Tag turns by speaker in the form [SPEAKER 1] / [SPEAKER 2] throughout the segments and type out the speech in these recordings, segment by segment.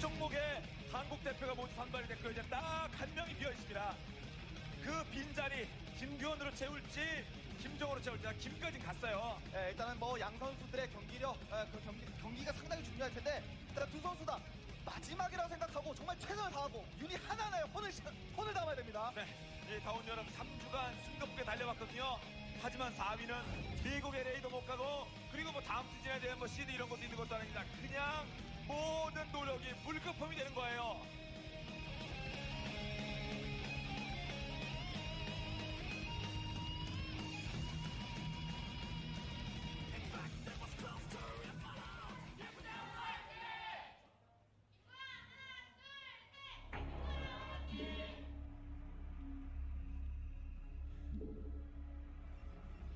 [SPEAKER 1] 종목에 한국 대표가 모두 선발이 됐고 이제 딱 한 명이 비어 있습니다. 그 빈자리 김규현으로 채울지 김정호로 채울지 김까지 갔어요.
[SPEAKER 2] 예, 일단은 뭐 양 선수들의 경기력, 그 경기가 상당히 중요할 텐데 일단 두 선수 다 마지막이라고 생각하고 정말 최선을 다하고 유닛 하나하나에 혼을 담아야 됩니다.
[SPEAKER 1] 네, 이 더운 여름 3주간 숨가쁘게 달려왔거든요. 하지만 4위는 미국의 레이도 못 가고 그리고 뭐 다음 시즌에 대한 뭐 시드 이런 것도 있는 것도 아닙니다. 그냥 모든 노력이 물거품이 되는 거예요.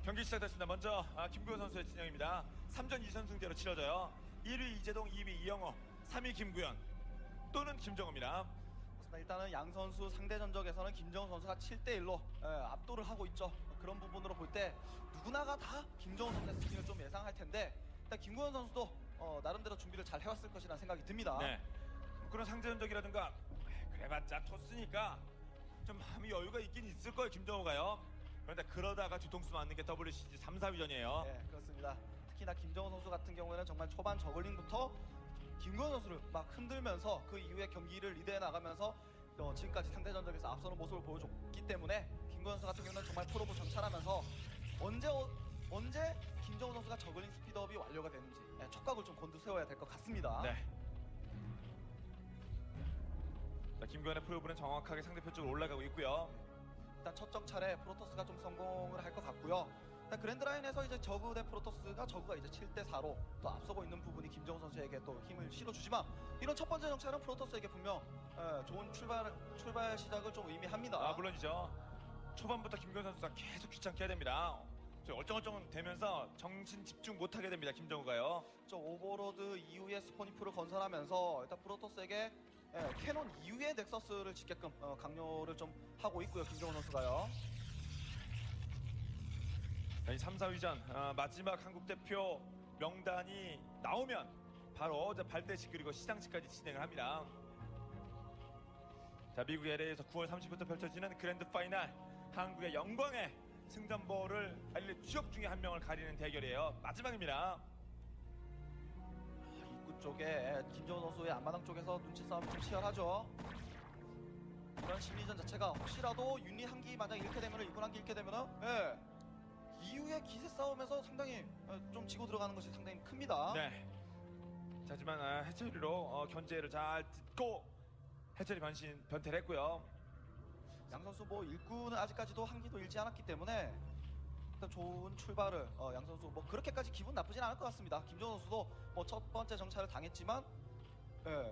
[SPEAKER 1] 경기 시작됐습니다. 먼저 김구현 선수의 진영입니다. 3전 2선승제로 치러져요. 1위 이재동, 2위 이영호, 3위 김구현 또는 김정호입니다.
[SPEAKER 2] 일단은 양 선수 상대 전적에서는 김정호 선수가 7대1로 압도를 하고 있죠. 그런 부분으로 볼 때 누구나가 다 김정호 선수의 스킹을 좀 예상할 텐데 일단 김구현 선수도 나름대로 준비를 잘 해왔을 것이라는 생각이 듭니다.
[SPEAKER 1] 네. 그런 상대 전적이라든가 그래봤자 토스니까 좀 마음이 여유가 있긴 있을 거예요. 김정호가요. 그런데 그러다가 뒤통수 맞는 게 WCG 3, 4위전이에요.
[SPEAKER 2] 네, 그렇습니다. 특히나 김정호 선수 같은 경우에는 정말 초반 저글링부터 김구현 선수를 막 흔들면서 그 이후에 경기를 리드해 나가면서 지금까지 상대 전적에서 앞서는 모습을 보여줬기 때문에 김구현 선수 같은 경우는 정말 프로브 정찰하면서 언제 김정호 선수가 저글링 스피드업이 완료가 되는지 촉각을 좀 곤두세워야 될 것 같습니다.
[SPEAKER 1] 네. 자, 김구현의 프로브는 정확하게 상대편 쪽으로 올라가고 있고요.
[SPEAKER 2] 일단 첫 정찰에 프로토스가 좀 성공을 할 것 같고요. 그랜드라인에서 이제 저그 대 프로토스가 저그가 이제 7대4로 또 앞서고 있는 부분이 김정우 선수에게 또 힘을 실어주지만 이런 첫 번째 정찰은 프로토스에게 분명 좋은 출발 시작을 좀 의미합니다.
[SPEAKER 1] 물론이죠. 초반부터 김구현 선수가 계속 귀찮게 해야 됩니다. 얼쩡얼쩡 되면서 정신 집중 못하게 됩니다. 김정우가요.
[SPEAKER 2] 저 오버로드 이후에 스포니프를 건설하면서 일단 프로토스에게 캐논 이후에 넥서스를 짓게끔 강요를 좀 하고 있고요. 김정우 선수가요.
[SPEAKER 1] 이 3, 4위전 마지막 한국대표 명단이 나오면 바로 발대식 그리고 시상식까지 진행을 합니다. 자, 미국 LA에서 9월 30일부터 펼쳐지는 그랜드 파이널, 한국의 영광의 승전보를 알릴 주역 중에 한 명을 가리는 대결이에요. 마지막입니다.
[SPEAKER 2] 입구 쪽에 김정우 선수의 앞마당 쪽에서 눈치 싸움이 좀 치열하죠. 이런 심리전 자체가 혹시라도 유닛 한 기 만약 잃게 되면은 일꾼 한 기 잃게 되면은 이후에 기세 싸움에서 상당히 좀 지고 들어가는 것이 상당히 큽니다.
[SPEAKER 1] 네. 하지만 해처리로 견제를 잘 듣고 해처리 변태를 했고요.
[SPEAKER 2] 양 선수 뭐 일꾼은 아직까지도 한 기도 잃지 않았기 때문에 일단 좋은 출발을 양 선수 뭐 그렇게까지 기분 나쁘진 않을 것 같습니다. 김정우 선수도 뭐 첫 번째 정찰을 당했지만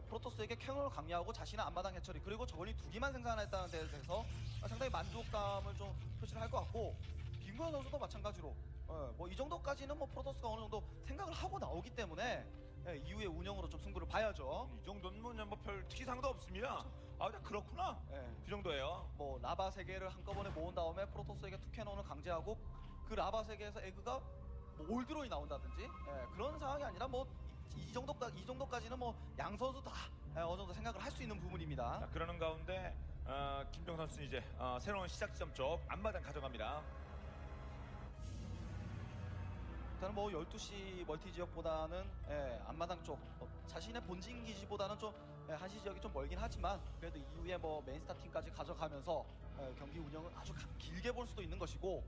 [SPEAKER 2] 프로토스에게 캐논을 강요하고 자신의 앞마당 해처리 그리고 저글링 2기만 생산했다는 데에 대해서 상당히 만족감을 좀 표시를 할 것 같고 김구현 선수도 마찬가지로 뭐 이 정도까지는 뭐 프로토스가 어느 정도 생각을 하고 나오기 때문에 이후의 운영으로 좀 승부를 봐야죠.
[SPEAKER 1] 이 정도는 뭐별 특이사항도 없습니다. 그렇구나. 그 정도예요.
[SPEAKER 2] 뭐 라바 3개를 한꺼번에 모은 다음에 프로토스에게 투캐논을 강제하고 그 라바 3개에서 에그가 뭐 올드로이 나온다든지 그런 상황이 아니라 뭐 이 정도까지는 뭐 양 선수 다 어느 정도 생각을 할 수 있는 부분입니다.
[SPEAKER 1] 자, 그러는 가운데 김정 선수는 이제 새로운 시작 지점 쪽 앞마당 가져갑니다.
[SPEAKER 2] 일단은 뭐 12시 멀티 지역보다는 앞마당 쪽 자신의 본진 기지보다는 좀 한시 지역이 좀 멀긴 하지만 그래도 이후에 뭐 메인스타 팀까지 가져가면서 경기 운영을 아주 길게 볼 수도 있는 것이고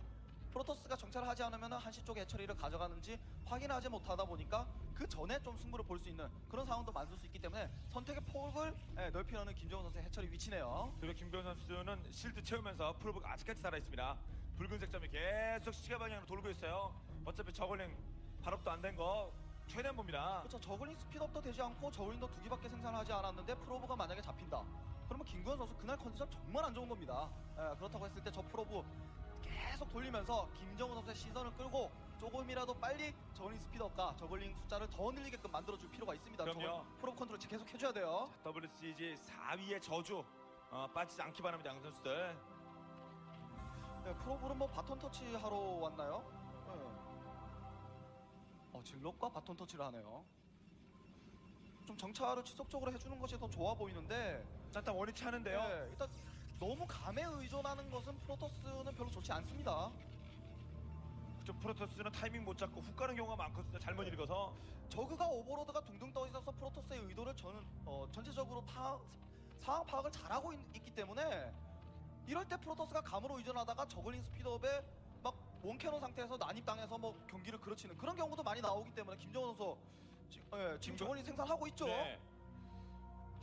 [SPEAKER 2] 프로토스가 정찰을 하지 않으면 한시 쪽의 해처리를 가져가는지 확인하지 못하다 보니까 그 전에 좀 승부를 볼 수 있는 그런 상황도 만들 수 있기 때문에 선택의 폭을 넓히려는 김정우 선수의 해처리 위치네요.
[SPEAKER 1] 그리고 김구현 선수는 실드 채우면서 프로브가 아직까지 살아있습니다. 붉은색 점이 계속 시계 방향으로 돌고 있어요. 어차피 저글링 발업도 안 된 거 최대한 봅니다.
[SPEAKER 2] 그렇죠. 저글링 스피드업도 되지 않고 저글링도 2기밖에 생산을 하지 않았는데 프로브가 만약에 잡힌다. 그러면 김구현 선수 그날 컨디션 정말 안 좋은 겁니다. 그렇다고 했을 때 저 프로브 계속 돌리면서 김정우 선수의 시선을 끌고 조금이라도 빨리 저글링 스피드업과 저글링 숫자를 더 늘리게끔 만들어줄 필요가 있습니다.
[SPEAKER 1] 그럼요.
[SPEAKER 2] 프로브 컨트롤 계속 해줘야 돼요.
[SPEAKER 1] WCG 4위의 저주 빠지지 않기 바랍니다. 양 선수들.
[SPEAKER 2] 프로브는 뭐 바톤 터치 하러 왔나요? 질럿과 바톤 터치를 하네요. 좀 좀 정찰을 지속적으로 해주는 것이 더 좋아 보이는데
[SPEAKER 1] 일단 원위치 하는데요.
[SPEAKER 2] 네, 일단 너무 감에 의존하는 것은 프로토스는 별로 좋지 않습니다.
[SPEAKER 1] 좀 프로토스는 타이밍 못 잡고 훅 가는 경우가 많거든요. 잘못 읽어서.
[SPEAKER 2] 저그가 오버로드가 둥둥 떠 있어서 프로토스의 의도를 저는 전체적으로 상황 파악을 잘하고 있기 때문에 이럴 때 프로토스가 감으로 의존하다가 저글링 스피드업에 막 원캐논 상태에서 난입당해서 뭐 경기를 그르치는 그런 경우도 많이 나오기 때문에 김정우 선수 지금 저글링 생산하고 있죠.
[SPEAKER 1] 네.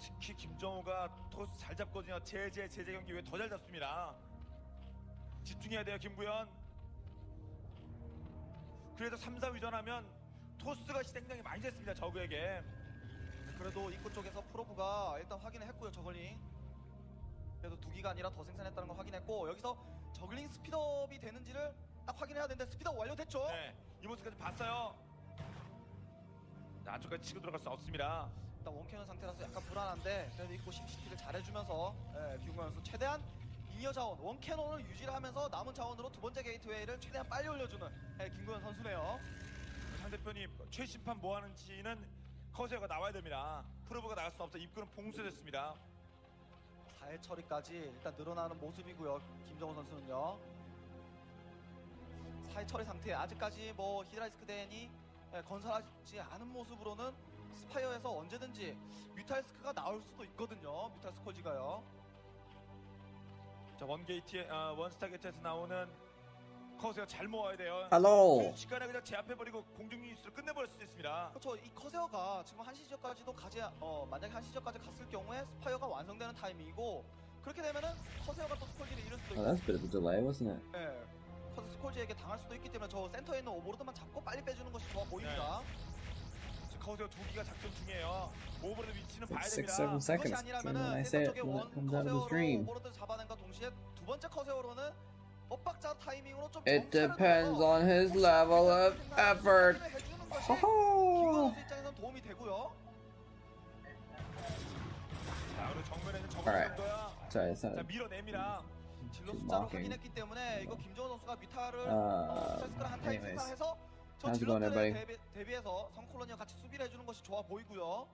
[SPEAKER 1] 특히 김정우가 토스 잘 잡거든요. 제재 경기 왜 더 잘 잡습니다. 집중해야 돼요, 김구현. 그래도 3-4 위전하면 토스가 굉장히 많이 됐습니다, 저그에게.
[SPEAKER 2] 그래도 입구 쪽에서 프로브가 일단 확인을 했고요. 저글링 그래도 2기가 아니라 더 생산했다는 걸 확인했고 여기서 저글링 스피드업이 되는지를 딱 확인해야 되는데 스피드업 완료됐죠?
[SPEAKER 1] 네, 이 모습까지 봤어요. 안쪽까지 치고 들어갈 수 없습니다.
[SPEAKER 2] 일단 원캐논 상태라서 약간 불안한데 그래도 입구 심시티를 잘해주면서 김구현 선수 최대한 잉여 자원 원캐논을 유지를 하면서 남은 자원으로 두 번째 게이트웨이를 최대한 빨리 올려주는 김구현 선수네요.
[SPEAKER 1] 상대편이 최심판 뭐 하는지는 커세어가 나와야 됩니다. 프로브가 나갈 수 없어. 입구는 봉쇄됐습니다.
[SPEAKER 2] 4회 처리까지 일단 늘어나는 모습이고요. 김정우 선수는요. 4회 처리 상태 아직까지 뭐 히드라리스크 대행이 건설하지 않은 모습으로는 스파이어에서 언제든지 뮤탈스크가 나올 수도 있거든요. 뮤탈스콜지가요.
[SPEAKER 1] 자, 원게이트에 원스타 게이트에서 나오는 커세어 잘 모아야 돼요.
[SPEAKER 3] Hello.
[SPEAKER 1] 시간에 그냥 제압해버리고 공중유닛으로 끝내버릴 수도 있습니다.
[SPEAKER 2] 그렇죠. 이 커세어가 지금 한시 지역까지도 만약에 한시 지역까지 갔을 경우에 스파이어가 완성되는 타이밍이고 그렇게 되면은 커세어가 또 스콜지를 잃을 수도
[SPEAKER 3] Oh,
[SPEAKER 2] 있고
[SPEAKER 3] that's a bit of a delay, wasn't it?
[SPEAKER 2] 네. 커세 스콜지에게 당할 수도 있기 때문에 저 센터에 있는 오버로드만 잡고 빨리 빼주는 것이 좋아 보입니다.
[SPEAKER 1] 지금 커세어 2기가 작전 중이에요. 오버로드 위치는
[SPEAKER 3] It's
[SPEAKER 1] 봐야
[SPEAKER 3] like 6,
[SPEAKER 1] 됩니다.
[SPEAKER 3] 7
[SPEAKER 2] 그것이
[SPEAKER 3] seconds.
[SPEAKER 2] 아니라면은
[SPEAKER 3] When I
[SPEAKER 2] 센터
[SPEAKER 3] say it,
[SPEAKER 2] 쪽에
[SPEAKER 3] when
[SPEAKER 2] 원
[SPEAKER 3] it comes out of the
[SPEAKER 2] 커세어로
[SPEAKER 3] stream.
[SPEAKER 2] 오버로드 잡아낸과 동시에 두 번째 커세어로는 엇박자 타이밍으로 좀
[SPEAKER 3] It
[SPEAKER 2] 정찰을
[SPEAKER 3] depends
[SPEAKER 2] 통해서
[SPEAKER 3] on his level of effort.
[SPEAKER 2] 해주는 것이
[SPEAKER 3] Ho-ho!
[SPEAKER 2] 김건우 입장에서는 도움이 되고요.
[SPEAKER 1] 자, 그리고 정면에는
[SPEAKER 3] Alright.
[SPEAKER 1] 정면도야.
[SPEAKER 3] Sorry,
[SPEAKER 1] 자,
[SPEAKER 3] sorry.
[SPEAKER 1] 밀어냅니다.
[SPEAKER 2] 진로
[SPEAKER 3] Keep
[SPEAKER 2] 숫자로
[SPEAKER 3] mocking.
[SPEAKER 2] 확인했기 때문에 이거 김정우 선수가 뮤타를 뮤탈스크를 한 타임
[SPEAKER 3] anyways.
[SPEAKER 2] 생산해서 저
[SPEAKER 3] How's it going,
[SPEAKER 2] 질럿들에
[SPEAKER 3] everybody?
[SPEAKER 2] 대비해서 성콜로니와 같이 수비를 해주는 것이 좋아 보이고요.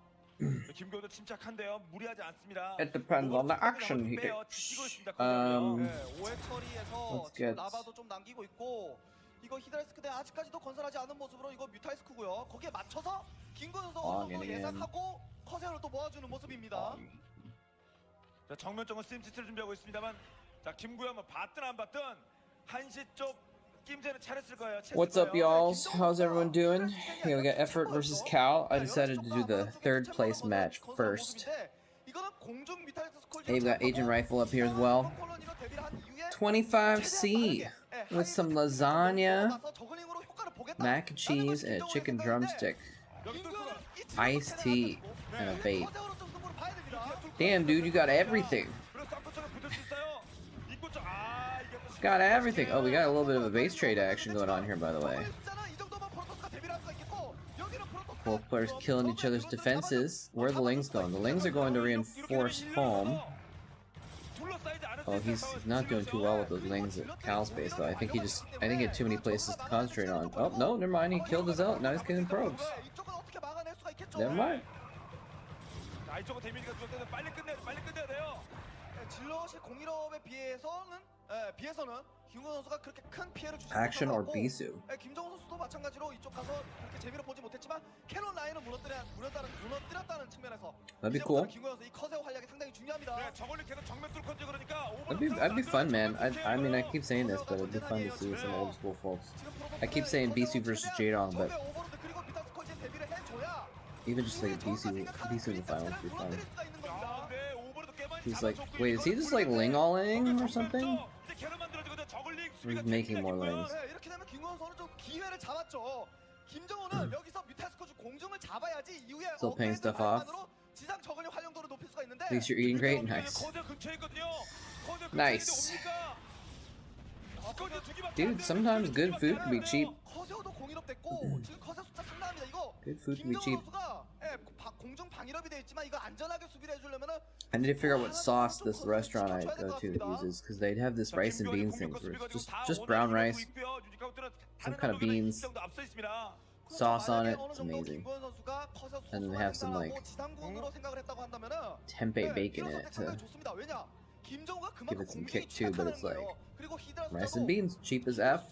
[SPEAKER 1] 김경도 침착한데요. 무리하지 않습니다.
[SPEAKER 3] It depends on the action he
[SPEAKER 1] 빼요.
[SPEAKER 3] gets.
[SPEAKER 1] 지키고 있습니다. 커세어는요.
[SPEAKER 2] 네, 5회 처리에서
[SPEAKER 3] Let's
[SPEAKER 2] 지금
[SPEAKER 3] get-
[SPEAKER 2] 라바도 좀 남기고 있고 이거 히드라리스크 대 아직까지도 건설하지 않은 모습으로 이거 뮤탈스크고요. 거기에 맞춰서 김건 선수 어느 정도
[SPEAKER 3] 얘는.
[SPEAKER 2] 예상하고 커세어를 또 모아주는 모습입니다.
[SPEAKER 1] 자, 정면적으로 심시트를 준비하고 있습니다만, 자, 김구현 뭐 봤든 안 봤든 한시 쪽 낌새는 차렸을 거예요.
[SPEAKER 3] What's up, y'all? How's everyone doing? Here we got Effort versus Cal. I decided to do the third place match first. They've got Agent Rifle up here as well. 25C with some lasagna, mac and cheese, and a chicken drumstick, iced tea, and a vape. Damn, dude, you got everything. Got everything. Oh, we got a little bit of a base trade action going on here, by the way. Both players killing each other's defenses. Where are the Lings going? The Lings are going to reinforce home. Oh, he's not doing too well with those Lings at Cal's base, though. I think he had too many places to concentrate on. Oh, no, never mind. He killed his Zealot. Now he's getting probes. Never mind. Action or Bisu?
[SPEAKER 2] 김정우 선수도 마찬가지로 이쪽 가서 그렇게 재미를 보지 못했지만 캐논 라인을 무너뜨렸다는 측면에서
[SPEAKER 3] That'd be cool.
[SPEAKER 2] 김구현 선수 이 컷의 활약이 상당히 중요합니다.
[SPEAKER 3] That'd be fun, man. I mean, I keep saying this, but it'd be fun to see some old school folks. I keep saying Bisu versus Jadong, but even just like Bisu in the finals would be fun. He's like, wait, is he just like ling all-ing or something? Or he's making more lings?
[SPEAKER 2] 이렇게 되면 김구현 선수는 좀 기회를 잡았죠. 김정우는 여기서 뮤탈스코즈 공중을 잡아야지 이후에
[SPEAKER 3] Still paying stuff off.
[SPEAKER 2] 지상 저글링 활용도를 높일 수가 있는데.
[SPEAKER 3] At least you're eating great. Nice. Nice. Dude, sometimes good food can be cheap.
[SPEAKER 2] 커세어도 공일업됐고 지금 커세 숫자 상당합니다. 이거
[SPEAKER 3] Good food can be cheap.
[SPEAKER 2] 선수가 공중 방일업이 돼 있지만 이거 안전하게 수비를 해주려면은
[SPEAKER 3] I need to figure out what sauce this restaurant I go to uses, because they have this rice and beans thing where it's just brown rice, some kind of beans, sauce on it. It's amazing. And then they have some like tempeh bacon in it to give it some kick too, but it's like rice and beans, cheap as F.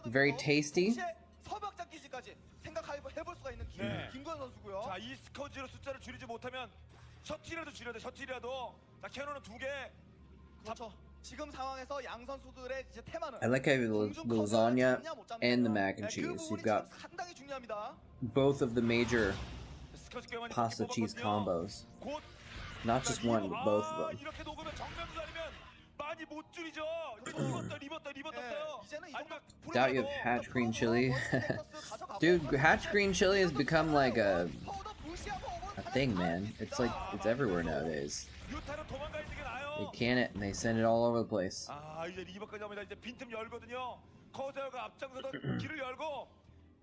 [SPEAKER 3] Very tasty.
[SPEAKER 1] 네. 자, 이 스커지로 숫자를 줄이지 못하면 셔틀이라도 줄여야 돼. 셔틀이라도. 자, 캐논은 2개.
[SPEAKER 2] 그렇죠. 지금 상황에서 양 선수들의 이제 테마는
[SPEAKER 3] I like having the lasagna and the mac and cheese. You've got
[SPEAKER 2] 상당히 중요합니다.
[SPEAKER 3] both of the major pasta cheese combos. Not just one, but both of them.
[SPEAKER 1] 이렇게 녹으면 정면도 아니면 많이 못 줄이죠. 리버떴어요.
[SPEAKER 3] Doubt you have hatch green chili. Dude, hatch green chili has become like a thing, man. It's like, it's everywhere nowadays.
[SPEAKER 1] 유타는 도망가야 되게 나요.
[SPEAKER 3] They can it and they send it all over the place.
[SPEAKER 1] 아, 이제 리버까지 합니다. 이제 빈틈 열거든요. 커세어가 앞장서서 길을 열고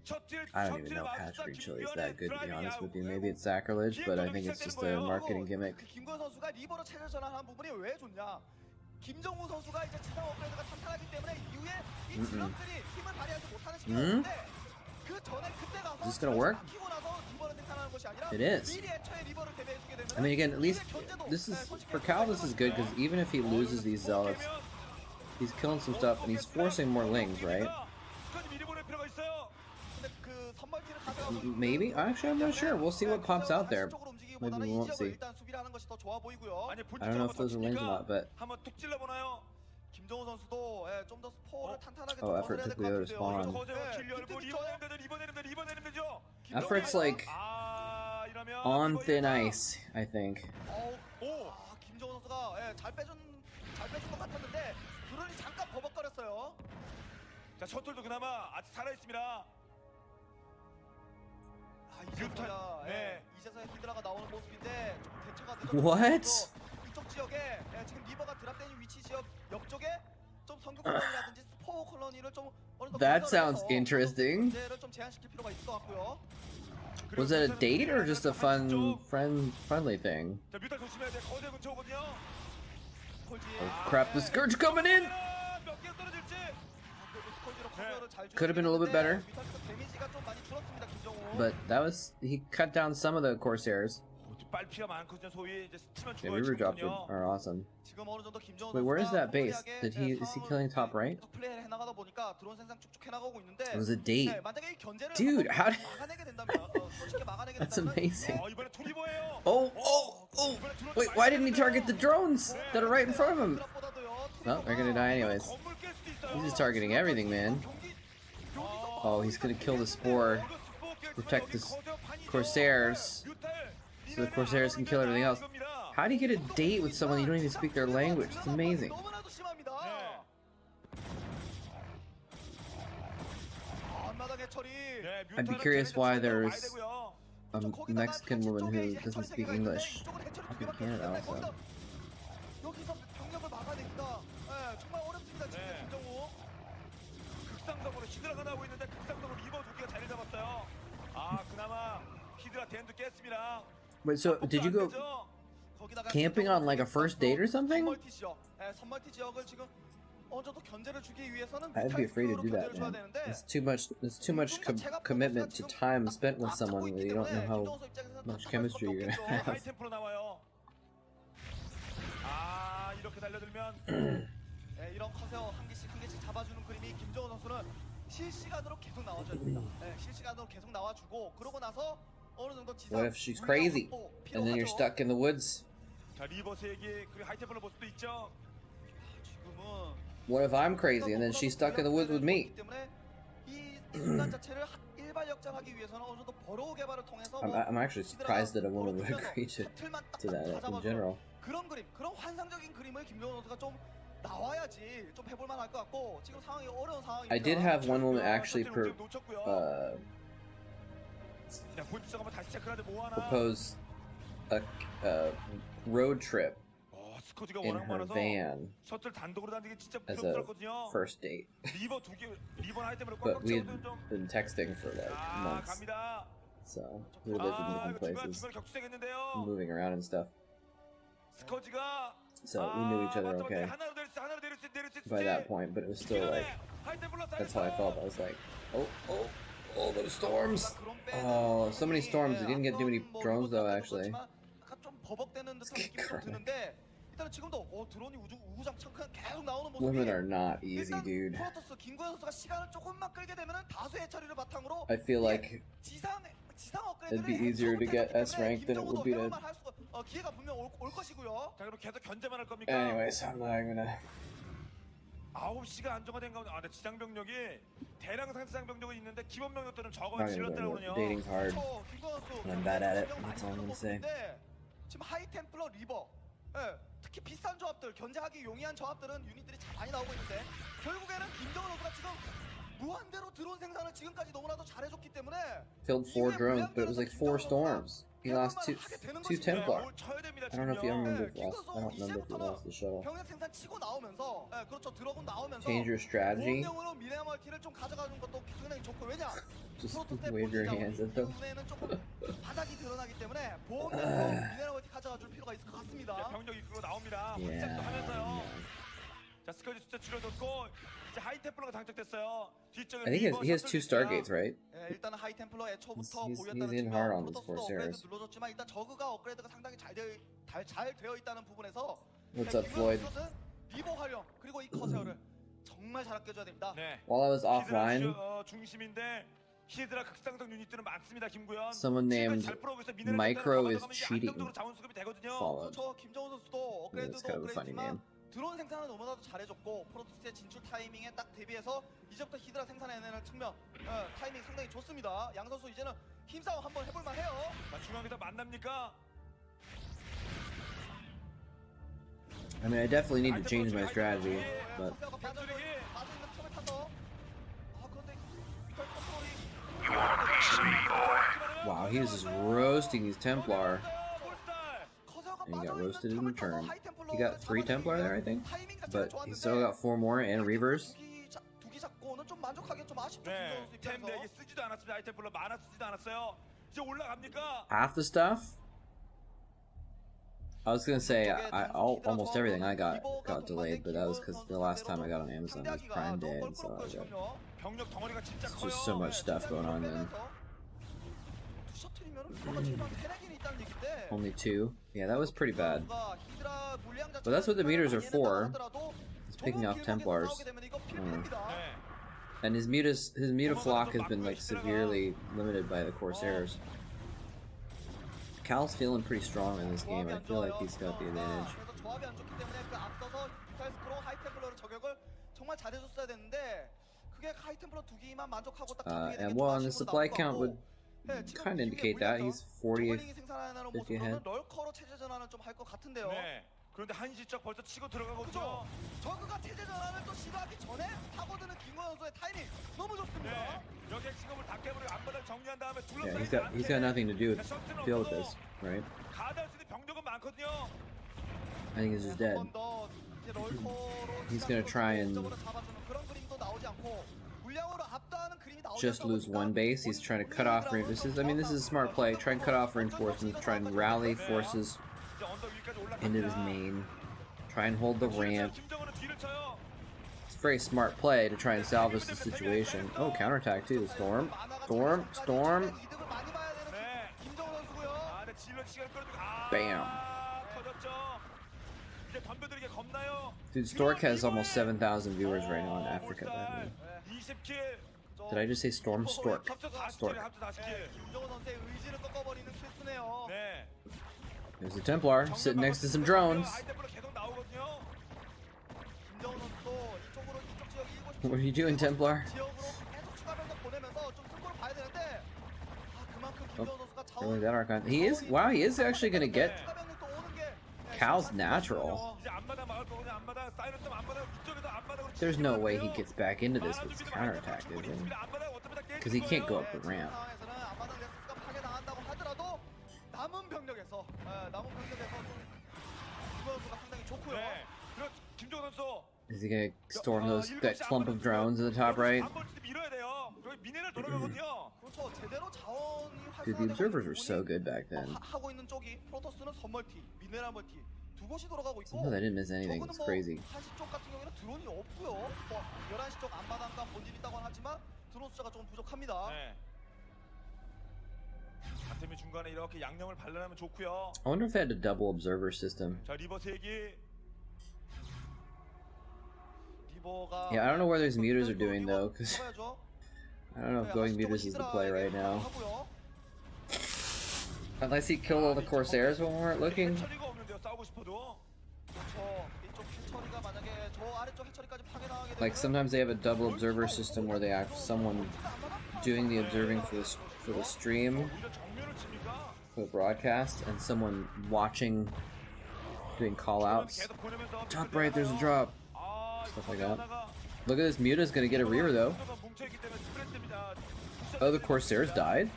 [SPEAKER 1] 셔틀
[SPEAKER 3] I don't even know if hatch green chili is that good, to be honest with you. Maybe it's sacrilege, but I think it's just a marketing gimmick.
[SPEAKER 2] 김건 선수가 리버로 체제 전환하는 부분이 왜 좋냐? 김정우 선수가 이제 지상 업그레이드가 탄탄하기 때문에 이후에 이 진영들이 힘을 발휘하지 못하는 시기였는데 그 전에 그때 가서
[SPEAKER 3] Is this gonna work?
[SPEAKER 2] 바뀌고 나서 리버를 생산하는 것이 아니라
[SPEAKER 3] It is.
[SPEAKER 2] 미리 애초에 리버를 대비해주게 되면
[SPEAKER 3] I mean, again, at least this is for Cal. This is good because even if he loses these zealots, he's killing some stuff and he's forcing more lings, right? Maybe. Actually, I'm not sure. We'll see what pops out there. Maybe we won't see. I don't know if those are lings or not, but oh, effort took Leo to spawn. Effort's like on thin ice, I think.
[SPEAKER 2] 김정우 선수가 잘 빼준 것 같았는데 드론이 잠깐 버벅거렸어요.
[SPEAKER 1] 자, 셔틀도 그나마 아직 살아 있습니다.
[SPEAKER 2] 이제서야 이제서야 히드라가 나오는 모습인데 좀 대처가
[SPEAKER 3] What?
[SPEAKER 2] 이쪽 지역에 지금 리버가 드랍되는 위치 지역 옆쪽에 좀 성교 콜로니라든지 스포 콜로니를 좀 어느 정도
[SPEAKER 3] That sounds interesting.
[SPEAKER 2] 좀 제한시킬 필요가 있을 것 같고요.
[SPEAKER 3] Was it a date or just a friendly thing?
[SPEAKER 1] 자, 뮤탈 조심해야 돼. 거대 근처거든요.
[SPEAKER 3] Oh crap, the Scourge coming in!
[SPEAKER 1] 몇 개 떨어질지.
[SPEAKER 3] Could have been a little bit better. But that was, he cut down some of the Corsairs. Yeah, river drops are awesome. Wait, where is that base? Is he killing top right? It was a date. Dude, how did... That's amazing. Oh! Wait, why didn't he target the drones that are right in front of him? Well, they're gonna die anyways. He's just targeting everything, man. Oh, he's gonna kill the Spore. Protect the Corsairs. So the Corsairs can kill everything else. How do you get a date with someone you don't even speak their language? It's amazing. I'd be curious why there's a Mexican woman who doesn't speak English up in Canada also. Wait, so did you go camping on like a first date or something? I'd be afraid to do that, man. It's too much commitment to time spent with someone that you don't know how much chemistry you're gonna have.
[SPEAKER 2] 이런 커세어 한 개씩 잡아주는 그림이 김정우 선수는 실시간으로 계속 나와줘야 됩니다. 실시간으로 계속 나와주고 그러고 나서 어느 정도 지상.
[SPEAKER 3] What if she's crazy and then you're stuck in the woods? What if I'm crazy and then she's stuck in the woods with me? I'm actually surprised that a woman would agree to that in general.
[SPEAKER 2] 그런 환상적인 그림을 김정우 선수가 좀 나와야지 좀 해볼 만할 것 같고 지금 상황이 어려운 상황입니다.
[SPEAKER 3] I did have one woman actually propose a road trip in her van as a first date. But we had been texting for like months, so we lived in different places, moving around and stuff. So we knew each other okay by that point, but it was still like, that's how I felt. I was like, oh, those storms. Oh, so many storms. We didn't get too many drones though, actually. Women are not easy, dude. I feel like it'd be easier to get S rank than it would be to. Anyways, I'm not gonna.
[SPEAKER 1] 9시가 안정화된 가운데 지상 병력이 대량 상상 병력이 있는데 기본 병력들은 적어요.
[SPEAKER 3] Not gonna go into it. Dating's hard. And I'm bad at it. That's all I'm gonna say.
[SPEAKER 2] 지금 하이템플러 리버, 특히 비싼 조합들, 견제하기 용이한 조합들은 유닛들이 잘 많이 나오고 있는데 결국에는 김정은 선수가 지금 무한대로 드론 생산을 지금까지 너무나도 잘해줬기 때문에
[SPEAKER 3] Killed 4 drones, but it was like 4 storms. He lost two Templar. I don't know if you remember if lost. I don't remember if he lost the shuttle.
[SPEAKER 2] 병력 생산 치고 나오면서, 그렇죠, 드래곤 나오면서
[SPEAKER 3] Change your strategy.
[SPEAKER 2] 보험용으로 미네랄 멀티를 좀 가져가는 것도 상당히 좋고, 왜냐?
[SPEAKER 3] Just wave your hands at them.
[SPEAKER 2] 바닥이 드러나기 때문에 보험용으로 미네랄 멀티 가져가줄 필요가 있을 것 같습니다.
[SPEAKER 1] 병력 입구로 나옵니다.
[SPEAKER 3] Yeah.
[SPEAKER 1] 확장도 하면서요. 자, 스커지 숫자 줄여줬고 이제 하이템플러가 장착됐어요. 뒤쪽에
[SPEAKER 3] I think he has 2 Stargates, right?
[SPEAKER 2] 일단 하이템플러 애초부터
[SPEAKER 3] He's
[SPEAKER 2] 보였다는
[SPEAKER 3] in hard on these Corsairs.
[SPEAKER 2] 눌러줬지만 일단 저그가 업그레이드가 상당히 잘 되어 있다는 부분에서
[SPEAKER 3] What's up, Floyd?
[SPEAKER 2] 리버 활용 그리고 이 커세어를 정말 잘 아껴줘야 됩니다.
[SPEAKER 1] 네.
[SPEAKER 3] While I was offline,
[SPEAKER 1] 중심인데 히드라 극상성 유닛들은 많습니다. 김구현.
[SPEAKER 3] someone named Micro is cheating. Followed.
[SPEAKER 2] 저 김정은 선수도
[SPEAKER 3] That's kind of a funny name.
[SPEAKER 2] 드론 생산을 너무나도 잘해줬고 프로토스의 진출 타이밍에 딱 대비해서 이제부터 히드라 생산해내는 측면 타이밍 상당히 좋습니다. 양 선수 이제는 힘싸움 한번 해볼만 해요.
[SPEAKER 1] 중앙에서 만납니까?
[SPEAKER 3] I mean, I definitely need to change my strategy, but wow, he was just roasting these Templar, and he got roasted in return. He got 3 Templar there, I think, but he still got 4 more and Reavers.
[SPEAKER 1] 네, 템4개 쓰지도 않았습니다. 하이템플러 많아 쓰지도 않았어요. 이제 올라갑니까?
[SPEAKER 3] Half the stuff? I was gonna say almost everything I got delayed, but that was because the last time I got on Amazon was Prime Day, and so it's just so much stuff going on then. Only 2? Yeah, that was pretty bad. But that's what the meters are for. He's picking off Templars. And his mutaflock has been like severely limited by the Corsairs. Cal's feeling pretty strong in this game. I feel like he's got the advantage. And well, on the supply count would kind of indicate that he's 40th, 50 ahead.
[SPEAKER 1] 그런데 한시적 벌써 치고 들어가거든요.
[SPEAKER 2] 저그가 체제 전환을 또 시도하기 전에 파고드는 김구현 선수의 타이밍 너무 좋습니다.
[SPEAKER 1] 여기 핵심을 다 깨버리고 앞바닥 정리한 다음에
[SPEAKER 3] Yeah, he's got nothing to do with deal with this, right?
[SPEAKER 1] 가다할 수 있는 병력은 많거든요.
[SPEAKER 3] I think he's just dead. He's gonna try and just lose 1 base. He's trying to cut off reinforcements. I mean, this is a smart play. Try and cut off reinforcements. Try and rally forces into his main. Try and hold the ramp. It's a very smart play to try and salvage the situation. Oh, counterattack too. Storm. Bam. Dude, Stork has almost 7,000 viewers right now in Africa, by the way. Did I just say Storm? Stork. Stork. There's a Templar sitting next to some drones. What are you doing, Templar? Oh, really, that Archon. He is. Wow, he is actually gonna get Cal's natural. There's no way he gets back into this with his counterattack, because he can't go up the ramp. Is he gonna storm that clump of drones in the top right? Dude, the observers were so good back then.
[SPEAKER 2] 두 곳이 돌아가고 있고.
[SPEAKER 3] Somehow I didn't miss anything.
[SPEAKER 2] 저거는
[SPEAKER 3] It's
[SPEAKER 2] 뭐
[SPEAKER 3] crazy.
[SPEAKER 2] 1시 쪽 같은 경우에는 드론이 없고요. 뭐 11시 쪽 앞마당과 본진 있다고 하지만 드론 숫자가 조금 부족합니다.
[SPEAKER 1] 네. 아템이 중간에 이렇게 양념을 발라내면 좋고요.
[SPEAKER 3] I wonder if they had a double observer system.
[SPEAKER 1] 자, 리버 세기.
[SPEAKER 2] 리버가
[SPEAKER 3] Yeah, I don't know where these mutas are doing though, because I don't know if going mutas is the play right now. Unless he killed all the Corsairs when we weren't looking.
[SPEAKER 1] 처리가 없는데요. 싸우고 싶어도.
[SPEAKER 2] 그렇죠. 이쪽 해처리가 만약에 저 아래쪽 해처리까지 파괴당하게 되면
[SPEAKER 3] Like sometimes they have a double observer system where they have someone doing the observing for the stream,
[SPEAKER 1] 오히려 정면을 칩니까?
[SPEAKER 3] for the broadcast, and someone watching, doing call outs.
[SPEAKER 1] 계속 보내면서
[SPEAKER 3] Top right, there's a drop.
[SPEAKER 1] 아,
[SPEAKER 3] Stuff like that. Look at this Muta's gonna get a rear though.
[SPEAKER 1] 뭉쳐있기 때문에 스프레스입니다.
[SPEAKER 3] Oh, the Corsairs died?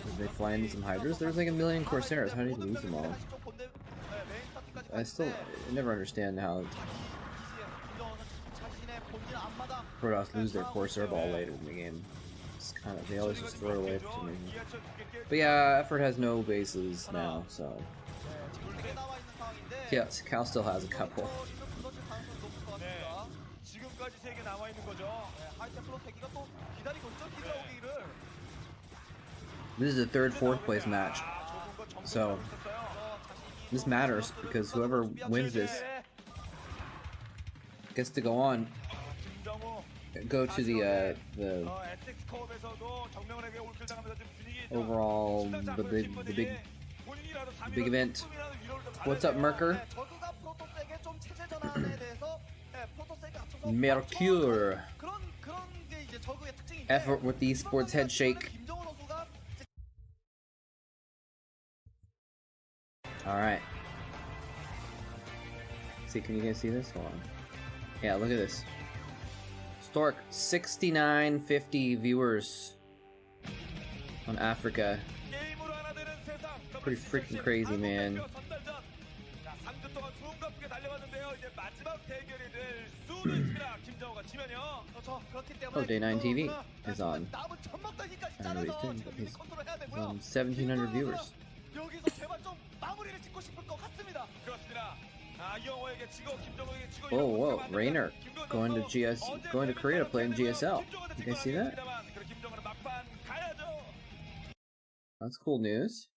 [SPEAKER 3] Did they fly into some Hydras? There's like a million Corsairs. How did he lose them all? I never understand how Protoss lose their Corsair ball later in the game. It's kind of, they always just throw it away for some reason. But yeah, Effort has no bases now, so. Yeah, Cal still has a couple.
[SPEAKER 1] 지금까지 3개 남아 있는 거죠.
[SPEAKER 2] 하이템플러 3개가 또 기다리고 있죠. 히드라
[SPEAKER 3] This is a third, fourth place match. So this matters because whoever wins this gets to go on, go to the overall the big event. What's up, Merker? Mercure. Effort with the esports head shake. Alright. See, can you guys see this? Hold on. Yeah, look at this. Stork, 6950 viewers on Africa. Pretty freaking crazy, man. Oh, Day 9 TV is on. I don't know what he's doing, but he's on 1700 viewers. Whoa, whoa, Rainer going to Korea to play in GSL. You guys see that? That's cool news.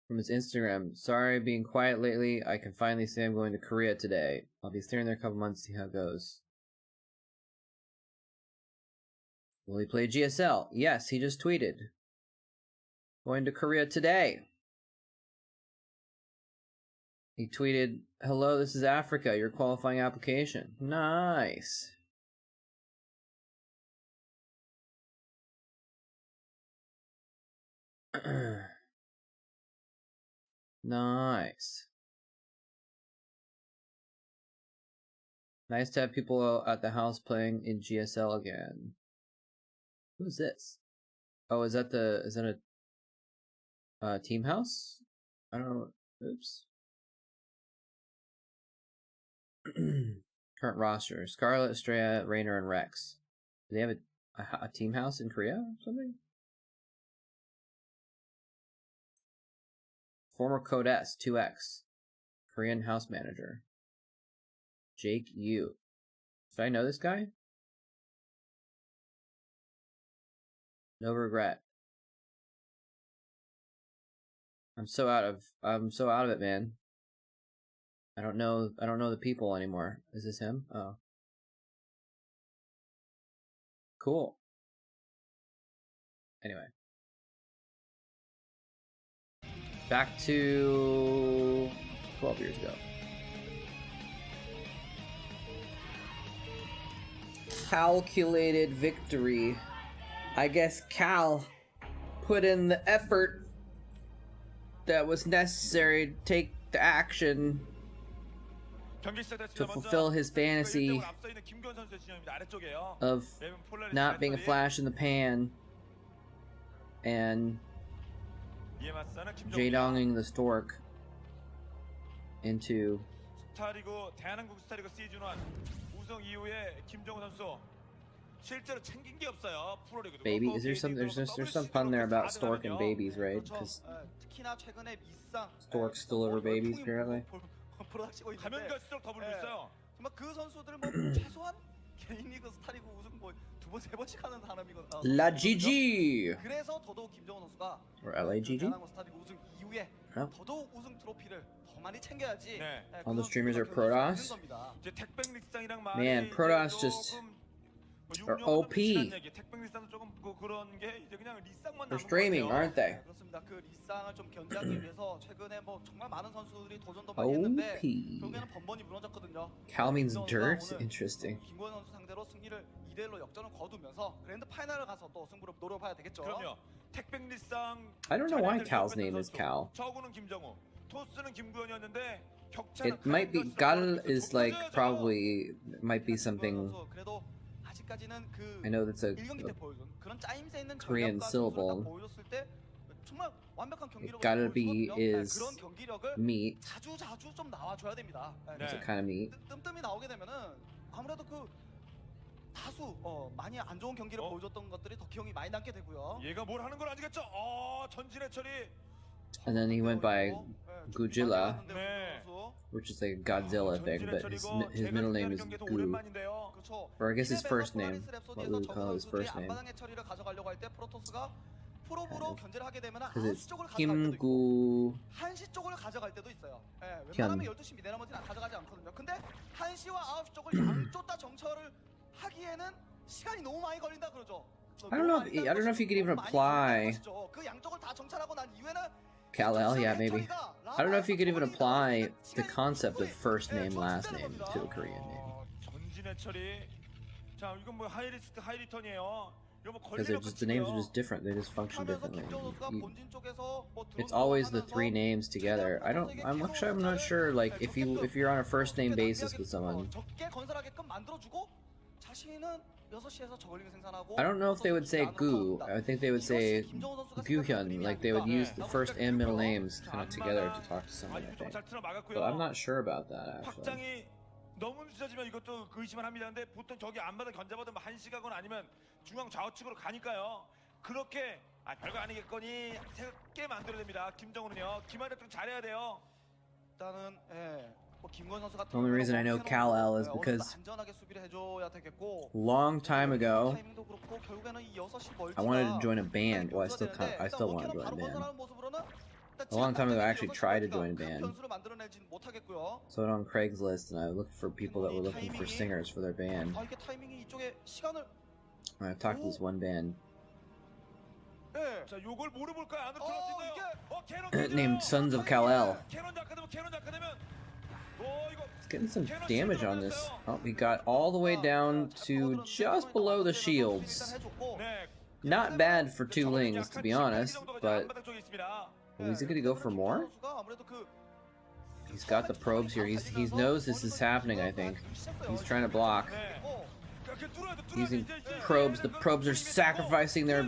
[SPEAKER 3] From his Instagram, sorry being quiet lately. I can finally say I'm going to Korea today. I'll be staying there a couple months to see how it goes. Will he play GSL? Yes, he just tweeted. Going to Korea today. He tweeted, hello, this is Africa, your qualifying application. Nice. Nice. Nice to have people at the house playing in GSL again. Who's this? Oh, is that a team house? I don't know. Oops. Current roster: Scarlet, Estrella, Rainer, and Rex. Do they have a team house in Korea or something? Former Code S 2X, Korean house manager. Jake Yu. Should I know this guy? No regret. I'm so out of it, man. I don't know the people anymore. Is this him? Oh. Cool. Anyway. Back to 12 years ago. Calculated victory. I guess Cal put in the effort that was necessary to take the action to fulfill his fantasy of not being a flash in the pan and J-donging the Stork into
[SPEAKER 1] 실제로 챙긴 게 없어요. 프로리그도.
[SPEAKER 3] Baby, is there some there's some pun there about stork and babies, right? Because
[SPEAKER 2] 특히나 최근에 밀상
[SPEAKER 3] storks still over babies apparently.
[SPEAKER 2] 불어닥치고
[SPEAKER 1] 가면
[SPEAKER 2] 있는데
[SPEAKER 1] 갈수록 더 불고 있어요.
[SPEAKER 2] 정말 그 선수들 뭐 최소한 개인 리그 스타리그 우승 뭐 2번 3번씩 하는 사람이거든.
[SPEAKER 3] La GG
[SPEAKER 2] 그래서 더더욱 김정은 선수가
[SPEAKER 3] or LAGG.
[SPEAKER 2] 대한항공 스타리그 우승 이후에
[SPEAKER 3] Oh.
[SPEAKER 2] 더더욱 우승 트로피를 더 많이 챙겨야지.
[SPEAKER 1] 네.
[SPEAKER 3] All the streamers are Protoss.
[SPEAKER 1] 이제 택백리스상이랑
[SPEAKER 3] Man, Protoss just are OP.
[SPEAKER 1] 택백리스상은 조금 그런 게 이제 그냥 리쌍만
[SPEAKER 3] They're
[SPEAKER 1] 남은
[SPEAKER 3] streaming,
[SPEAKER 1] 것
[SPEAKER 3] aren't they?
[SPEAKER 2] 그렇습니다. 그 리쌍을 좀 견제하기 위해서 최근에 뭐 정말 많은 선수들이 도전도 많이 했는데
[SPEAKER 3] OP.
[SPEAKER 2] 결국에는 번번이 무너졌거든요.
[SPEAKER 3] Cal means
[SPEAKER 2] 김정은
[SPEAKER 3] dirt.
[SPEAKER 2] 선수가 오늘
[SPEAKER 3] Interesting.
[SPEAKER 2] 김고현 선수 상대로 승리를 2대1로 역전을 거두면서 그랜드 파이널을 가서 또 승부를 노려봐야 되겠죠.
[SPEAKER 1] 그럼요. 택백리쌍.
[SPEAKER 3] I don't know why Cal's name is Cal.
[SPEAKER 1] 저구는 김정우, 토스는 김구현이었는데 격차.
[SPEAKER 3] It might be Gal is like probably might be something.
[SPEAKER 2] 그래도 아직까지는 그
[SPEAKER 3] I know that's a
[SPEAKER 2] 1경기 때 보여준 그런 짜임새 있는
[SPEAKER 3] Korean
[SPEAKER 2] 전략과
[SPEAKER 3] syllable.
[SPEAKER 2] 기술을 딱 보여줬을 때 정말 완벽한 경기력을
[SPEAKER 3] Galbi
[SPEAKER 2] 보여주거든요.
[SPEAKER 3] is
[SPEAKER 2] 그런 경기력을
[SPEAKER 3] meat.
[SPEAKER 2] 자주 좀 나와줘야 됩니다.
[SPEAKER 1] 네.
[SPEAKER 3] It's a kind of meat.
[SPEAKER 2] 뜸뜸이 나오게 되면은 아무래도 그 다수 많이 안 좋은 경기를 보여줬던 것들이 더 기억이 많이 남게 되고요.
[SPEAKER 1] 얘가 뭘 하는 걸 아니겠죠? 전진의 처리.
[SPEAKER 3] And then he went by Gojilla,
[SPEAKER 1] 네.
[SPEAKER 3] which is like a Godzilla thing, but his middle name is Goo.
[SPEAKER 2] 그렇죠.
[SPEAKER 3] Or I guess his first name. What would we call his first name?
[SPEAKER 2] 앞마당의 처리를 가져가려고 할 때 프로토스가 프로브로 견제를 하게 되면
[SPEAKER 3] Because
[SPEAKER 2] 한시
[SPEAKER 3] it's
[SPEAKER 2] 쪽을 가져갈
[SPEAKER 3] Kim
[SPEAKER 2] 때도 있고
[SPEAKER 3] Gu.
[SPEAKER 2] 한시 쪽을 가져갈 때도 있어요. 웬만하면 12시 미네랄먼트는 가져가지 않거든요. 근데 한시와 9시 쪽을 양쪽 다 정찰을 하기에는 시간이 너무 많이 걸린다 그러죠.
[SPEAKER 3] I don't know if you could even apply
[SPEAKER 2] 그 양쪽을 다 정찰하고 난 이후에는
[SPEAKER 3] Kal-El, yeah, maybe. I don't know if you could even apply the concept of first name, last name to a Korean name.
[SPEAKER 1] 전진의 처리. 자, 이건 뭐 하이리스크 하이리턴이에요.
[SPEAKER 3] Because the names are just different. They just function differently. It's always the three names together. I'm not sure. Like if you're on a first name basis with someone, I don't know if they would say Gu. I think they would say Guhyun. Like they would use the first and middle names kind of together to talk to someone. I think. But I'm not sure about that actually.
[SPEAKER 1] 너무 늦어지면 이것도 의심을 합니다. 근데 보통 저기 안바다 견제받으면 한시가거나 아니면 중앙 좌우측으로 가니까요. 그렇게 별거 아니겠거니 새롭게 만들어야 됩니다. 김정은은요. 김한혁 좀 잘해야 돼요.
[SPEAKER 2] 일단은 김건 선수 같은
[SPEAKER 3] The only reason I know Kal-El is because long time ago I wanted to join a band. Well, I still want to join a band. A long time ago, I actually tried to join a band. So I went on Craigslist and I looked for people that were looking for singers for their band. And I've talked to this one band named Sons of Kal-El. It's getting some damage on this. Oh, we got all the way down to just below the shields. Not bad for two lings, to be honest, but... is he gonna go for more? He's got the probes here. He knows this is happening, I think. He's trying to block. Using probes. The probes are sacrificing their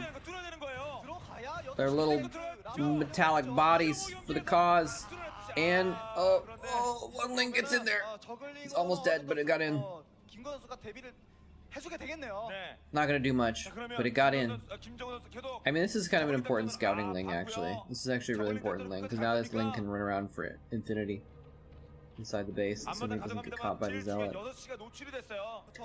[SPEAKER 3] little metallic bodies for the cause. And, one ling gets in there. He's almost dead, but it got in. Not gonna do much, but it got in. I mean, this is kind of an important scouting ling, actually. This is actually a really important ling, because now this ling can run around for infinity inside the base, so he doesn't get caught by the zealot.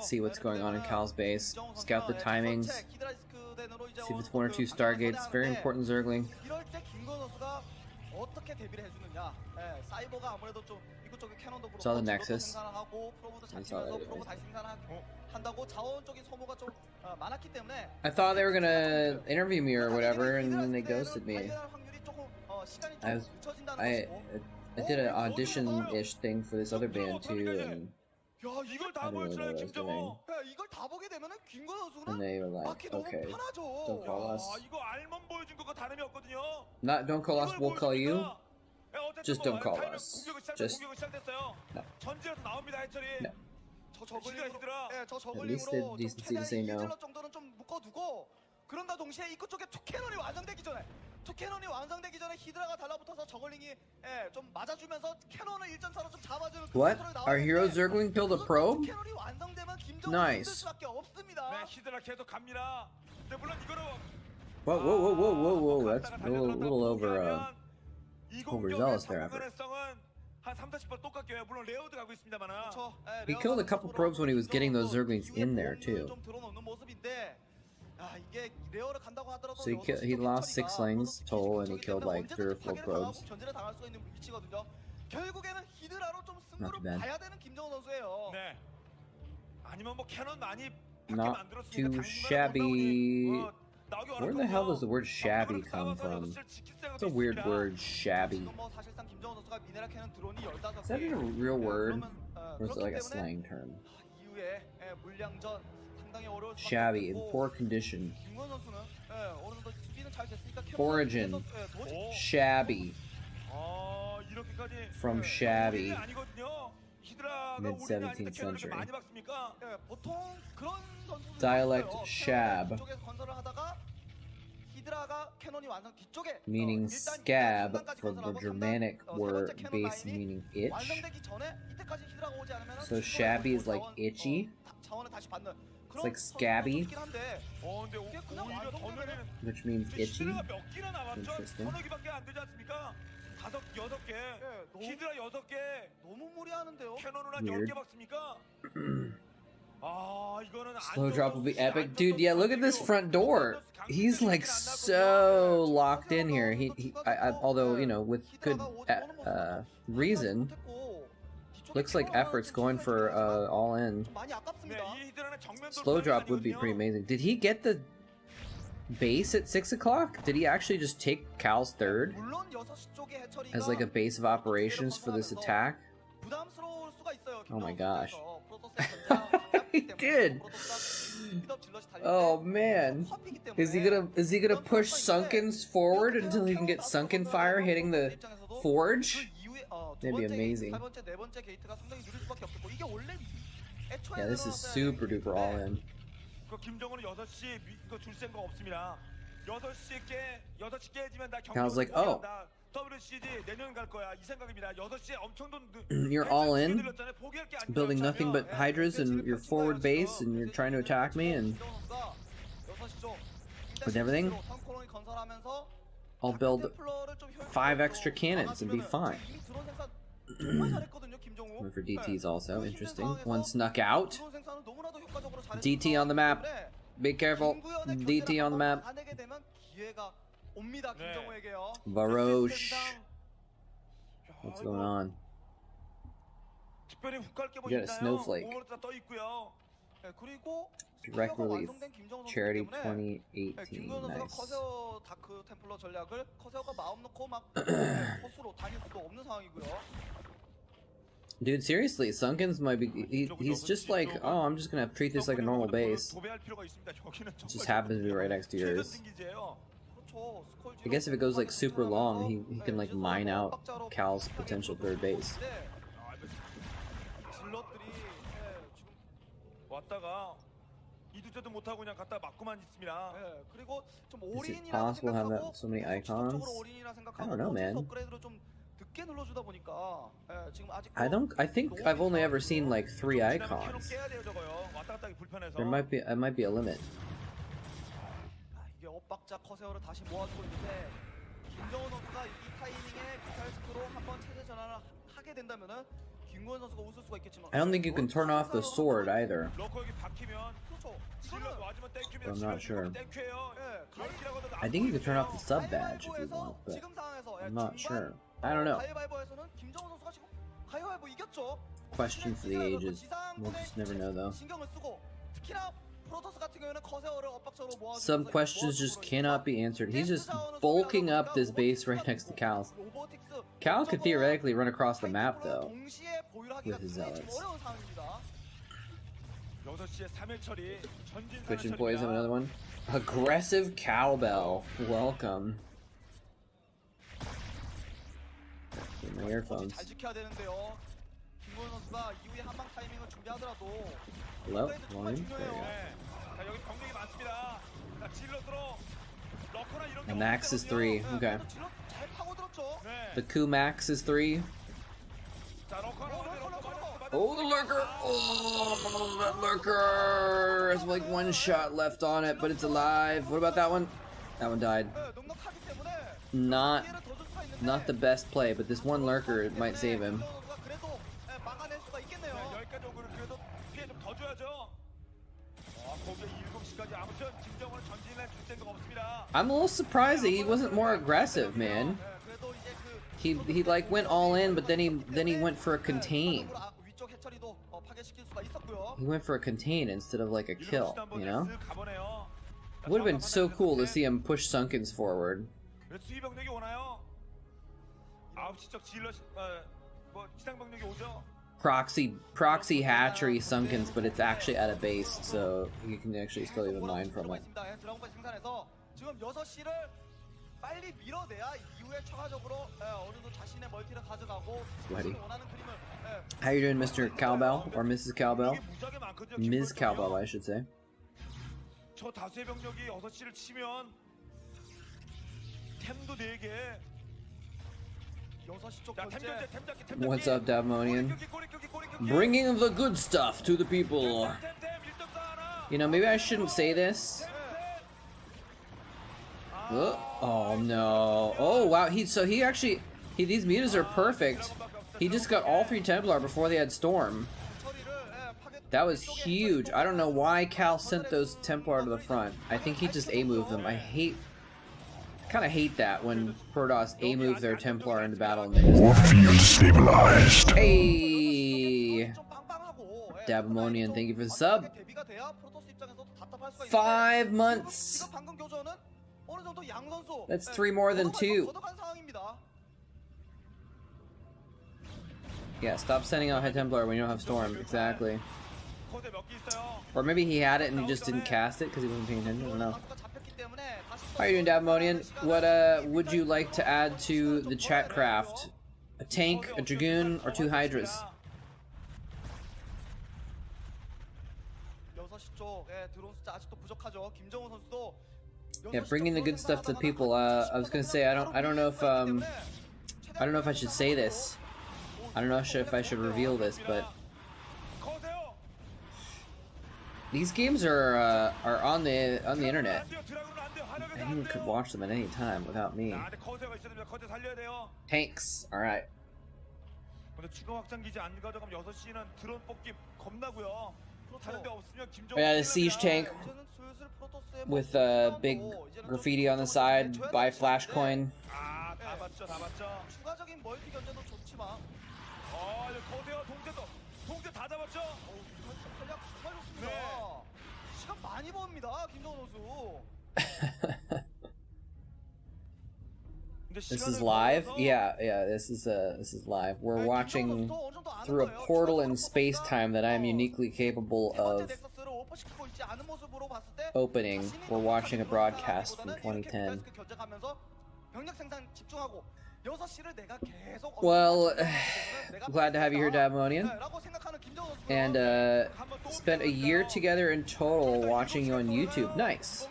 [SPEAKER 3] See what's going on in Cal's base. Scout the timings. See if it's one or two Stargates. Very important Zergling. Saw the Nexus. I saw that. I thought they were gonna interview me or whatever, and then they ghosted me. I did an audition-ish thing for this other band too, and I didn't really know what I was doing. And they were like, okay, don't call us. Don't call us, we'll call you. Just don't call us. Just... No. No. At least they had decency to say no.
[SPEAKER 2] 투캐논이 완성되기 전에 히드라가 달라붙어서 저글링이 좀 맞아주면서 캐논을 일전차로 좀 잡아주는
[SPEAKER 3] What? Our hero Zergling killed a probe?
[SPEAKER 2] 캐논이 완성되면
[SPEAKER 3] Nice.
[SPEAKER 2] 수밖에 없습니다.
[SPEAKER 1] 네, 히드라 계속 갑니다. 네, 물론 이거는
[SPEAKER 3] Whoa. That's a little overzealous there, effort.
[SPEAKER 1] 한 30번 똑같게요. 물론 레어도 가고 있습니다만은.
[SPEAKER 3] He killed a couple probes when he was getting those Zerglings in there too.
[SPEAKER 2] 좀 들어놓는 모습인데 이게 레어를 간다고 하더라도
[SPEAKER 3] So he lost 6 slings total and he killed like 3 or 4 probes.
[SPEAKER 2] 견제를 당할 수가 있는 위치거든요. 결국에는 히드라로 좀 승부를
[SPEAKER 3] Not bad.
[SPEAKER 2] 봐야 되는 김정은 선수예요.
[SPEAKER 1] 네. 아니면 뭐 캐논 많이 밖에
[SPEAKER 3] Not
[SPEAKER 1] 만들었으니까
[SPEAKER 3] too
[SPEAKER 1] 당분간
[SPEAKER 3] shabby.
[SPEAKER 1] 나오기
[SPEAKER 3] Where the hell does the word
[SPEAKER 1] 어렵거든요.
[SPEAKER 3] shabby come from?
[SPEAKER 1] 여섯을 지킬 생각도
[SPEAKER 3] It's a weird
[SPEAKER 1] 있습니다.
[SPEAKER 3] word, shabby.
[SPEAKER 2] 지금 뭐 사실상 김정은 선수가 미네랄 캐논 드론이 15개.
[SPEAKER 3] Is that even a real word? Or is it like a
[SPEAKER 2] 그렇기 때문에
[SPEAKER 3] slang term?
[SPEAKER 2] 이후에 물량전 상당히 어려울 수밖에
[SPEAKER 3] Shabby, in
[SPEAKER 2] 없고,
[SPEAKER 3] poor condition.
[SPEAKER 2] 김건 선수는 어느 정도 수비는 잘 됐으니까 캐논을
[SPEAKER 3] Origin.
[SPEAKER 2] 계속,
[SPEAKER 1] 오.
[SPEAKER 3] Shabby.
[SPEAKER 1] 이렇게까지
[SPEAKER 3] From shabby.
[SPEAKER 1] 올인이 아니거든요. 히드라가
[SPEAKER 3] Mid
[SPEAKER 1] 올인이 아니니까
[SPEAKER 3] 17th
[SPEAKER 1] 캐논을
[SPEAKER 3] century.
[SPEAKER 1] 많이 박습니까?
[SPEAKER 2] 보통 그런 선수들
[SPEAKER 3] Dialect shab.
[SPEAKER 2] 쪽에서 건설을 하다가 히드라가 캐논이 완성 뒤쪽에
[SPEAKER 3] Meaning scab from the Germanic word base meaning itch.
[SPEAKER 2] 완성되기 전에 이때까지 히드라가 오지 않으면
[SPEAKER 3] So shabby is like itchy?
[SPEAKER 2] 자원을 다시 받는
[SPEAKER 3] It's like scabby,
[SPEAKER 2] 한데
[SPEAKER 1] 근데 오히려 더 느리는
[SPEAKER 3] which means itchy.
[SPEAKER 1] 히드라가 몇 개나 남았죠?
[SPEAKER 3] Interesting.
[SPEAKER 1] 서너 개밖에 안 되지 않습니까? 6개. 히드라 6개.
[SPEAKER 2] 너무 무리하는데요.
[SPEAKER 1] 캐논을 한
[SPEAKER 3] Weird.
[SPEAKER 1] 10개 박습니까? 이거는
[SPEAKER 3] Slow drop will be epic. Dude, yeah, look at this front door. He's like so locked in here. Although, you know, with good reason, looks like effort's going for all in.
[SPEAKER 2] 많이 아깝습니다.
[SPEAKER 3] Slow drop would be pretty amazing. Did he get the base at 6 o'clock? Did he actually just take Cal's third
[SPEAKER 2] 물론 6시 쪽에 해처리가
[SPEAKER 3] as like a base of operations for this attack?
[SPEAKER 2] 부담스러울 수가 있어요.
[SPEAKER 3] Oh my gosh.
[SPEAKER 2] he
[SPEAKER 3] did. Oh man. Is he gonna push Sunkens forward until he can get Sunken Fire hitting the forge? That'd be amazing. Yeah, this is super duper all in.
[SPEAKER 1] 김정은은 6시 이거 줄 생각 없습니다. 6시 깨지면 나
[SPEAKER 3] I was like, oh.
[SPEAKER 1] WCG 내년 갈 거야. 이 생각입니다. 6시에 엄청 돈
[SPEAKER 3] You're all in, building nothing but hydras and your forward base, and you're trying to attack me, and with everything, I'll build 5 extra cannons and be fine. Went for DTs also, interesting. One snuck out. DT on the map. Be careful. DT on the map. Baroche. What's going on? You got a snowflake. Direct relief. Charity 2018. Nice. Dude, seriously, Sunkens might be. He's just like, oh, I'm just gonna treat this like a normal base. It just happens to be right next to yours. I guess if it goes like super long, he can like mine out Cal's potential third base. Is it possible to have that, so many icons? I don't know, man. I think I've only ever seen like 3 icons. There might be a limit. I don't think you can turn off the sword either. But I'm not sure. I think you can turn off the sub badge if you want, but I'm not sure. I don't know. Question for the ages. We'll just never know though. Some questions just cannot be answered. He's just bulking up this base right next to Cal's. Cal could theoretically run across the map though, with his zealots. Twitch employees have another one. Aggressive cowbell. Welcome. Get my earphones. Hello? Volume? There you go. The max is 3. Okay.
[SPEAKER 2] 잘 파고들었죠.
[SPEAKER 1] 네.
[SPEAKER 3] The coup max is 3.
[SPEAKER 1] 자, 러커는
[SPEAKER 3] Oh, the lurker! Oh, that lurker has like 1 shot left on it, but it's alive. What about that one? That one died.
[SPEAKER 2] 넉넉하기 때문에
[SPEAKER 3] Not
[SPEAKER 2] 기회를 더 줄 수가 있는데
[SPEAKER 3] not the best play, but this one lurker might save him.
[SPEAKER 2] 그래도 막아낼 수가 있겠네요.
[SPEAKER 1] 네, 여기까지 오고 그래도 피해 좀 더 줘야죠. 거기에 7시까지 아무튼 김정은은 전진을 줄 생각 없습니다.
[SPEAKER 3] I'm a little surprised that he wasn't more aggressive, man.
[SPEAKER 2] 그래도 이제
[SPEAKER 3] He like went all in, but then he went for a contain.
[SPEAKER 2] 위쪽 해처리도 파괴시킬 수가 있었고요.
[SPEAKER 3] He went for a contain instead of like a kill, you know?
[SPEAKER 1] 쓱 가보네요.
[SPEAKER 3] It would have been so cool to see him push Sunkens forward.
[SPEAKER 1] 수비 병력이 오나요? 9시 쪽 질러 뭐 기상 병력이 오죠?
[SPEAKER 3] Proxy hatchery Sunkens, but it's actually at a base, so you can actually still even mine from it.
[SPEAKER 2] 드라곤까지 생산해서 지금 6시를 빨리 밀어내야 이후에 추가적으로 어느 정도 자신의 멀티를 가져가고
[SPEAKER 3] Sweaty.
[SPEAKER 2] 원하는 그림을
[SPEAKER 3] How you doing, Mr. Cowbell or Mrs. Cowbell?
[SPEAKER 1] 무지하게 많거든요.
[SPEAKER 3] Ms. Cowbell, I should say.
[SPEAKER 1] 저 다수의 병력이 6시를 치면 템도 4개.
[SPEAKER 2] 6시 쪽
[SPEAKER 1] 자,
[SPEAKER 2] 견제.
[SPEAKER 1] 템 잡기.
[SPEAKER 3] What's up, Davmonian?
[SPEAKER 1] 꼬리끼기.
[SPEAKER 3] Bringing the good stuff to the people.
[SPEAKER 1] 템 1.4 하나.
[SPEAKER 3] You know, maybe I shouldn't say this. Oh no! Oh wow! These mutas are perfect. He just got all 3 Templar before they had Storm. That was huge. I don't know why Cal sent those Templar to the front. I think he just A-moved them. I kind of hate that when Protoss A-move their Templar into battle and they just
[SPEAKER 4] War field stabilized.
[SPEAKER 3] Hey! Dabamonian, thank you for the sub. 5 months. That's 3 more than 2. Yeah, stop sending out High Templar when you don't have Storm. Exactly. Or maybe he had it and he just didn't cast it because he wasn't paying attention. I don't know. How are you doing, Dabmonian? What would you like to add to the Chatcraft? A tank, a Dragoon, or 2 Hydras? Yeah, bringing the good stuff to people. I was gonna say I don't know if I should say this. I don't know if I should reveal this, but these games are on the internet. Anyone could watch them at any time without me. Tanks, all right. I got a siege tank with a big graffiti on the side. Buy flash coin. This is live? Yeah, this is live. We're watching through a portal in space-time that I am uniquely capable of opening. We're watching a broadcast from 2010. Well, glad to have you here, Davmonian. And spent a year together in total watching you on YouTube. Nice.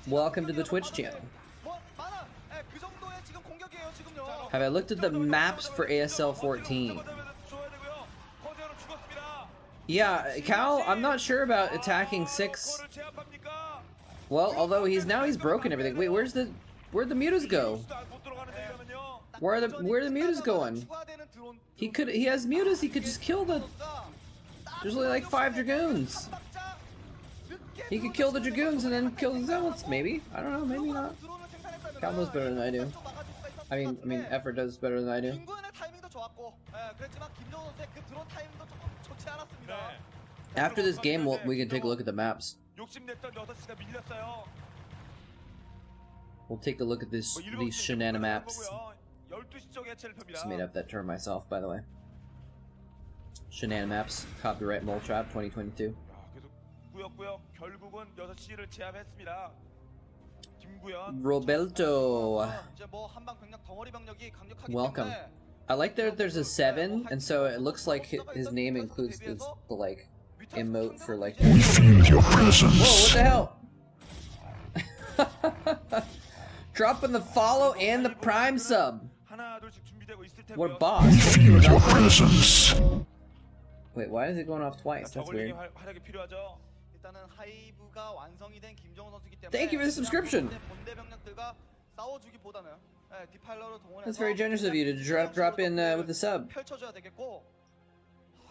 [SPEAKER 3] Welcome to the Twitch channel. Have I looked at the maps for ASL 14? Yeah, Cal, I'm not sure about attacking 6. Well, although he's broken everything. Wait, where'd the mutas go? Where are the mutas going? He has mutas, he could just kill the... There's only like 5 Dragoons. He could kill the Dragoons and then kill the Zealots, maybe. I don't know, maybe not. Cal knows better than I do. I mean, Effort does better than I do. After this game, we can take a look at the maps. We'll take a look at these shenanigans maps. Just made up that term myself, by the way. Shenanigans maps, copyright moletrap 2022. Roberto, welcome. I like that there's a 7, and so it looks like his name includes the like emote for like.
[SPEAKER 4] We feel your presence.
[SPEAKER 3] Whoa! What the hell? Dropping the follow and the prime sub.
[SPEAKER 1] 하나 둘씩 준비되고 있을
[SPEAKER 3] What
[SPEAKER 1] 테고요.
[SPEAKER 3] a boss.
[SPEAKER 4] Feel your presence.
[SPEAKER 3] Wait, why is it going off twice? That's
[SPEAKER 1] 저글링의
[SPEAKER 3] weird.
[SPEAKER 1] 활약이 필요하죠.
[SPEAKER 2] 일단은 하이브가 완성이 된 김정은 선수이기 때문에
[SPEAKER 3] Thank you for the subscription.
[SPEAKER 2] 본대 병력들과 싸워주기보다는 디파일러를 동원해서
[SPEAKER 3] That's very generous of you to drop in with the sub.
[SPEAKER 2] 펼쳐줘야 되겠고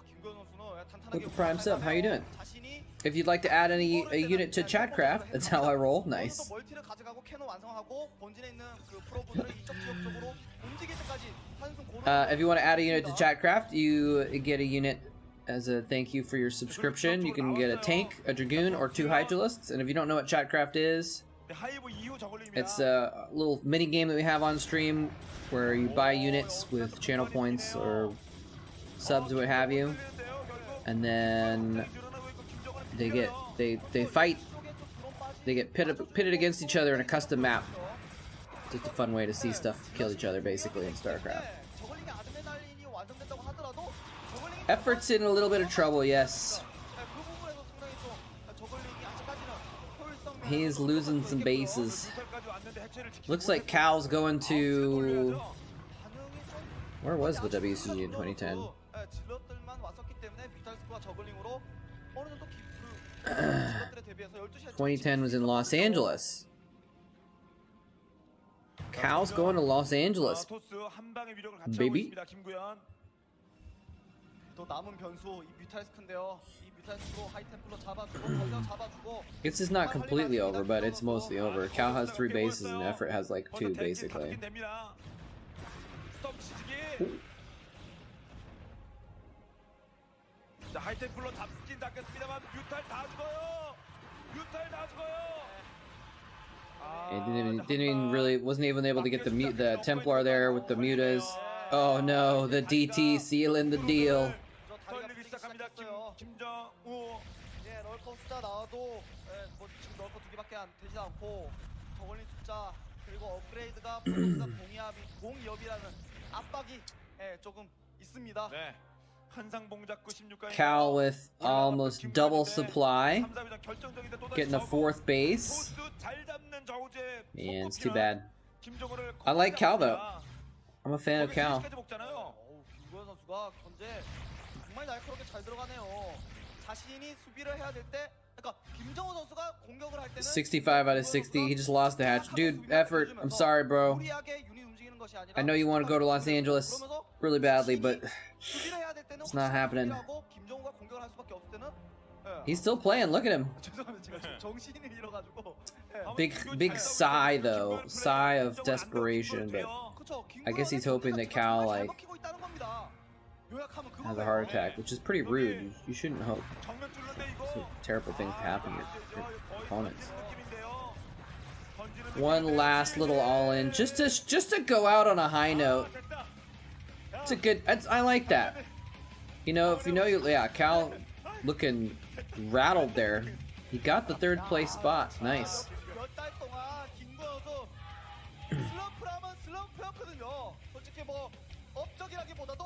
[SPEAKER 2] 김정은 선수는 탄탄하게
[SPEAKER 3] With the prime sub, how you doing?
[SPEAKER 2] 자신이
[SPEAKER 3] If you'd like to add a unit to Chatcraft, that's how I roll. Nice.
[SPEAKER 2] 멀티를 가져가고 캐논 완성하고 본진에 있는 그 프로브들을 이쪽 지역 쪽으로 움직일 때까지 한숨 고르고
[SPEAKER 3] If you want to add a unit to Chatcraft, you get a unit as a thank you for your subscription. You can get a tank, a Dragoon, or 2 Hydralisks. And if you don't know what Chatcraft is,
[SPEAKER 1] 하이브 이후 저글링입니다.
[SPEAKER 3] it's a little mini game that we have on stream where you buy units with channel points or subs or what have you, and then they fight. They get pitted against each other in a custom map. Just a fun way to see stuff kill each other, basically, in Starcraft.
[SPEAKER 2] 저글링의 아드레날린이 완성된다고 하더라도 저글링이
[SPEAKER 3] Effort's in a little bit of trouble, yes.
[SPEAKER 2] 그 부분에서 상당히 좀 저글링이 아직까지는 효율성
[SPEAKER 3] He is losing some bases.
[SPEAKER 1] 뮤탈까지 왔는데 해체를 지키고
[SPEAKER 3] Looks like Cal's going to...
[SPEAKER 2] 반응이 좀
[SPEAKER 3] Where was the WCG in 2010?
[SPEAKER 2] 질럿들만 왔었기 때문에 뮤탈스크와 저글링으로 어느 정도 질럿들에 대비해서 12시에
[SPEAKER 3] 2010 was in Los Angeles. Cal's going to Los Angeles.
[SPEAKER 1] 토스 한 방의 위력을 같이 하고
[SPEAKER 3] Baby.
[SPEAKER 1] 있습니다. 김구현.
[SPEAKER 2] 또 남은 변수 이 뮤탈스크인데요. 이 뮤탈스크로 하이템플로 잡아주고 거기서 잡아주고
[SPEAKER 3] This is not completely over, but it's mostly over. Cal has 3 bases and Effort has like 2, basically.
[SPEAKER 1] 자, 하이템플로 잡긴 잡겠습니다만 뮤탈 다 죽어요. 뮤탈 다 죽어요.
[SPEAKER 3] Didn't even really, wasn't even able to get the Templar there with the mutas. Oh no, the DT sealing the deal.
[SPEAKER 1] 떨리기 시작합니다. 김정우.
[SPEAKER 2] 예, 럴커 숫자 나와도 뭐 지금 럴커 2개밖에 안 되지 않고 저글링 숫자 그리고 업그레이드가 프로토스가 공이업이라는 압박이 조금 있습니다.
[SPEAKER 1] 네. 한상봉작구 16강.
[SPEAKER 3] Cal with almost double supply, getting a 4th base. Man, it's too bad. I like Cal though. I'm a fan of Cal.
[SPEAKER 2] 김구현 선수가 현재 정말 날카롭게 잘 들어가네요. 자신이 수비를 해야 될 때, 그러니까 김정우 선수가 공격을 할 때는
[SPEAKER 3] 65 out of 60. He just lost the hatch. Dude, Effort, I'm sorry, bro. I know you want to go to Los Angeles really badly, but it's not happening. He's still playing. Look at him. Big sigh though. Sigh of desperation, but I guess he's hoping that Cal like has a heart attack, which is pretty rude. You shouldn't hope so terrible things to happen to your opponents. One last little all-in, just to go out on a high note. It's a good. I like that. You know, if you know yeah, Cal looking rattled there. He got the 3rd place spot. Nice.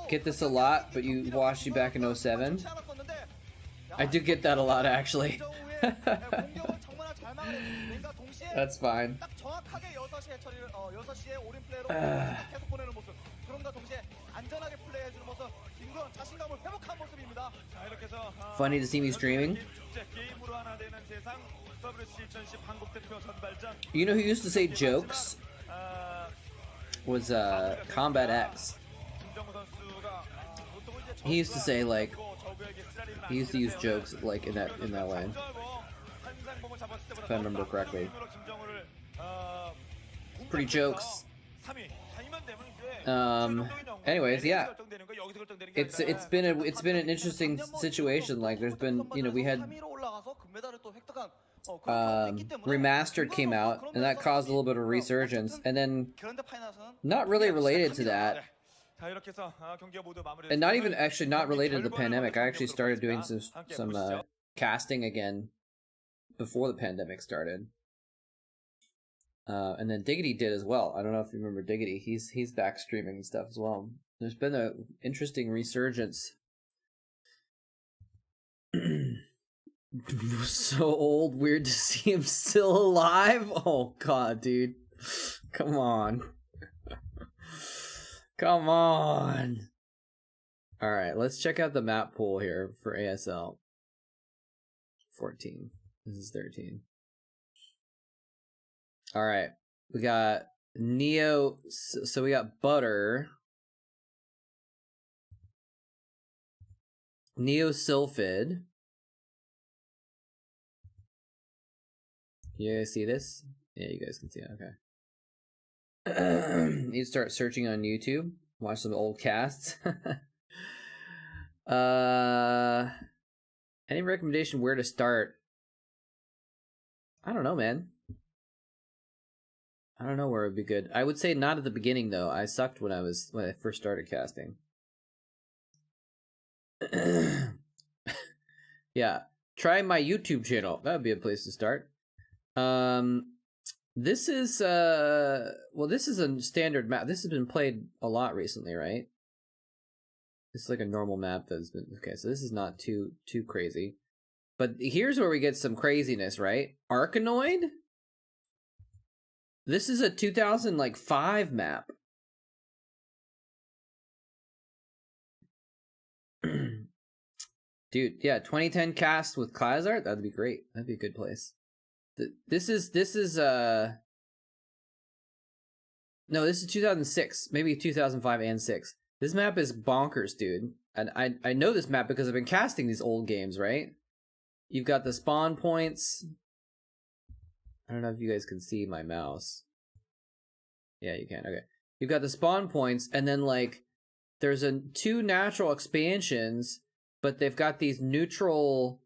[SPEAKER 3] Get this a lot, but you washed you back in 07. I do get that a lot, actually. That's fine. Funny to see me streaming. You know who used to say jokes? Was Combat X. He used to say like, he used to use jokes like in that way. If I remember correctly. Pretty jokes. Anyways, yeah. It's been an interesting situation. Like there's been, you know, we had Remastered came out and that caused a little bit of a resurgence, and then not really related to that, and not even actually not related to the pandemic. I actually started doing some casting again before the pandemic started. And then Diggity did as well. I don't know if you remember Diggity. He's back streaming and stuff as well. There's been an interesting resurgence. So old, weird to see him still alive. Oh god, dude. Come on. Come on. Alright, let's check out the map pool here for ASL. 14. This is 13. Alright. We got Neo. So we got Butter. Neo Sylphid. You guys see this? Yeah, you guys can see it. Okay. Need to start searching on YouTube. Watch some old casts. Any recommendation where to start? I don't know, man. I don't know where it would be good. I would say not at the beginning though. I sucked when I first started casting. Yeah, try my YouTube channel. That would be a place to start. This is well, this is a standard map. This has been played a lot recently, right? This is like a normal map that's been okay. So this is not too crazy, but here's where we get some craziness, right? Arkanoid. This is a 2005 map. Dude, yeah, 2010 cast with Klazart, that'd be great. That'd be a good place. This is no, this is 2006, maybe 2005 and 6. This map is bonkers, dude. And I know this map because I've been casting these old games, right? You've got the spawn points. I don't know if you guys can see my mouse. Yeah, you can. Okay. You've got the spawn points, and then like there's two natural expansions, but they've got these neutral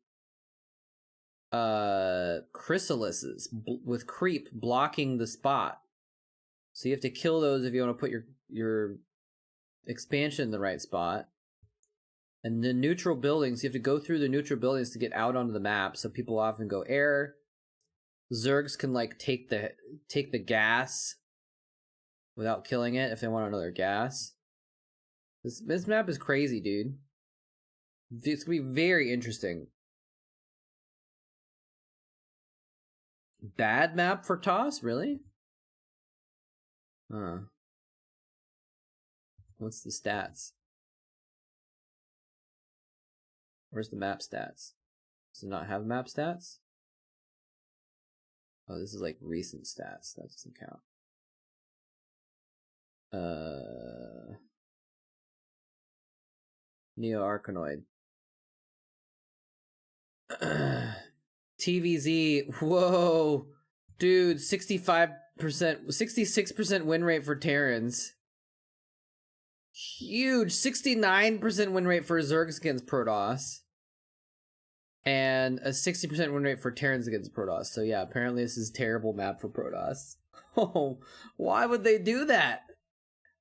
[SPEAKER 3] chrysalises with creep blocking the spot. So you have to kill those if you want to put your expansion in the right spot. And the neutral buildings, you have to go through the neutral buildings to get out onto the map, so people often go air. Zergs can like take the gas without killing it if they want another gas. This map is crazy, dude. It's gonna be very interesting. Bad map for Toss, really? Huh. What's the stats? Where's the map stats? Does it not have map stats? Oh, this is like recent stats. That doesn't count. Neo Arkanoid. TVZ. Whoa. Dude, 65%, 66% win rate for Terrans. Huge. 69% win rate for Zergs against Protoss. And a 60% win rate for Terrans against Protoss. So yeah, apparently this is a terrible map for Protoss. Oh, why would they do that?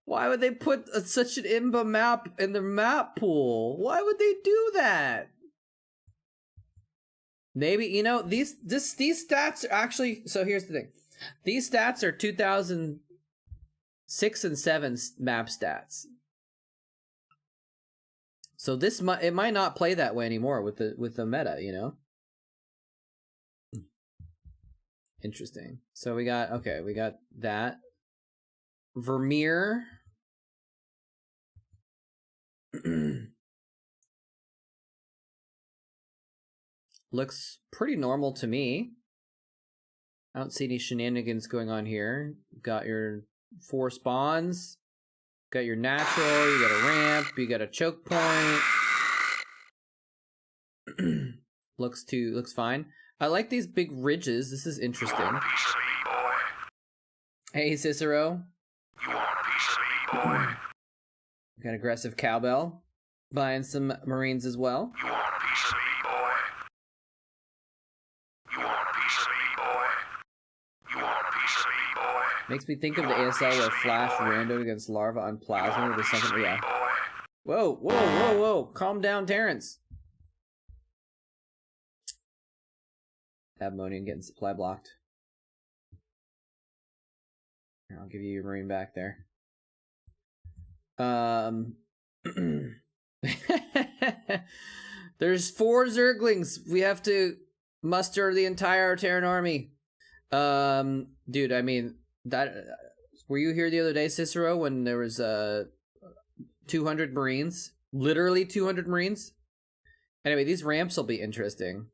[SPEAKER 3] Why would they put such an imba map in the map pool? Why would they do that? Maybe, you know, these stats are actually, so here's the thing. These stats are 2006 and 7 map stats. So it might not play that way anymore with the meta, you know? Interesting. So we got that. Vermeer. Looks pretty normal to me. I don't see any shenanigans going on here. Got your 4 spawns. Got your natural, you got a ramp, you got a choke point. Looks fine. I like these big ridges. This is interesting.
[SPEAKER 4] You want a piece of me, boy?
[SPEAKER 3] Hey, Cicero.
[SPEAKER 4] You want a piece of me, boy?
[SPEAKER 3] Got aggressive cowbell. Buying some Marines as well.
[SPEAKER 4] You want a piece of me, boy? You want a piece of me, boy? You want a piece of me, boy?
[SPEAKER 3] Makes me think of the ASL where Flash randoed against Larva on Plasma with a second. Yeah. Whoa. Calm down, Terrence. Abmonian getting supply blocked. Here, I'll give you your Marine back there. There's 4 Zerglings. We have to muster the entire Terran army. Dude, I mean, that... were you here the other day, Cicero, when there was 200 Marines? Literally 200 Marines? Anyway, these ramps will be interesting.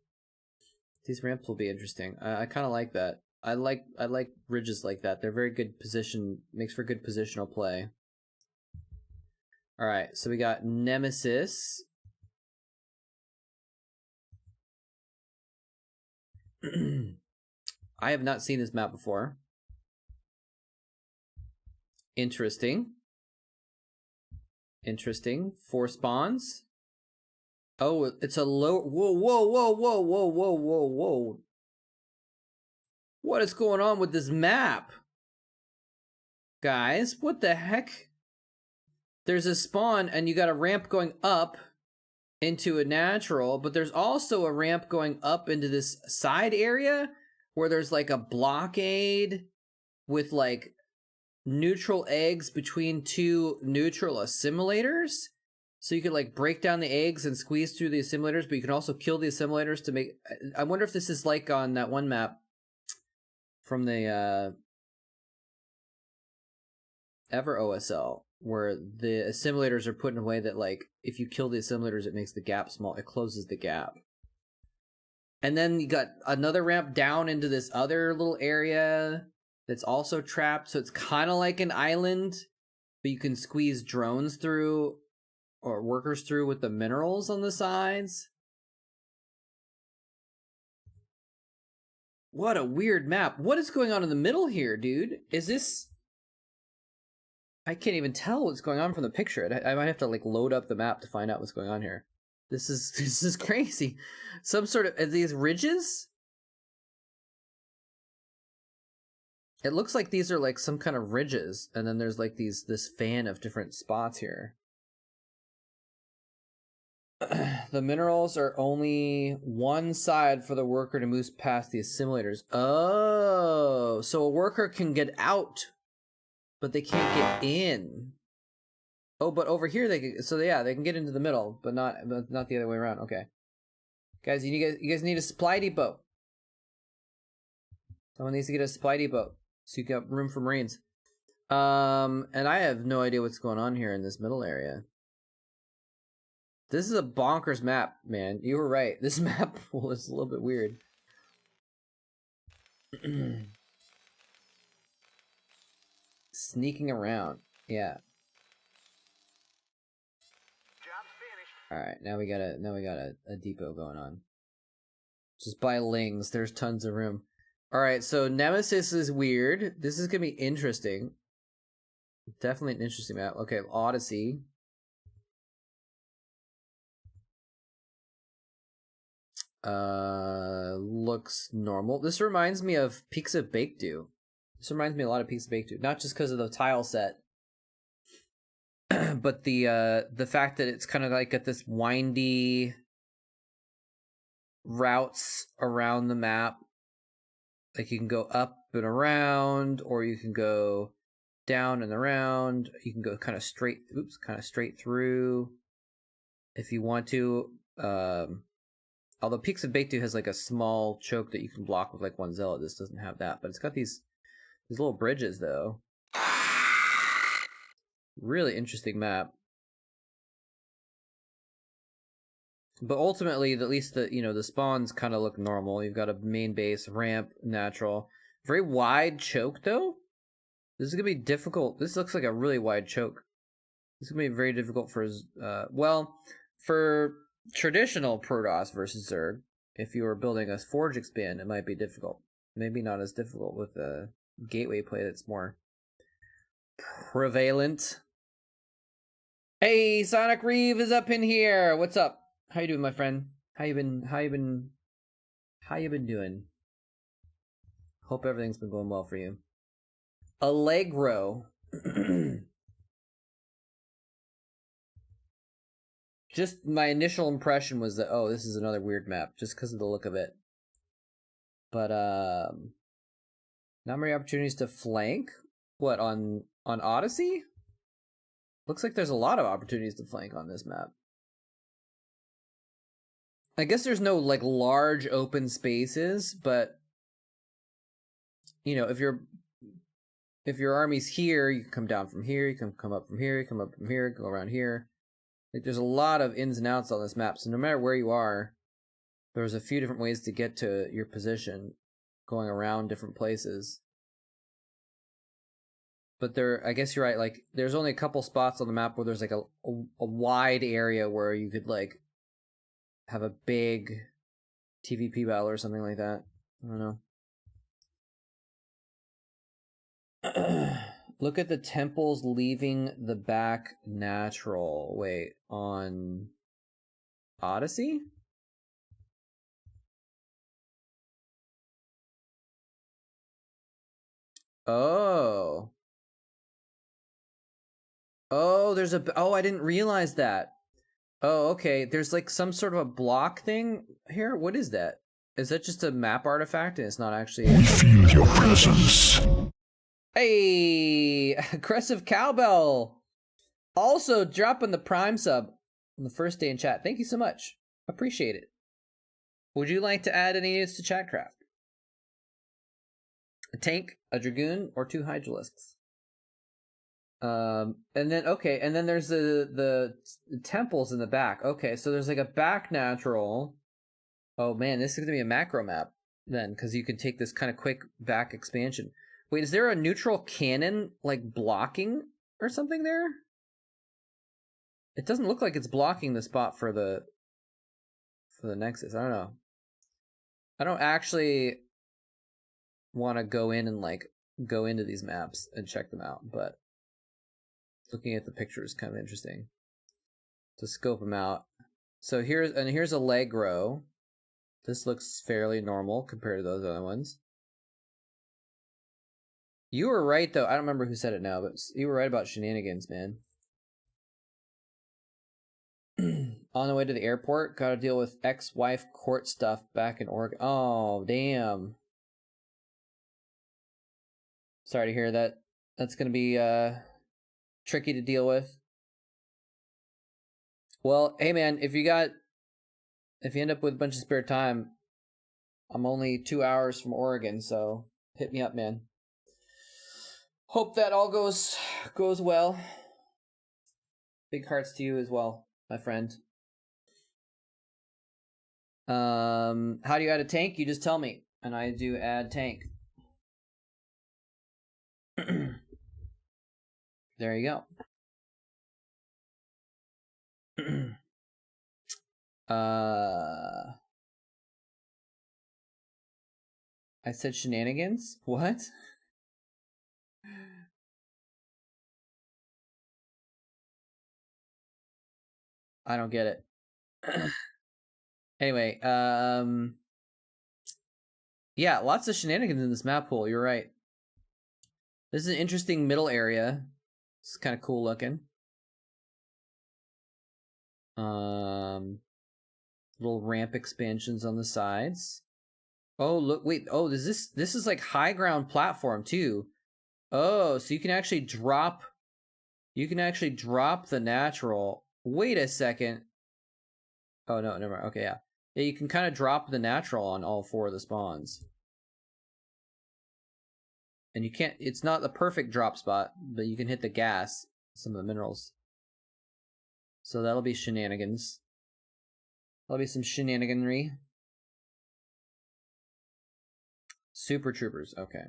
[SPEAKER 3] These ramps will be interesting. I kind of like that. I like ridges like that. They're very good position, makes for good positional play. All right, so we got Nemesis. I have not seen this map before. Interesting. Interesting. 4 spawns. Oh, it's a low. Whoa, whoa, whoa, whoa, whoa, whoa, whoa, whoa. What is going on with this map? Guys, what the heck? There's a spawn and you got a ramp going up into a natural, but there's also a ramp going up into this side area where there's like a blockade with like neutral eggs between 2 neutral assimilators. So you could like break down the eggs and squeeze through the assimilators, but you can also kill the assimilators to make... I wonder if this is like on that one map from the Ever OSL, where the assimilators are put in a way that like, if you kill the assimilators, it makes the gap small. It closes the gap. And then you got another ramp down into this other little area that's also trapped. So it's kind of like an island, but you can squeeze drones through or workers through with the minerals on the sides. What a weird map. What is going on in the middle here, dude? Is this... I can't even tell what's going on from the picture. I might have to like load up the map to find out what's going on here. This is crazy. Some sort of... Are these ridges? It looks like these are like some kind of ridges, and then there's like this fan of different spots here. The minerals are only one side for the worker to move past the assimilators. Oh, so a worker can get out, but they can't get in. Oh, but over here they can, so yeah, they can get into the middle, but not the other way around. Okay, guys, you guys need a supply depot. Someone needs to get a supply depot so you got room for Marines. And I have no idea what's going on here in this middle area. This is a bonkers map, man. You were right. This map was a little bit weird. Sneaking around. Yeah. Alright, now we got a depot going on. Just buy lings, there's tons of room. Alright, so Nemesis is weird. This is gonna be interesting. Definitely an interesting map. Okay, Odyssey. Looks normal. This reminds me of Peaks of Baekdu. This reminds me a lot of Peaks of Baekdu, not just because of the tile set, but the fact that it's kind of like got this windy routes around the map. Like you can go up and around, or you can go down and around. You can go kind of straight through if you want to. Although Peaks of Baekdu has like a small choke that you can block with like one zealot, this doesn't have that, but it's got these little bridges though. Really interesting map. But ultimately, at least the spawns kind of look normal. You've got a main base, ramp, natural. Very wide choke though. This is gonna be difficult. This looks like a really wide choke. This is gonna be very difficult for for traditional Protoss versus Zerg. If you were building a Forge expand, it might be difficult. Maybe not as difficult with a gateway play that's more prevalent. Hey, Sonic Reeve is up in here. What's up? How you doing, my friend? How you been doing? Hope everything's been going well for you. Allegro. Just my initial impression was that, oh, this is another weird map, just because of the look of it. But not many opportunities to flank. What, on Odyssey? Looks like there's a lot of opportunities to flank on this map. I guess there's no like large open spaces, but you know, if your army's here, you can come down from here, you can come up from here, you come up from here, go around here. Like there's a lot of ins and outs on this map, so no matter where you are, there's a few different ways to get to your position, going around different places. But I guess you're right, like, there's only a couple spots on the map where there's like a wide area where you could like have a big TVP battle or something like that. I don't know. Look at the temples leaving the back natural. Wait, on Odyssey? Oh. Oh, I didn't realize that. Oh, okay. There's like some sort of a block thing here. What is that? Is that just a map artifact and it's not actually...
[SPEAKER 4] We feel your presence.
[SPEAKER 3] Hey, aggressive cowbell. Also dropping the Prime sub on the first day in chat. Thank you so much. Appreciate it. Would you like to add any units to Chatcraft? A tank, a Dragoon, or 2 Hydralisks? And then there's the temples in the back. Okay, so there's like a back natural. Oh man, this is gonna be a macro map then, because you can take this kind of quick back expansion. Wait, is there a neutral cannon like blocking or something there? It doesn't look like it's blocking the spot for the Nexus. I don't know. I don't actually want to go in and like go into these maps and check them out, but looking at the picture is kind of interesting to scope them out. So here's Allegro. This looks fairly normal compared to those other ones. You were right though. I don't remember who said it now, but you were right about shenanigans, man. On the way to the airport, gotta deal with ex-wife court stuff back in Oregon. Oh, damn. Sorry to hear that. That's gonna be tricky to deal with. Well, hey man, if you end up with a bunch of spare time, I'm only 2 hours from Oregon, so hit me up, man. Hope that all goes well. Big hearts to you as well, my friend. How do you add a tank? You just tell me, and I do add tank. There you go. I said shenanigans? What? I don't get it. Anyway, yeah, lots of shenanigans in this map pool, you're right. This is an interesting middle area. It's kind of cool looking. Little ramp expansions on the sides. Oh, look, wait, oh, this is like high ground platform too. Oh, so you can actually drop the natural. Wait a second. Oh, no, never mind. Okay, yeah. Yeah, you can kind of drop the natural on all 4 of the spawns. And you can't, it's not the perfect drop spot, but you can hit the gas, some of the minerals. So that'll be shenanigans. That'll be some shenaniganry. Super Troopers, okay.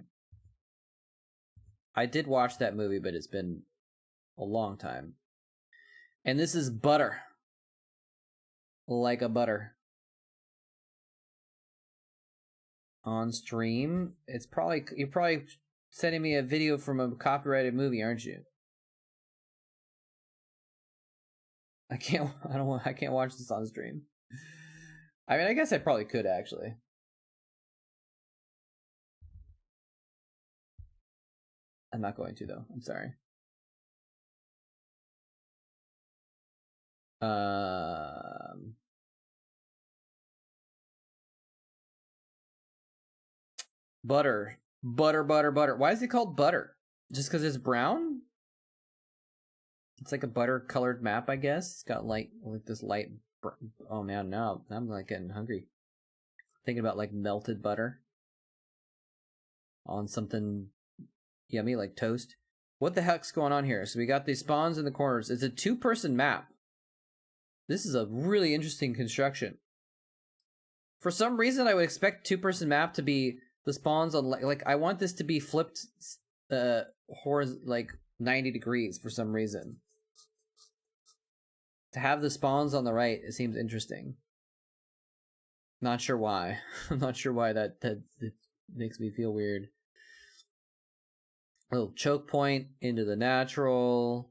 [SPEAKER 3] I did watch that movie, but it's been a long time. And this is butter. Like a butter. On stream, you're probably sending me a video from a copyrighted movie, aren't you? I can't watch this on stream. I mean, I guess I probably could actually. I'm not going to though. I'm sorry. Butter. Why is it called butter? Just because it's brown? It's like a butter colored map, I guess. It's got like this light Oh man, now I'm like getting hungry. Thinking about like melted butter on something yummy like toast. What the heck's going on here? So we got these spawns in the corners. It's a 2-person map. This is a really interesting construction. For some reason, I would expect 2-person map to be the spawns on like I want this to be flipped like 90 degrees for some reason. To have the spawns on the right, it seems interesting. Not sure why. I'm not sure why that makes me feel weird. A little choke point into the natural.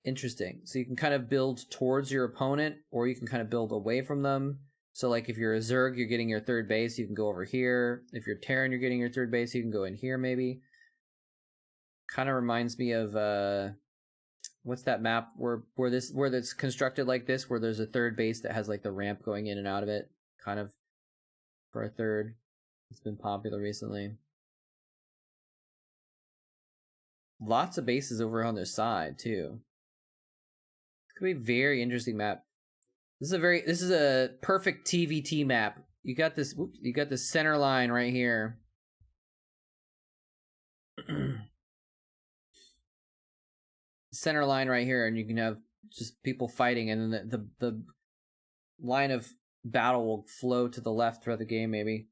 [SPEAKER 3] Interesting. So you can kind of build towards your opponent, or you can kind of build away from them. So like if you're a Zerg, you're getting your third base, you can go over here. If you're Terran, you're getting your third base, you can go in here maybe. Kind of reminds me of what's that map where it's constructed like this, where there's a third base that has like the ramp going in and out of it, kind of for a third. It's been popular recently. Lots of bases over on their side too. It's gonna be a very interesting map. This is a perfect TVT map. You got this. Whoops, you got the center line right here. Center line right here, and you can have just people fighting, and then the line of battle will flow to the left throughout the game, maybe.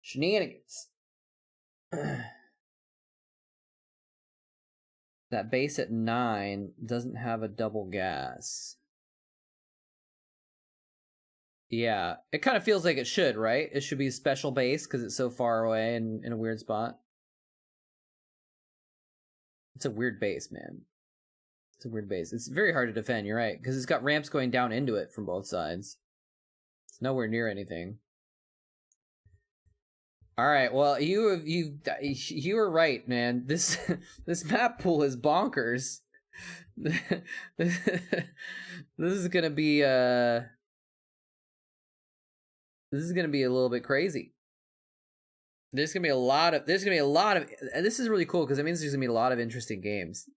[SPEAKER 3] Shenanigans. That base at 9 doesn't have a double gas. Yeah, it kind of feels like it should, right? It should be a special base because it's so far away and in a weird spot. It's a weird base, man. It's a weird base. It's very hard to defend, you're right, because it's got ramps going down into it from both sides. It's nowhere near anything. All right, well, you were right, man. This map pool is bonkers. This is gonna be a little bit crazy. There's gonna be a lot of, and this is really cool because it means there's gonna be a lot of interesting games,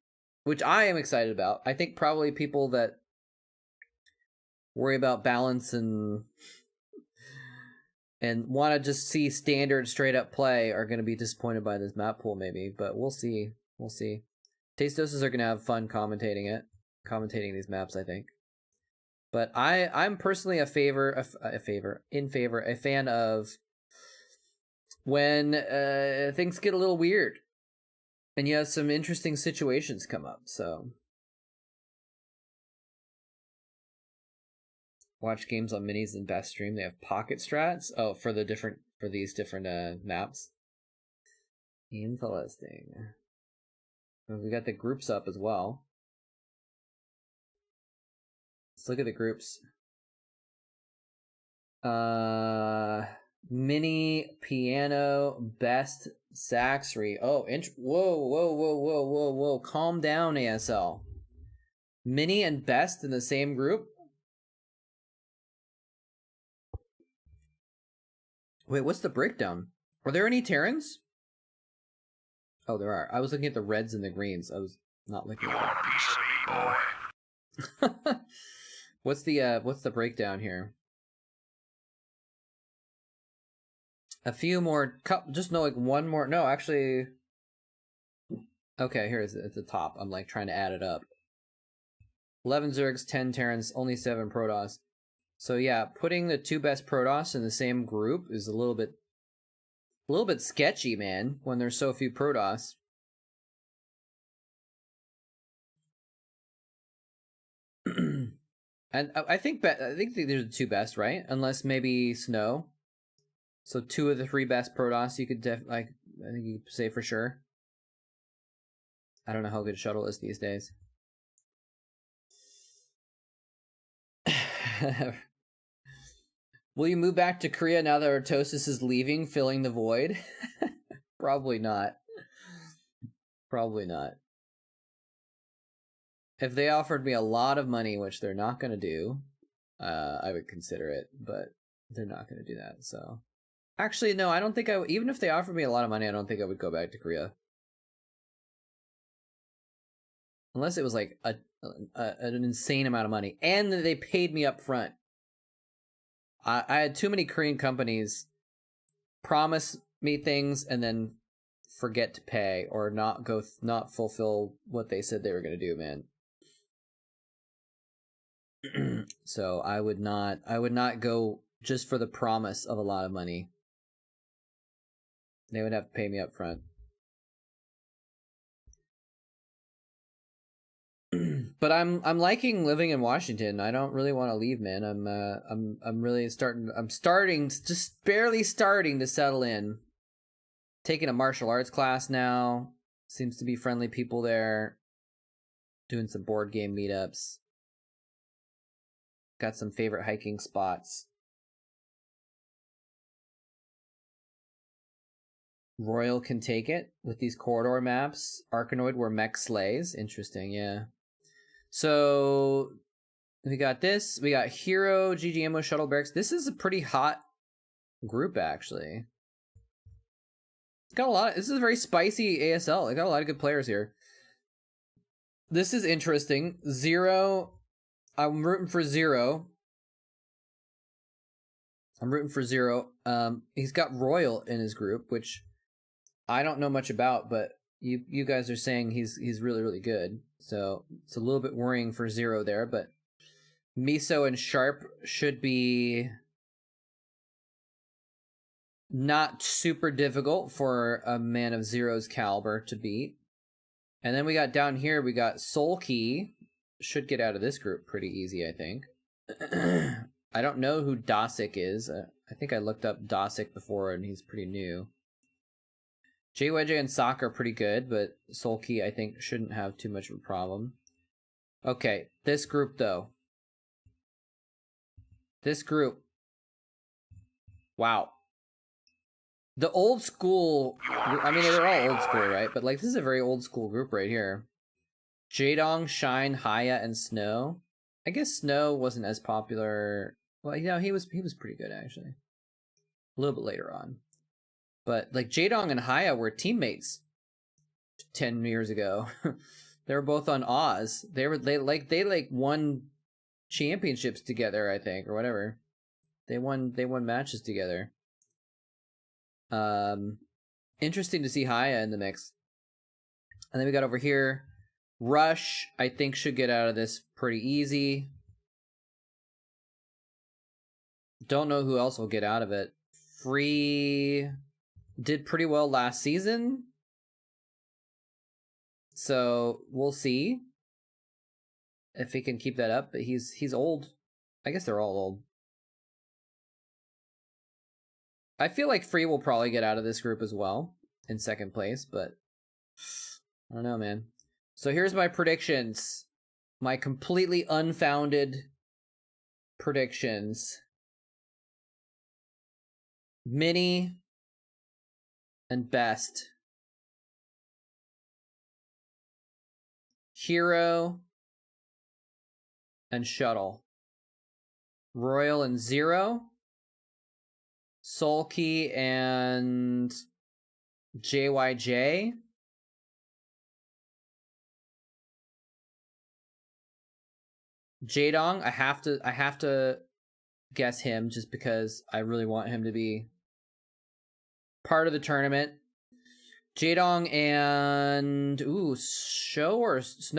[SPEAKER 3] which I am excited about. I think probably people that worry about balance and want to just see standard straight up play are going to be disappointed by this map pool maybe, but we'll see. Tastoses are going to have fun commentating these maps, I think. But I'm personally a fan of when things get a little weird and you have some interesting situations come up. So watch games on minis and best stream. They have pocket strats. Oh, for these different maps. Interesting. We got the groups up as well. Let's look at the groups. Mini, piano, best, saxery. Oh, whoa. Calm down, ASL. Mini and best in the same group? Wait, what's the breakdown? Are there any Terrans? Oh, there are. I was looking at the reds and the greens. I was not looking
[SPEAKER 4] You
[SPEAKER 3] at
[SPEAKER 4] want a piece of me, boy?
[SPEAKER 3] What's the breakdown here? A few more, just no, like one more. No, actually. Okay, here is it at the top. I'm like trying to add it up. 11 Zergs, 10 Terrans, only 7 Protoss. So yeah, putting the 2 best Protoss in the same group is a little bit sketchy, man, when there's so few Protoss. And I think they're the 2 best, right? Unless maybe Snow. So 2 of the 3 best Protoss you could I think you could say for sure. I don't know how good Shuttle is these days. Will you move back to Korea now that Artosis is leaving, filling the void? Probably not. Probably not. If they offered me a lot of money, which they're not going to do, I would consider it, but they're not going to do that, so Actually, no, I don't think I... Even if they offered me a lot of money, I don't think I would go back to Korea. Unless it was like an insane amount of money. And they paid me up front. I had too many Korean companies promise me things and then forget to pay or not fulfill what they said they were going to do, man. So I would not go just for the promise of a lot of money. They would have to pay me up front. But I'm liking living in Washington. I don't really want to leave, man. I'm really just barely starting to settle in. Taking a martial arts class now. Seems to be friendly people there. Doing some board game meetups. Got some favorite hiking spots. Royal can take it with these corridor maps. Arkanoid were mech slays. Interesting, yeah. So we got this. We got Hero, GGMO, Shuttle Barracks. This is a pretty hot group, actually. It's got a lot. This is a very spicy ASL. It got a lot of good players here. This is interesting. Zero. I'm rooting for Zero. He's got Royal in his group, which I don't know much about, but you guys are saying he's really, really good. So it's a little bit worrying for Zero there, but Miso and Sharp should be not super difficult for a man of Zero's caliber to beat. And then we got down here, we got Soulkey. Should get out of this group pretty easy, I think. I don't know who Dosick is. I think I looked up Dosick before, and he's pretty new. JYJ and Sock are pretty good, but Soulkey, I think, shouldn't have too much of a problem. Okay, this group, though. This group. Wow. The old school... I mean, they're all old school, right? But, like, this is a very old school group right here. Jaedong, Shine, Haya, and Snow. I guess Snow wasn't as popular. Well, you know, he was pretty good, actually. A little bit later on. But, like, Jaedong and Haya were teammates 10 years ago. They were both on Oz. They won championships together, I think, or whatever. They won matches together. Interesting to see Haya in the mix. And then we got over here, Rush, I think, should get out of this pretty easy. Don't know who else will get out of it. Free did pretty well last season. So we'll see if he can keep that up. But he's old. I guess they're all old. I feel like Free will probably get out of this group as well in second place, but I don't know, man. So here's my predictions. My completely unfounded predictions. Mini and Best. Hero and Shuttle. Royal and Zero. Soulkey and JYJ. Jaedong, I have to guess him just because I really want him to be part of the tournament. Jaedong and Snow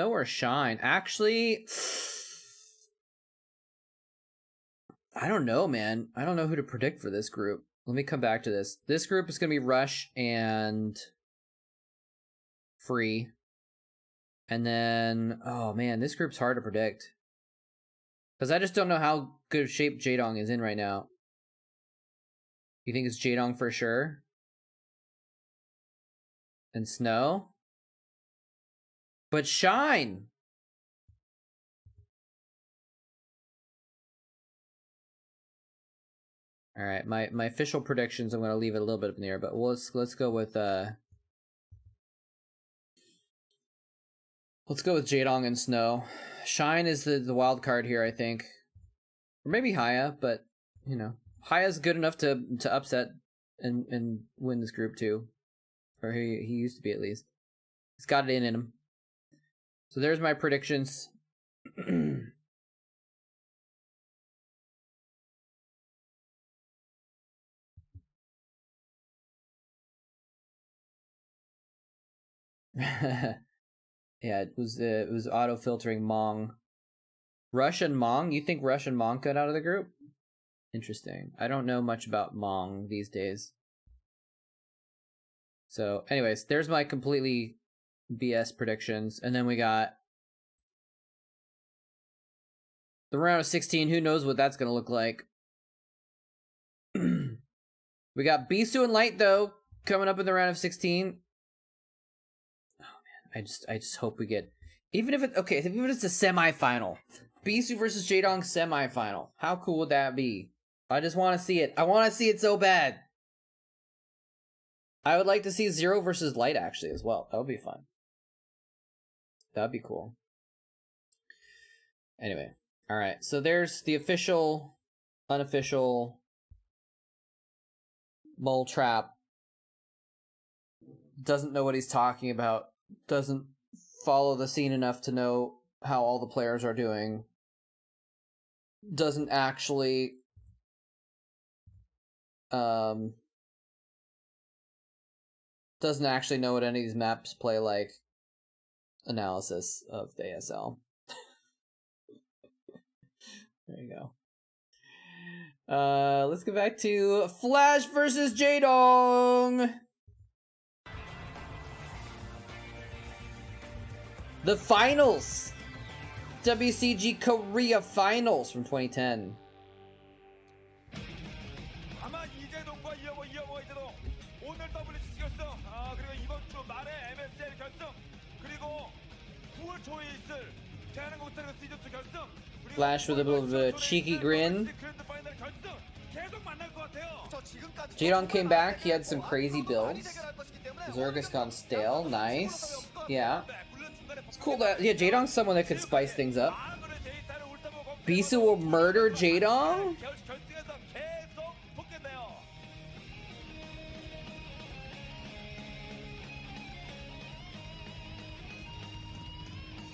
[SPEAKER 3] or Shine. Actually, I don't know, man. I don't know who to predict for this group. Let me come back to this. This group is going to be Rush and Free. And then, oh man, this group's hard to predict. Because I just don't know how good of shape Jaedong is in right now. You think it's Jaedong for sure? And Snow? But Shine! Alright, my official predictions, I'm going to leave it a little bit up in the air, but let's go with Jaedong and Snow. Shine is the wild card here, I think. Or maybe Haya, but, you know. Haya's good enough to upset and win this group too. Or he used to be, at least. He's got it in him. So there's my predictions. Yeah, it was auto filtering Mong. Russian Mong? You think Russian Mong got out of the group? Interesting. I don't know much about Mong these days. So, anyways, there's my completely BS predictions. And then we got the round of 16. Who knows what that's going to look like. We got Bisu and Light, though, coming up in the round of 16. Oh, man. I just hope we get... Even if it's a semifinal. Bisu versus Jaedong semifinal. How cool would that be? I just want to see it. I want to see it so bad. I would like to see Zero versus Light, actually, as well. That would be fun. That would be cool. Anyway. Alright, so there's the official, unofficial moletrap. Doesn't know what he's talking about. Doesn't follow the scene enough to know how all the players are doing. Doesn't actually know what any of these maps play like. Analysis of the ASL. There you go. Let's go back to Flash versus Jaedong. The finals. WCG Korea finals from 2010.
[SPEAKER 1] 아마 이재동과 이재동 오늘 WCG 결승 그리고 이번 주 말에 MSL 결승 그리고 9월 초에 있을 대한민국 시즌2 결승
[SPEAKER 3] Flash with a little bit of a cheeky grin. Jaedong came back. He had some crazy builds. Zerg has gone stale. Nice. Yeah. It's cool that... Yeah, Jaedong's someone that could spice things up. Bisu will murder Jaedong?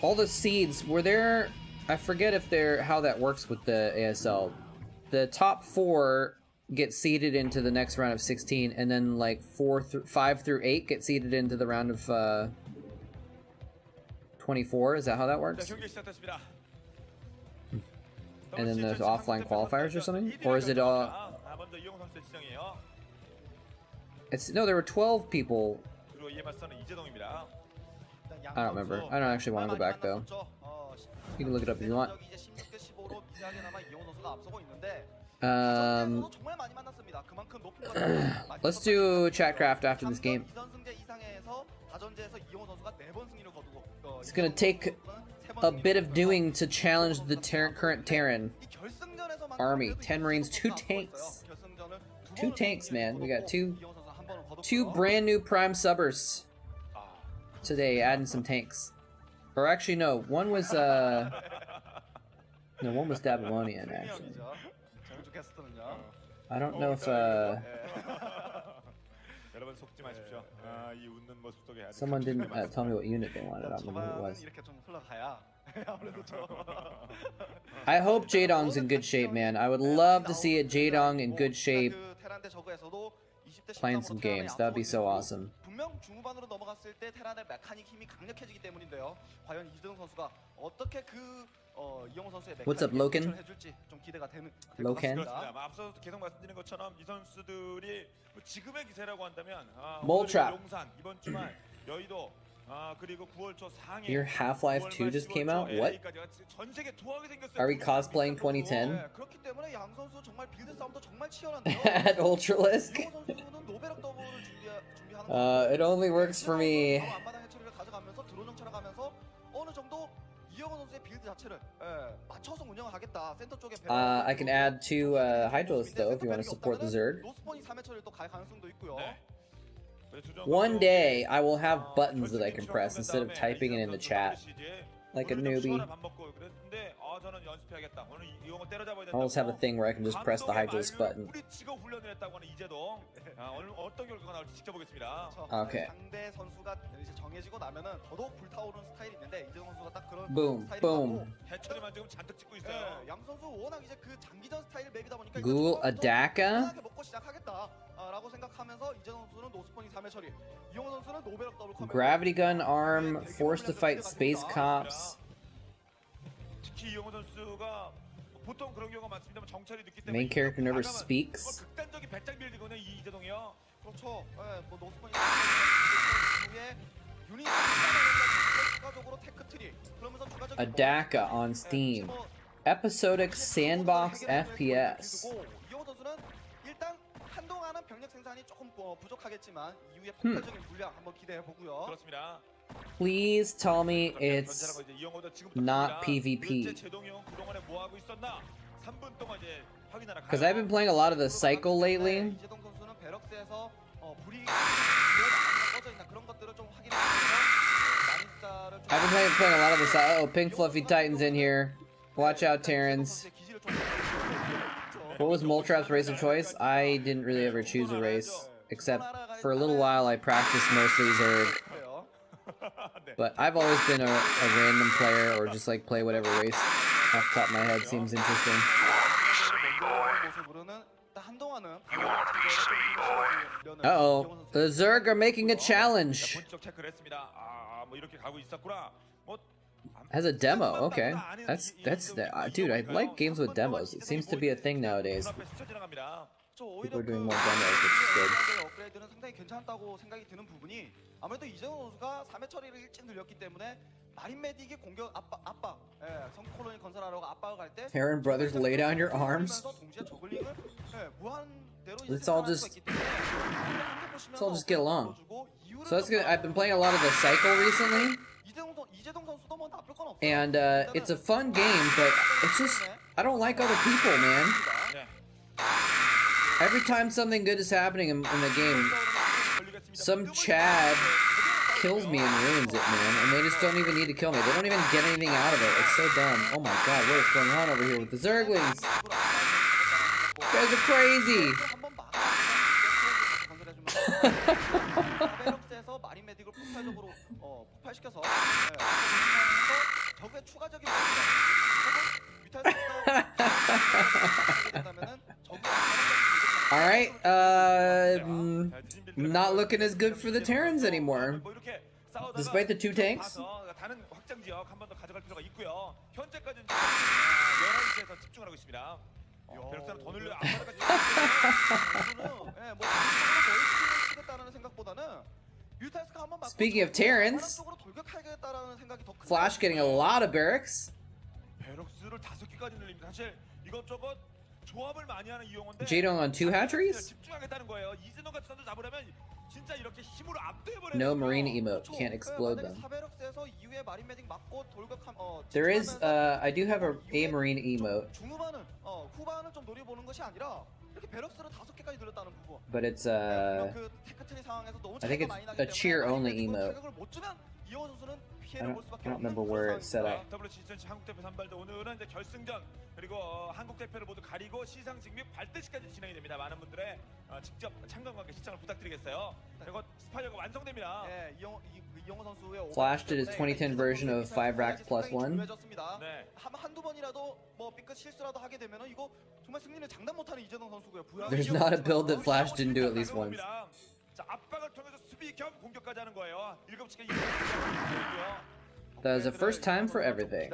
[SPEAKER 3] All the seeds, were there... I forget if they're how that works with the ASL. The top 4 get seeded into the next round of 16, and then like 5 through 8 get seeded into the round of 24. Is that how that works? And then there's offline qualifiers or something, or is it all? It's no. There were 12 people. I don't remember. I don't actually want to go back though. You can look it up if you want. Let's do Chatcraft after this game. It's gonna take a bit of doing to challenge the current Terran army. 10 Marines, 2 tanks. 2 tanks, man. We got two brand new prime subbers today, adding some tanks. Or actually, no. One was no, one was Babylonian actually. I don't know if someone didn't tell me what unit they wanted. I don't remember who it was. I hope Jaedong's in good shape, man. I would love to see a Jaedong in good shape playing some games. That would be so awesome. What's up, Loken? Loken? Moletrap. Your Half-Life 2 just came out? What? Are we cosplaying 2010? At Ultralisk? It only works for me. I can add 2 Hydralisk though if you want to support the Zerg. One day I will have buttons that I can press instead of typing it in the chat like a newbie.
[SPEAKER 1] 저는 연습해야겠다. 오늘 이용호 때려잡아야
[SPEAKER 3] I
[SPEAKER 1] 된다.
[SPEAKER 3] always have a thing where I can just press the Hydralisk button.
[SPEAKER 1] 우리 직업 훈련을 했다고 하는 이재동. 오늘 어떤 결과가 나올지 지켜보겠습니다.
[SPEAKER 3] 오케이.
[SPEAKER 2] 상대 선수가 이제 정해지고 나면은 더더욱 불타오르는 스타일이 있는데 이재동 선수가 딱 그런
[SPEAKER 3] Boom,
[SPEAKER 2] 스타일인
[SPEAKER 3] boom.
[SPEAKER 2] 것 같고,
[SPEAKER 1] 해처리만 지금 잔뜩 찍고 있어요.
[SPEAKER 2] 예, 양 선수 워낙 이제 그 장기전 스타일 맵이다 보니까
[SPEAKER 3] Ghoul Adaka?
[SPEAKER 2] 먹고 시작하겠다라고 생각하면서 이재동 선수는 노스포닝 3회 처리, 이용호 선수는 노베럭 더블 커맨드.
[SPEAKER 3] Gravity gun arm, forced to fight space cops.
[SPEAKER 1] 특히 이용호 선수가 보통 그런 경우가 많습니다만 정찰이 늦기 때문에
[SPEAKER 3] Main character never
[SPEAKER 1] 과감한
[SPEAKER 3] speaks.
[SPEAKER 1] 극단적인 배짱 빌드거든요, 이 이재동이요.
[SPEAKER 2] 그렇죠. 예, 뭐 노스포닝 이후에 유닛 추가적으로 테크트리, 그러면서 추가적인
[SPEAKER 3] Adaka on Steam. Episodic sandbox FPS.
[SPEAKER 2] 이용호 선수는 일단 한동안은 병력 생산이 조금 부족하겠지만 이후에 폭발적인 물량 한번 기대해 보고요.
[SPEAKER 1] 그렇습니다.
[SPEAKER 3] Please tell me it's
[SPEAKER 1] 변제라고 이제 이용호도 지금부터
[SPEAKER 3] not
[SPEAKER 1] 갑니다.
[SPEAKER 3] PvP.
[SPEAKER 1] 현재 제동이 형 그동안에 뭐 하고 있었나? 3분 동안 이제 확인하러 가요.
[SPEAKER 3] Because I've been playing a lot of the cycle lately.
[SPEAKER 2] 이재동 선수는 베럭스에서 불이 꺼져 있나 그런 것들을 좀 확인하면서 많은 숫자를 좀
[SPEAKER 3] I've been playing a lot of the oh, pink fluffy titans in here. Watch out, Terrans. What was Moletrap's race of choice? I didn't really ever choose a race, except for a little while I practiced mostly Zerg. But I've always been a random player, or just like play whatever race off the top of my head seems interesting. Uh-oh, the Zerg are making a challenge.
[SPEAKER 1] 본격 체크를 했습니다. 뭐 이렇게 가고 있었구나. 뭐
[SPEAKER 3] As a demo, okay. Dude, I like games with demos. It seems to be a thing nowadays. People are doing more demos, which is good.
[SPEAKER 2] 업그레이드는 상당히 괜찮다고 생각이 드는 부분이 아무래도 이재동 선수가 3회 처리를 일찍 늘렸기 때문에 마린 메딕이 공격 압박, 성 콜로니 건설하려고 압박을 갈 때
[SPEAKER 3] Terran brothers, lay down your arms.
[SPEAKER 2] 동시에 저글링을 무한대로
[SPEAKER 3] Let's all just get along. So that's good. I've been playing a lot of the cycle recently,
[SPEAKER 2] 이재동 선수도 뭐 나쁠 건 없어요.
[SPEAKER 3] and it's a fun game, but it's just I don't like other people, man. Every time something good is happening in the game, some Chad kills me and ruins it, man. And they just don't even need to kill me. They don't even get anything out of it. It's so dumb. Oh my god, what is going on over here with the Zerglings? You guys are crazy.
[SPEAKER 2] 베럭스에서 마린 메딕을 폭발적으로 폭발시켜서 적의 추가적인
[SPEAKER 3] Alright, not looking as good for the Terrans anymore. Despite the 2 tanks.
[SPEAKER 1] 다른 확장 지역 한 번 더 가져갈 필요가 있고요. 현재까지는 11시에서 집중을 하고 있습니다. 베럭스는 더 늘려
[SPEAKER 3] Speaking of Terrans, Flash getting a lot of barracks.
[SPEAKER 1] 베럭스를 5개까지 늘립니다. 사실 이것저것 조합을 많이 하는 이용호인데
[SPEAKER 3] Jadong on 2 hatcheries?
[SPEAKER 1] 집중하겠다는 거예요. 이재동 같은 선수 잡으려면 진짜 이렇게 힘으로 압도해버려야
[SPEAKER 3] No marine emote, can't explode them. There is, I do have a marine emote,
[SPEAKER 2] 후반은 좀 노려보는 것이 아니라 이렇게 베럭스를 5개까지 늘렸다는 부분.
[SPEAKER 3] but it's
[SPEAKER 2] 그 테크트리 상황에서 너무
[SPEAKER 3] I think
[SPEAKER 2] 차이가
[SPEAKER 3] it's
[SPEAKER 2] 많이 나기
[SPEAKER 3] a cheer
[SPEAKER 2] 때문에
[SPEAKER 3] only
[SPEAKER 2] 마린 메딕을
[SPEAKER 3] emote.
[SPEAKER 2] 타격을 못 주면 이용호 선수는
[SPEAKER 3] I
[SPEAKER 2] 피해를 볼 수밖에
[SPEAKER 3] don't
[SPEAKER 2] 없는
[SPEAKER 3] remember where it's set up.
[SPEAKER 1] WC2000 한국 대표 선발대 오늘은 이제 결승전 그리고 한국 대표를 모두 가리고 시상 직립 발대식까지 진행이 됩니다. 많은 분들의 직접 참관과 시청을 부탁드리겠어요. 그리고 스파이어가 완성됩니다.
[SPEAKER 2] 예, 이용호 선수의
[SPEAKER 3] Flash did his 2010 version of 5 racks plus 1.
[SPEAKER 2] 네. 한두 번이라도 뭐 삐끗 실수라도 하게 되면은 이거 정말 승리를 장담 못하는 이재동 선수고요.
[SPEAKER 3] There's not a build that Flash didn't do at least once.
[SPEAKER 1] 자, 압박을 통해서 수비 겸 공격까지 하는 거예요. 7시간
[SPEAKER 3] That was the first time for everything.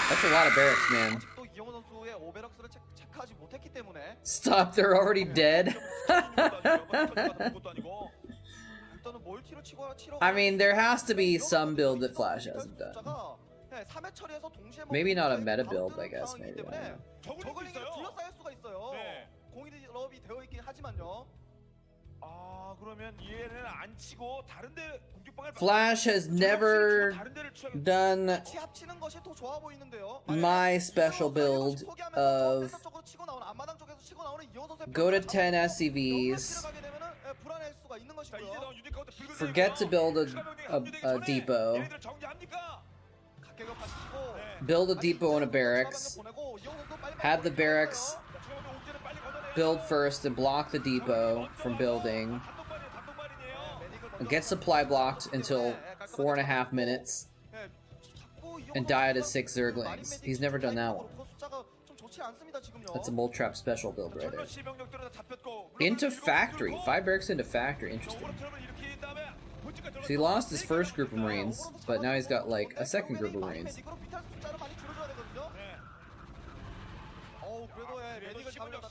[SPEAKER 3] That's a lot of barracks, man. Stop, they're already dead. I mean, there has to be some build that Flash hasn't done. Maybe not a meta build, I guess. Maybe. I don't know. Flash has never done my special build of go to 10 SCVs,
[SPEAKER 2] 불안할 수가 있는
[SPEAKER 1] 자,
[SPEAKER 2] 것이고요.
[SPEAKER 1] 이제동 유니카운트 붉은
[SPEAKER 3] Forget to build a depot.
[SPEAKER 1] 얘네들 정리합니까?
[SPEAKER 2] 각계격 하시고
[SPEAKER 3] Build a depot and a barracks.
[SPEAKER 2] 보내고 이영호도 빨리
[SPEAKER 3] Have the barracks
[SPEAKER 1] 자, 중앙으로 옥제를 빨리 걷어내요.
[SPEAKER 3] build first and block the depot from building.
[SPEAKER 1] 단독만이에요.
[SPEAKER 3] Get supply blocked until 4.5 minutes and die to 6 Zerglings. He's never done that one. That's a moletrap special build right there. Into factory. 5 barracks into factory. Interesting. So he lost his first group of Marines, but now he's got like a second group of Marines.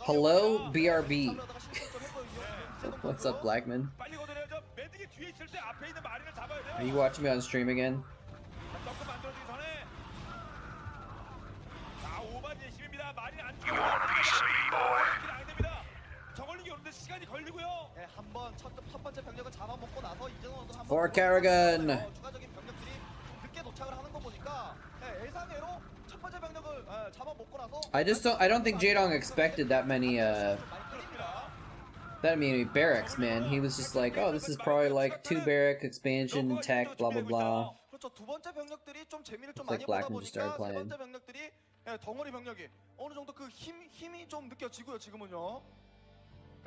[SPEAKER 3] Hello, BRB. What's up, Blackman? Are you watching me on stream again?
[SPEAKER 4] You want a piece of me, boy?
[SPEAKER 3] For Kerrigan! I don't think Jaedong expected that many barracks, man. He was just like, oh, this is probably like 2 barrack expansion and tech, blah blah blah. Looks like Blackman just started playing.
[SPEAKER 2] 덩어리 병력이 어느 정도 그 힘이 좀 느껴지고요 지금은요.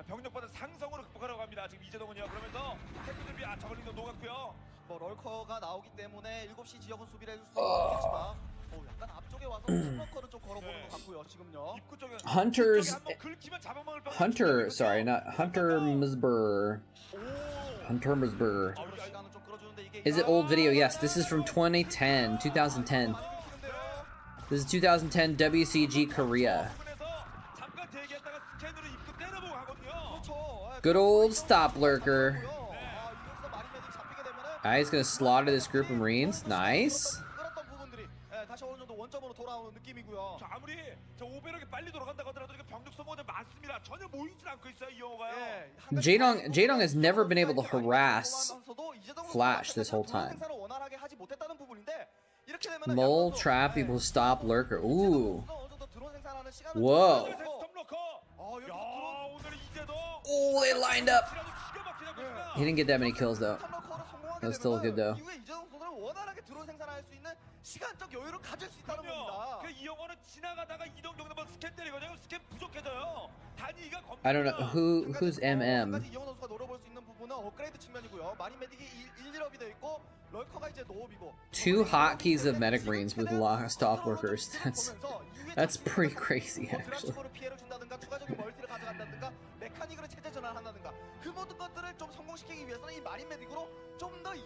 [SPEAKER 1] 병력보다 상성으로 극복하려고 합니다. 지금 이재동은요. 그러면서 태클 준비 저걸링도 녹았고요.
[SPEAKER 2] 뭐 럴커가 나오기 때문에 7시 지역은 수비를 해줄 수 있겠지만 약간 앞쪽에 와서 럭커를 좀 걸어보는 것 같고요 지금요.
[SPEAKER 1] 입구 쪽에
[SPEAKER 3] Hunter, sorry, not Hunter Musburr. Hunter Musburr. Is it old video? Yes, this is from 2010. This is 2010 WCG Korea. Good old stop lurker. He's gonna slaughter this group of Marines. Nice. Jaedong has never been able to harass Flash this whole time. Mole trap equals stop lurker. Ooh. Whoa. Oh, they lined up. He didn't get that many kills though. That was still good though. I don't know who's MM. 2 hotkeys of medic marines with stop workers. That's pretty crazy actually.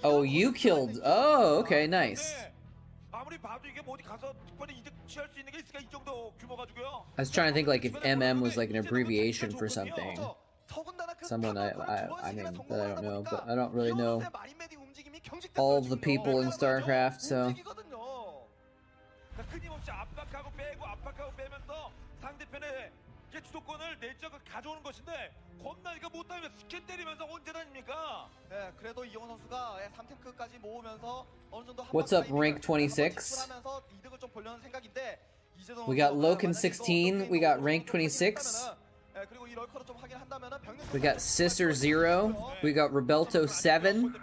[SPEAKER 3] Oh, you killed. Oh, okay, nice. I was trying to think like if MM was like an abbreviation for something. Someone I mean that I don't know, but I don't really know all the people in Starcraft, so. What's up, rank 26? We got Loken 16, we got rank 26. We got Sister 0, we got Rebelto 7.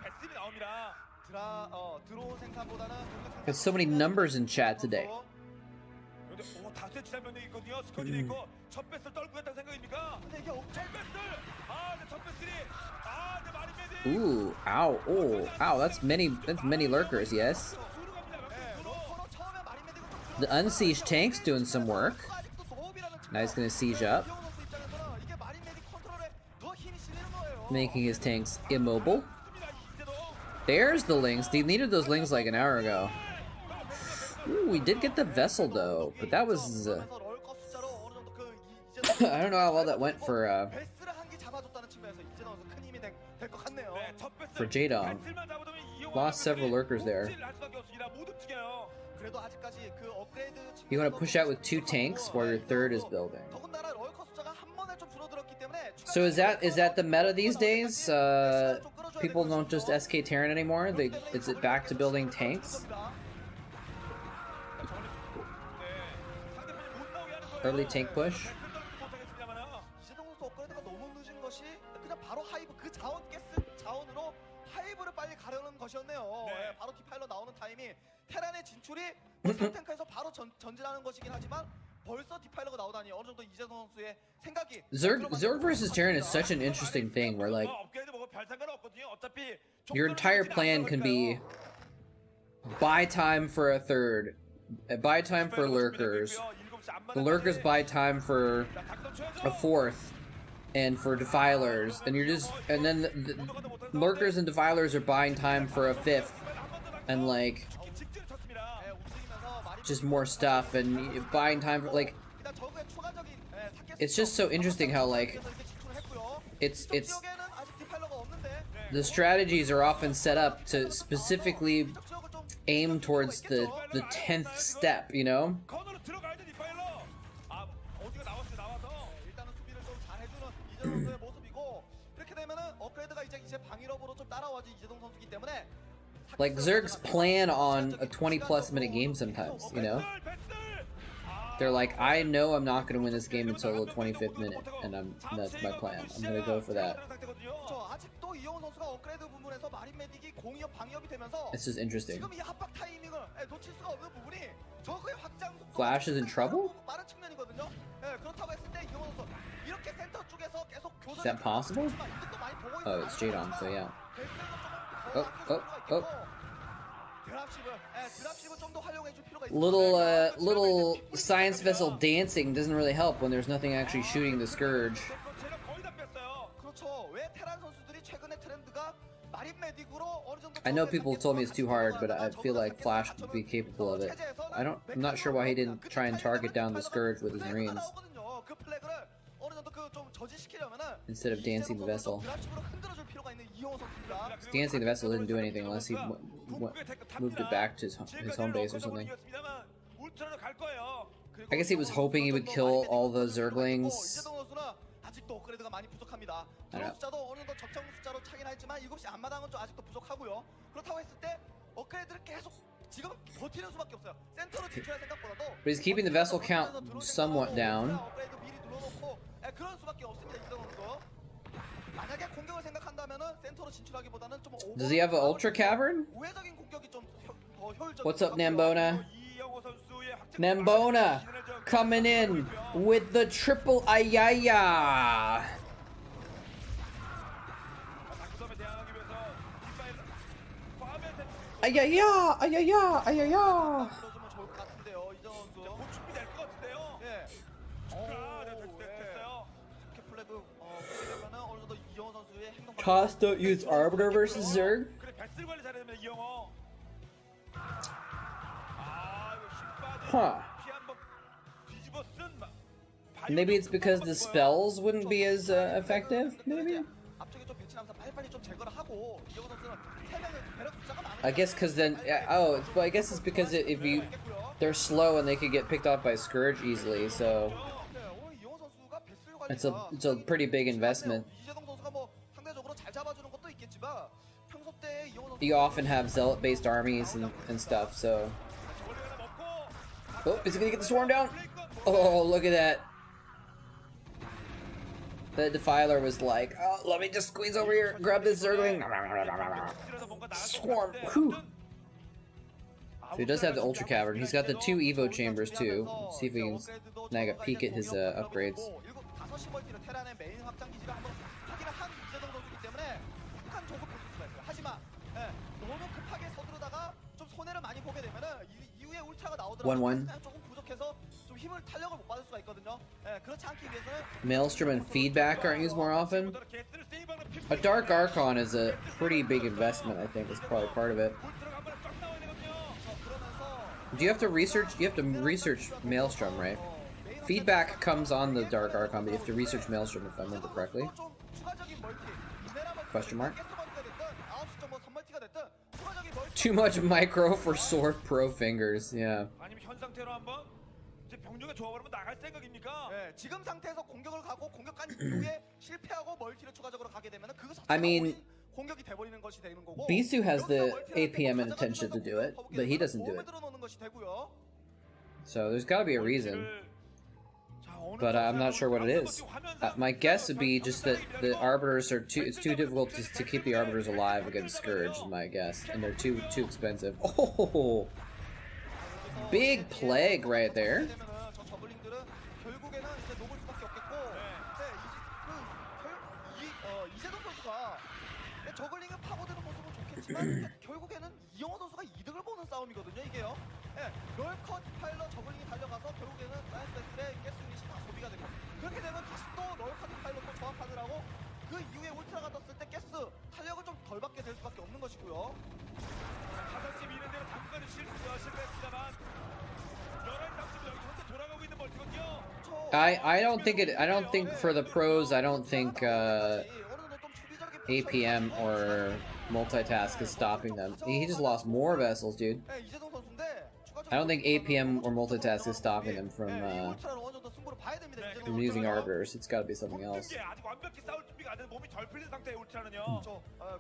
[SPEAKER 3] There's so many numbers in chat today. Ooh, ow, oh, ow, that's many lurkers, yes. The unsiege tank's doing some work. Now he's gonna siege up, making his tanks immobile. There's the lings. They needed those lings like an hour ago. Ooh, we did get the vessel though, but that was I don't know how well that went for Jaedong. Lost several lurkers there. You want to push out with 2 tanks while your 3rd is building. So is that the meta these days? People don't just SK Terran anymore. Is it back to building tanks? Early tank push.
[SPEAKER 2] 것이었네요.
[SPEAKER 1] 네.
[SPEAKER 2] 예, 바로 디파일러 나오는 타임이 테란의 진출이 뭐 탱크에서 바로 전진하는 것이긴 하지만 벌써 디파일러가 나오다니 어느 정도 이재동 선수의 생각이
[SPEAKER 3] Zerg versus Terran is such an interesting thing where like
[SPEAKER 1] 업그레이드 뭐별 상관은 없거든요. 어차피
[SPEAKER 3] your entire plan can be buy time for a third, buy time for lurkers, the lurkers buy time for a fourth, and for defilers, and you're just, and then the lurkers and defilers are buying time for a fifth, and like just more stuff and buying time for like it's just so interesting how like it's the strategies are often set up to specifically aim towards the 10th step, you know?
[SPEAKER 1] 건으로 들어가야 돼 디파일러. 아 어디가 나왔어.
[SPEAKER 2] 일단은 수비를 좀 잘해주는 이재동 선수의 모습이고 이렇게 되면은 업그레이드가 이제 방위력으로 좀 따라와준 이재동 선수이기 때문에
[SPEAKER 3] Like Zergs plan on a 20 plus minute game sometimes, you know? They're like, I know I'm not going to win this game until the 25th minute, and that's my plan. I'm going to go for that.
[SPEAKER 2] 그렇죠. 아직도 이영호 선수가 업그레이드 부분에서 마린 메딕이 공이업 방위업이 되면서
[SPEAKER 3] It's just interesting.
[SPEAKER 2] 지금 이 압박 타이밍을 놓칠 수가 없는 부분이 저그의 확장 속도가
[SPEAKER 3] Flash is in trouble?
[SPEAKER 2] 빠른 측면이거든요. 예, 그렇다고 했을 때 이영호 선수 이렇게 센터 쪽에서 계속
[SPEAKER 3] Is that possible? Oh, it's Jadon, so yeah. Oh. Little science vessel dancing doesn't really help when there's nothing actually shooting the Scourge. I know people told me it's too hard, but I feel like Flash would be capable of it. I'm not sure why he didn't try and target down the Scourge with his Marines instead of dancing the vessel. Dancing the vessel didn't do anything unless he moved it back to his home base or something. I guess he was hoping he would kill all the Zerglings.
[SPEAKER 2] 아직도 업그레이드가 많이 부족합니다.
[SPEAKER 3] I know.
[SPEAKER 2] 숫자도 어느 정도 적정 숫자로 차긴 하지만 7시 앞마당은 좀 아직도 부족하고요. 그렇다고 했을 때 업그레이드를 계속 지금 버티는 수밖에 없어요. 센터로 진출할 생각보다도
[SPEAKER 3] But he's keeping the vessel count somewhat down.
[SPEAKER 2] 업그레이드 미리 눌러놓고 그런 수밖에 없습니다. 이정 선수. 만약에 공격을 생각한다면은 센터로 진출하기보다는 좀
[SPEAKER 3] Does he have an Ultra Cavern?
[SPEAKER 2] 우회적인 공격이 좀 더 효율적인.
[SPEAKER 3] What's up, Nambona? Nambona coming in with the triple ayaya. Ayaya, ayaya, ayaya. Toss don't use Arbiter versus Zerg. Huh. Maybe it's because the spells wouldn't be as effective, maybe? I guess because then, well, I guess it's because they're slow and they could get picked off by Scourge easily, so it's a pretty big investment. You often have zealot-based armies and stuff, so. Oh, is he gonna get the swarm down? Oh, look at that. The Defiler was like, oh, let me just squeeze over here, grab this Zergling. Swarm. Whew. So he does have the Ultra Cavern. He's got the 2 Evo chambers too. Let's see if we can snag a peek at his upgrades. One. Maelstrom and feedback aren't used more often. A Dark Archon is a pretty big investment, I think, is probably part of it. Do you have to research? You have to research Maelstrom, right? Feedback comes on the Dark Archon, but you have to research Maelstrom if I remember correctly. Question mark? Too much micro for sore pro fingers, yeah. I mean, Bisu has the APM and attention to do it, but he doesn't do it. So there's gotta be a reason. but I'm not sure what it is. My guess would be just that the Arbiters are it's too difficult to keep the Arbiters alive against Scourge, is my guess, and they're too expensive. Oh, big plague right there.
[SPEAKER 2] 결국에는 이영호 선수가 이득을 보는 싸움이거든요, 이게요. 예, 럴컷 파일러 저글링이 달려가서 결국에는 사이언스 배틀의 가스 유닛이 다 소비가 되고 그렇게 되면 다시 또 럴컷 파일러 또 조합하느라 하고 그 이후에 울트라가 떴을 때 가스 탄력을 좀 덜 받게 될 수밖에 없는 것이고요.
[SPEAKER 1] 5시 미는 대로 당분간은 실패했습니다만 11시 30분 여기 현재 돌아가고 있는 멀티거든요.
[SPEAKER 3] I don't think for the pros, I don't think APM or multitask is stopping them. He just lost more vessels, dude. I don't think APM or multitask is stopping them from using arbiters. It's got to be something else.
[SPEAKER 1] 아직 완벽히 싸울 준비가 안 된 몸이 덜 풀린 상태의 울트라는요.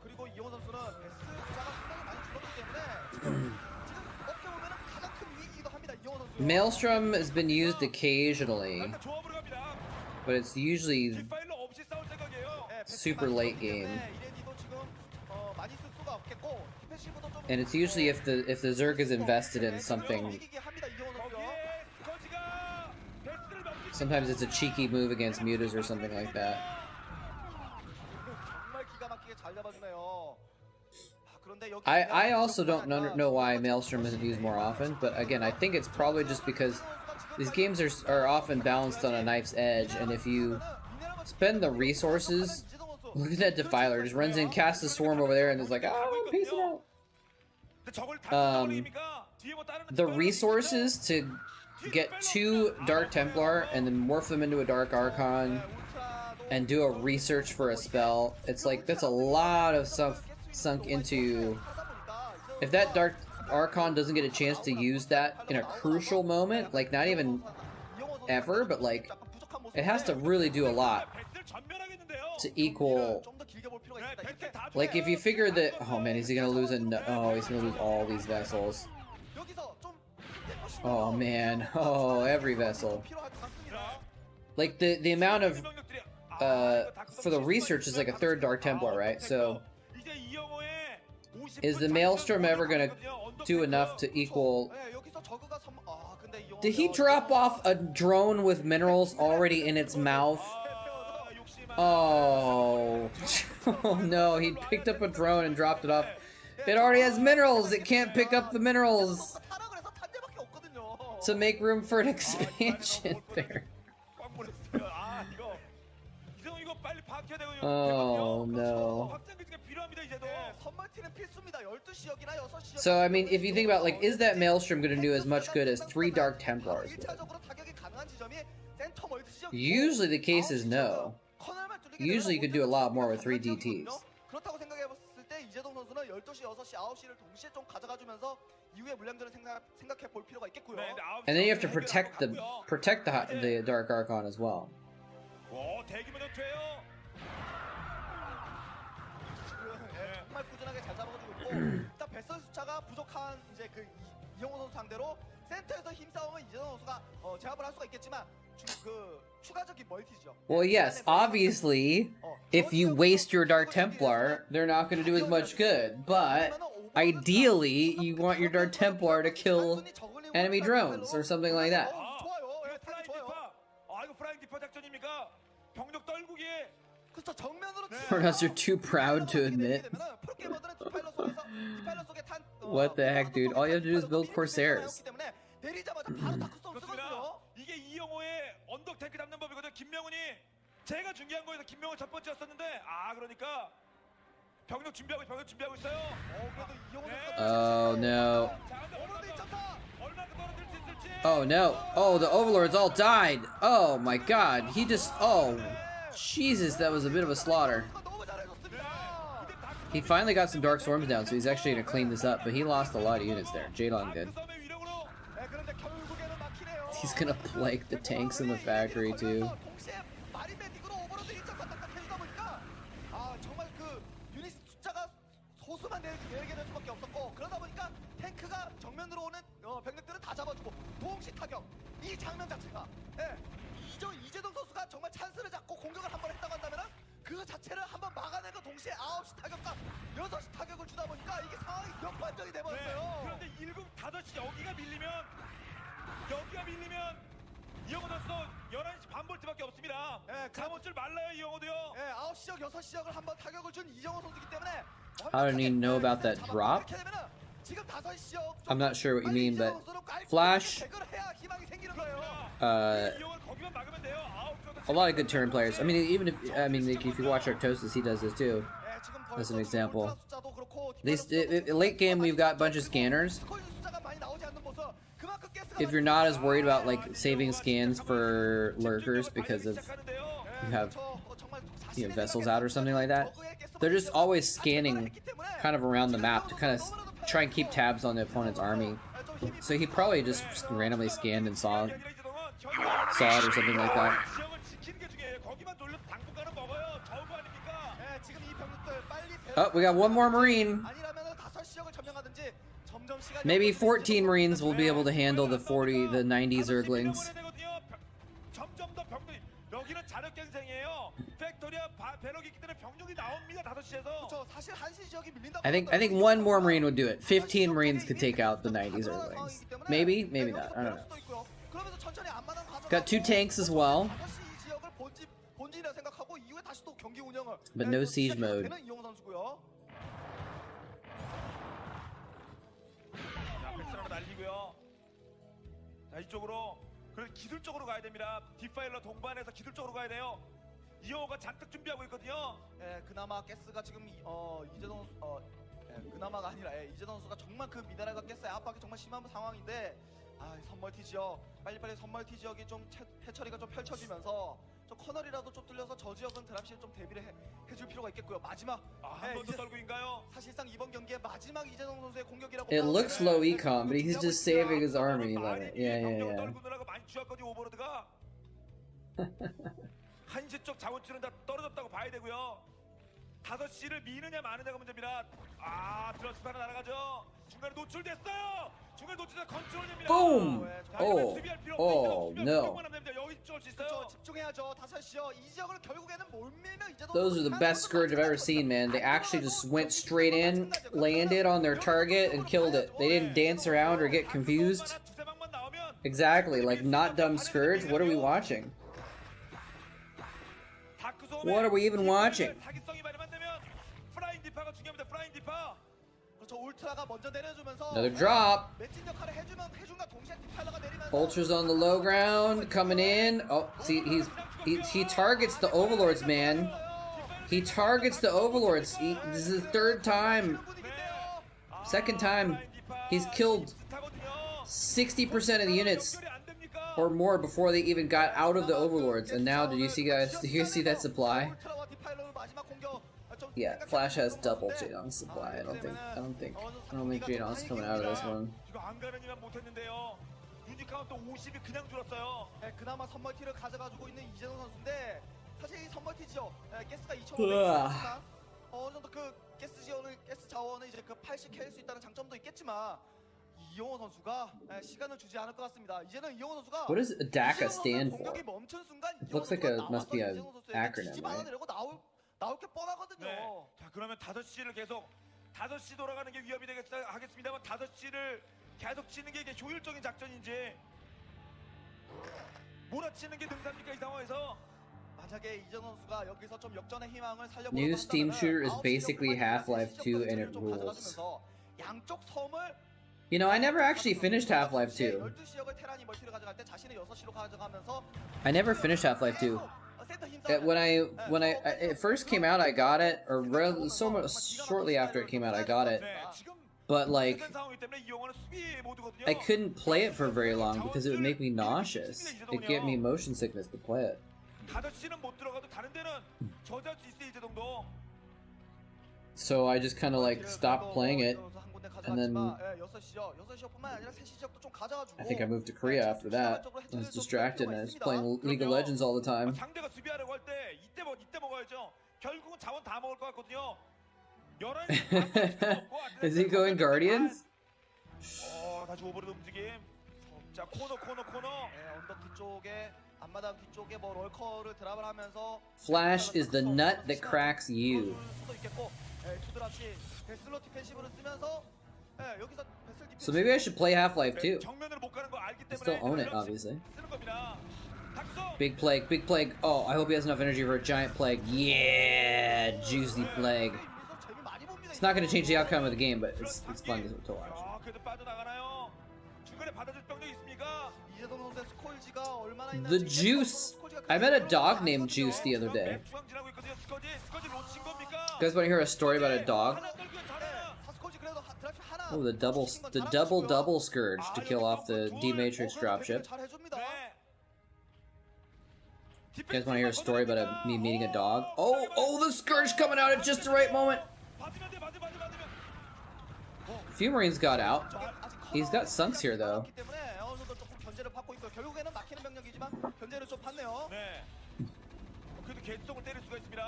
[SPEAKER 2] 그리고 이영호 선수는 베스 숫자가 상당히 많이 줄었기 때문에 지금 어떻게 보면은 가장 큰 위기이기도 합니다. 이영호 선수.
[SPEAKER 3] Maelstrom has been used occasionally,
[SPEAKER 1] 조합으로 갑니다.
[SPEAKER 3] but it's usually
[SPEAKER 1] 뒷파일러 없이 싸울 생각이에요.
[SPEAKER 3] super late game.
[SPEAKER 2] 이레디도 지금 많이 쓸 수가 없겠고 디펜시브도 좀
[SPEAKER 3] And it's usually if the Zerg is invested in something.
[SPEAKER 2] 이기게 합니다. 이영호 선수요.
[SPEAKER 1] 거기에 스커지가 베스를 넘기
[SPEAKER 3] Sometimes it's a cheeky move against mutas or something like that.
[SPEAKER 2] 정말 기가 막히게 잘 잡아주네요. 그런데 여기
[SPEAKER 3] I also don't know why Maelstrom isn't used more often, but again, I think it's probably just because these games are often balanced on a knife's edge, and if you spend the resources, look at that Defiler, just runs in, casts a swarm over there, and is like, oh, peace out. The resources to get 2 Dark Templar and then morph them into a Dark Archon and do a research for a spell, it's like, that's a lot of stuff sunk into. If that Dark Archon doesn't get a chance to use that in a crucial moment, like not even ever, but like it has to really do a lot to equal. Like if you figure that, oh man, is he gonna lose he's gonna lose all these vessels. Oh man, oh every vessel. Like the amount of for the research is like a 3rd Dark Templar, right? So is the Maelstrom ever gonna do enough to equal? Did he drop off a drone with minerals already in its mouth? Oh, oh no, he picked up a drone and dropped it off. It already has minerals, it can't pick up the minerals to make room for an expansion there. Oh no. So I mean, if you think about like, is that Maelstrom going to do as much good as 3 Dark Templars would? Usually the case is no. Usually you could do a lot more with 3 DTs. And then you have to protect the Dark Archon as well.
[SPEAKER 2] 정말 꾸준하게 잘 잡아주고 있고 일단 뱃선 숫자가 부족한 이제 그 이영호 선수 상대로 센터에서 힘싸움은 이재동 선수가 제압을 할 수가 있겠지만 그 추가적인 멀티죠.
[SPEAKER 3] Well, yes, obviously, if you waste your Dark Templar, they're not going to do as much good. But ideally, you want your Dark Templar to kill enemy drones or something like that. Protoss are too proud to admit. What the heck, dude? All you have to do is build Corsairs.
[SPEAKER 1] 이게 이영호의 언덕 탱크 잡는 법이거든요. 김명훈이 제가 중요한 거에서 김명훈 첫 번째였었는데 그러니까 병력 준비하고 있어요.
[SPEAKER 3] Oh no. Oh no. Oh, the Overlords all died. Oh my god. He just Jesus, that was a bit of a slaughter. He finally got some Dark Swarms down, so he's actually going to clean this up, but he lost a lot of units there. Jaylon did. He's going to plague the tanks in the factory, too.
[SPEAKER 2] 이재동 선수가 정말 찬스를 잡고 공격을 한번 했다고 한다면은 그 자체를 한번 막아내고 동시에 9시 타격과 6시 타격을 주다 보니까 이게 상황이 역반전이 돼버렸어요.
[SPEAKER 1] 그런데 7, 5시 여기가 밀리면 이영호 선수 11시 반볼트밖에 없습니다.
[SPEAKER 2] 예,
[SPEAKER 1] 잡을 줄 말라요 이영호도요.
[SPEAKER 2] 예, 9시역, 6시역을 한번 타격을 준 이정호 선수이기 때문에
[SPEAKER 3] How did he know about that drop?
[SPEAKER 2] 지금 5시역
[SPEAKER 3] I'm not sure what you mean, but Flash,
[SPEAKER 1] 이영호를 거기만 막으면 돼요.
[SPEAKER 3] a lot of good Terran players. I mean, even if if you watch Arctosis, he does this too. As an example, late game we've got a bunch of scanners. If you're not as worried about like saving scans for lurkers because of you have vessels out or something like that, they're just always scanning kind of around the map to kind of try and keep tabs on the opponent's army. So he probably just randomly scanned and saw it or something like that. Oh, we got one more Marine. Maybe 14 Marines will be able to handle the 90 Zerglings. I think one more Marine would do it. 15 Marines could take out the 90 Zerglings. Maybe, maybe not. I don't know. Got 2 tanks as well. But no siege mode.
[SPEAKER 1] 자, 이쪽으로 그래서 기술적으로 가야 됩니다. 디파일러 동반해서 기술적으로 가야 돼요. 이영호가 잔뜩 준비하고 있거든요.
[SPEAKER 2] 예, 그나마 가스가 지금 이재동 그나마가 아니라 이재동 선수가 정말 그 미네랄과 가스의 압박이 정말 심한 상황인데 선멀티 지역 빨리빨리 선멀티 지역이 좀 해처리가 좀 펼쳐지면서 좀 커널이라도 좀 뚫려서 저 지역은 드랍실 좀 대비를 해줄 필요가 있겠고요. 마지막
[SPEAKER 1] 한 번 더 떨고인가요?
[SPEAKER 2] 사실상 이번 경기의 마지막 이재동 선수의 공격이라고.
[SPEAKER 3] It looks low econ, but he's just saving his army. Yeah.
[SPEAKER 1] 떨구느라고 많이 쥐었거든요 오버로드가. 한시 쪽 자원줄은 다 떨어졌다고 봐야 되고요. 5시를 미느냐 마느냐가 문제입니다. 드러스 하나 날아가죠. 중간에 노출됐어요. 중간에 노출돼서 컨트롤됩니다.
[SPEAKER 3] Boom! Oh, no. Those are the best Scourge I've ever seen, man. They actually just went straight in, landed on their target, and killed it. They didn't dance around or get confused. Exactly, like not dumb Scourge. What are we watching? What are we even watching? Another drop. Vulture's on the low ground, coming in. Oh, see, he targets the overlords, man. He targets the overlords. This is the 3rd time. 2nd time. He's killed 60% of the units or more before they even got out of the overlords. And now, did you see that supply? Yeah, Flash has double Jadon's supply. I don't think Jadon's coming out of this one.
[SPEAKER 2] 그나마 선멀티를 가져가지고 있는 이재동 선수인데 사실 이 선멀티 지역 가스가 2,500 어느 정도 그 가스 자원을 이제 그 80 캘 수 있다는 장점도 있겠지만 이영호 선수가 시간을 주지 않을 것 같습니다. 이제는 이영호 선수가
[SPEAKER 3] What does DACA stand for? It looks like it must be an acronym, right?
[SPEAKER 2] 나올 게 뻔하거든요.
[SPEAKER 1] 네. 자, 그러면 5시를 계속 5시 돌아가는 게 위협이 하겠습니다만 5시를 계속 치는 게 이게 효율적인 작전인지 몰아치는 게 등산입니까 이 상황에서?
[SPEAKER 2] 만약에 이재동 선수가 여기서 좀 역전의 희망을 살려보려고
[SPEAKER 3] New Steam Shooter is basically Half-Life 2 and it rules.
[SPEAKER 2] 양쪽 섬을
[SPEAKER 3] You know, I never actually finished Half-Life 2.
[SPEAKER 2] 12시역을 테란이 멀티를 가져갈 때 자신의 6시로 가져가면서
[SPEAKER 3] I never finished Half-Life 2. When it first came out, I got it, or shortly after it came out, I got it. But like, I couldn't play it for very long because it would make me nauseous. It gave me motion sickness to play it. So I just kind of like stopped playing it, and then I think I moved to Korea after that. I was distracted and I was playing League of Legends all the time. Is he going Guardians?
[SPEAKER 2] 언덕 뒤쪽에 앞마당 뒤쪽에 뭐 럴커를 드랍을 하면서
[SPEAKER 3] Flash is the nut that cracks you.
[SPEAKER 2] 수도 있겠고, 투드랍시 베슬로 디펜시브를 쓰면서 여기서 베슬 디펜시브
[SPEAKER 3] So maybe I should play Half-Life 2.
[SPEAKER 1] 정면으로 못 가는 거 알기 때문에
[SPEAKER 3] Still own it, obviously.
[SPEAKER 1] 쓰는 겁니다. 닥쳐.
[SPEAKER 3] Big plague, big plague. Oh, I hope he has enough energy for a giant plague. Yeah, juicy plague. It's not going to change the outcome of the game, but it's fun to watch.
[SPEAKER 1] 아, 그래도 빠져나가나요? 중간에 받아줄 병력 있습니까?
[SPEAKER 2] 이재동 선수의 스콜지가 얼마나
[SPEAKER 3] The
[SPEAKER 2] 있는지
[SPEAKER 3] Juice. I met a dog named Juice the other day.
[SPEAKER 1] 중앙 지나고 있거든요. 스커지 놓친 겁니까?
[SPEAKER 3] You guys want to hear a story about a dog?
[SPEAKER 1] 하나 떨고 잘하나?
[SPEAKER 2] 스콜지 그래도 드랍시 하나.
[SPEAKER 3] Oh, the double scourge to kill off the D-Matrix dropship.
[SPEAKER 2] 잘 해줍니다.
[SPEAKER 1] 네.
[SPEAKER 3] You guys want to hear a story about me meeting a dog? Oh, the scourge coming out at just the right moment.
[SPEAKER 1] 받으면 돼, 받으면.
[SPEAKER 3] A few Marines got out. He's got sunks here though.
[SPEAKER 2] 때문에 어느 정도 조금 견제를 받고 있고 결국에는 막히는 병력이지만 견제를 좀 받네요.
[SPEAKER 1] 네. 그래도 개수성을 때릴 수가 있습니다.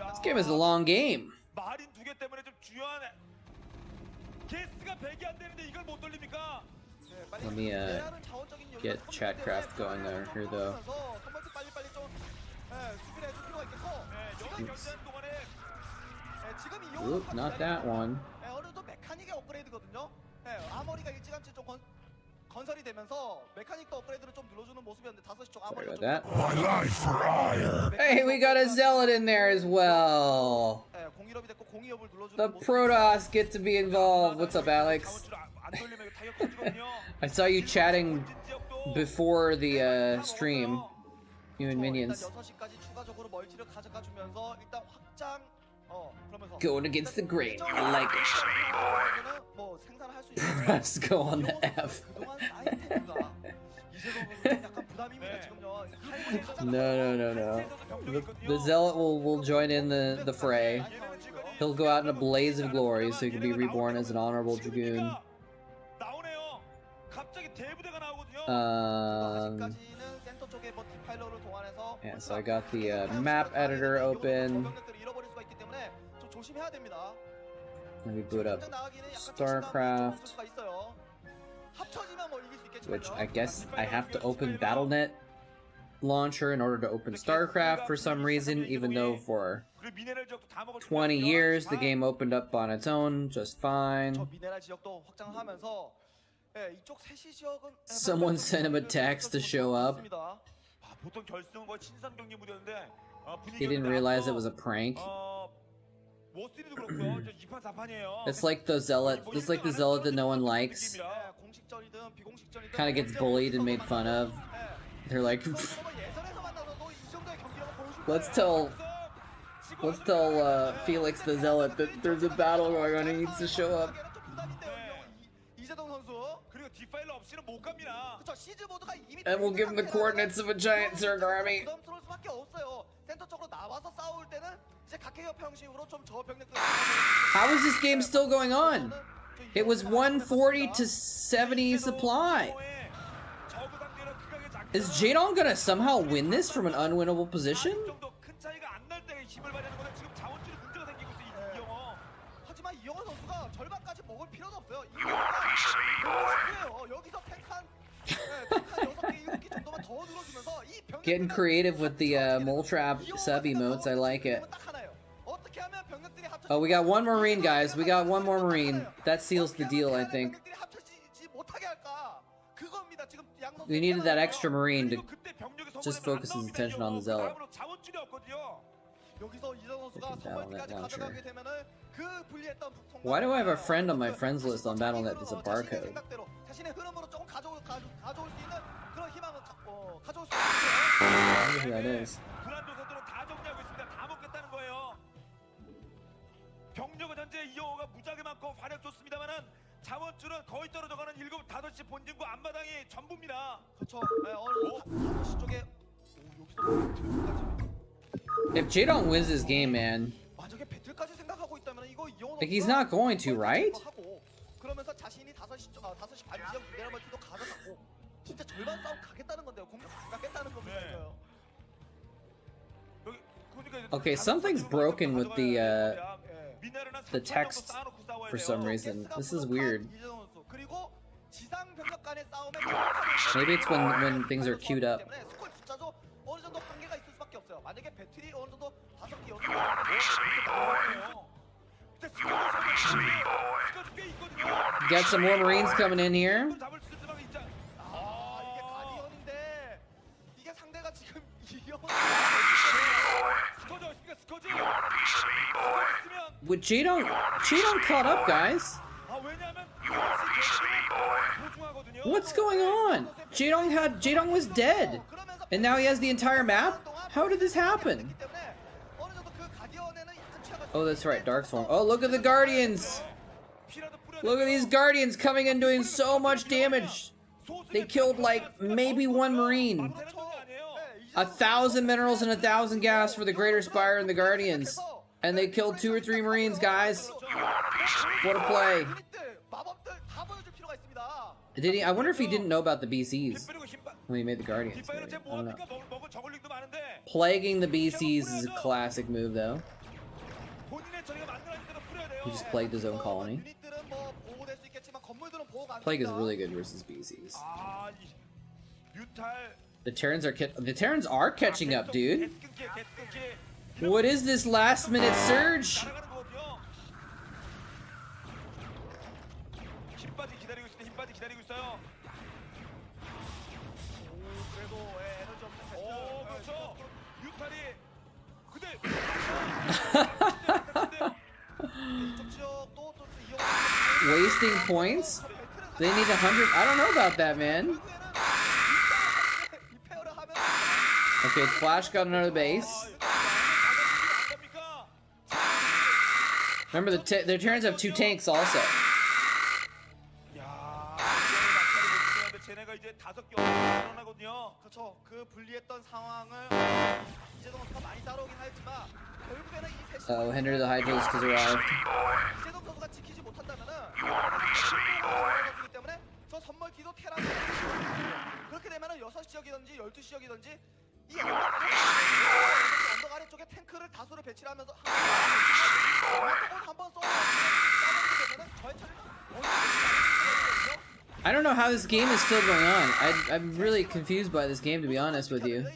[SPEAKER 1] 야,
[SPEAKER 3] This game is a long game.
[SPEAKER 1] 마린 2개 때문에 좀 중요한 개수가 100이 안 되는데 이걸 못 돌립니까?
[SPEAKER 3] Let me get Chatcraft going there here though.
[SPEAKER 2] 선발도 빨리빨리 좀 수비를 해줄 필요가 있겠고.
[SPEAKER 1] 네, 여기 견제하는 동안에
[SPEAKER 2] 지금 이
[SPEAKER 3] Oop, not that one.
[SPEAKER 2] 어느 정도 메카닉의 업그레이드거든요. 아머리가 일찌감치 좀 건설이 되면서 메카닉도 업그레이드를 좀 눌러주는 모습이었는데 5시 쪽
[SPEAKER 3] Sorry
[SPEAKER 2] 아머리가
[SPEAKER 3] about that.
[SPEAKER 4] My life for hire.
[SPEAKER 3] Hey, we got a zealot in there as well.
[SPEAKER 2] 공일업이 됐고 공이업을 눌러주는
[SPEAKER 3] The
[SPEAKER 2] 모습.
[SPEAKER 3] Protoss get to be involved. What's up, Alex?
[SPEAKER 1] 자원줄을 안 돌리면 이거 타격 터지거든요.
[SPEAKER 3] I saw you chatting before the stream. You and minions.
[SPEAKER 2] 6시까지 추가적으로 멀티를 가져가 주면서 일단 확장 그러면서
[SPEAKER 3] Going against the grain. I like it.
[SPEAKER 2] 뭐 생산할 수 있는
[SPEAKER 3] Let's go on the F.
[SPEAKER 2] 그동안 아이템과 이재동 선수는 약간 부담입니다 지금요.
[SPEAKER 3] No. The zealot will join in the fray. He'll go out in a blaze of glory, so he can be reborn as an honorable dragoon.
[SPEAKER 1] 나오네요. 갑자기 대부대가 나오거든요.
[SPEAKER 2] 아직까지는 센터 쪽에 뭐 디파일러를 동원해서
[SPEAKER 3] Yeah, so I got the map editor open.
[SPEAKER 2] 병력들을 잃어버릴 수가 있기 때문에 좀 조심해야 됩니다.
[SPEAKER 3] Let me boot up
[SPEAKER 2] 당장 나가기는 약간
[SPEAKER 3] Starcraft,
[SPEAKER 2] 수가 있어요. 합쳐지면 뭐 이길 수 있겠지만요.
[SPEAKER 3] which I guess I have to open BattleNet launcher in order to open Starcraft for some reason, even though for
[SPEAKER 1] 그리고 미네랄 지역도 다 먹을
[SPEAKER 3] 20 years the game opened up on its own just fine.
[SPEAKER 2] 저 미네랄 지역도 확장하면서 이쪽 세시 지역은
[SPEAKER 3] Someone sent him a text to show up.
[SPEAKER 1] 보통 결승은 거의 친선 경기 무대였는데
[SPEAKER 3] He didn't realize it was a prank.
[SPEAKER 1] 워스리도 그렇고요. 2판 4판이에요.
[SPEAKER 3] It's like the zealot. It's like the zealot that no one likes.
[SPEAKER 2] 공식전이든 비공식전이든
[SPEAKER 3] Kind of gets bullied and made fun of. They're like,
[SPEAKER 2] 예선에서 만나서도 이 정도의 경기력을 보여줄
[SPEAKER 3] let's
[SPEAKER 2] 거예요.
[SPEAKER 3] tell Felix the zealot that there's a battle going on. He needs to show up.
[SPEAKER 2] 좀 부담인데요, 이재동 선수.
[SPEAKER 1] 그리고 디파일러 없이는 못 갑니다.
[SPEAKER 2] 그쵸, 시즈 모드가 이미
[SPEAKER 3] And we'll give him the coordinates of a giant Zerg army.
[SPEAKER 2] 부담스러울 수밖에 없어요. 센터 쪽으로 나와서 싸울 때는 이제 각계협 형식으로 좀 저 병력들.
[SPEAKER 3] How is this game still going on? It was 140 to 70 supply. Is Jadon gonna somehow win this from an unwinnable position?
[SPEAKER 1] 큰 차이가 안 날 때 힘을 발휘하는 거는 지금 자원줄이 문제가 생기고 있어 이영호.
[SPEAKER 2] 하지만 이영호 선수가 절반까지 먹을 필요도 없어요.
[SPEAKER 4] You want a piece of me, boy?
[SPEAKER 2] 여기서 탱칸 6개, 7개 정도만 더 늘어주면서 이 병력
[SPEAKER 3] Getting creative with the moletrap sub emotes. I like it.
[SPEAKER 2] 어떻게 하면 병력들이 합쳐지지
[SPEAKER 3] Oh, we got one Marine, guys. We got one more Marine. That seals the deal, I think.
[SPEAKER 2] 병력들이 합쳐지지 못하게 할까? 그겁니다. 지금 양 선수
[SPEAKER 3] We needed that extra Marine to
[SPEAKER 1] 그때 병력이
[SPEAKER 3] just
[SPEAKER 1] 성공하면
[SPEAKER 3] focus
[SPEAKER 1] 안
[SPEAKER 3] his attention on the
[SPEAKER 1] 나옵니다,
[SPEAKER 3] zealot.
[SPEAKER 1] 다음으로 자원줄이 없거든요.
[SPEAKER 2] 여기서 이정 선수가
[SPEAKER 3] Battle.net
[SPEAKER 2] 선발까지
[SPEAKER 3] launcher.
[SPEAKER 2] 가져가게 되면은 그 불리했던
[SPEAKER 3] Why do I have a friend on my friends list on Battle.net that's a barcode?
[SPEAKER 2] 자신의 흐름으로 조금 가져올 수 있는 그런 희망을 가져올 수
[SPEAKER 3] I wonder who
[SPEAKER 2] 있는
[SPEAKER 3] that is.
[SPEAKER 1] 불안도 선수는 다 정리하고 있습니다. 다 먹겠다는 거예요. 병력은 현재 이영호가 무지하게 많고 화력 좋습니다만은 자원줄은 거의 떨어져가는 7, 5시 본진과 앞마당이 전부입니다.
[SPEAKER 2] 그렇죠. 어느 5시 쪽에 여기서 배틀까지
[SPEAKER 3] If Jadon wins this game, man,
[SPEAKER 2] 만약에 배틀까지 생각하고 있다면 이거 이영호
[SPEAKER 3] like he's not going to, right?
[SPEAKER 2] 그러면서 자신이 5시 반 지역 미네랄 멀티도 가져가고 진짜 절반 싸움 가겠다는 건데요. 공격 안 가겠다는 겁니다.
[SPEAKER 1] 네.
[SPEAKER 2] 이거요.
[SPEAKER 1] 여기 그러니까
[SPEAKER 3] Okay, something's broken with the text for some reason. This is weird.
[SPEAKER 2] 그리고 지상 병력 간의 싸움에
[SPEAKER 3] Maybe it's when things are queued up.
[SPEAKER 2] 스콜 숫자도 어느 정도 한계가 있을 수밖에 없어요. 만약에 배틀이 어느 정도 5개, 6개 근데 스쿼드 꽤 있거든요.
[SPEAKER 3] Got some more Marines coming in here.
[SPEAKER 1] 잡을 수 있는 있자.
[SPEAKER 2] 이게 가디언인데 이게 상대가 지금 이형
[SPEAKER 1] 스쿼드 있으니까 스쿼드.
[SPEAKER 4] You want a piece of me, boy?
[SPEAKER 3] With Jadong caught up, guys.
[SPEAKER 1] 왜냐면
[SPEAKER 4] You want a piece of me, boy?
[SPEAKER 1] 소중하거든요.
[SPEAKER 3] What's going on? Jadong was dead, and now he has the entire map. How did this happen? Oh, that's right, Darkstorm. Oh, look at the Guardians. Look at these Guardians coming in doing so much damage. They killed like maybe 1 Marine. 1,000 minerals and 1,000 gas for the Greater Spire and the Guardians. And they killed 2 or 3 Marines, guys. What a play. Did he? I wonder if he didn't know about the BCs when he made the Guardians. Maybe. I don't know. Plaguing the BCs is a classic move, though. He just plagued his own colony. Plague is really good versus BCs. The Terrans are catching up, dude. What is this last-minute surge? Wasting points? They need 100. I don't know about that, man. Okay, Flash got another base. Remember, the Terrans have 2 tanks also.
[SPEAKER 2] 그렇죠. 그 불리했던 상황을 이재동 선수가 많이 따라오긴 하였지만 결국에는 이
[SPEAKER 3] Oh, Henry the Hydralisk has arrived.
[SPEAKER 2] 이재동 선수가 지키지 못한다면은 선수이기 때문에 저 선물 기도 테란 그렇게 되면은 6시 지역이든지 12시 지역이든지 이 언덕 아래쪽에 탱크를 다수를 배치를 하면서 한번 쏘게 되면은 저의 차례는
[SPEAKER 3] I don't know how this game is still going on. I'm really confused by this game, to be honest with you.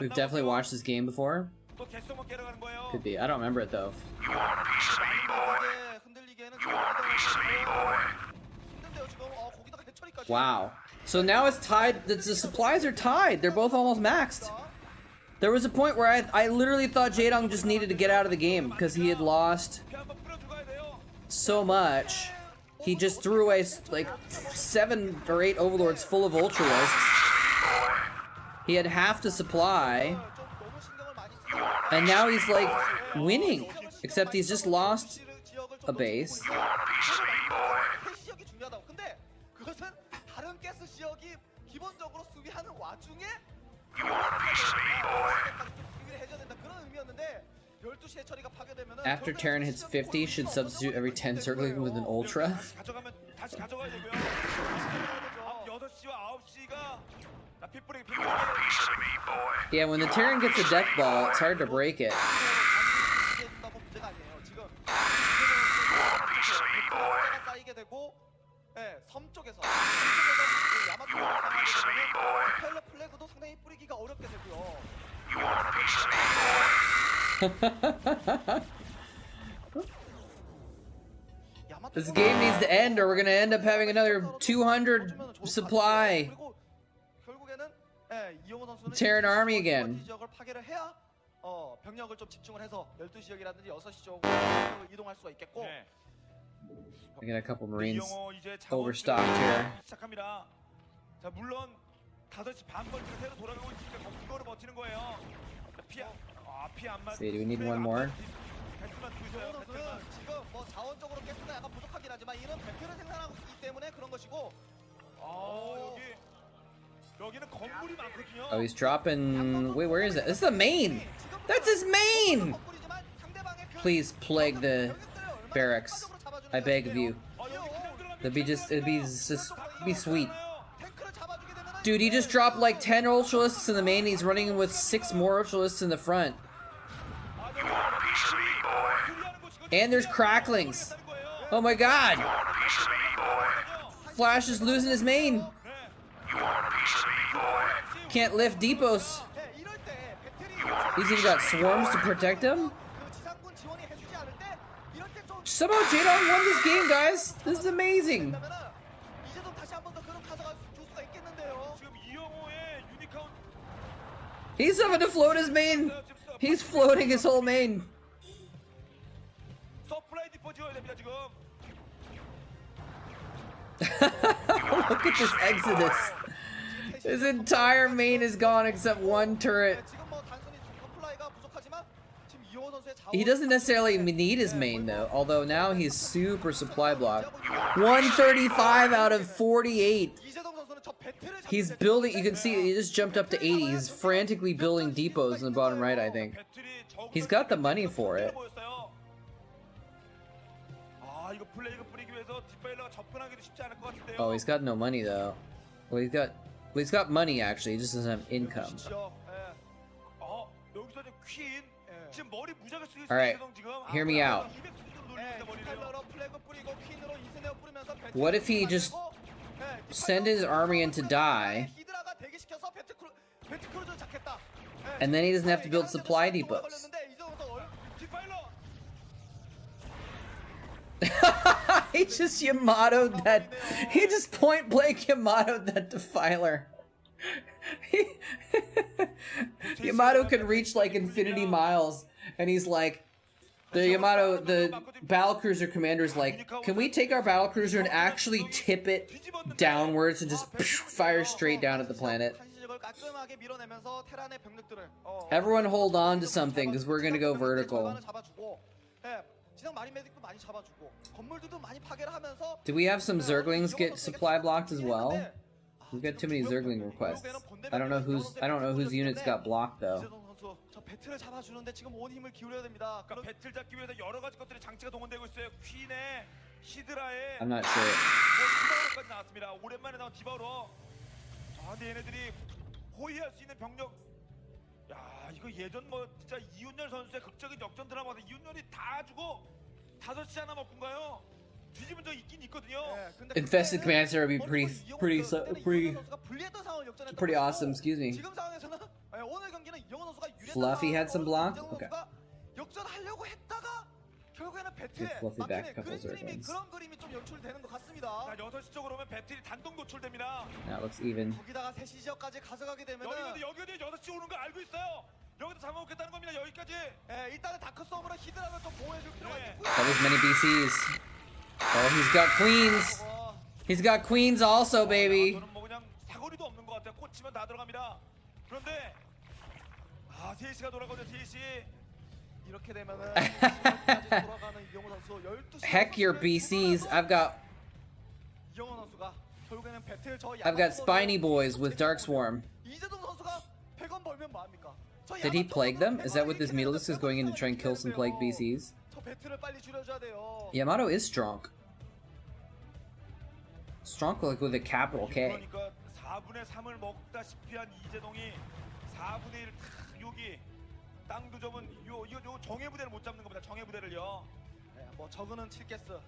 [SPEAKER 3] We've definitely watched this game before. Could be. I don't remember it though.
[SPEAKER 4] You want a piece of me, boy? You want a piece of me, boy?
[SPEAKER 3] Wow. So now it's tied. The supplies are tied. They're both almost maxed. There was a point where I literally thought Jadong just needed to get out of the game because he had lost so much. He just threw away like 7 or 8 overlords full of ultralisks. He had half the supply, and now he's like winning, except he's just lost a base. After Terran hits 50, should substitute every 10 circling with an ultra. Yeah, when the Terran gets a death ball, it's hard to break it. This game needs to end, or we're gonna end up having another 200 supply Terran army again. I got a couple Marines overstocked here. See, do we need one more? Oh, he's dropping. Wait, where is it? This is the main. That's his main. Please plague the barracks. I beg of you. It'd be sweet. Dude, he just dropped like 10 ultralisks in the main. He's running with 6 more ultralisks in the front.
[SPEAKER 4] piece of me, boy?
[SPEAKER 3] And there's cracklings. Oh my god.
[SPEAKER 4] You want a piece of me, boy?
[SPEAKER 3] Flash is losing his main.
[SPEAKER 4] You want a piece of me, boy?
[SPEAKER 3] Can't lift depots.
[SPEAKER 2] 네, 이럴 때 배틀이
[SPEAKER 3] He's even got swarms to protect him.
[SPEAKER 2] 그 지상군 지원이 해주지 않을 때 이럴 때좀
[SPEAKER 3] Somehow J-Dog won this game, guys. This is amazing.
[SPEAKER 2] 된다면은 이제 좀 다시 한 번 더 그런 가져갈 수가 있겠는데요.
[SPEAKER 1] 지금 이영호의 유니카운
[SPEAKER 3] He's having to float his main. He's floating his whole main.
[SPEAKER 1] 서플라이 디퍼 지어야 됩니다 지금.
[SPEAKER 3] Look at this exodus. His entire main is gone except one turret.
[SPEAKER 2] 네, 지금 뭐 단순히 서플라이가 부족하지만 지금 이영호 선수의 자원
[SPEAKER 3] He doesn't necessarily need his main though, although now he's super supply blocked. 135 out of 48.
[SPEAKER 2] 이재동 선수는 저 배틀을
[SPEAKER 3] He's building, you can see he just jumped up to 80. He's frantically building depots in the bottom right, I think.
[SPEAKER 1] 배틀이 적은
[SPEAKER 3] He's got the money for it.
[SPEAKER 1] 보였어요. 아 이거 플레이가 뿌리기 위해서 뒷바일러가 접근하기도 쉽지 않을 것 같은데요.
[SPEAKER 3] Oh, he's got no money though. Well, he's got money actually. He just doesn't have income.
[SPEAKER 2] 보십시오. 예.
[SPEAKER 1] 여기서 이제 퀸 지금 머리 무작위 쓰기
[SPEAKER 3] Alright, hear me out.
[SPEAKER 2] 예, 디파일러로 플래그 뿌리고 퀸으로 이스네어 뿌리면서 배틀
[SPEAKER 3] What if he just send his army in to die,
[SPEAKER 2] 히드라가 대기시켜서 배틀크루즈 잡겠다.
[SPEAKER 3] and then he doesn't have to build supply depots?
[SPEAKER 2] 걸렸는데 이재동 선수
[SPEAKER 1] 뒷바일러
[SPEAKER 3] He just Yamato'd that. He just point blank Yamato'd that defiler. Yamato can reach like infinity miles, and he's like, the battlecruiser commander's like, can we take our battlecruiser and actually tip it downwards and just fire straight down at the planet?
[SPEAKER 2] 깔끔하게 밀어내면서 테란의 병력들을
[SPEAKER 3] Everyone hold on to something, because we're gonna go vertical.
[SPEAKER 2] 지상 마린 메딕도 많이 잡아주고 건물들도 많이 파괴를 하면서
[SPEAKER 3] Do we have some Zerglings get supply blocked as well? We've got too many Zergling requests. I don't know whose units got blocked though.
[SPEAKER 2] 이재동 선수 저 배틀을 잡아주는데 지금 온 힘을 기울여야 됩니다.
[SPEAKER 1] 그러니까 배틀 잡기 위해서 여러 가지 것들이 장치가 동원되고 있어요. 퀸의 히드라의
[SPEAKER 3] I'm not sure.
[SPEAKER 1] 디바우로까지 나왔습니다. 오랜만에 나온 디바우로. 아, 근데 얘네들이 호위할 수 있는 병력. 야, 이거 예전 뭐 진짜 이윤열 선수의 극적인 역전 드라마에서 이윤열이 다 주고 5시 하나 먹군가요? 뒤집은 적 있긴 있거든요.
[SPEAKER 3] Infested command center would be pretty awesome. Excuse me.
[SPEAKER 2] 지금 상황에서는 오늘 경기는 이영호 선수가
[SPEAKER 3] Fluffy had some block? Okay.
[SPEAKER 2] 역전하려고 했다가 결국에는 배틀에
[SPEAKER 3] Give Fluffy back a
[SPEAKER 2] 막히는
[SPEAKER 3] couple
[SPEAKER 2] 그림이
[SPEAKER 3] Zerglings.
[SPEAKER 2] 그런 그림이 좀 연출되는 것 같습니다.
[SPEAKER 1] 자, 6시 쪽으로 오면 배틀이 단독 노출됩니다.
[SPEAKER 3] That looks even.
[SPEAKER 2] 거기다가 3시 지역까지 가져가게 되면은
[SPEAKER 1] 여기도 6시 오는 거 알고 있어요. 여기도 잡아먹겠다는 겁니다. 여기까지.
[SPEAKER 2] 일단은 다크 썸으로 히드라를 좀 보호해줄 필요가 있고요.
[SPEAKER 3] That was many BCs. Oh, he's got queens. He's got queens also, baby.
[SPEAKER 1] 저는 뭐 그냥 사거리도 없는 것 같아요. 꽂히면 다 들어갑니다. 그런데 3시가 돌아가죠. 3시.
[SPEAKER 2] 이렇게 되면은 돌아가는 이영호 선수 12시.
[SPEAKER 3] Heck your BCs. I've got
[SPEAKER 2] 이영호 선수가 결국에는 배틀 저
[SPEAKER 3] spiny boys with dark swarm.
[SPEAKER 2] 이재동 선수가 100원 벌면 뭐 합니까?
[SPEAKER 3] Did he plague them? Is that what this Mutalisk is going in to try and kill some plague BCs?
[SPEAKER 2] 저 배틀을 빨리 줄여줘야 돼요.
[SPEAKER 3] Yamato is strong. Strong like with a capital K.
[SPEAKER 1] 그러니까 4분의 3을 먹다시피 한 이재동이 4분의 1 탁 여기 땅도 접은 요 정예 부대를 못 잡는 겁니다. 정예 부대를요.
[SPEAKER 2] 뭐 저그는 7개스.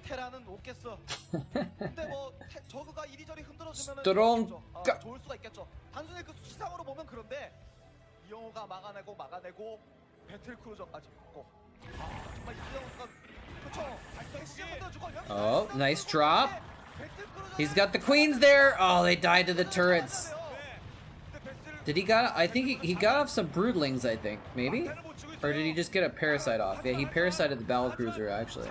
[SPEAKER 2] 테라는 5개스. 근데 뭐 저그가 이리저리 흔들어주면은 좋을 수가 있겠죠. 단순히 그 수치상으로 보면 그런데 이영호가 막아내고 배틀 크루저까지 있고. 정말 이영호 선수가 그렇죠.
[SPEAKER 3] Oh, nice drop. He's got the queens there. Oh, they died to the turrets. Did he got? I think he got off some broodlings. I think maybe, or did he just get a parasite off? Yeah, he parasited the battlecruiser actually.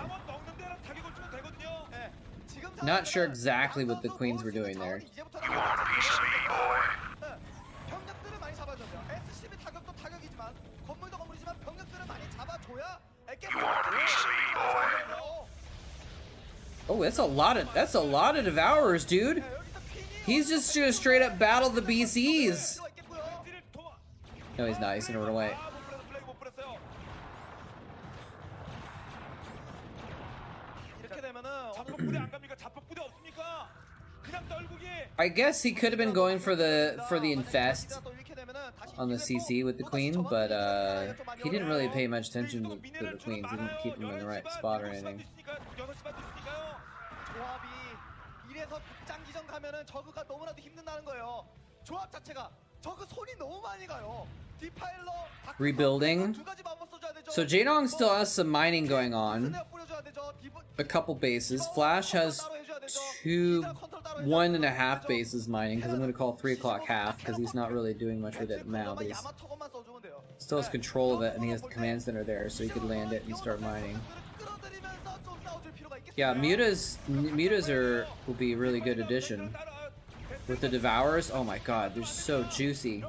[SPEAKER 3] Not sure exactly what the queens were doing there.
[SPEAKER 4] You want a piece of me, boy?
[SPEAKER 2] 병력들을 많이 잡아줘요. SCB 타격도 타격이지만 건물도 건물이지만 병력들을 많이 잡아줘야
[SPEAKER 4] You want a piece of me, boy?
[SPEAKER 3] Oh, that's a lot of devourers, dude. He's just gonna straight up battle the BCs. No, he's not. He's gonna run away. I guess he could have been going for the infest. on the CC with the queen, but he didn't really pay much attention to the queens. He didn't keep them in the right spot or anything.
[SPEAKER 2] 조합이 이래서 극장기전 가면은 저그가 너무나도 힘든다는 거예요. 조합 자체가 저그 손이 너무 많이 가요. 디파일러
[SPEAKER 3] Rebuilding. So Jaedong still has some mining going on. A couple bases. Flash has 1.5 bases mining, because I'm going to call 3 o'clock half, because he's not really doing much with it now, but he still has control of it, and he has the command center there, so he could land it and start mining. Yeah, mutas will be a really good addition. With the Devourers, oh my god, they're so juicy.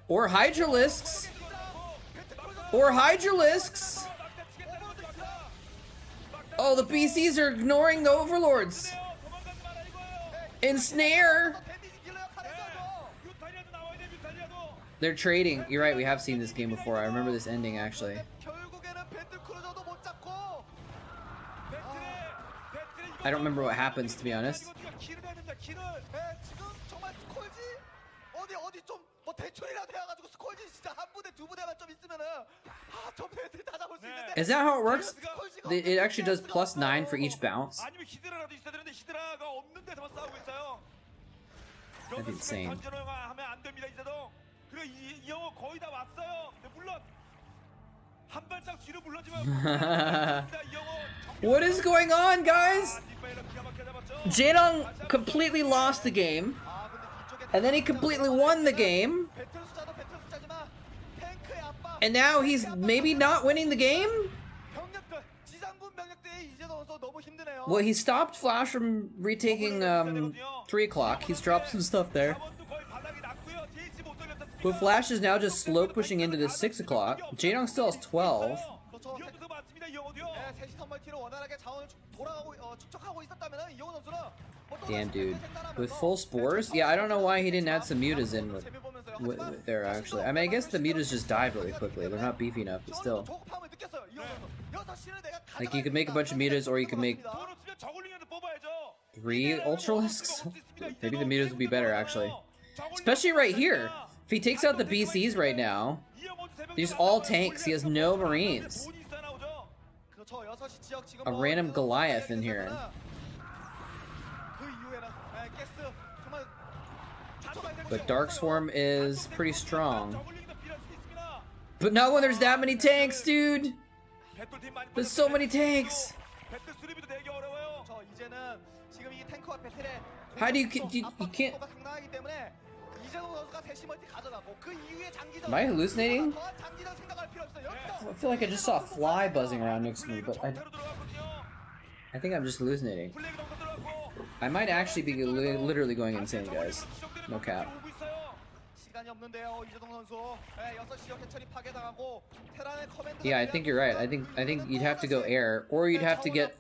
[SPEAKER 3] Or Hydralisks! Or Hydralisks! Oh, the BCs are ignoring the Overlords! Ensnare! They're trading. You're right, we have seen this game before. I remember this ending, actually. I don't remember what happens, to be honest. Is that how it works? It actually does +9 for each bounce. That'd be insane. What is going on, guys? Jaedong completely lost the game, and then he completely won the game, and now he's maybe not winning the game? Well, he stopped Flash from retaking 3 o'clock. He's dropped some stuff there. But Flash is now just slow pushing into the 6 o'clock. Jaedong still has 12. Damn, dude. With full spores? Yeah, I don't know why he didn't add some mutas in with there, actually. I mean, I guess the mutas just died really quickly. They're not beefy enough, but still. Like, you could make a bunch of mutas, or you could make 3 Ultralisks? Maybe the mutas would be better, actually. Especially right here. If he takes out the BCs right now, these all tanks. He has no Marines. A random Goliath in here. But Dark Swarm is pretty strong. But not when there's that many tanks, dude! There's so many tanks! How do you can't... Am I hallucinating? I feel like I just saw a fly buzzing around next to me, but I think I'm just hallucinating. I might actually be literally going insane, guys. No cap. Yeah, I think you're right. I think you'd have to go air, or you'd have to get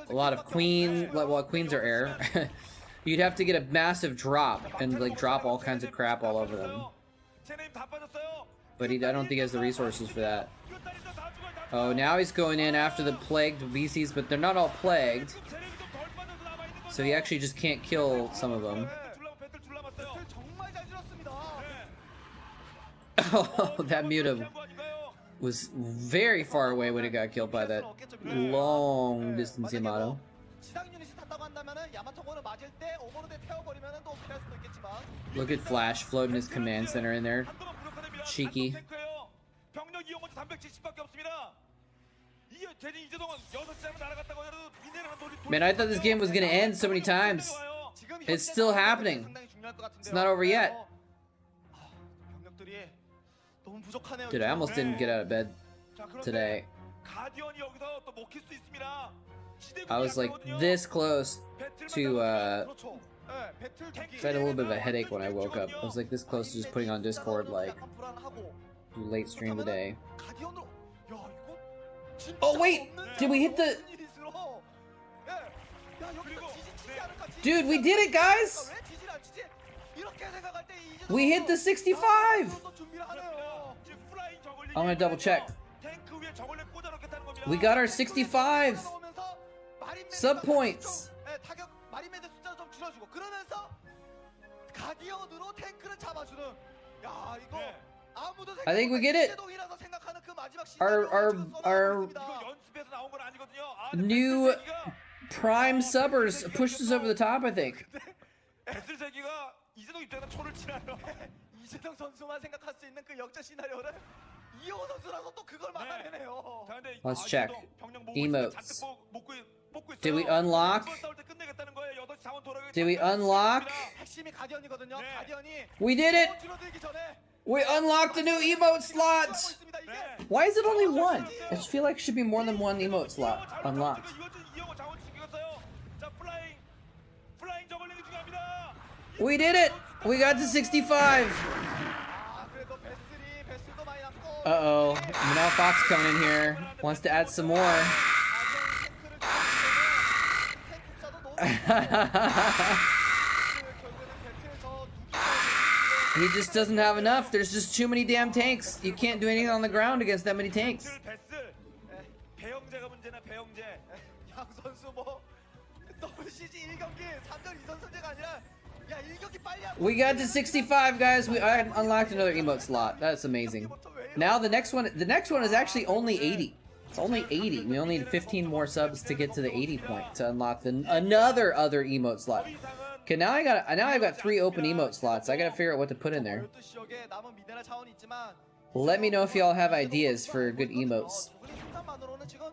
[SPEAKER 3] a lot of queen. Well, queens are air. You'd have to get a massive drop and like drop all kinds of crap all over them. But I don't think he has the resources for that. Oh, now he's going in after the plagued VCs, but they're not all plagued. So he actually just can't kill some of them. Oh, that muta was very far away when it got killed by that long distance Yamato. Look at Flash floating his command center in there. Cheeky. Man, I thought this game was gonna end so many times. It's still happening. It's not over yet. Dude, I almost didn't get out of bed today. I was like this close to I had a little bit of a headache when I woke up. I was like this close to just putting on Discord like late stream today. Oh wait! Did we hit the... Dude, we did it, guys! We hit the 65! I'm gonna double check. We got our 65 sub points.
[SPEAKER 2] 야, 이거
[SPEAKER 1] 네.
[SPEAKER 2] 아무도
[SPEAKER 3] I think we get it.
[SPEAKER 2] 이재동이라서 생각하는 그 마지막
[SPEAKER 3] Our
[SPEAKER 1] 이거 연습에서 나온 건 아니거든요. 아, 근데
[SPEAKER 3] new
[SPEAKER 1] 배슬세기가
[SPEAKER 3] prime subbers pushed us over the top, I think.
[SPEAKER 1] 배슬세기가 이재동 입장에서 초를 치나요.
[SPEAKER 2] 이재동 선수만 생각할 수 있는 그 역전 시나리오를 이호 선수라서 또 그걸 막아내네요.
[SPEAKER 1] 자, 근데
[SPEAKER 3] Let's
[SPEAKER 1] 아,
[SPEAKER 3] check.
[SPEAKER 1] 이재동 병력 모으고
[SPEAKER 3] Emotes.
[SPEAKER 1] 있어요. 잔뜩 뽑고 있어요.
[SPEAKER 3] Did we unlock?
[SPEAKER 1] 이번 싸울 때 끝내겠다는 거예요. 8시 자원 돌아가기
[SPEAKER 3] Did we
[SPEAKER 1] 전까지
[SPEAKER 3] unlock?
[SPEAKER 1] 있습니다.
[SPEAKER 2] 핵심이 가디언이거든요.
[SPEAKER 1] 네.
[SPEAKER 2] 가디언이
[SPEAKER 3] We did it!
[SPEAKER 2] 줄어들기 전에
[SPEAKER 3] We unlocked a new emote slot!
[SPEAKER 2] 있습니다. 이게
[SPEAKER 1] 네.
[SPEAKER 3] Why is it only one? I just feel like it should be more than one emote slot unlocked.
[SPEAKER 1] 이영호 자원 챙겼어요. 자, 플라잉 저글링이 중요합니다.
[SPEAKER 3] We did it! We got to 65!
[SPEAKER 2] 아, 그래도 베슬도 많이 남고
[SPEAKER 3] Uh-oh. Now Fox coming in here. Wants to add some more. He just doesn't have enough. There's just too many damn tanks. You can't do anything on the ground against that many tanks.
[SPEAKER 1] 베슬. 배영재가 문제나 배영재.
[SPEAKER 2] 양 선수 뭐 WCG 1경기 3전 2선 승제가 아니라 야 1경기 빨리 하고
[SPEAKER 3] We got to 65, guys. I unlocked another emote slot. That's amazing. Now the next one is actually only 80. It's only 80. We only need 15 more subs to get to the 80 point to unlock another other emote slot. Okay, now I've got 3 open emote slots. I gotta figure out what to put in there.
[SPEAKER 2] 12지역에 남은 미네랄 자원이 있지만
[SPEAKER 3] Let me know if y'all have ideas for good emotes.
[SPEAKER 2] 저글링 생산만으로는 지금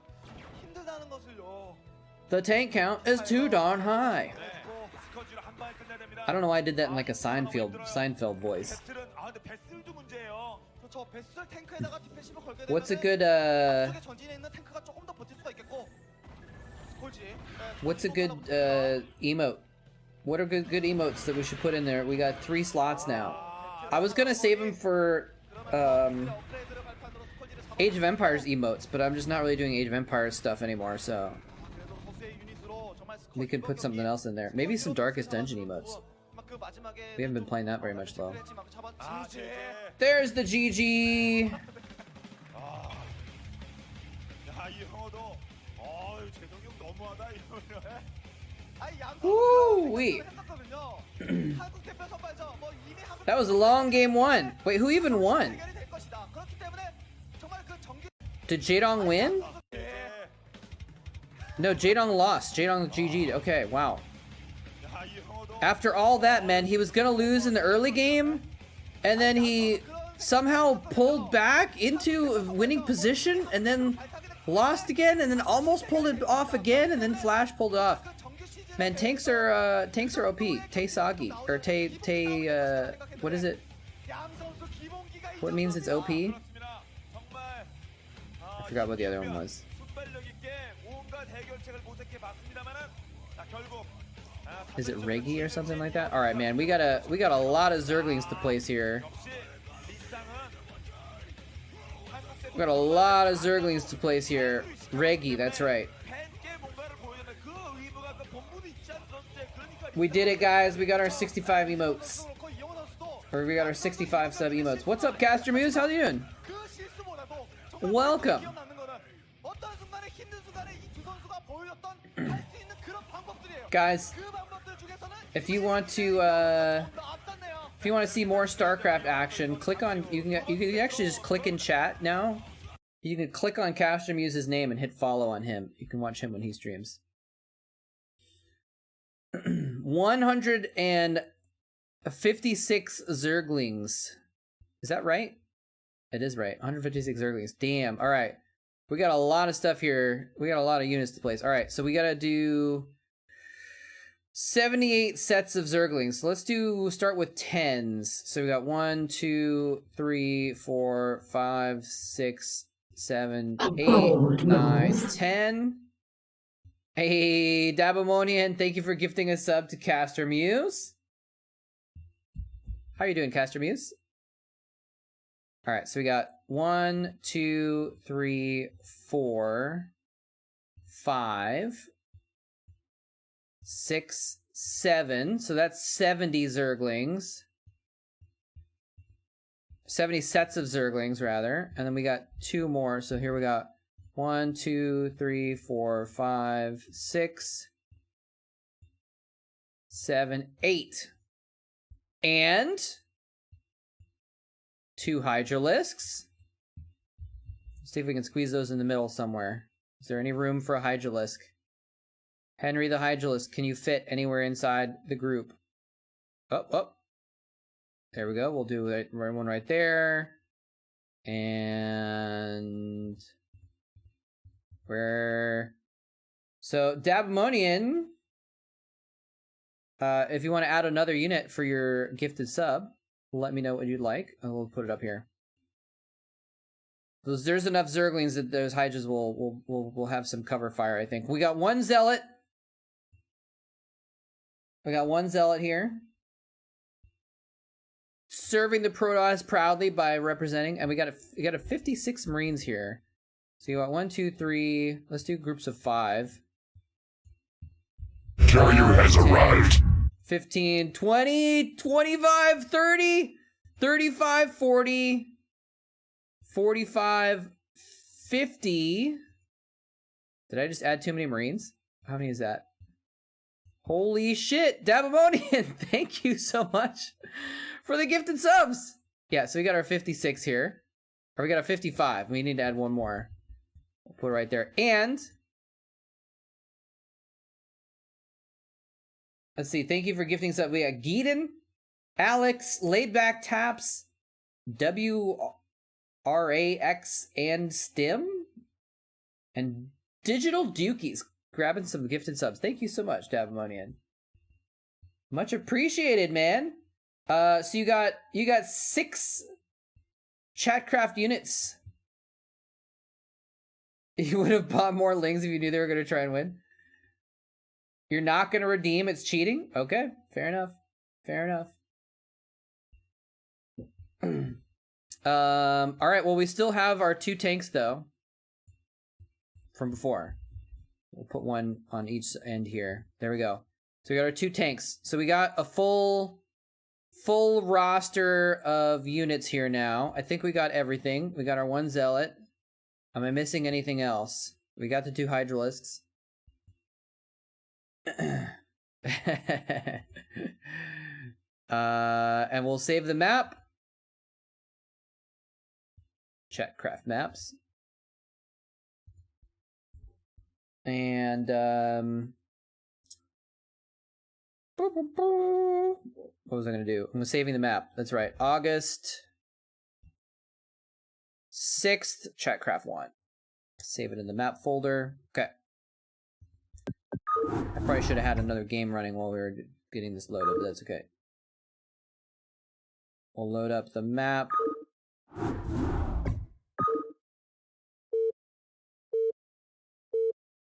[SPEAKER 2] 힘들다는 것을요.
[SPEAKER 3] The tank count is too darn high.
[SPEAKER 1] 네. 스커지로 한 방에 끝내야 됩니다.
[SPEAKER 3] I don't know why I did that in like a Seinfeld voice.
[SPEAKER 1] 배슬은 근데 배슬도 문제예요.
[SPEAKER 2] 그렇죠. 베슬 탱크에다가 디펜시브 걸게 되면
[SPEAKER 3] What's a good
[SPEAKER 2] 앞쪽에 전진에 있는 탱크가 조금 더 버틸 수가 있겠고. 스콜지.
[SPEAKER 3] what's a good emote? What are good emotes that we should put in there? We got 3 slots now. I was gonna save them for Age of Empires emotes, but I'm just not really doing Age of Empires stuff anymore, so we could put something else in there. Maybe some Darkest Dungeon emotes. We haven't been playing that very much though.
[SPEAKER 1] 아, 제.
[SPEAKER 3] There's the GG!
[SPEAKER 1] 야, 이 형어도 재동이 형 너무하다 이러면.
[SPEAKER 3] Woo-wee. That was a long game 1. Wait, who even won? Did Jaedong win? No, Jaedong lost. Jaedong GG'd. Okay, wow.
[SPEAKER 1] 야, 이 형어도
[SPEAKER 3] After all that, man, he was gonna lose in the early game, and then he somehow pulled back into a winning position, and then lost again, and then almost pulled it off again, and then Flash pulled it off. Man, tanks are OP. Tay Sagi or what is it? What means it's OP? I
[SPEAKER 1] 그렇습니다. 정말
[SPEAKER 3] forgot what the other one was.
[SPEAKER 1] 순발력 있게 온갖 해결책을 모색해 봤습니다만은 결국
[SPEAKER 3] Is it Reggie or something like that? All right, man, we got a lot of Zerglings to place here.
[SPEAKER 1] 역시 리쌍은
[SPEAKER 3] We got a lot of Zerglings to place here. Reggie, that's right.
[SPEAKER 1] 팬께 뭔가를 보여주는 그 의무가 그 본분이 있지 않은 선수의 그러니까
[SPEAKER 3] We did it, guys. We got our 65 emotes. Or we got our 65 sub emotes. What's up, Caster Muse? How you doing? Welcome. Guys, if you want to see more Starcraft action, click on you can actually just click in chat now. You can click on Caster Muse's name and hit follow on him. You can watch him when he streams. 156 Zerglings. Is that right? It is right. 156 Zerglings. Damn. All right. We got a lot of stuff here. We got a lot of units to place. All right. So we got to do 78 sets of Zerglings. So let's start with 10s. So we got 1, 2, 3, 4, 5, 6, 7, 8, 9, 10. Hey, Dabamonian, thank you for gifting a sub to Caster Muse. How are you doing, Caster Muse? All right, so we got 1, 2, 3, 4, 5, 6, 7. So that's 70 Zerglings. 70 sets of Zerglings, rather. And then we got 2 more. So here we got 1, 2, 3, 4, 5, 6, 7, 8. And 2 Hydralisks. See if we can squeeze those in the middle somewhere. Is there any room for a Hydralisk? Henry the Hydralisk, can you fit anywhere inside the group? Oh. There we go. We'll do one right there. And where? So Dabmonian, if you want to add another unit for your gifted sub, let me know what you'd like, and we'll put it up here. There's enough Zerglings that those Hydras will have some cover fire, I think. We got 1 Zealot. We got 1 Zealot here. Serving the Protoss proudly by representing, and we got a 56 Marines here. So you got 1, 2, 3. Let's do groups of 5.
[SPEAKER 4] Carrier has
[SPEAKER 3] 10,
[SPEAKER 4] arrived.
[SPEAKER 3] 15, 20, 25, 30, 35, 40, 45, 50. Did I just add too many Marines? How many is that? Holy shit, Dabamonian, thank you so much for the gifted subs. Yeah, so we got our 56 here. Or we got a 55. We need to add one more. We'll put it right there. And let's see, thank you for gifting sub. We got Geedon, Alex, Laidback Taps, WRAX, and Stim, and Digital Dukies grabbing some gifted subs. Thank you so much, Dabamonian. Much appreciated, man. So you got 6 Chatcraft units. You would have bought more Lings if you knew they were going to try and win. You're not going to redeem, it's cheating? Okay, fair enough. Fair enough. Alright, well, we still have our 2 tanks, though, from before. We'll put one on each end here. There we go. So we got our 2 tanks. So we got a full roster of units here now. I think we got everything. We got our 1 Zealot. Am I missing anything else? We got the 2 Hydralisks. And we'll save the map. Chatcraft maps. And what was I gonna do? I'm saving the map. That's right. August 6th, Chatcraft 1. Save it in the map folder. Okay. I probably should have had another game running while we were getting this loaded, but that's okay. We'll load up the map.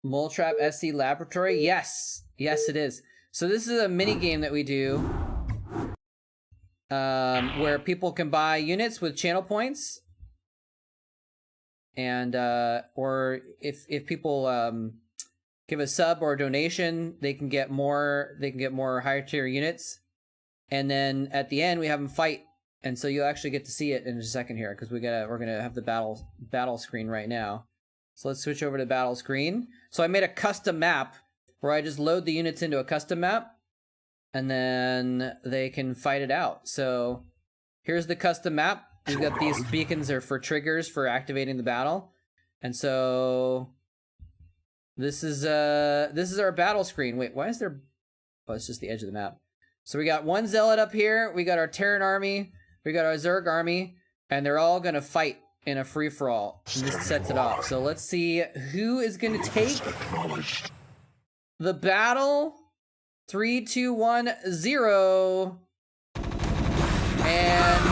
[SPEAKER 3] Moletrap SC Laboratory? Yes! Yes, it is. So this is a mini game that we do where people can buy units with channel points. And or if people give a sub or a donation, they can get more higher tier units. And then at the end we have them fight. And so you'll actually get to see it in a second here, because we're gonna have the battle screen right now. So let's switch over to battle screen. So I made a custom map where I just load the units into a custom map, and then they can fight it out. So here's the custom map. We've got these beacons are for triggers for activating the battle, and so this is our battle screen. Wait, why is there? Oh, it's just the edge of the map. So we got 1 Zealot up here. We got our Terran army. We got our Zerg army, and they're all gonna fight in a free-for-all. And this sets it off. So let's see who is gonna take the battle. 3, 2, 1, 0. And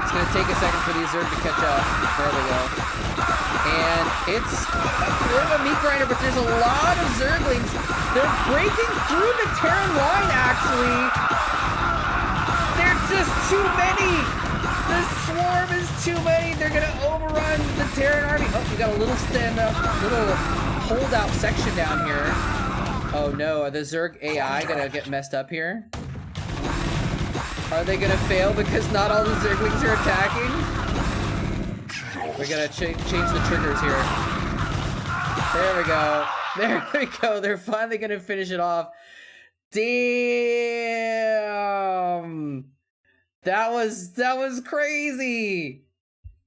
[SPEAKER 3] it's gonna take a second for these Zerg to catch up. There we go. And it's a bit of a meat grinder, but there's a lot of Zerglings. They're breaking through the Terran line, actually. They're just too many. The swarm is too many. They're gonna overrun the Terran army. Oh, we got a little little holdout section down here. Oh no, are the Zerg AI gonna get messed up here? Are they gonna fail because not all the Zerglings are attacking? We gotta change the triggers here. There we go. There we go. They're finally gonna finish it off. Damn. That was crazy.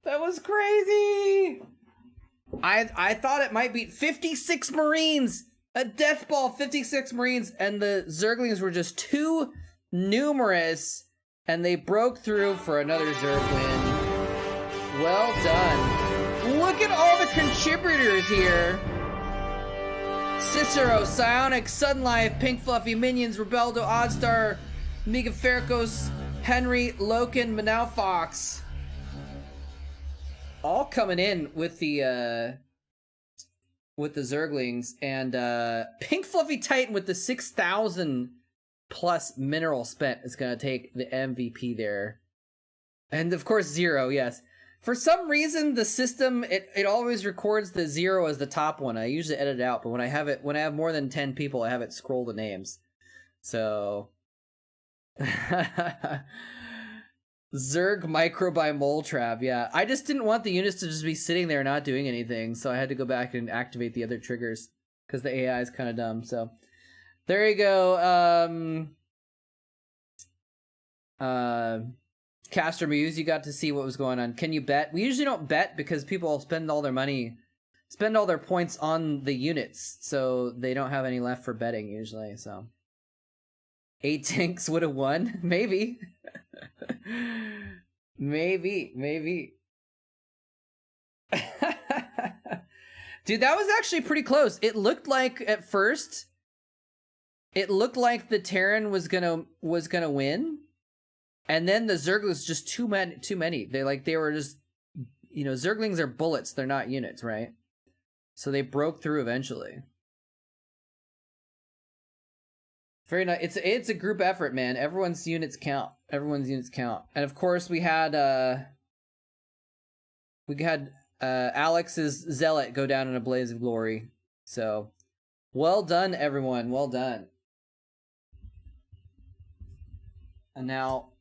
[SPEAKER 3] That was crazy. I thought it might be 56 Marines. A death ball, 56 Marines, and the Zerglings were just too numerous, and they broke through for another Zerg win. Well done. Look at all the contributors here. Cicero, Psionic, Sudden Life, Pink Fluffy, Minions, Rebeldo, Oddstar, Mega Ferkos, Henry, Loken, Manow Fox. All coming in with the Zerglings, and Pink Fluffy Titan with the 6,000 plus mineral spent is gonna take the MVP there. And of course 0, yes. For some reason the system it always records the 0 as the top one. I usually edit it out, but when I have more than 10 people, I have it scroll the names. So Zerg micro by moletrap, yeah. I just didn't want the units to just be sitting there not doing anything, so I had to go back and activate the other triggers because the AI is kind of dumb. So there you go. Caster Muse, you got to see what was going on. Can you bet? We usually don't bet because people spend all their money, spend all their points on the units, so they don't have any left for betting usually. So 8 tanks would have won, maybe. maybe. Dude, that was actually pretty close. It looked like at first, it looked like the Terran was gonna win, and then the Zerg was just too many. They were just, you know, Zerglings are bullets. They're not units, right? So they broke through eventually. Very nice. It's a group effort, man. Everyone's units count. And of course, we had Alex's Zealot go down in a blaze of glory. So, well done, everyone. Well done. And now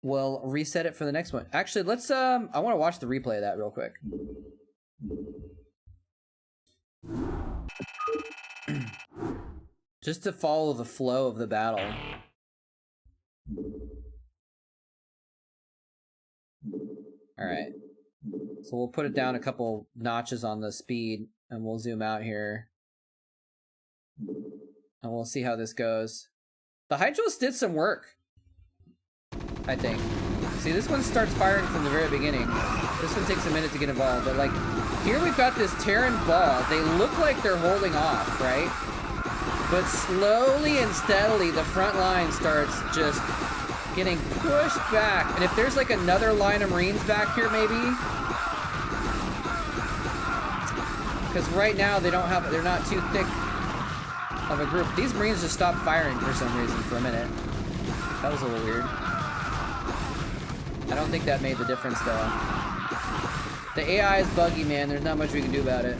[SPEAKER 3] we'll reset it for the next one. Actually, let's I want to watch the replay of that real quick. Just to follow the flow of the battle. Alright. So we'll put it down a couple notches on the speed, and we'll zoom out here. And we'll see how this goes. The Hydralisk did some work, I think. See, this one starts firing from the very beginning. This one takes a minute to get involved, but like, here we've got this Terran ball. They look like they're holding off, right? But slowly and steadily, the front line starts just getting pushed back. And if there's like another line of Marines back here, maybe, because right now they're not too thick of a group. These Marines just stopped firing for some reason for a minute. That was a little weird. I don't think that made the difference though. The AI is buggy, man. There's not much we can do about it.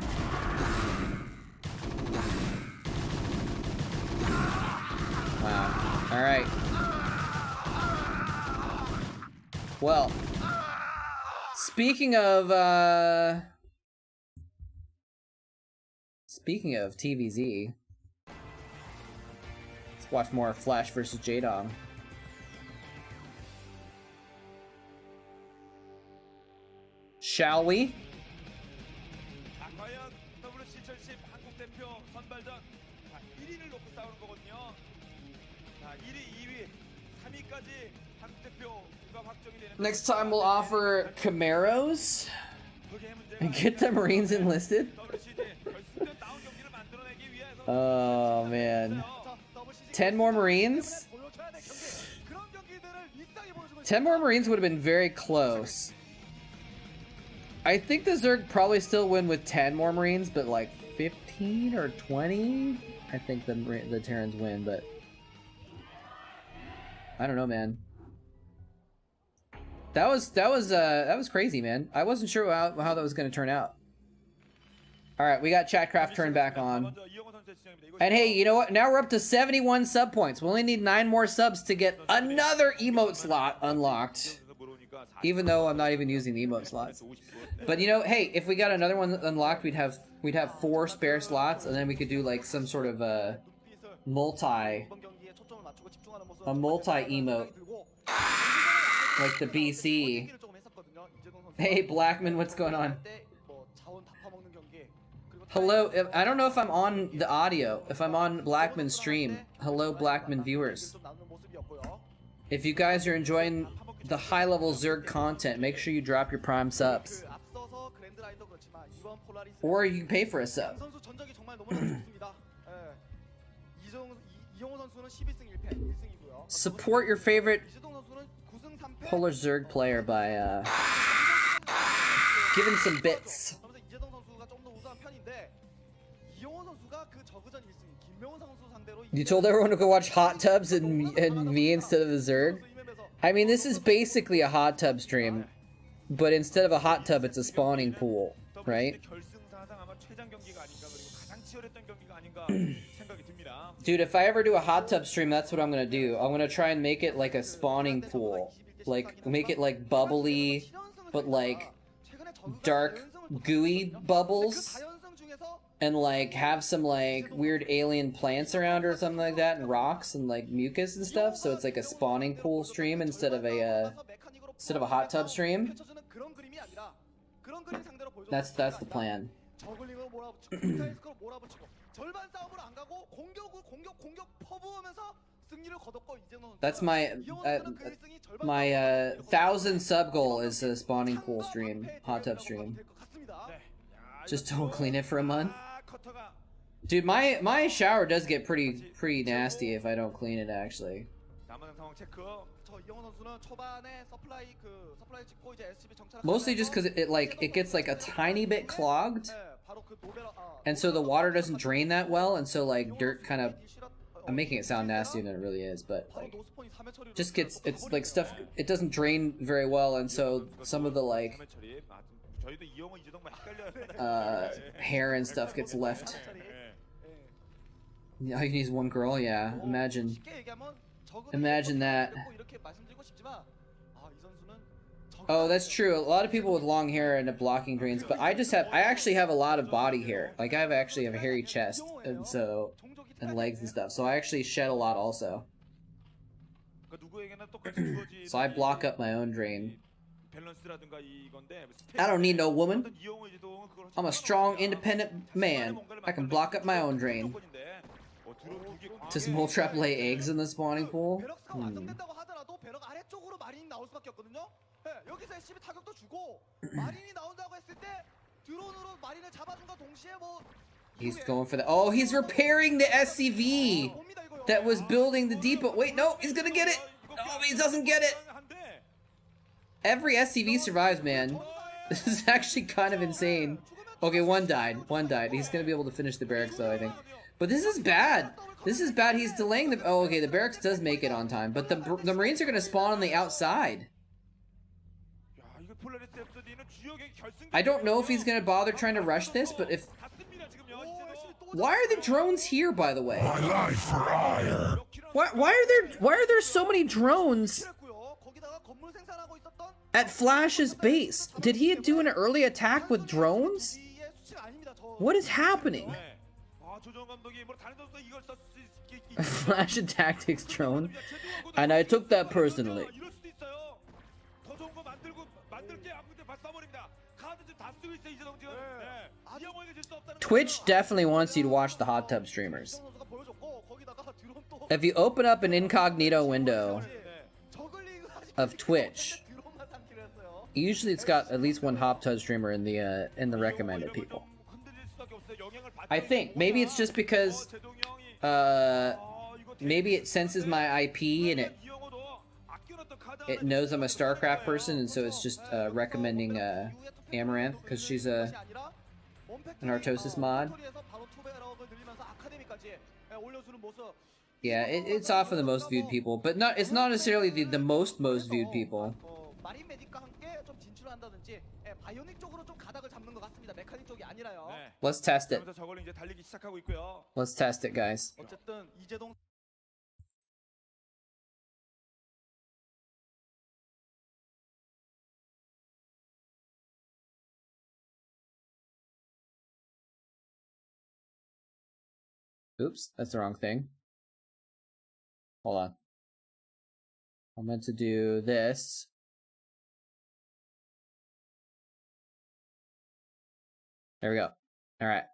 [SPEAKER 3] Wow. All right. Well, speaking of TVZ, let's watch more Flash versus Jadong. Shall we? Next time we'll offer Camaros and get the Marines enlisted. Oh man. 10 more Marines? 10 more Marines would have been very close. I think the Zerg probably still win with 10 more Marines, but like 15 or 20? I think the Terrans win, but I don't know, man. That was crazy, man. I wasn't sure how that was going to turn out. All right, we got Chatcraft turned back on. And hey, you know what? Now we're up to 71 sub points. We only need 9 more subs to get another emote slot unlocked. Even though I'm not even using the emote slots. But you know, hey, if we got another one unlocked, we'd have 4 spare slots, and then we could do like some sort of a multi emote. like the BC. Hey, Blackman, what's going on? Hello, I don't know if I'm on the audio, if I'm on Blackman's stream. Hello, Blackman viewers. If you guys are enjoying the high-level Zerg content, make sure you drop your Prime subs. Or you can pay for a sub. Support your favorite Polar Zerg player by giving some bits. You told everyone to go watch hot tubs and me instead of the Zerg? I mean, this is basically a hot tub stream, but instead of a hot tub, it's a spawning pool, right? Dude, if I ever do a hot tub stream, that's what I'm gonna do. I'm gonna try and make it like a spawning pool. Like, make it like bubbly, but like dark, gooey bubbles. And like have some like weird alien plants around or something like that, and rocks and like mucus and stuff, so it's like a spawning pool stream instead of a hot tub stream. That's the plan. That's my 1,000 sub goal is a spawning pool stream, hot tub stream. Just don't clean it for a month. Dude, my shower does get pretty nasty if I don't clean it, actually. Mostly just because it gets like a tiny bit clogged, and so the water doesn't drain that well, and so like dirt kind of, I'm making it sound nastier than it really is, but like just gets, it's like stuff, it doesn't drain very well, and so some of the like hair and stuff gets left. All you need is one girl, yeah. Imagine that. Oh, that's true. A lot of people with long hair end up blocking drains, but I actually have a lot of body hair. Like I actually have a hairy chest, and legs and stuff. So I actually shed a lot also. So I block up my own drain. I don't need no woman. I'm a strong, independent man. I can block up my own drain. Does moletrap lay eggs in the spawning pool? He's going for the... Oh, he's repairing the SCV that was building the depot. Wait, no, he's gonna get it. Oh, he doesn't get it. Every SCV survives, man. This is actually kind of insane. Okay, one died. He's gonna be able to finish the barracks, though, I think. But this is bad. This is bad. He's delaying the... Oh, okay, the barracks does make it on time. But the Marines are gonna spawn on the outside. I don't know if he's gonna bother trying to rush this, but if... Why are the drones here, by the way?
[SPEAKER 4] My life for hire.
[SPEAKER 3] Why are there so many drones at Flash's base? Did he do an early attack with drones? What is happening? A Flash and Tactics drone? And I took that personally. Twitch definitely wants you to watch the hot tub streamers. If you open up an incognito window of Twitch, usually it's got at least one hot tub streamer in the recommended people. I think maybe it's just because maybe it senses my IP and it knows I'm a Starcraft person, and so it's just recommending Amaranth because she's an Artosis mod. Yeah, it's often the most viewed people, but it's not necessarily the most viewed people. Let's test it. Let's test it, guys. Oops, that's the wrong thing. Hold on. I meant to do this. There we go. All right.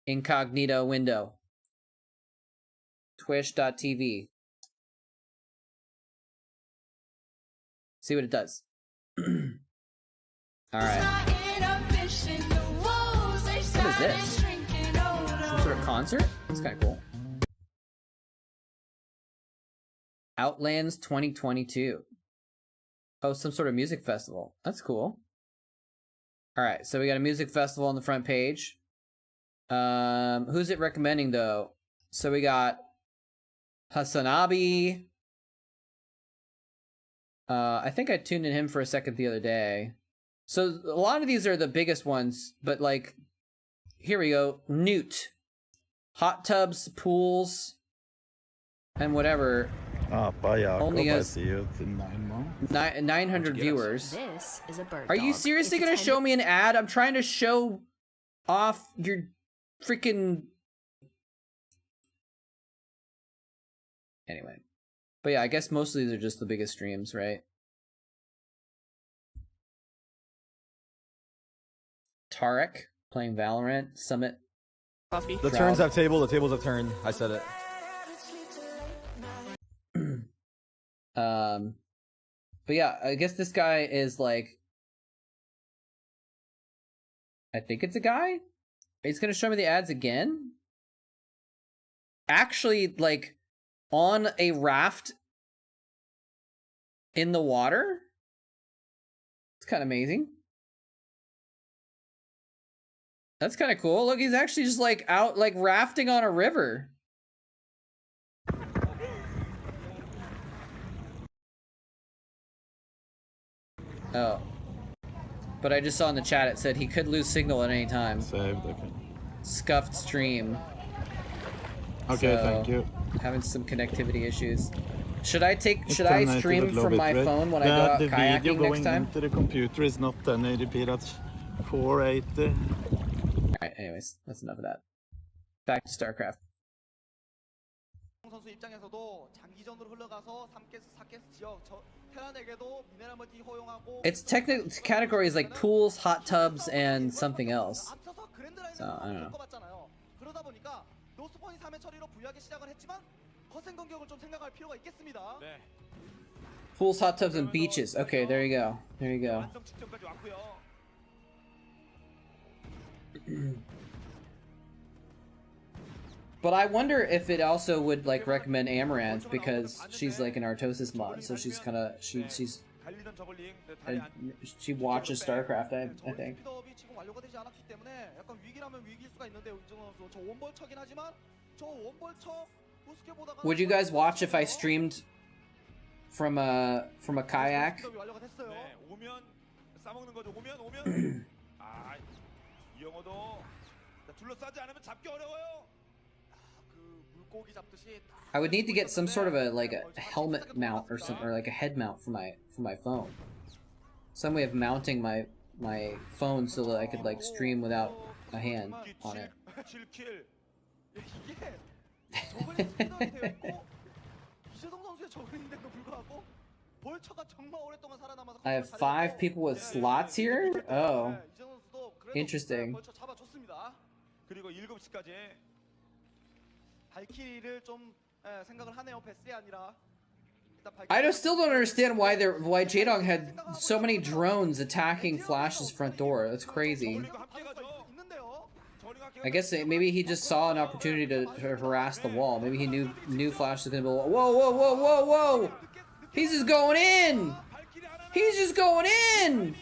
[SPEAKER 3] Incognito window. Twitch.tv. See what it does. All right. What is this? Some sort of concert? That's kind of cool. Outlands 2022. Oh, some sort of music festival. That's cool. All right, so we got a music festival on the front page. Who's it recommending though? So we got Hasanabi. I think I tuned in him for a second the other day. So a lot of these are the biggest ones, but like, here we go. Newt. Hot tubs, pools, and whatever. Only has 900 viewers.
[SPEAKER 5] This is a bird
[SPEAKER 3] Are you
[SPEAKER 5] dog.
[SPEAKER 3] seriously
[SPEAKER 5] It's
[SPEAKER 3] gonna
[SPEAKER 5] a
[SPEAKER 3] show me an ad? I'm trying to show off your freaking... Anyway. But yeah, I guess most of these are just the biggest streams, right? Tarek playing Valorant, Summit.
[SPEAKER 5] Coffee.
[SPEAKER 6] The turns have table, the tables have turned. I said it.
[SPEAKER 3] But yeah, I guess this guy is like, I think it's a guy. He's gonna show me the ads again. Actually, like, on a raft in the water. It's kind of amazing. That's kind of cool. Look, he's actually just like out, like rafting on a river. Oh. But I just saw in the chat it said he could lose signal at any time.
[SPEAKER 7] Saved, okay.
[SPEAKER 3] Scuffed stream.
[SPEAKER 7] Okay,
[SPEAKER 3] So,
[SPEAKER 7] thank you.
[SPEAKER 3] Having some connectivity issues. Should I
[SPEAKER 7] It's
[SPEAKER 3] I
[SPEAKER 7] 1080
[SPEAKER 3] stream
[SPEAKER 7] with low
[SPEAKER 3] from my
[SPEAKER 7] bitrate.
[SPEAKER 3] phone when I go out
[SPEAKER 7] The video
[SPEAKER 3] kayaking
[SPEAKER 7] going
[SPEAKER 3] next time?
[SPEAKER 7] into the computer is not 1080p, that's 480.
[SPEAKER 3] Alright, anyways, that's enough of that. Back to Starcraft.
[SPEAKER 2] 선수 입장에서도 장기전으로 흘러가서 3개스, 4개스 지역 테란에게도 미네랄 멀티 허용하고
[SPEAKER 3] Its technical categories like pools, hot tubs, and something else.
[SPEAKER 2] 앞서서 그랜드 라인을
[SPEAKER 3] So, I don't know.
[SPEAKER 2] 겪어봤잖아요. 그러다 보니까 노스포인 3회 처리로 부유하게 시작을 했지만 거센 공격을 좀 생각할 필요가 있겠습니다.
[SPEAKER 1] 네.
[SPEAKER 3] Pools, hot tubs, and beaches. Okay, there you go. There you go.
[SPEAKER 1] 완성 직전까지 왔고요.
[SPEAKER 3] But I wonder if it also would like recommend Amaranth because she's like an Artosis mod, so she's kind of she's
[SPEAKER 1] 달리던 저글링, 네, 다리 안
[SPEAKER 3] she watches Starcraft. I think.
[SPEAKER 2] 스피드업이 지금 완료가 되지 않았기 때문에 약간 위기라면 위기일 수가 있는데요. 이정현 선수 저 원벌처긴 하지만 저 원벌처 우습게 보다가
[SPEAKER 3] Would you guys watch if I streamed from a kayak?
[SPEAKER 2] 스피드업이 완료가 됐어요.
[SPEAKER 1] 네, 오면 싸먹는 거죠. 오면 아, 이 영어도 둘러싸지 않으면 잡기 어려워요.
[SPEAKER 2] 그 물고기 잡듯이
[SPEAKER 3] I would need to get some sort of a like a helmet mount or something, or like a head mount for my phone. Some way of mounting my phone so that I could like stream without a hand on it.
[SPEAKER 1] 7킬.
[SPEAKER 2] 이게 저글링 스피드업이 되어 있고 이재동 선수의 저글링인데도 불구하고 벌처가 정말 오랫동안 살아남아서
[SPEAKER 3] I have 5 people with slots here? Oh.
[SPEAKER 2] 이재동 선수도 그래도
[SPEAKER 3] Interesting.
[SPEAKER 2] 벌처 잡아줬습니다.
[SPEAKER 1] 그리고 7시까지
[SPEAKER 2] 발키리를 좀 생각을 하네요. 베슬이 아니라
[SPEAKER 3] I just still don't understand why Jaedong had so many drones attacking Flash's front door. That's crazy. I guess maybe he just saw an opportunity to harass the wall. Maybe he knew Flash was gonna be like, whoa! He's just going in! He's just going in!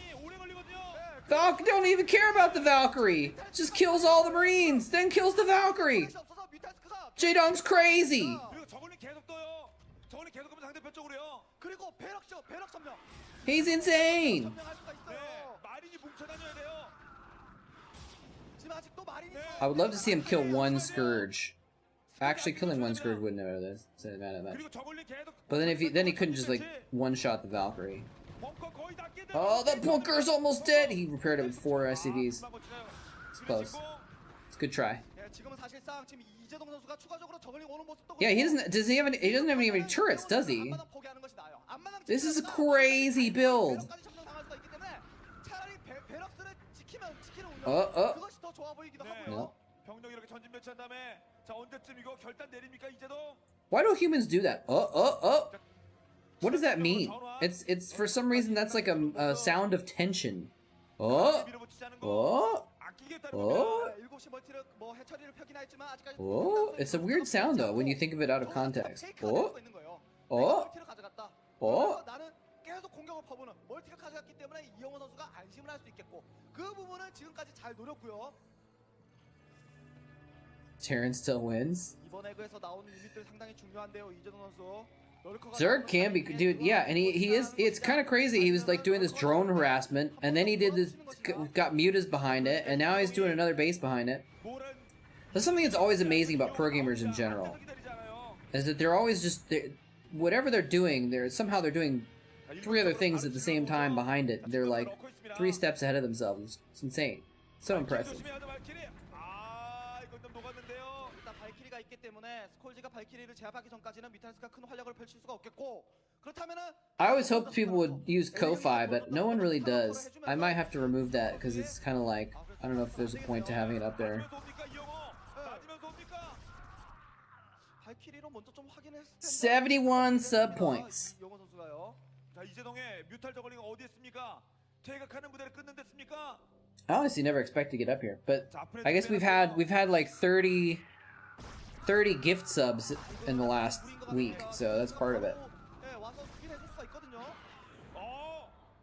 [SPEAKER 3] Valkyrie don't even care about the Valkyrie. Just kills all the Marines, then kills the Valkyrie. Jaedong's crazy.
[SPEAKER 1] 그리고 저글링 계속 떠요. 저글링 계속 가면 상대편 쪽으로요.
[SPEAKER 2] 그리고 배럭 점령.
[SPEAKER 3] He's insane.
[SPEAKER 2] 점령할 수가
[SPEAKER 1] 네,
[SPEAKER 2] 있어요.
[SPEAKER 1] 마린이 뭉쳐 다녀야 돼요.
[SPEAKER 2] 지금 아직도 마린이
[SPEAKER 3] I would love to see him kill one Scourge. Actually, killing one Scourge wouldn't matter this.
[SPEAKER 1] 그리고 저글링 계속
[SPEAKER 3] But then he couldn't just like one-shot the Valkyrie.
[SPEAKER 1] 벙커 거의 다 깨져.
[SPEAKER 3] Oh, the bunker's almost dead. He repaired it with 4 SCVs. It's close. It's a good try.
[SPEAKER 2] 지금은 사실상 지금 이재동 선수가 추가적으로 저글링 오는 모습도
[SPEAKER 3] Yeah, he doesn't have any turrets, does he?
[SPEAKER 2] 앞마당 포기하는 것이 나아요. 앞마당
[SPEAKER 3] This is a crazy build.
[SPEAKER 2] 배럭까지 점령 당할 수가 있기 때문에 차라리 배럭스를 지키면 지키는 운영.
[SPEAKER 3] 어.
[SPEAKER 2] 그것이 더 좋아 보이기도
[SPEAKER 1] 네.
[SPEAKER 2] 하고요.
[SPEAKER 1] 병력 이렇게 전진 배치한 다음에 자 언제쯤 이거 결단 내립니까 이제도?
[SPEAKER 3] Why do humans do that? What does that mean? It's for some reason that's like a sound of tension.
[SPEAKER 1] 밀어붙이자는 거 아끼겠다는 겁니다.
[SPEAKER 2] 7시 멀티를 뭐 해처리를 펴긴 했지만 아직까지
[SPEAKER 3] It's a weird sound though when you think of it out of context.
[SPEAKER 2] 멀티를 가져갔다. 그래서 나는 계속 공격을 퍼부는 멀티를 가져갔기 때문에 이영호 선수가 안심을 할 수 있겠고 그 부분을 지금까지 잘 노렸고요.
[SPEAKER 3] Terran still wins.
[SPEAKER 2] 이번 에그에서 나오는 유닛들 상당히 중요한데요, 이재동 선수.
[SPEAKER 3] Zerg can be, dude. Yeah, and he is. It's kind of crazy. He was like doing this drone harassment, and then he did this, got mutas behind it, and now he's doing another base behind it. That's something that's always amazing about pro gamers in general, is that they're always just whatever they're doing. Somehow they're doing 3 other things at the same time behind it. They're like 3 steps ahead of themselves. It's insane. So impressive.
[SPEAKER 2] 일단 발키리가 있기 때문에 스콜지가 발키리를 제압하기 전까지는 뮤탈리스크가 큰 활약을 펼칠 수가 없겠고 그렇다면은
[SPEAKER 3] I always hoped people would use Ko-Fi, but no one really does. I might have to remove that because it's kind of like I don't know if there's a point to having it up there.
[SPEAKER 2] 발키리로 먼저 좀 확인했을 텐데
[SPEAKER 3] 71 sub points.
[SPEAKER 2] 이영호 선수가요.
[SPEAKER 1] 자 이재동의 뮤탈 저글링 어디 있습니까? 퇴각하는 무대를 끊는 데습니까?
[SPEAKER 3] I honestly never expect to get up here, but I guess we've had like 30 gift subs in the last week, so that's part of it.
[SPEAKER 2] 네, 와서 수비를 해줄 수가 있거든요.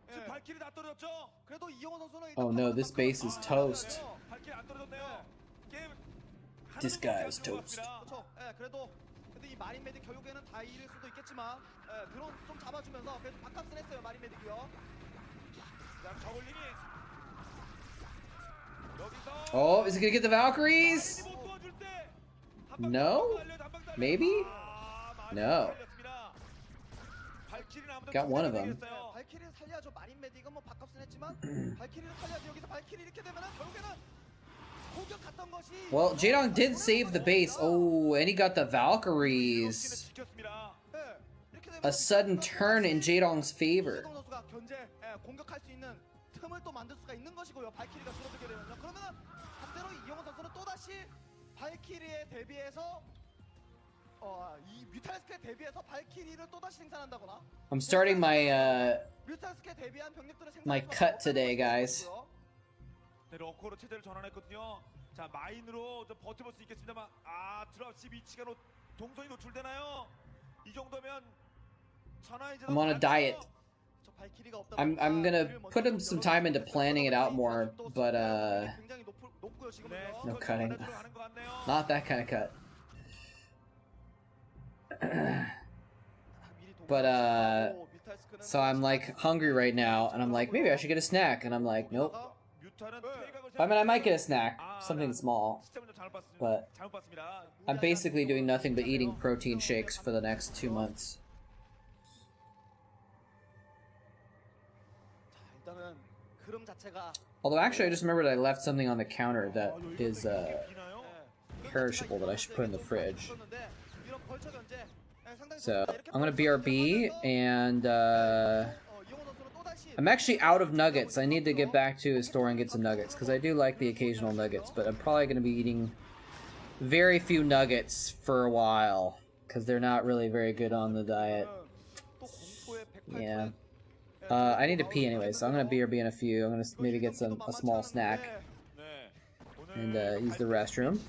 [SPEAKER 1] 지금 발키리 다 떨어졌죠?
[SPEAKER 2] 그래도 이영호 선수는
[SPEAKER 3] Oh no, this base is toast.
[SPEAKER 1] 발키리 안 떨어졌네요. 게임
[SPEAKER 3] This guy is toast.
[SPEAKER 2] 그렇죠. 예, 그래도 근데 이 마린 메딕 결국에는 다 잃을 수도 있겠지만 드론 좀 잡아주면서 그래도 바깥은 했어요 마린 메딕이요.
[SPEAKER 1] 자 저글링이
[SPEAKER 3] Oh, is it gonna get the Valkyries? No? Maybe? No. Got one of them.
[SPEAKER 2] 발키리를 살려야죠. 마린 메딕은 뭐 바깥은 했지만 발키리를 살려야죠. 여기서 발키리 이렇게 되면은 결국에는 공격 갔던 것이
[SPEAKER 3] Well, Jaedong did save the base. Oh, and he got the Valkyries. A sudden turn in Jaedong's favor.
[SPEAKER 2] 이재동 선수가 견제 공격할 수 있는 틈을 또 만들 수가 있는 것이고요. 발키리가 줄어들게 되면요. 그러면은 반대로 이영호 선수는 또 다시 발키리에 대비해서 이 뮤탈리스크에 대비해서 발키리를 또 다시 생산한다거나.
[SPEAKER 3] I'm starting
[SPEAKER 2] 뮤탈리스크에 대비한 병력들을
[SPEAKER 3] my cut today, guys.
[SPEAKER 1] 네, 러커로 체제를 전환했거든요. 자 마인으로 좀 버텨볼 수 있겠습니다만 드랍시 위치가 동선이 노출되나요? 이 정도면 전화 이제
[SPEAKER 3] I'm on a diet. I'm gonna put him some time into planning it out more, but no cutting. Not that kind of cut. But so I'm like hungry right now, and I'm like maybe I should get a snack, and I'm like nope. I mean I might get a snack, something small, but I'm basically doing nothing but eating protein shakes for the next 2 months. Although actually I just remembered I left something on the counter that is perishable that I should put in the fridge. So I'm gonna BRB and I'm actually out of nuggets. I need to get back to a store and get some nuggets because I do like the occasional nuggets, but I'm probably gonna be eating very few nuggets for a while because they're not really very good on the diet. Yeah. I need to pee anyway, so I'm gonna BRB in a few. I'm gonna maybe get a small snack and use the restroom.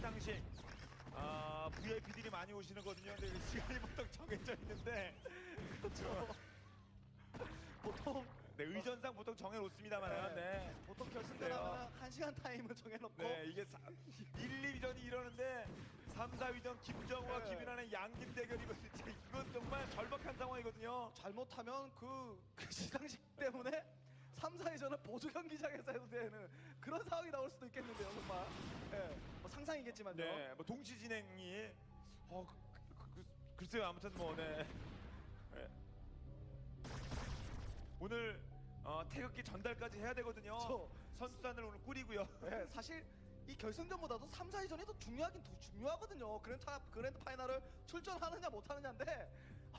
[SPEAKER 1] VIP들이 많이 오시는거든요. 근데 시간이 보통 정해져 있는데 보통 의전상 보통 정해놓습니다만 네.
[SPEAKER 2] 보통 결승전하면 1시간 타임을 정해놓고
[SPEAKER 1] 네, 이게 1, 2위전이 이러는데 3, 4위전 김정우와 김윤환의 양김 대결이거든요. 이건 정말 절박한 상황이거든요.
[SPEAKER 2] 잘못하면 그 시상식 때문에 3, 4위전은 보조 경기장에서 해도 되는 그런 상황이 나올 수도 있겠는데요, 정말. 네, 뭐 상상이겠지만요.
[SPEAKER 1] 네, 뭐 동시 진행이 글쎄요, 아무튼 뭐 네. 네. 오늘 태극기 전달까지 해야 되거든요. 선수단을 오늘 꾸리고요.
[SPEAKER 2] 네, 사실 이 결승전보다도 3, 4위전이 더 중요하긴 더 중요하거든요. 그랜드 파이널을 출전하느냐 못하느냐인데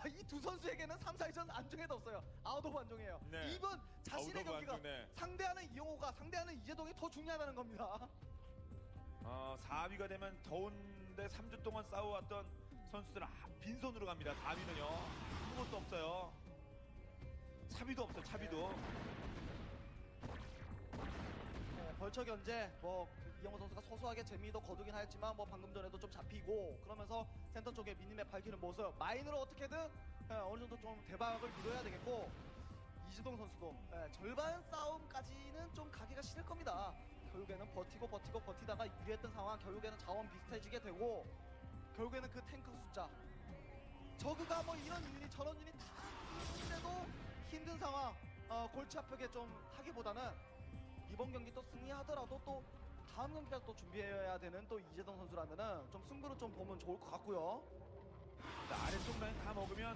[SPEAKER 2] 이 두 선수에게는 3, 4위전 안중에도 없어요. 아웃 오브 안중이에요.
[SPEAKER 1] 네.
[SPEAKER 2] 이번 자신의
[SPEAKER 1] 아웃 오브
[SPEAKER 2] 경기가
[SPEAKER 1] 안중, 네.
[SPEAKER 2] 상대하는 이영호가 상대하는 이재동이 더 중요하다는 겁니다.
[SPEAKER 1] 4위가 되면 더운데 3주 동안 싸워왔던 선수들은 빈손으로 갑니다. 4위는요. 아무것도 없어요. 차비도 없어요. 차비도.
[SPEAKER 2] 벌처 견제 뭐 이영호 선수가 소소하게 재미도 거두긴 하였지만 뭐 방금 전에도 좀 잡히고 그러면서 센터 쪽에 미니맵 밝히는 모습 마인으로 어떻게든 어느 정도 좀 대박을 이뤄야 되겠고 이재동 선수도 절반 싸움까지는 좀 가기가 싫을 겁니다. 결국에는 버티다가 유리했던 상황 결국에는 자원 비슷해지게 되고 결국에는 그 탱크 숫자 저그가 뭐 이런 유닛 저런 유닛 다 쓰는데도 힘든 상황 골치 아프게 좀 하기보다는 이번 경기 또 승리하더라도 또 다음 경기까지 또 준비해야 되는 또 이재동 선수라면은 좀 승부를 좀 보면 좋을 것 같고요.
[SPEAKER 1] 아래쪽 라인 다 먹으면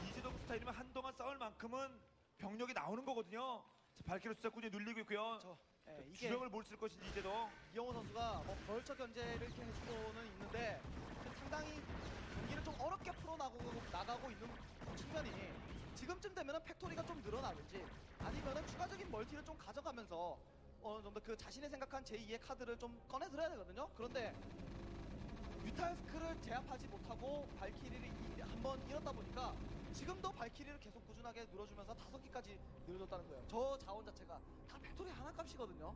[SPEAKER 1] 이재동 스타일이면 한동안 싸울 만큼은 병력이 나오는 거거든요. 발키리 숫자 꾸준히 눌리고 있고요.
[SPEAKER 2] 이게
[SPEAKER 1] 주력을 뭘 쓸 것인지 이재동.
[SPEAKER 2] 이영호 선수가 뭐 벌처 견제를 이렇게 해주고는 있는데 상당히 경기를 좀 어렵게 나가고 있는 측면이 지금쯤 되면은 팩토리가 좀 늘어나든지 아니면은 추가적인 멀티를 좀 가져가면서 어느 정도 그 자신이 생각한 제2의 카드를 좀 꺼내들어야 되거든요. 그런데 뮤탈스크를 제압하지 못하고 발키리를 한번 잃었다 보니까 지금도 발키리를 계속 꾸준하게 늘어주면서 5기까지 늘어졌다는 거예요. 저 자원 자체가 다 팩토리 하나 값이거든요.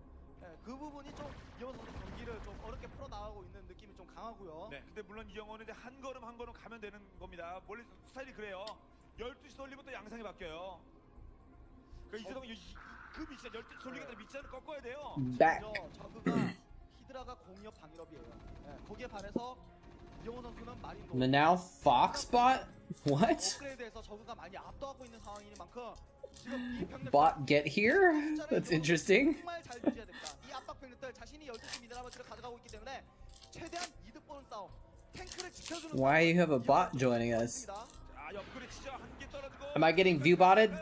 [SPEAKER 2] 그 부분이 좀 이영호 선수 경기를 좀 어렵게 풀어나가고 있는 느낌이 좀 강하고요.
[SPEAKER 1] 네, 근데 물론 이영호는 이제 한 걸음 한 걸음 가면 되는 겁니다. 원래 스타일이 그래요. 12시 돌리면 또 양상이 바뀌어요. 그 이재동이 그 밑에 12시 돌리게 되면 밑에는 꺾어야 돼요.
[SPEAKER 2] 저그가 히드라가 공이업 방일업이에요. 거기에 반해서 이영호 선수는 마린도
[SPEAKER 3] Manau Fox bot? What?
[SPEAKER 2] 업그레이드에서 저그가 많이 압도하고 있는 상황인 만큼 지금 이 병력
[SPEAKER 3] Bot get here? That's interesting.
[SPEAKER 2] 정말 잘 유지해야 됩니다. 이 압박 병력들 자신이 12시 미네랄을 가져가고 있기 때문에 최대한 이득 보는 싸움 탱크를 지켜주는
[SPEAKER 3] Why you have a bot joining us?
[SPEAKER 1] 옆구리 치죠. 한 개 떨어지고.
[SPEAKER 3] Am I getting view botted?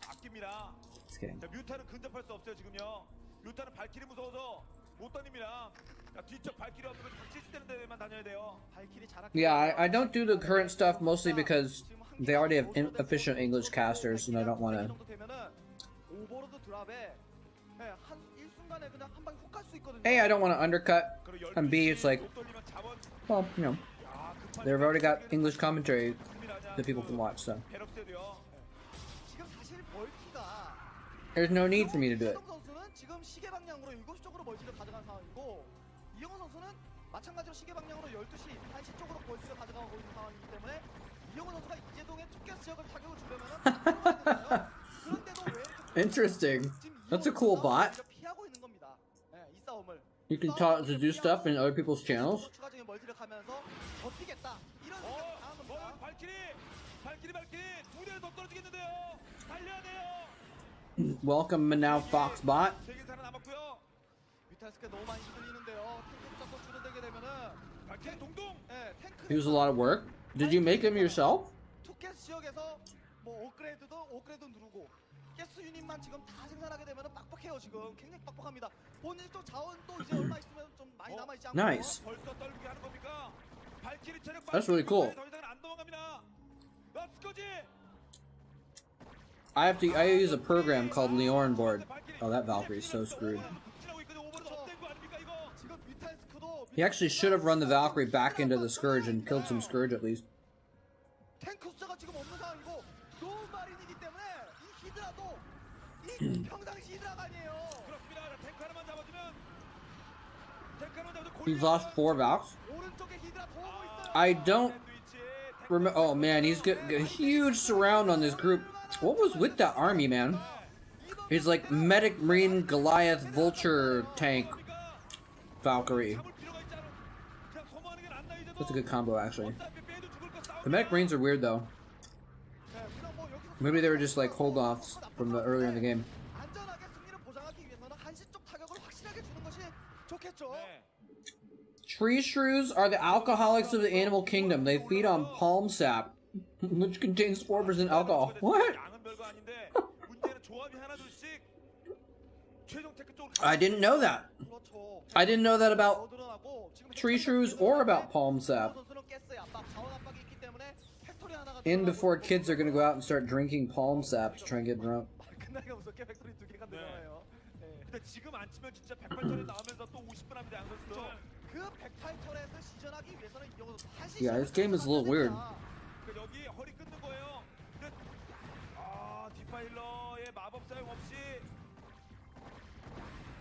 [SPEAKER 1] 아낍니다.
[SPEAKER 3] Just kidding.
[SPEAKER 1] 자, 뮤타는 근접할 수 없어요 지금요. 뮤타는 발키리 무서워서 못 다닙니다. 자, 뒤쪽 발키리 없는 거 박치시되는 데만 다녀야 돼요.
[SPEAKER 3] Yeah, I don't do the current stuff mostly because they already have inefficient English casters and I don't want to.
[SPEAKER 2] 오버로드 드랍에 한 일순간에 그냥 한 방에 훅 갈 수 있거든요.
[SPEAKER 3] A, I don't want to undercut, and B, it's like, well, you know, they've already got English commentary that people can watch, so
[SPEAKER 2] 지금 사실 멀티가
[SPEAKER 3] there's no need for me to do it.
[SPEAKER 2] 이재동 선수는 지금 시계 방향으로 7시 쪽으로 멀티를 가져간 상황이고 이영호 선수는 마찬가지로 시계 방향으로 12시, 1시 쪽으로 멀티를 가져가고 있는 상황이기 때문에 이영호 선수가 이재동의 투캐스 지역을 타격을 주려면은 그런데도 왜 이렇게
[SPEAKER 3] Interesting. That's a cool bot.
[SPEAKER 2] 피하고 있는 겁니다. 이 싸움을
[SPEAKER 3] You can talk to do stuff in other people's channels.
[SPEAKER 2] 추가적인 멀티를 가면서 버티겠다 이런 생각이 강한 겁니다.
[SPEAKER 1] 발키리 두 대를 더 떨어지겠는데요. 달려야 돼요.
[SPEAKER 3] Welcome, Manau Fox bot.
[SPEAKER 1] 세계 살아남았고요.
[SPEAKER 2] 뮤탈스크 너무 많이 흔들리는데요. 탱크 숫자 또 줄어들게 되면은
[SPEAKER 1] 발키리 동동.
[SPEAKER 2] 탱크
[SPEAKER 3] It was a lot of work. Did you make him yourself?
[SPEAKER 2] 투캐스 지역에서 뭐 업그레이드 누르고 가스 유닛만 지금 다 생산하게 되면은 빡빡해요. 지금 굉장히 빡빡합니다. 본인 또 자원 또 이제 얼마 있으면 좀 많이 남아 있지 않고.
[SPEAKER 3] Nice.
[SPEAKER 1] 벌써 떨리게 하는 겁니까? 발키리 체력
[SPEAKER 3] That's really cool.
[SPEAKER 1] 더 이상은 안 넘어갑니다. 랍스코지.
[SPEAKER 3] I use a program called Leorn board. Oh, that Valkyrie's so screwed. He actually should have run the Valkyrie back into the Scourge and killed some Scourge at least.
[SPEAKER 2] 탱크 숫자가 지금 없는 상황이고 노 마린이기 때문에 이 히드라도 이 평상시 히드라가 아니에요.
[SPEAKER 1] 그렇습니다. 탱크 하나만 잡아주면
[SPEAKER 3] He's lost 4 Valks.
[SPEAKER 2] 오른쪽에 히드라 더 오고 있어요.
[SPEAKER 3] I don't remember. Oh man, he's got a huge surround on this group. What was with that army, man? He's like medic, marine, Goliath, vulture, tank, Valkyrie. That's a good combo, actually. The medic marines are weird though. Maybe they were just like hold-offs from the earlier in the game.
[SPEAKER 2] 안전하게 승리를 보장하기 위해서는 한시 쪽 타격을 확실하게 주는 것이 좋겠죠.
[SPEAKER 3] Tree shrews are the alcoholics of the animal kingdom. They feed on palm sap, which contains 4% alcohol. What? I didn't know that. I didn't know that about tree shrews or about palm sap. in before kids are gonna go out and start drinking palm sap to try and get drunk.
[SPEAKER 2] 끝나기가 무섭게 팩토리 2개가 늘어나요.
[SPEAKER 1] 근데 지금 안 치면 진짜 108턴에 나오면서 또 50분 합니다, 양 선수.
[SPEAKER 2] 그 108턴에서 시전하기 위해서는 이영호 선수 다시
[SPEAKER 3] Yeah, this game is a little weird.
[SPEAKER 1] 여기 허리 끊는 거예요. 근데 디파일러의 마법 사용 없이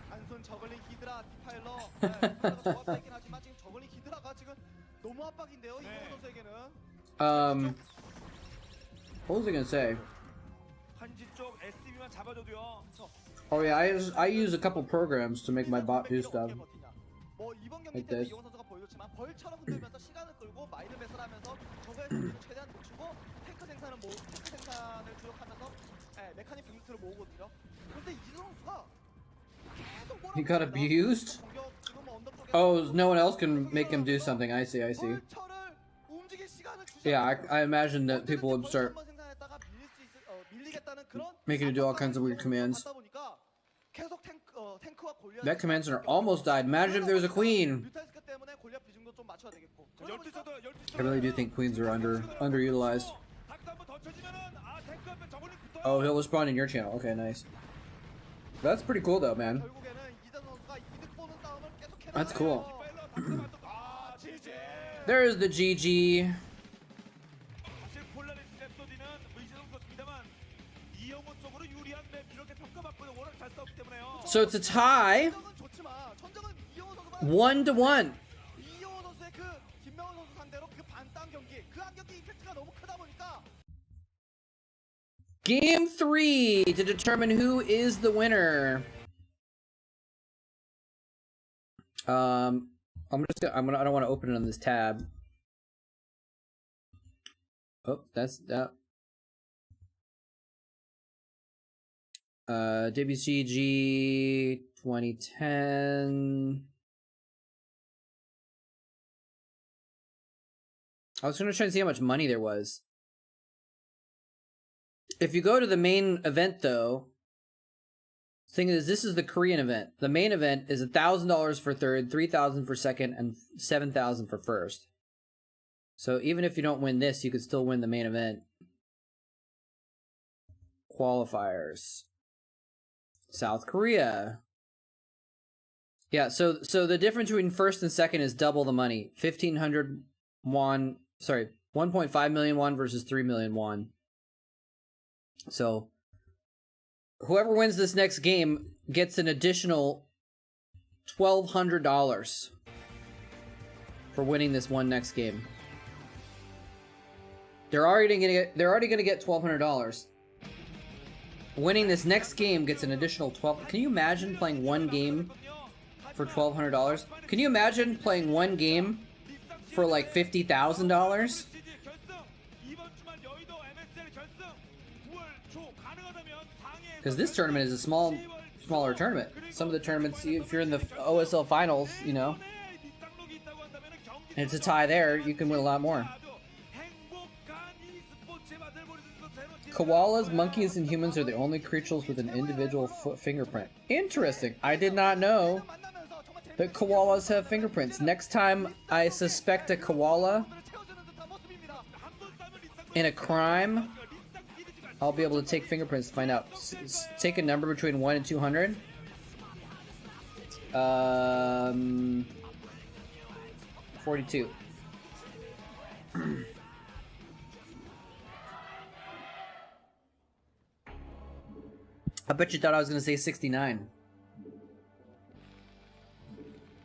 [SPEAKER 2] 단순 저글링 히드라 디파일러. 디파일러가 조합되긴 하지만 지금 저글링 히드라가 지금 너무 압박인데요, 이영호 선수에게는.
[SPEAKER 3] What was I gonna say?
[SPEAKER 1] 한지 쪽 SCB만 잡아줘도요.
[SPEAKER 3] Oh yeah, I use a couple programs to make my bot do stuff.
[SPEAKER 2] 뭐 이번 경기
[SPEAKER 3] Like
[SPEAKER 2] 때문에
[SPEAKER 3] this.
[SPEAKER 2] 이영호 선수가 보여줬지만 벌처럼 흔들면서 시간을 끌고 마이드 배설하면서 적의 속도를 최대한 늦추고 탱크 생산을 주력하면서 메카닉 빅루트를 모으거든요. 그런데 이영호 선수가 계속
[SPEAKER 3] He got abused?
[SPEAKER 2] 공격 지금 뭐 언덕 쪽에
[SPEAKER 3] Oh, no one else can make him do something. I see.
[SPEAKER 2] 벌처를 움직일 시간을 주지
[SPEAKER 3] Yeah,
[SPEAKER 2] 않고
[SPEAKER 3] I imagine that people would start
[SPEAKER 2] 벌처만 생산했다가 밀리겠다는 그런
[SPEAKER 3] making him do all kinds of weird commands.
[SPEAKER 2] 하다 보니까 계속 탱크와 골리앗
[SPEAKER 3] That command center almost died. Imagine if there was a queen.
[SPEAKER 2] 뮤탈스크 때문에 골리앗 비중도 좀 맞춰야 되겠고.
[SPEAKER 1] 12서도
[SPEAKER 3] I really do think queens are underutilized. Oh, he'll respond in your channel. Okay, nice. That's pretty cool though, man.
[SPEAKER 2] 결국에는 이전 선수가 이득 보는 싸움을 계속 해나가요.
[SPEAKER 3] That's cool. There's the GG.
[SPEAKER 1] 사실 폴라리스 랩소디는 의지는 그렇습니다만 이영호 쪽으로 유리한 맵 이렇게 평가받고는 워낙 잘 싸웠기 때문에요.
[SPEAKER 3] So it's a tie.
[SPEAKER 2] 전적은 좋지만 전적은 이영호 선수가
[SPEAKER 3] 1-1.
[SPEAKER 2] 이영호 선수의 그 김명훈 선수 상대로 그 반땅 경기 그 한 경기 임팩트가 너무 크다 보니까
[SPEAKER 3] Game 3 to determine who is the winner. I don't want to open it on this tab. Oh, that's that. WCG 2010. I was gonna try and see how much money there was. If you go to the main event, though, the thing is, this is the Korean event. The main event is $1,000 for third, $3,000 for second, and $7,000 for first. So even if you don't win this, you could still win the main event. Qualifiers. South Korea. Yeah, so the difference between first and second is double the money. 1,500 won. Sorry, 1.5 million won versus 3 million won. So whoever wins this next game gets an additional $1,200 for winning this one next game. They're already gonna get $1,200. Winning this next game gets an additional $1,200. Can you imagine playing one game for $1,200? Can you imagine playing one game for like $50,000? Because this tournament is a smaller tournament. Some of the tournaments, if you're in the OSL finals, you know, and it's a tie there, you can win a lot more. Koalas, monkeys, and humans are the only creatures with an individual foot fingerprint. Interesting. I did not know that koalas have fingerprints. Next time I suspect a koala in a crime, I'll be able to take fingerprints to find out. Take a number between 1 and 200. 42. I bet you thought I was going to say 69.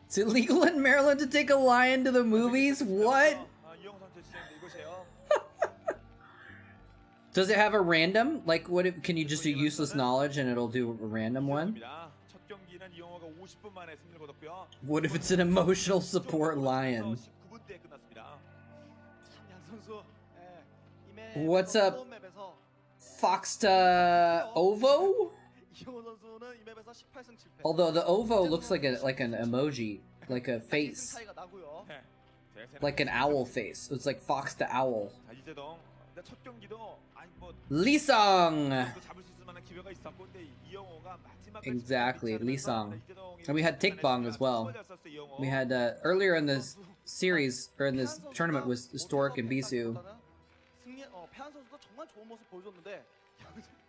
[SPEAKER 3] It's illegal in Maryland to take a lion to the movies? What? Does it have a random? Like, what if, can you just do useless knowledge and it'll do a random one? What if it's an emotional support lion? What's up, Foxta Ovo? Although the Ovo looks like an emoji, like a face, like an owl face. It's like Foxta Owl. Lisong! Exactly, Lisong. And we had Tikbong as well. We had, earlier in this series, or in this tournament, was Stork and Bisu.
[SPEAKER 2] 초반부터 정말 좋은 모습 보여줬는데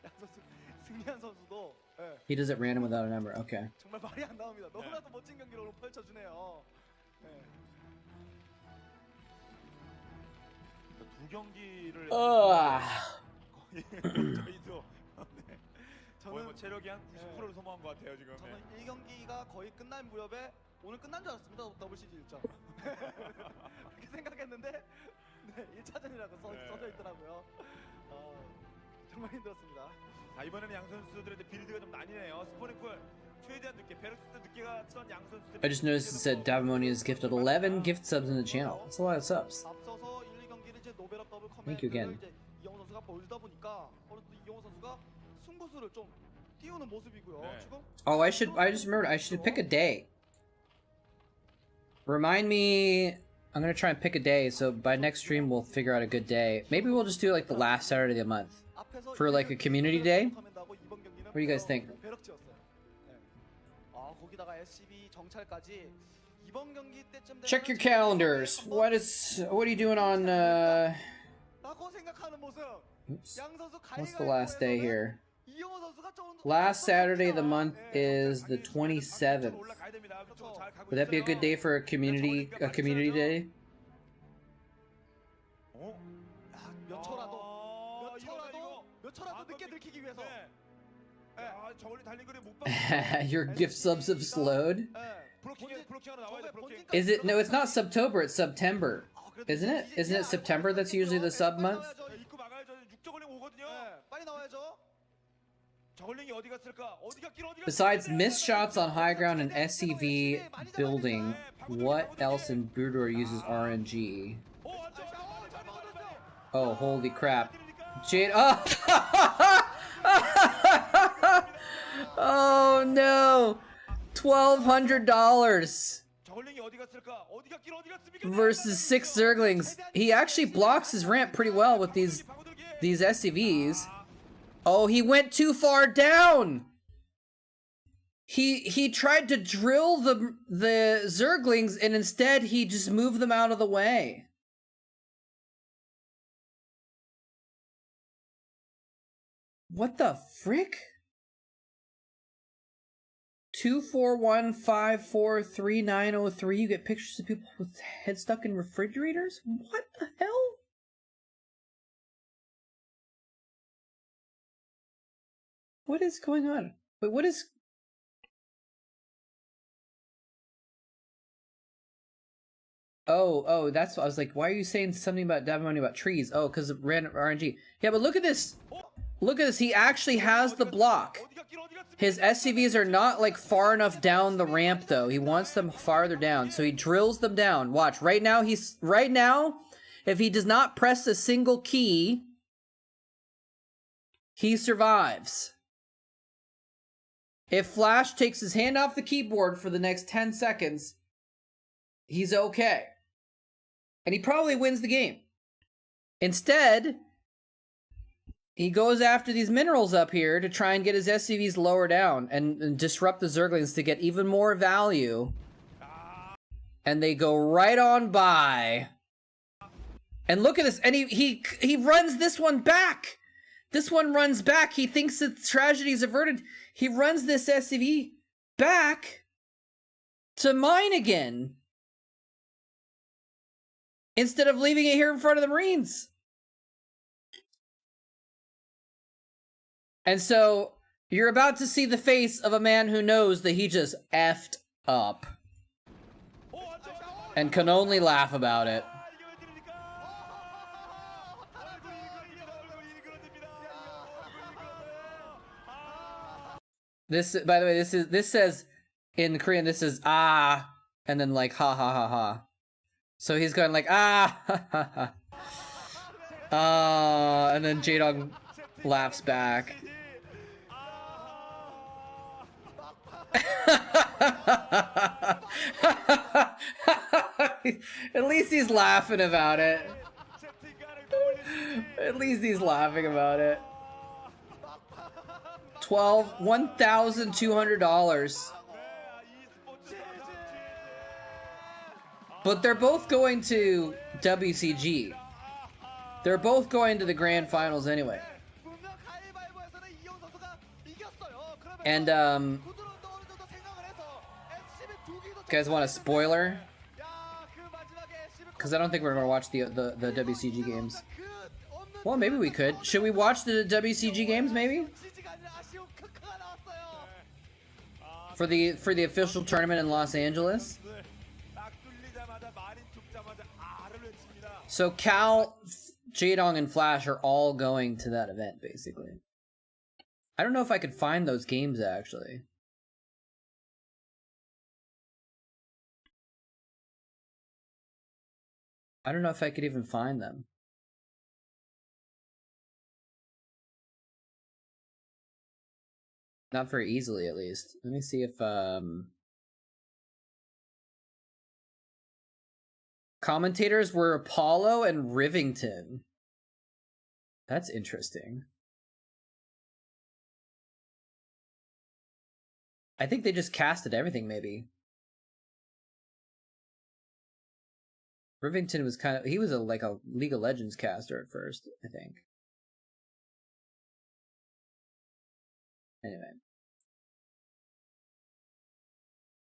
[SPEAKER 2] 양 선수 승리한 선수도 예,
[SPEAKER 3] He does it random without a number. Okay.
[SPEAKER 2] 정말 말이 안 나옵니다. 너무나도 멋진 경기를 오늘 펼쳐주네요. 예.
[SPEAKER 1] 두 경기를
[SPEAKER 3] Ugh.
[SPEAKER 1] 거의 저희도 네. 거의 뭐
[SPEAKER 2] 저는
[SPEAKER 1] 체력이 한 90%를 소모한 것 같아요 지금.
[SPEAKER 2] 저는 이 경기가 거의 끝난 무렵에 오늘 끝난 줄 알았습니다. WCG 일정. 그렇게 생각했는데 네, 1차전이라고 써져 있더라고요. 정말 힘들었습니다.
[SPEAKER 1] 자, 이번에는 양 선수들의 빌드가 좀 나뉘네요. 스포니풀 최대한 늦게 베럭스도 늦게 갔던 양 선수들.
[SPEAKER 3] I just noticed it said Davimoni has gifted 11 gift subs in the channel. That's a lot of subs.
[SPEAKER 2] 앞서서 1, 2경기를 이제 노베럭 더블
[SPEAKER 3] Thank you again.
[SPEAKER 2] 이제 이영호 선수가 보여주다 보니까 오늘 또 이영호 선수가 승부수를 좀 띄우는 모습이고요.
[SPEAKER 1] 네.
[SPEAKER 2] 지금
[SPEAKER 3] Oh, I just remembered I should pick a day. Remind me. I'm gonna try and pick a day, so by next stream we'll figure out a good day. Maybe we'll just do like the last Saturday of the month.
[SPEAKER 2] 앞에서
[SPEAKER 3] For like a community day?
[SPEAKER 2] What
[SPEAKER 3] do you guys think?
[SPEAKER 2] 거기다가 SCB 정찰까지 이번 경기 때쯤
[SPEAKER 3] Check your calendars. What are you doing on
[SPEAKER 2] 라고 생각하는 모습.
[SPEAKER 3] oops.
[SPEAKER 2] 양 선수
[SPEAKER 3] What's the last day here?
[SPEAKER 2] 이영호 선수가 좀
[SPEAKER 3] Last Saturday of the month is the 27th.
[SPEAKER 1] 올라가야 됩니다. 위쪽으로 잘 가고
[SPEAKER 3] Would that be a good day for a community day?
[SPEAKER 1] 어?
[SPEAKER 2] 몇 초라도
[SPEAKER 1] 이거.
[SPEAKER 2] 몇 초라도 늦게 들키기 위해서.
[SPEAKER 1] 네. 야, 저걸리 달린 거리 못 봐.
[SPEAKER 3] Your gift subs have slowed.
[SPEAKER 1] 브로킹으로 나와야 돼. 브로킹.
[SPEAKER 3] Is it? No, it's not Subtober. It's September. Isn't it? Isn't it September? That's usually the sub month.
[SPEAKER 1] 입구 막아야죠. 육저걸링 오거든요.
[SPEAKER 2] 빨리 나와야죠.
[SPEAKER 1] 저걸링이 어디 갔을까? 어디 갔긴 어디 갔을까?
[SPEAKER 3] Besides missed shots on high ground and SCV building, what else in Broodor uses RNG? Oh, holy crap. Jade. Oh! Oh no! $1,200
[SPEAKER 1] 저걸링이 어디 갔을까? 어디 갔긴 어디 갔습니까?
[SPEAKER 3] versus 6 Zerglings. He actually blocks his ramp pretty well with these SCVs. Oh, he went too far down. He tried to drill the Zerglings and instead he just moved them out of the way. What the frick? 241543903. You get pictures of people with heads stuck in refrigerators? What the hell? What is going on? Wait, what is... Oh, that's what I was like, why are you saying something about Davimoni about trees? Oh, because of random RNG. Yeah, but look at this. Look at this. He actually has the block. His SCVs are not like far enough down the ramp though. He wants them farther down. So he drills them down. Watch. Right now, if he does not press a single key, he survives. If Flash takes his hand off the keyboard for the next 10 seconds, he's okay. And he probably wins the game. Instead, he goes after these minerals up here to try and get his SCVs lower down and disrupt the Zerglings to get even more value. And they go right on by. And look at this. And he runs this one back. This one runs back. He thinks that tragedy is averted. He runs this SCV back to mine again. Instead of leaving it here in front of the Marines. And so, you're about to see the face of a man who knows that he just effed up. And can only laugh about it. This, by the way, this says, in Korean, this is ah, and then like ha ha ha ha. So he's going like ah ha ha ha. And then J-Dog laughs back. At least he's laughing about it. At least he's laughing about it. $1,200. But they're both going to WCG. They're both going to the grand finals anyway.
[SPEAKER 2] 분명 가위바위보에서는 이용 선수가 이겼어요. 그러면서
[SPEAKER 3] And
[SPEAKER 2] 구두론도 어느 정도 생각을 해서 SCB 두 개도
[SPEAKER 3] you guys want a spoiler?
[SPEAKER 2] 야, 그 마지막에 SCB
[SPEAKER 3] Because I don't think we're going to watch the WCG games. Well, maybe we could. Should we watch the WCG games? Maybe
[SPEAKER 2] 지지가 아니라 아쉬운 크크가 나왔어요.
[SPEAKER 3] for the official tournament in Los Angeles.
[SPEAKER 1] 딱 뚫리자마자 마린 죽자마자 아를 외칩니다.
[SPEAKER 3] So Cal, Jaedong, and Flash are all going to that event, basically. I don't know if I could find those games, actually. I don't know if I could even find them. Not very easily, at least. Let me see if, commentators were Apollo and Rivington. That's interesting. I think they just casted everything, maybe. Rivington was he was like a League of Legends caster at first, I think. Anyway.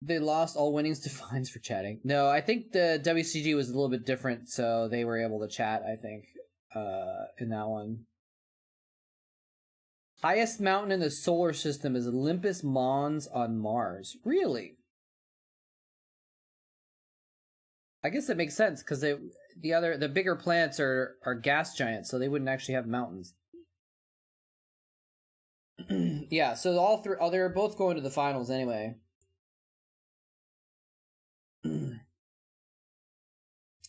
[SPEAKER 3] They lost all winnings to fines for chatting. No, I think the WCG was a little bit different, so they were able to chat, I think, in that one. Highest mountain in the solar system is Olympus Mons on Mars. Really? I guess that makes sense, because the bigger planets are gas giants, so they wouldn't actually have mountains. Yeah, so all three, they're both going to the finals anyway.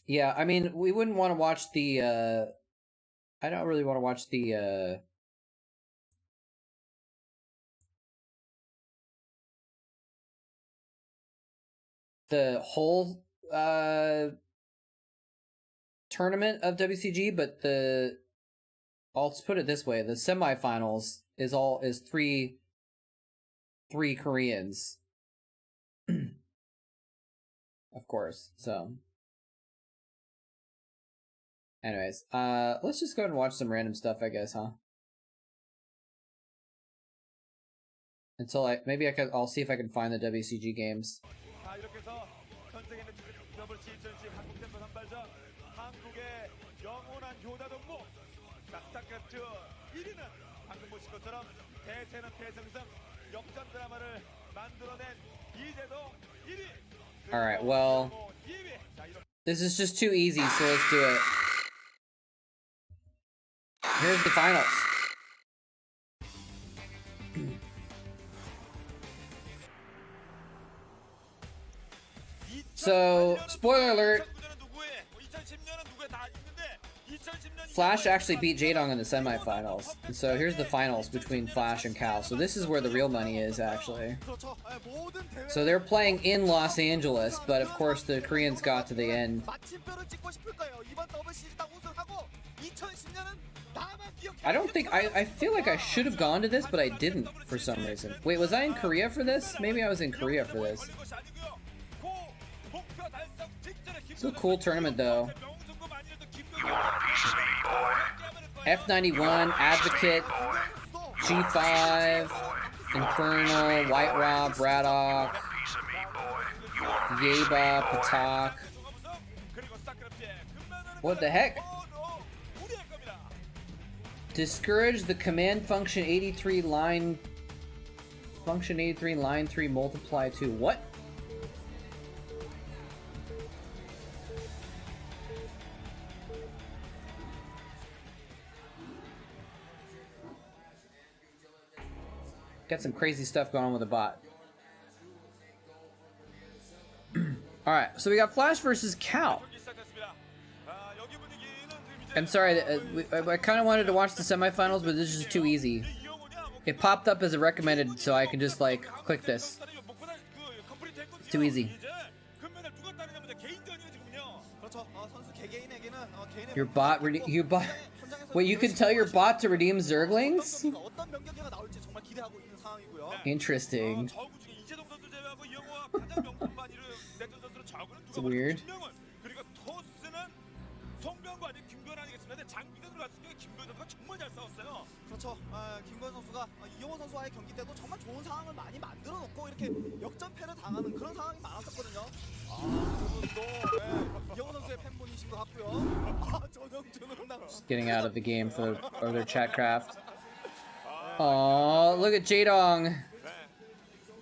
[SPEAKER 3] Yeah, I mean, we wouldn't want to watch the, I don't really want to watch the whole, tournament of WCG, but I'll just put it this way, the semifinals is three Koreans. Of course, so. Anyways, let's just go ahead and watch some random stuff, I guess, huh? Until I'll see if I can find the WCG games.
[SPEAKER 1] 자, 이렇게 해서 전 세계 WCG 한국 챔프 선발전 한국의 영원한 효자 동무 스타크래프트 1위는 방금 보신 것처럼 대세는 대승승 역전 드라마를 만들어낸 이재동 1위.
[SPEAKER 3] Alright, well, this is just too easy, so let's do it. Here's the finals. So, spoiler alert, Flash actually beat Jaedong in the semifinals. And so here's the finals between Flash and Cal. So this is where the real money is, actually. So they're playing in Los Angeles, but of course the Koreans got to the end. I don't think, I feel like I should have gone to this, but I didn't for some reason. Wait, was I in Korea for this? Maybe I was in Korea for this. It's a cool tournament, though. F91, Advocate, G5, Infernal, White Rob, Braddock, Yeba, Patak. What the heck? Discourage the command function 83 line 3 multiply 2. What? Got some crazy stuff going on with the bot. Alright, so we got Flash versus Cal. I'm sorry, I kind of wanted to watch the semifinals, but this is just too easy. It popped up as a recommended, so I can just, like, click this. It's too easy. Your bot, wait, you can tell your bot to redeem Zerglings? Interesting. It's weird.
[SPEAKER 1] 김도현 선수가 정말 잘 싸웠어요.
[SPEAKER 2] 그렇죠. 김건 선수가 이영호 선수와의 경기 때도 정말 좋은 상황을 많이 만들어 놓고 이렇게 역전패를 당하는 그런 상황이 많았었거든요. 그분도 이영호 선수의 팬분이신 것 같고요. 전형준으로 나가.
[SPEAKER 3] Just getting out of the game for their Chatcraft. Oh, look at Jaedong.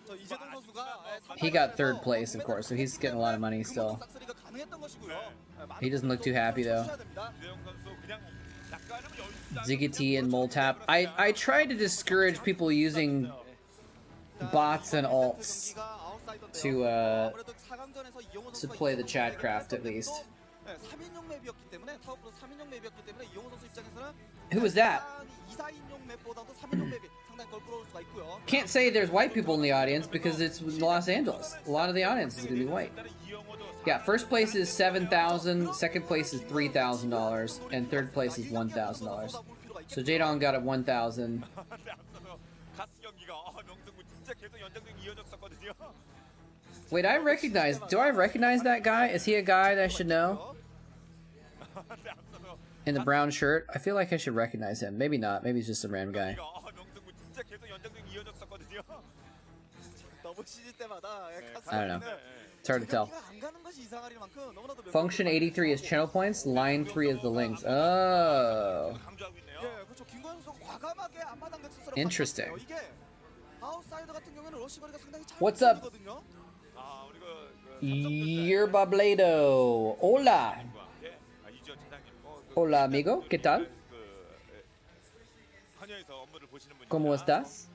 [SPEAKER 2] 저 이재동 선수가
[SPEAKER 3] He got third place, of course, so he's getting a lot of money still. He doesn't look too happy though.
[SPEAKER 1] 이재영 선수 그냥 약간은 연습
[SPEAKER 3] Ziggy and moletrap. I try to discourage people using bots and alts to play the Chatcraft at least. Who was that? Can't say there's white people in the audience because it's Los Angeles. A lot of the audience is gonna be white. Yeah, first place is $7,000, second place is $3,000, and third place is $1,000. So Jaedong got at 1,000.
[SPEAKER 1] 가스 경기가 명승부 진짜 계속 연장전 이어졌었거든요.
[SPEAKER 3] Wait, do I recognize that guy? Is he a guy that I should know? In the brown shirt? I feel like I should recognize him. Maybe not. Maybe he's just a random guy.
[SPEAKER 1] 명승부 진짜 계속 연장전 이어졌었거든요.
[SPEAKER 3] I don't know. It's hard to tell. Function 83 is channel points, line 3 is the links. Oh. Interesting. What's up? Yerba Blado. Hola. Hola, amigo. ¿Qué tal? ¿Cómo estás?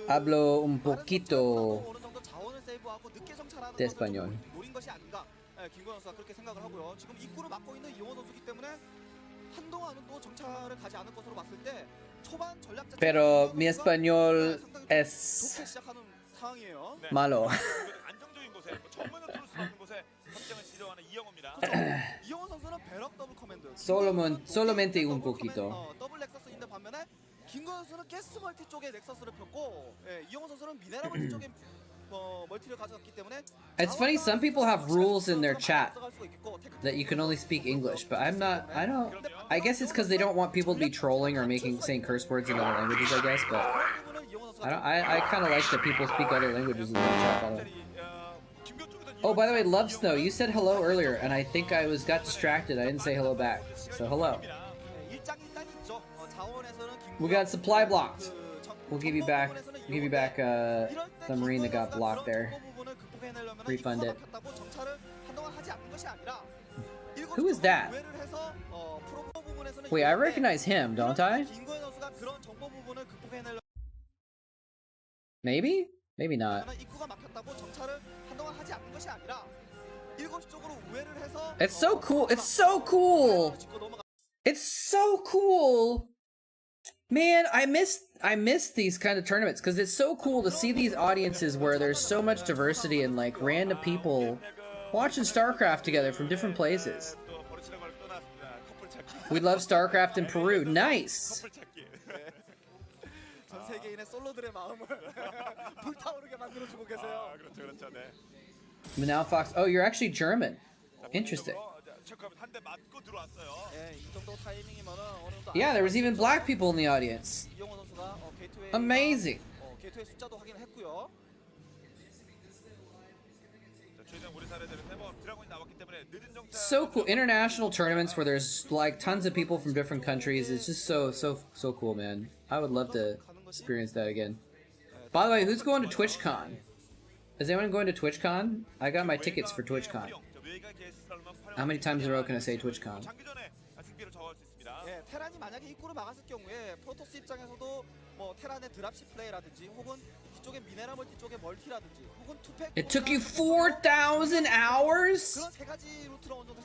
[SPEAKER 3] Hablo un poquito de español. Pero mi español es malo. Solamente un poquito.
[SPEAKER 2] 김건 선수는 가스 멀티 쪽에 넥서스를 폈고, 이영호 선수는 미네랄 멀티 쪽에 멀티를 가져갔기 때문에.
[SPEAKER 3] It's funny, some people have rules in their chat that you can only speak English, but I'm not. I guess it's because they don't want people to be trolling or saying curse words in other languages. I guess, but I kind of like that people speak other languages in their chat. By the way. Oh, by the way, Love Snow, you said hello earlier, and I think I got distracted. I didn't say hello back. So hello. We got supply blocked. We'll give you back the marine that got blocked there. Refund it. Who is that? Wait, I recognize him, don't I? Maybe? Maybe not. It's so cool. It's so cool. It's so cool. Man, I miss these kind of tournaments because it's so cool to see these audiences where there's so much diversity and like random people watching Starcraft together from different places. We love Starcraft in Peru. Nice. Now Fox. Oh, you're actually German. Interesting. Yeah, there was even black people in the audience. Amazing. So cool. International tournaments where there's like tons of people from different countries. It's just so cool, man. I would love to experience that again. By the way, who's going to TwitchCon? Is anyone going to TwitchCon? I got my tickets for TwitchCon. How many times in a row can I say TwitchCon?
[SPEAKER 2] 테란이 만약에 입구를 막았을 경우에 프로토스 입장에서도 뭐 테란의 드랍십 플레이라든지 혹은 뒤쪽에 미네랄 멀티 쪽에 멀티라든지 혹은 투팩.
[SPEAKER 3] It took you 4,000 hours?
[SPEAKER 2] 그런 세 가지 루트를 어느 정도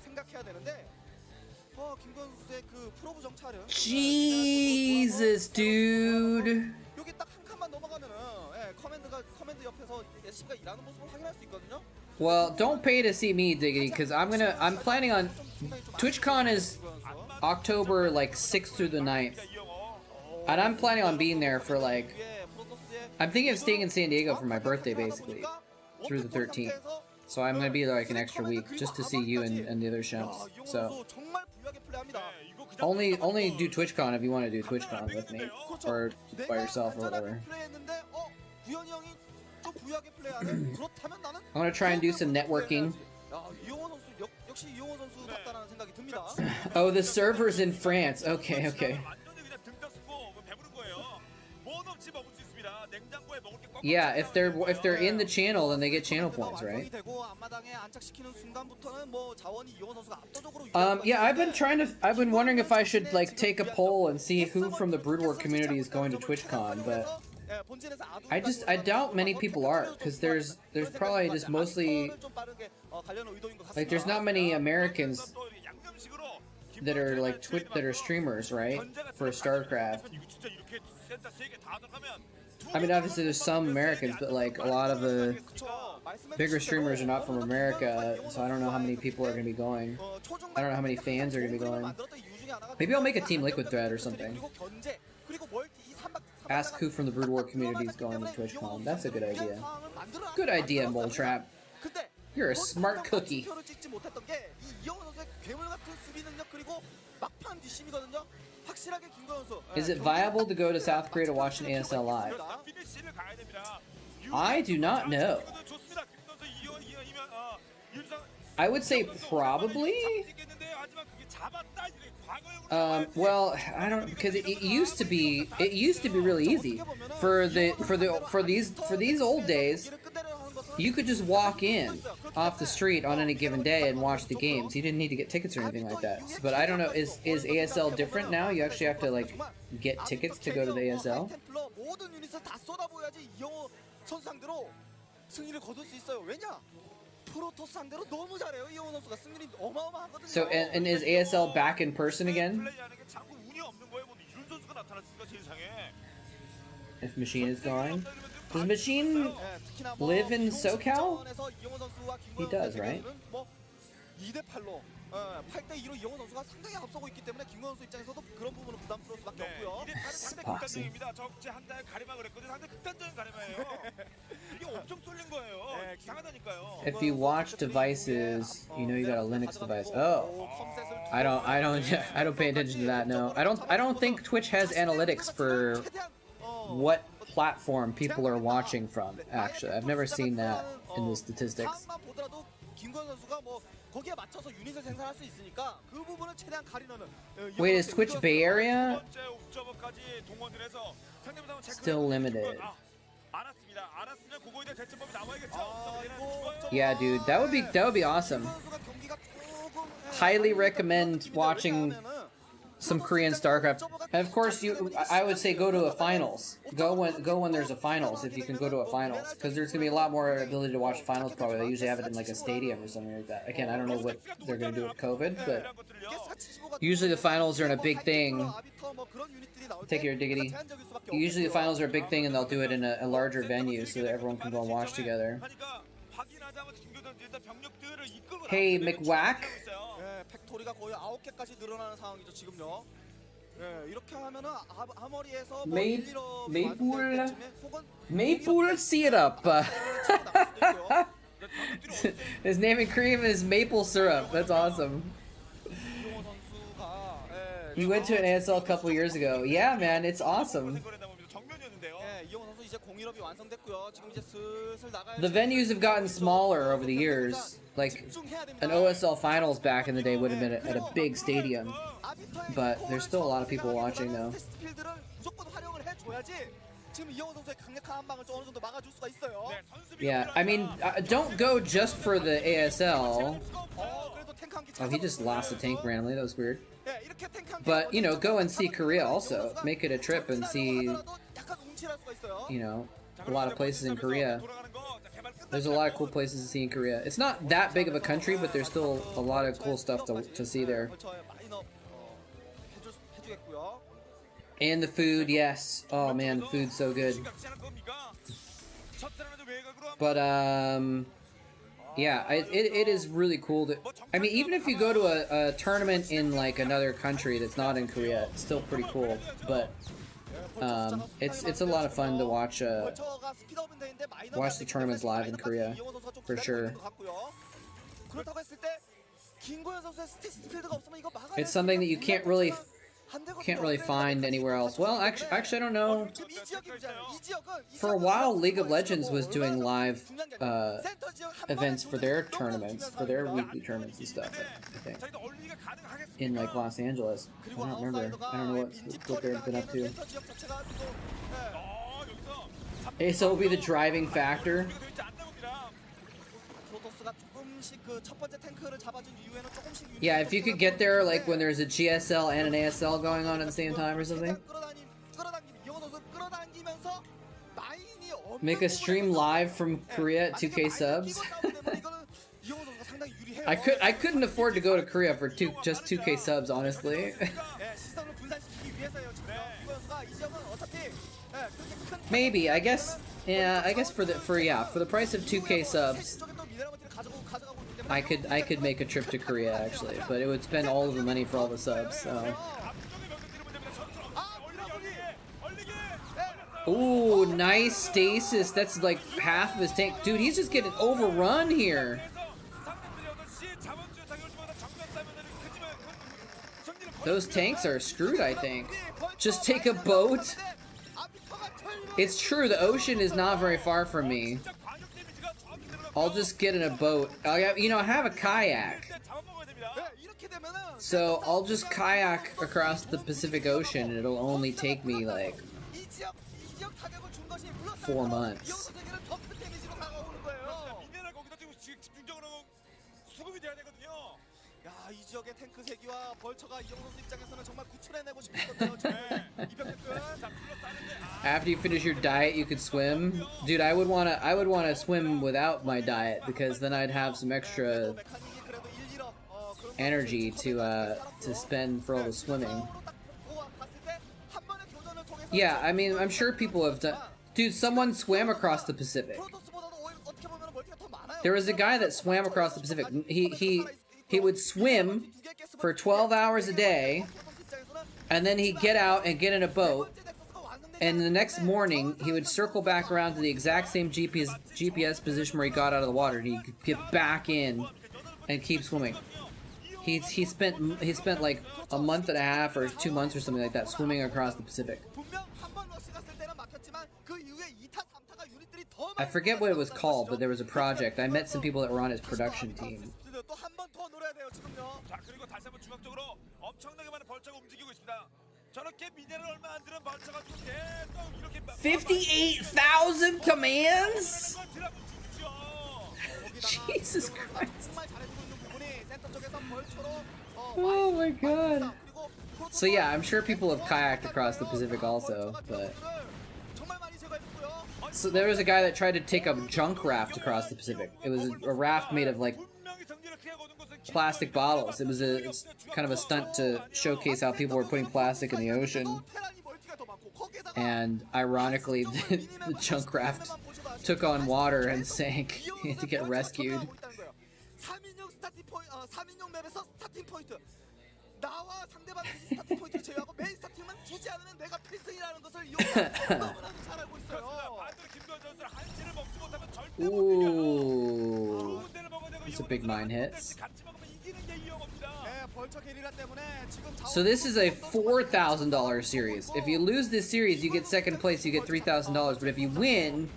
[SPEAKER 2] 생각해야 되는데 김건 선수의 그 프로브 정찰은
[SPEAKER 3] Jesus, dude.
[SPEAKER 2] 여기 딱 한 칸만 넘어가면은 커맨드 옆에서 SCP가 일하는 모습을 확인할 수 있거든요.
[SPEAKER 3] Well, don't pay to see me, Diggity, because I'm planning on TwitchCon is October like 6th through the 9th. And I'm planning on being there for like I'm thinking of staying in San Diego for my birthday basically through the 13th. So I'm gonna be there like an extra week just to see you and the other chefs. So
[SPEAKER 2] 플레이합니다.
[SPEAKER 3] Only do TwitchCon if you want to do TwitchCon with me or by yourself or whatever.
[SPEAKER 2] 플레이했는데 구현이 형이 좀 부유하게 플레이하는 그렇다면 나는
[SPEAKER 3] I want to try and do some networking.
[SPEAKER 2] 야, 이용호 선수 역시 이용호 선수 같다라는 생각이 듭니다.
[SPEAKER 3] Oh, the server's in France. Okay, okay. Yeah, if they're in the channel, then they get channel points, right? Yeah, I've been wondering if I should like take a poll and see who from the Brood War community is going to TwitchCon, but I doubt many people are, because there's probably just mostly like there's not many Americans that are like that are streamers, right? For Starcraft. I mean, obviously there's some Americans, but like a lot of the bigger streamers are not from America, so I don't know how many people are going to be going. I don't know how many fans are going to be going. Maybe I'll make a Team Liquid thread or something. Ask who from the Brood War community is going to TwitchCon. That's a good idea. Good idea, moletrap. You're a smart cookie. Is it viable to go to South Korea to watch an ASL live? I do not know. I would say probably. Well, I don't, because it used to be really easy for these old days. You could just walk in off the street on any given day and watch the games. You didn't need to get tickets or anything like that. But I don't know, is ASL different now? You actually have to like get tickets to go to the ASL? So, and is ASL back in person again? If Machine is going? Does Machine live in SoCal? He does, right? If you watch devices, you know you got a Linux device. Oh, I don't pay attention to that. No, I don't think Twitch has analytics for what platform people are watching from. Actually, I've never seen that in the statistics. Wait, is Twitch Bay Area? Still limited. Yeah, dude, that would be awesome. Highly recommend watching some Korean Starcraft, and of course, I would say go to a finals. Go when there's a finals, if you can go to a finals, because there's gonna be a lot more ability to watch finals. Probably they usually have it in like a stadium or something like that. Again, I don't know what they're gonna do with COVID, but usually the finals are in a big thing. Take your diggity. Usually the finals are a big thing, and they'll do it in a larger venue so that everyone can go and watch together. Hey, McWhack. Maple syrup. His name in Korean is maple syrup. That's awesome. He went to an ASL a couple years ago. Yeah, man, it's awesome. The venues have gotten smaller over the years. Like, an OSL finals back in the day would have been at a big stadium. But there's still a lot of people watching, though. Yeah, I mean, don't go just for the ASL. Oh, he just lost a tank randomly. That was weird. But, you know, go and see Korea also. Make it a trip and see, you know, a lot of places in Korea. There's a lot of cool places to see in Korea. It's not that big of a country, but there's still a lot of cool stuff to see there. And the food, yes. Oh man, the food's so good. But yeah, it is really cool to. I mean, even if you go to a tournament in like another country that's not in Korea, it's still pretty cool. But it's a lot of fun to watch the tournaments live in Korea, for sure. It's something that you can't really find anywhere else. Well, actually, I don't know. For a while, League of Legends was doing live events for their tournaments, for their weekly tournaments and stuff. I think in like Los Angeles. I don't remember. I don't know what they've been up to. Hey, so it'll be the driving factor. Yeah, if you could get there like when there's a GSL and an ASL going on at the same time or something. Make a stream live from Korea at 2K subs. I couldn't afford to go to Korea for just 2K subs, honestly. Maybe, I guess. Yeah, I guess for the price of 2K subs, I could make a trip to Korea actually, but it would spend all of the money for all the subs. So. Ooh, nice stasis. That's like half of his tank. Dude, he's just getting overrun here. Those tanks are screwed, I think. Just take a boat. It's true, the ocean is not very far from me. I'll just get in a boat. I have a kayak. So I'll just kayak across the Pacific Ocean and it'll only take me like 4 months. After you finish your diet, you could swim. Dude, I would wanna swim without my diet because then I'd have some extra energy to spend for all the swimming. Yeah, I mean, I'm sure people have done. Dude, someone swam across the Pacific. There was a guy that swam across the Pacific. He would swim for 12 hours a day, and then he'd get out and get in a boat, and the next morning he would circle back around to the exact same GPS position where he got out of the water, and he'd get back in and keep swimming. He spent like a month and a half or 2 months or something like that swimming across the Pacific. I forget what it was called, but there was a project. I met some people that were on his production team. 58,000 commands? Jesus Christ. Oh my god. So yeah, I'm sure people have kayaked across the Pacific also, but... So there was a guy that tried to take a junk raft across the Pacific. It was a raft made of like plastic bottles. It's kind of a stunt to showcase how people were putting plastic in the ocean. And ironically, the junk raft took on water and sank. He had to get rescued. Ooh, it's a big mine hits. So this is a $4,000 series. If you lose this series, you get second place, you get $3,000. But if you win,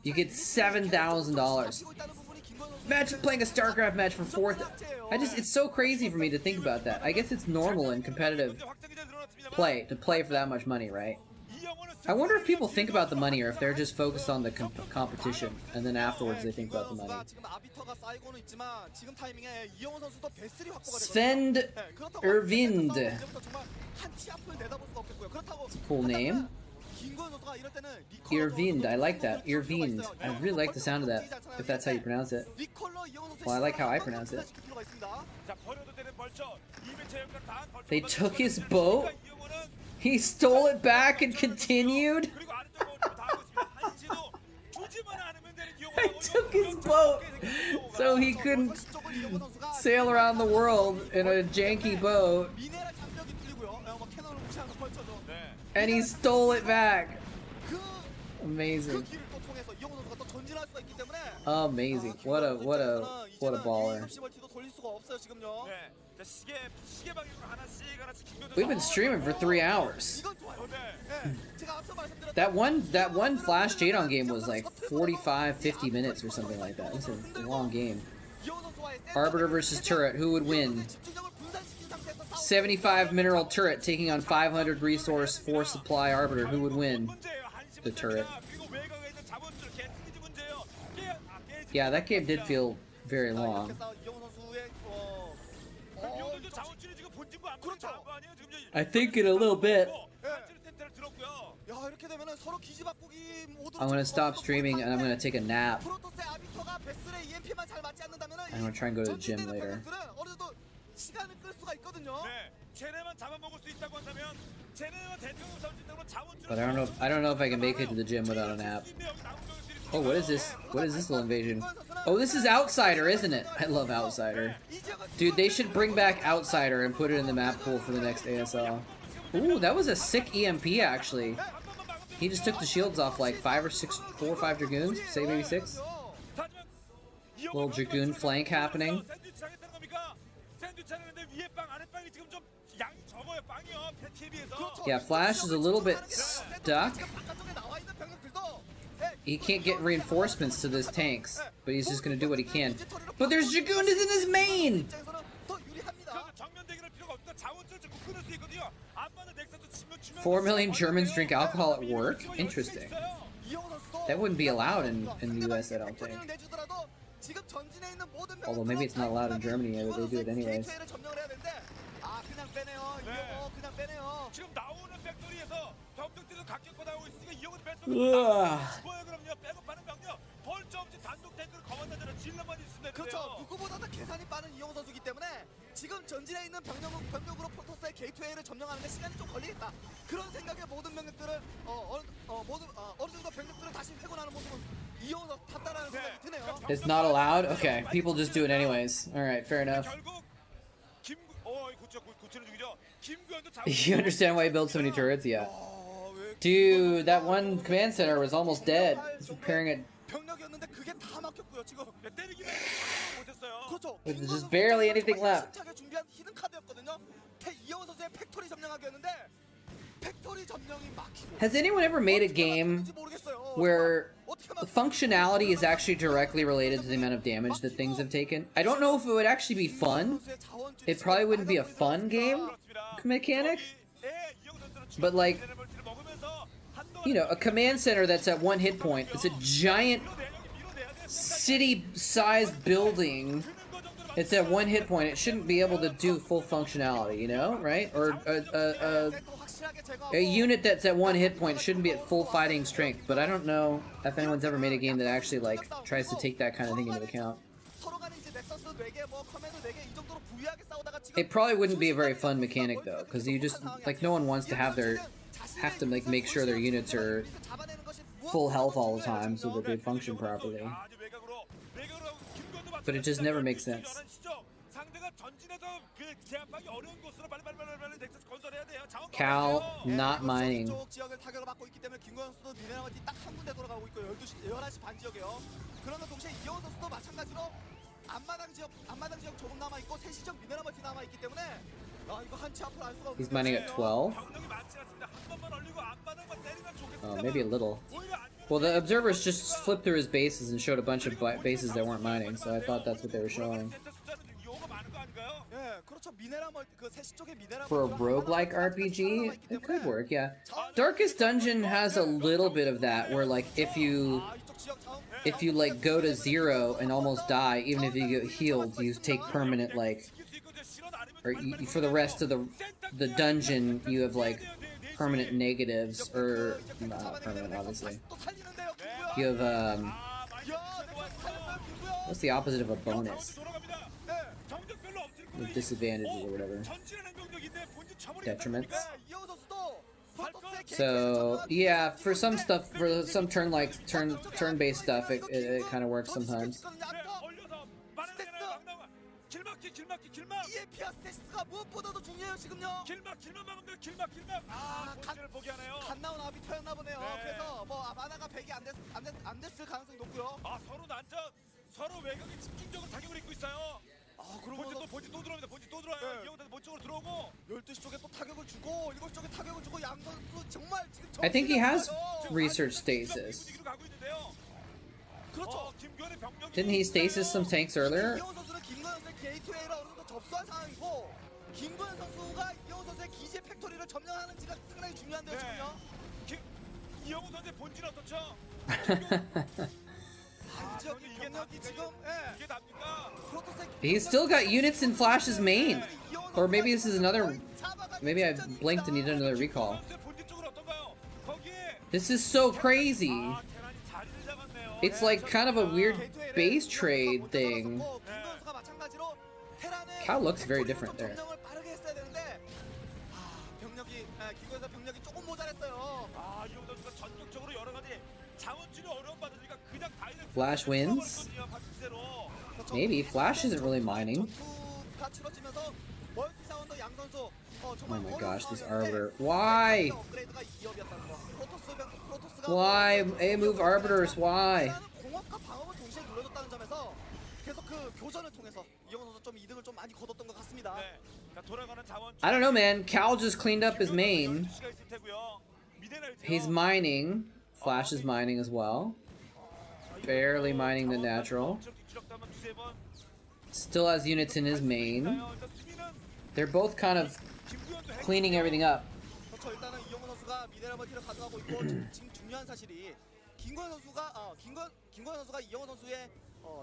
[SPEAKER 3] you get $7,000. Imagine playing a Starcraft match for it's so crazy for me to think about that. I guess it's normal in competitive play to play for that much money, right? I wonder if people think about the money or if they're just focused on the competition and then afterwards they think about the money. Sven Irvind. It's a cool name. Irvind, I like that. Irvind. I really like the sound of that, if that's how you pronounce it. Well, I like how I pronounce it. They took his boat? He stole it back and continued? I took his boat so he couldn't sail around the world in a janky boat. And he stole it back. Amazing.
[SPEAKER 2] 전진할 수가 있기 때문에
[SPEAKER 3] Amazing. What a baller.
[SPEAKER 2] 멀티도 돌릴 수가 없어요 지금요.
[SPEAKER 1] 네. 자, 시계 방향으로 하나씩 김도현
[SPEAKER 3] We've been streaming for 3 hours.
[SPEAKER 2] 이건 좋아요.
[SPEAKER 1] 네.
[SPEAKER 2] 네. 제가 앞서 말씀드렸던
[SPEAKER 3] That one Flash Jadon game was like 45, 50 minutes or something like that. It's a long game.
[SPEAKER 2] 이영호 선수와의
[SPEAKER 3] Arbiter versus turret. Who would win?
[SPEAKER 2] 집중력을 분산시킨 상태에서 싸우고
[SPEAKER 3] 75 mineral turret taking on 500 resource 4 supply arbiter. Who would win? The turret. Yeah, that game did feel very long.
[SPEAKER 2] 이영호 선수의
[SPEAKER 3] I think in a little bit.
[SPEAKER 2] 야 이렇게 되면은 서로 기지 바꾸기 모두
[SPEAKER 3] I'm gonna stop streaming and I'm gonna take a nap.
[SPEAKER 2] 프로토스의 아비터가 베슬의 EMP만 잘 맞지 않는다면은
[SPEAKER 3] I'm gonna try and go to the gym later.
[SPEAKER 2] 어느 정도 시간을 끌 수가 있거든요.
[SPEAKER 1] 네. 쟤네만 잡아먹을 수 있다고 한다면 쟤네만 대통령 잡을 수 있다고 자원줄
[SPEAKER 3] But I don't know if I can make it to the gym without a nap. Oh, what is this? What is this little invasion? Oh, this is Outsider, isn't it? I love Outsider. Dude, they should bring back Outsider and put it in the map pool for the next ASL. Ooh, that was a sick EMP actually. He just took the shields off like 4 or 5 Dragoons, say maybe 6. Little Dragoon flank happening. Yeah, Flash is a little bit stuck. He can't get reinforcements to those tanks, but he's just gonna do what he can. But there's Dragoon is in his main! 4 million Germans drink alcohol at work? Interesting. That wouldn't be allowed in the US, I don't think. Although maybe it's not allowed in Germany, but they do it anyways. Ugh.
[SPEAKER 2] 그렇죠. 누구보다도 계산이 빠른 이영호 선수기 때문에 지금 전진에 있는 병력으로 프로토스의 게이트웨이를 점령하는데 시간이 좀 걸리겠다. 그런 생각에 모든 병력들을 어느 정도 병력들을 다시 회군하는 모습은 이영호 선수 탔다라는 생각이 드네요.
[SPEAKER 3] It's not allowed? Okay, people just do it anyways. Alright, fair enough. You understand why he built so many turrets? Yeah. Dude, that one command center was almost dead. He's repairing it.
[SPEAKER 2] 병력이었는데 그게 다 막혔고요. 지금 그렇죠.
[SPEAKER 3] With just barely anything left.
[SPEAKER 2] 힘차게 준비한 히든 카드였거든요. 이영호 선수의 팩토리 점령하기였는데 팩토리 점령이 막히고.
[SPEAKER 3] Has anyone ever made a game where the functionality is actually directly related to the amount of damage that things have taken? I don't know if it would actually be fun. It probably wouldn't be a fun game mechanic. But like, you know, a command center that's at 1 hit point. It's a giant city-sized building. It's at 1 hit point. It shouldn't be able to do full functionality, you know, right? Or a unit that's at 1 hit point shouldn't be at full fighting strength. But I don't know if anyone's ever made a game that actually like tries to take that kind of thing into account. It probably wouldn't be a very fun mechanic though, because you just like no one wants to have to like make sure their units are full health all the time so that they function properly. But it just never makes sense. Cal not mining. He's mining at 12? Oh, maybe a little. Well, the observers just flipped through his bases and showed a bunch of bases that weren't mining, so I thought that's what they were showing. For a roguelike RPG, it could work, yeah. Darkest Dungeon has a little bit of that, where like if you like go to 0 and almost die, even if you get healed, you take permanent like, or for the rest of the dungeon, you have like permanent negatives, or not permanent, obviously. You have what's the opposite of a bonus? With disadvantages or whatever. Detriments. So yeah, for some stuff, for some turn-based stuff, it kind of works sometimes.
[SPEAKER 2] 있고요.
[SPEAKER 1] 아 서로 난전, 서로 외곽에 집중적으로 타격을 입고 있어요.
[SPEAKER 2] 아,
[SPEAKER 1] 본진 또 들어옵니다. 본진 또 들어와요.
[SPEAKER 2] 네.
[SPEAKER 1] 이영호 선수 본 쪽으로 들어오고.
[SPEAKER 2] 12시 쪽에 또 타격을 주고 7시 쪽에 타격을 주고 양선수 정말 지금
[SPEAKER 3] I think he has
[SPEAKER 2] 정신이
[SPEAKER 3] research
[SPEAKER 1] 지금
[SPEAKER 3] stasis.
[SPEAKER 1] 분위기로 가고 있는데요.
[SPEAKER 2] 그렇죠.
[SPEAKER 1] 김규현의 병력이
[SPEAKER 3] Didn't he stasis some tanks earlier?
[SPEAKER 2] 이영호 선수는 김도현 선수의 게이트웨이를 어느 정도 접수한 상황이고 김도현 선수가 이영호 선수의 기지 팩토리를 점령하는지가 상당히 중요한데요, 지금요.
[SPEAKER 1] 이영호 선수의 본질은 어떻죠?
[SPEAKER 2] 지역 병력이 지금
[SPEAKER 1] 이게 답니까?
[SPEAKER 2] 프로토스의
[SPEAKER 3] He's still got units in Flash's main. Or maybe this is another. Maybe I blinked and he did another recall.
[SPEAKER 1] 선수의 본질 쪽은 어떤가요? 거기에
[SPEAKER 3] This is so crazy.
[SPEAKER 1] 테란이 자리를 잡았네요.
[SPEAKER 3] It's like kind of a weird base trade thing.
[SPEAKER 2] 김도현수가 마찬가지로 테란의
[SPEAKER 3] Cal looks very
[SPEAKER 2] 팩토리를
[SPEAKER 3] different
[SPEAKER 2] 좀
[SPEAKER 3] there.
[SPEAKER 2] 점령을 빠르게 했어야 되는데 병력이 기구에서 병력이 조금 모자랐어요.
[SPEAKER 1] 이영호 선수가 전격적으로 여러 가지 자원줄이 어려움 받으니까 그냥 다이렉트
[SPEAKER 3] Flash wins? Maybe. Flash isn't really mining.
[SPEAKER 2] 전투가 치러지면서 멀티 자원도 양 선수
[SPEAKER 3] Oh
[SPEAKER 2] 정말
[SPEAKER 3] my
[SPEAKER 2] 어려운
[SPEAKER 3] gosh, this
[SPEAKER 2] 상황이었는데
[SPEAKER 3] arbiter. Why?
[SPEAKER 2] 업그레이드가 2업이었다는 거. 프로토스가
[SPEAKER 3] Why? A move arbiters, why?
[SPEAKER 2] 테란은 공업과 방어를 동시에 눌러줬다는 점에서 계속 그 교전을 통해서 이영호 선수 좀 이득을 좀 많이 거뒀던 것 같습니다.
[SPEAKER 1] 네. 자, 돌아가는 자원
[SPEAKER 3] I don't know, man. Cal just cleaned up his main.
[SPEAKER 1] 12시가 있을 테고요. 미네랄이죠.
[SPEAKER 3] He's mining. Flash is mining as well. Barely mining the natural. Still has units in his main. They're both kind of cleaning everything up.
[SPEAKER 2] 그렇죠. 일단은 이영호 선수가 미네랄 멀티를 가져가고 있고 지금 중요한 사실이 김구현 선수가 이영호 선수의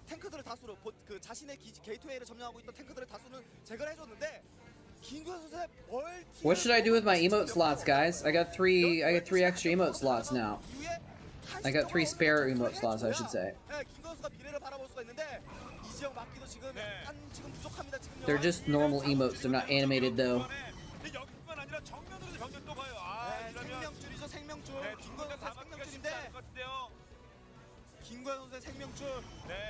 [SPEAKER 2] 탱크들을 다수로 그 자신의 게이트웨이를 점령하고 있던 탱크들을 다수는 제거를 해줬는데 김구현 선수의 멀티
[SPEAKER 3] What should I do with my emote slots, guys? I got three extra emote slots now. I got 3 spare emote slots, I should say.
[SPEAKER 2] 네, 김구현 선수가 미래를 바라볼 수가 있는데 이 지역 막기도 지금 약간 지금 부족합니다. 지금요.
[SPEAKER 3] They're just normal emotes. They're not animated though.
[SPEAKER 1] 여기뿐만 아니라 정면으로 병력 또 가요.
[SPEAKER 2] 생명줄이죠, 생명줄. 김구현 선수의 생명줄인데 김구현 선수의 생명줄.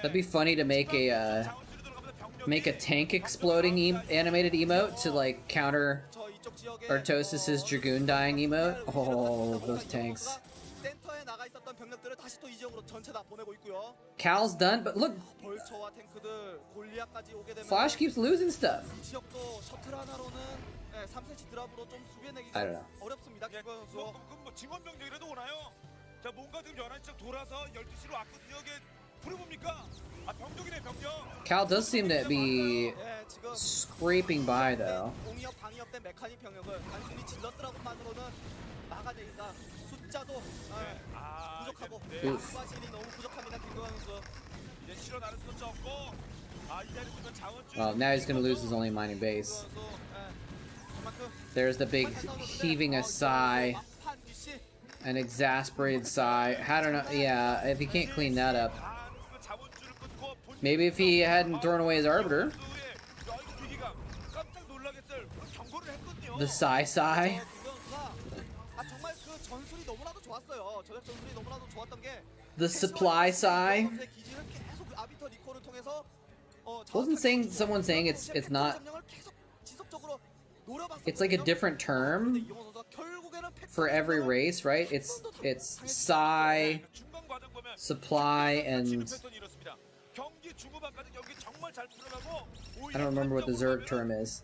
[SPEAKER 3] That'd be funny to make a tank exploding animated emote to like counter
[SPEAKER 2] 저 이쪽 지역에
[SPEAKER 3] Artosis's Dragoon dying emote. Oh, those tanks.
[SPEAKER 2] 센터에 나가 있었던 병력들을 다시 또 이 지역으로 전체 다 보내고 있고요.
[SPEAKER 3] Cal's done, but look,
[SPEAKER 2] 벌처와 탱크들 골리앗까지 오게 되면
[SPEAKER 3] Flash keeps losing stuff.
[SPEAKER 2] 이 지역도 셔틀 하나로는 3cm 드랍으로 좀 수비해내기가
[SPEAKER 3] I don't know.
[SPEAKER 2] 어렵습니다. 김구현 선수.
[SPEAKER 1] 뭐 증원 병력이라도 오나요? 자, 뭔가 지금 11시 돌아서 12시로 왔거든요. 이게 부르봅니까? 병력이네, 병력.
[SPEAKER 3] Cal does seem to be
[SPEAKER 2] 예, 지금
[SPEAKER 3] scraping by though.
[SPEAKER 2] 공이업 방위업된 메카닉 병력을 단순히 질럿들하고만으로는 막아내기가 숫자도 부족하고 과실이 너무 부족합니다. 김구현 선수.
[SPEAKER 1] 이제 실어 나를 수 없고 이 자리 두면 자원줄.
[SPEAKER 3] Well, now he's gonna lose his only mining base. There's the big heaving a sigh, an exasperated sigh. I don't know. Yeah, if he can't clean that up, maybe if he hadn't thrown away his arbiter. The sigh.
[SPEAKER 2] 정말 그 전술이 너무나도 좋았어요. 저녁 전술이 너무나도 좋았던 게
[SPEAKER 3] The supply sigh.
[SPEAKER 2] 기지를 계속 아비터 리콜을 통해서
[SPEAKER 3] Wasn't someone saying it's not? It's like a different term for every race, right? It's sigh, supply, and I don't remember what the Zerg term is.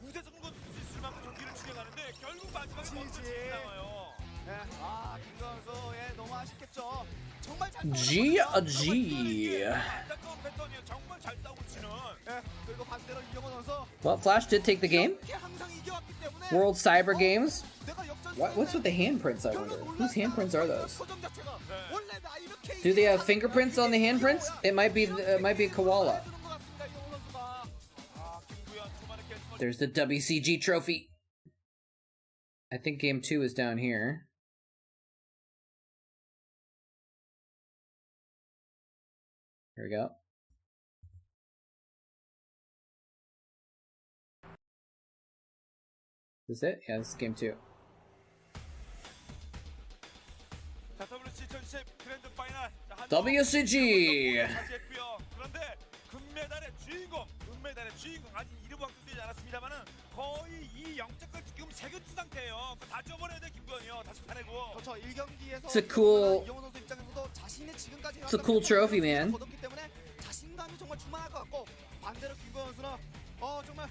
[SPEAKER 3] G. Well, Flash did take the game. World Cyber Games. What's with the handprints, I wonder? Whose handprints are those? Do they have fingerprints on the handprints? It might be a koala. There's the WCG trophy. I think game 2 is down here. Here we go. Is this it? Yeah, this is game 2. WCG!
[SPEAKER 1] 금메달의 주인공 아직 이름 확정되지 않았습니다만은 거의 이 영적을 지금 세근치 상태예요. 다 쪄버려야 돼 김구현이요. 다시 파내고.
[SPEAKER 2] 그렇죠. 1경기에서
[SPEAKER 3] It's a cool-
[SPEAKER 2] 이영호 선수 입장에서도 자신의 지금까지
[SPEAKER 3] It's a cool trophy, man.
[SPEAKER 2] 거뒀기 때문에 자신감이 정말 충만할 것 같고 반대로 김구현 선수는 정말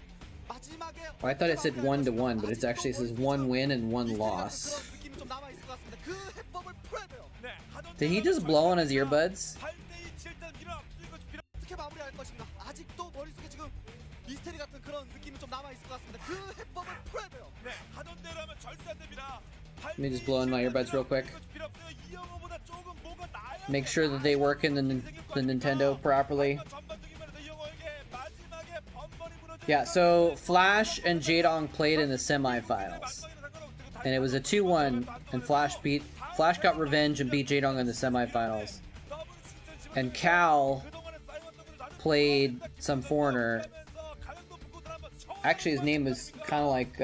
[SPEAKER 2] 마지막에
[SPEAKER 3] I thought it said 1-1, but it actually says 1 win and 1 loss.
[SPEAKER 2] 그런 느낌이 좀 남아 있을 것 같습니다. 그 해법을 풀어야 돼요.
[SPEAKER 1] 네, 하던
[SPEAKER 3] Did he just blow on his earbuds?
[SPEAKER 1] 8대2 7대 밀어 이거 밀어.
[SPEAKER 2] 어떻게 마무리할 것인가? 아직도 머릿속에 지금 미스테리 같은 그런 느낌이 좀 남아 있을 것 같습니다. 그 해법을 풀어야 돼요.
[SPEAKER 1] 네, 하던 대로 하면 절대 안 됩니다.
[SPEAKER 3] Let me just blow in my earbuds real quick.
[SPEAKER 1] 이영호보다 조금 뭐가 나아야
[SPEAKER 3] Make sure that they work in the Nintendo properly. Yeah, so Flash and Jaedong played in the semifinals, and it was a 2-1, and Flash got revenge and beat Jaedong in the semifinals. And Cal played some foreigner. Actually, his name was kind of like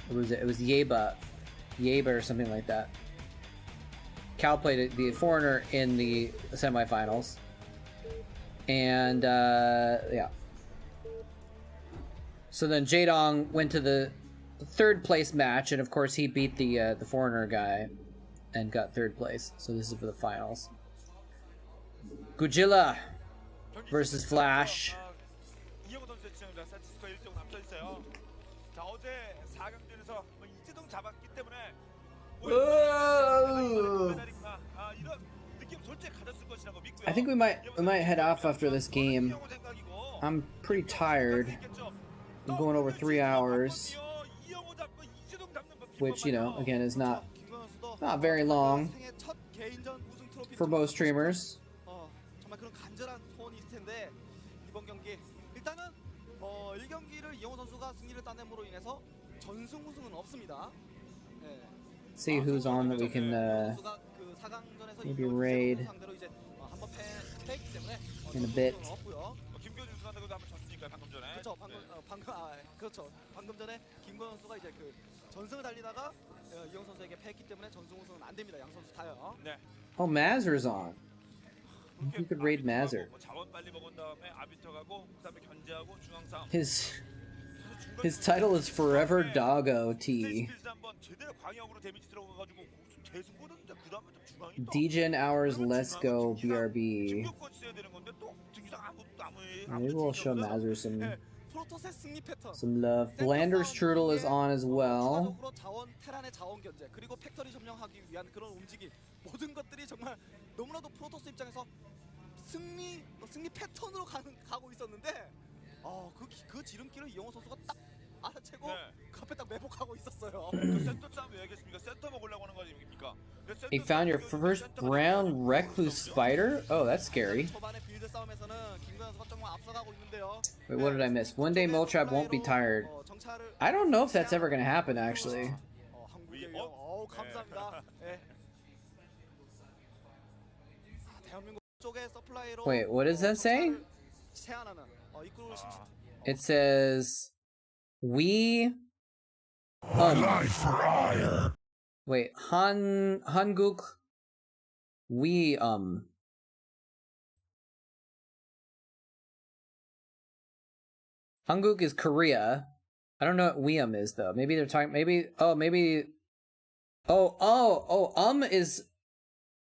[SPEAKER 3] what was it? It was Yeba or something like that. Cal played the foreigner in the semifinals. And yeah. So then Jaedong went to the third place match, and of course he beat the foreigner guy and got third place. So this is for the finals. Gojilla versus Flash.
[SPEAKER 1] 이영호 선수의 지정이라 세트스코어 1점 앞서 있어요. 자, 어제 4강전에서 이재동 잡았기 때문에 이런 느낌 솔직히 가졌을 것이라고 믿고요.
[SPEAKER 3] I think we might head off after this game. I'm pretty tired. I'm going over 3 hours, which, you know, again is not very long for most streamers.
[SPEAKER 2] 정말 그런 간절한 소원이 있을 텐데 이번 경기 일단은 1경기를 이영호 선수가 승리를 따냄으로 인해서 전승 우승은 없습니다. 네.
[SPEAKER 3] See who's on that we can maybe raid in a bit.
[SPEAKER 1] 김규현 선수한테도 한번 졌으니까 방금 전에.
[SPEAKER 2] 그렇죠. 그렇죠. 방금 전에 김구현 선수가 이제 그 전승을 달리다가 이영호 선수에게 패했기 때문에 전승 우승은 안 됩니다. 양 선수 다요.
[SPEAKER 1] 네.
[SPEAKER 3] Oh, Mazer's on. We could raid Mazer.
[SPEAKER 1] 자원 빨리 먹은 다음에 아비터 가고 그다음에 견제하고 중앙상.
[SPEAKER 3] His title is Forever Doggo T. Degen hours, let's go BRB. Maybe we'll show Mazer some love. Blander's Turtle is on as well.
[SPEAKER 2] 자원 테란의 자원 견제 그리고 팩토리 점령하기 위한 그런 움직임 모든 것들이 정말 너무나도 프로토스 입장에서 승리 패턴으로 가고 있었는데 그 지름길을 이영호 선수가 딱 알아채고 그 앞에 딱 매복하고 있었어요.
[SPEAKER 1] 센터 싸움 왜 하겠습니까? 센터 먹으려고 하는 거 아닙니까?
[SPEAKER 3] You found your first brown recluse spider? Oh, that's scary.
[SPEAKER 2] 초반에 빌드 싸움에서는 김구현 선수가 정말 앞서가고 있는데요.
[SPEAKER 3] Wait, what did I miss? One day moletrap won't be tired. I don't know if that's ever gonna happen, actually.
[SPEAKER 2] 감사합니다.
[SPEAKER 3] Wait, what does that say? It says we
[SPEAKER 4] Life for hire.
[SPEAKER 3] wait, Hanguk we Hanguk is Korea. I don't know what Weum is though. Maybe they're talking is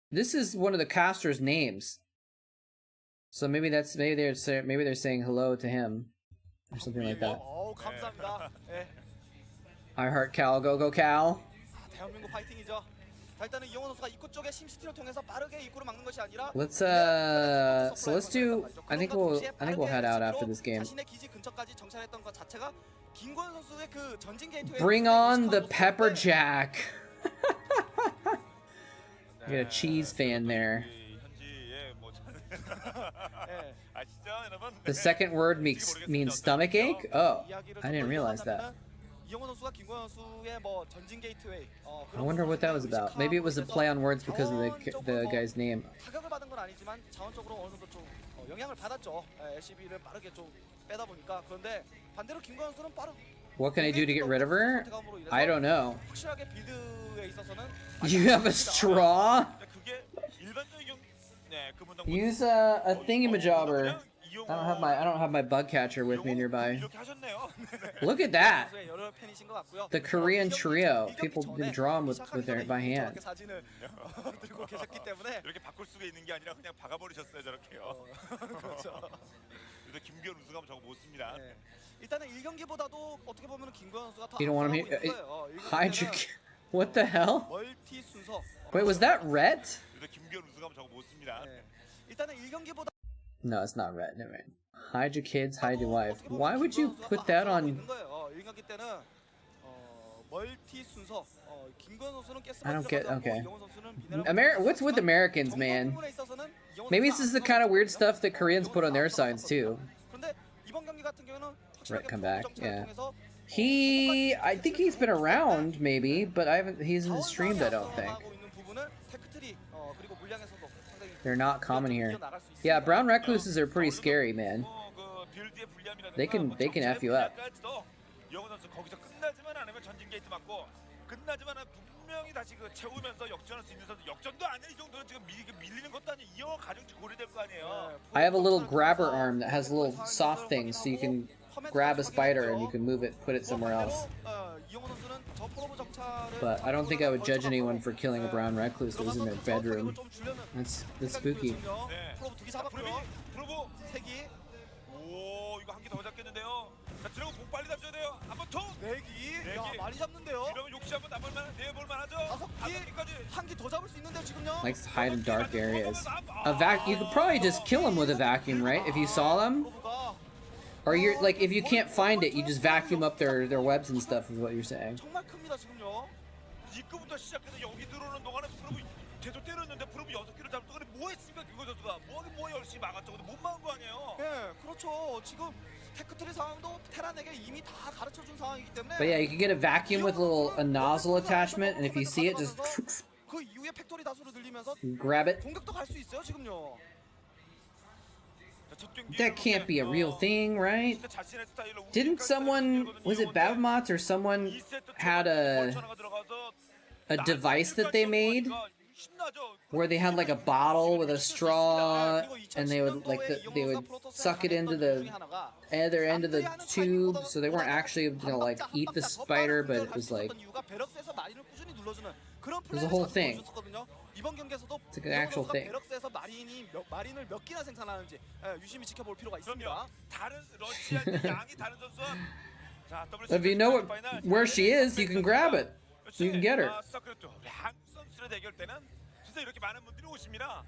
[SPEAKER 3] this is one of the casters' names. So maybe they're saying hello to him or something like that. I heart Cal, go Cal.
[SPEAKER 2] 대한민국 파이팅이죠. 일단은 이영호 선수가 입구 쪽에 심시티를 통해서 빠르게 입구를 막는 것이 아니라
[SPEAKER 3] So let's do I think we'll head out after this game.
[SPEAKER 2] 자신의 기지 근처까지 정찰했던 것 자체가 김구현 선수의 그 전진 게이트웨이
[SPEAKER 3] Bring on the pepper jack. You got a cheese fan there. The second word means stomach ache? Oh, I didn't realize that. I wonder what that was about. Maybe it was a play on words because of the guy's name. What can I do to get rid of her? I don't know. You have a straw? Use a thingamajobber. I don't have my bug catcher with me nearby.
[SPEAKER 1] 이렇게 하셨네요.
[SPEAKER 3] Look at that.
[SPEAKER 2] 선수의 열혈 팬이신 것 같고요.
[SPEAKER 3] The Korean trio. People can draw them with their by hand.
[SPEAKER 2] 사진을 들고 계셨기 때문에
[SPEAKER 1] 이렇게 바꿀 수가 있는 게 아니라 그냥 박아버리셨어요 저렇게요.
[SPEAKER 2] 그렇죠.
[SPEAKER 1] 그래도 김규현 우승하면 저거 못 씁니다.
[SPEAKER 2] 네. 일단은 1경기보다도 어떻게 보면 김구현 선수가 더
[SPEAKER 3] You don't want him
[SPEAKER 2] 앞서가고
[SPEAKER 3] here?
[SPEAKER 2] 있어요.
[SPEAKER 3] Hydra. What the hell?
[SPEAKER 2] 멀티 순서.
[SPEAKER 3] Wait, was that red?
[SPEAKER 1] 그래도 김규현 우승하면 저거 못 씁니다.
[SPEAKER 2] 네. 일단은 1경기보다
[SPEAKER 3] No, it's not red. Never mind. Hide your kids, hide your wife. Why would you put that on?
[SPEAKER 2] 1경기 때는 멀티 순서. 김구현 선수는
[SPEAKER 3] I don't get. Okay.
[SPEAKER 2] 이영호 선수는 미네랄
[SPEAKER 3] What's with Americans, man?
[SPEAKER 2] 부분에 있어서는 이영호
[SPEAKER 3] Maybe
[SPEAKER 2] 선수가
[SPEAKER 3] this is the kind of weird stuff that
[SPEAKER 2] 앞서고
[SPEAKER 3] Koreans put on their
[SPEAKER 2] 앞서고
[SPEAKER 3] signs too.
[SPEAKER 2] 그런데 이번 경기 같은 경우는
[SPEAKER 3] Right,
[SPEAKER 2] 확실하게
[SPEAKER 3] come back.
[SPEAKER 2] 정찰을
[SPEAKER 3] Yeah.
[SPEAKER 2] 통해서
[SPEAKER 3] I think he's been around maybe, but he hasn't streamed. I don't think.
[SPEAKER 2] 자원상에 있는 부분을 테크트리, 그리고 물량에서도 상당히
[SPEAKER 3] They're not common here.
[SPEAKER 2] 이어나갈 수 있습니다.
[SPEAKER 3] Yeah, brown recluses are pretty scary, man. They can F you up.
[SPEAKER 1] 이영호 선수 거기서 끝나지만 않으면 전진 게이트 맞고 끝나지만 분명히 다시 그 채우면서 역전할 수 있는 선수 역전도 아니야 이 정도는 지금 밀리는 것도 아니야 이영호 가정치 고려될 거 아니에요.
[SPEAKER 3] I have a little grabber arm that has little soft things, so you can grab a spider and you can move it, put it somewhere else. But I don't think I would judge anyone for killing a brown recluse that was in their bedroom. That's spooky.
[SPEAKER 1] 네. 프로브 오 이거 한 개 더 잡겠는데요. 자 드래곤 공 빨리 잡셔야 돼요. 한번 더.
[SPEAKER 2] 내기. 야, 많이 잡는데요.
[SPEAKER 1] 이러면 욕심 한번 내볼만 하죠.
[SPEAKER 2] 5개. 한 개 더 잡을 수 있는데요, 지금요.
[SPEAKER 3] Likes to hide in dark areas. You could probably just kill them with a vacuum, right? If you saw them, or you're like, if you can't find it, you just vacuum up their webs and stuff. Is what you're saying?
[SPEAKER 2] 정말 큽니다, 지금요.
[SPEAKER 1] 입구부터 시작해서 여기 들어오는 동안에 프로브 계속 때렸는데 프로브 6개를 잡을 동안에 뭐 했습니까? 그거 선수가 뭐 열심히 막았죠. 근데 못 막은 거 아니에요?
[SPEAKER 2] 예, 그렇죠. 지금 테크트리 상황도 테란에게 이미 다 가르쳐 준 상황이기 때문에.
[SPEAKER 3] But yeah, you can get a vacuum with a nozzle attachment, and if you see it, just
[SPEAKER 2] 그 이후에 팩토리 다수로 들리면서
[SPEAKER 3] grab it.
[SPEAKER 2] 공격도 갈 수 있어요, 지금요.
[SPEAKER 3] That can't be a real thing, right? Didn't someone, was it Babmots or someone had a device that they made where they had like a bottle with a straw and they would they would suck it into the other end of the tube, so they weren't actually gonna like eat the spider, but it was like there's a whole thing. It's like an actual thing.
[SPEAKER 2] 베럭스에서 마린을 몇 개나 생산하는지 유심히 지켜볼 필요가 있습니다.
[SPEAKER 1] 다른 러시아의 양이 다른 선수와
[SPEAKER 3] If you know where she is, you can grab it. You can get her.
[SPEAKER 1] 양 선수의 대결 때는 진짜 이렇게 많은 분들이 오십니다.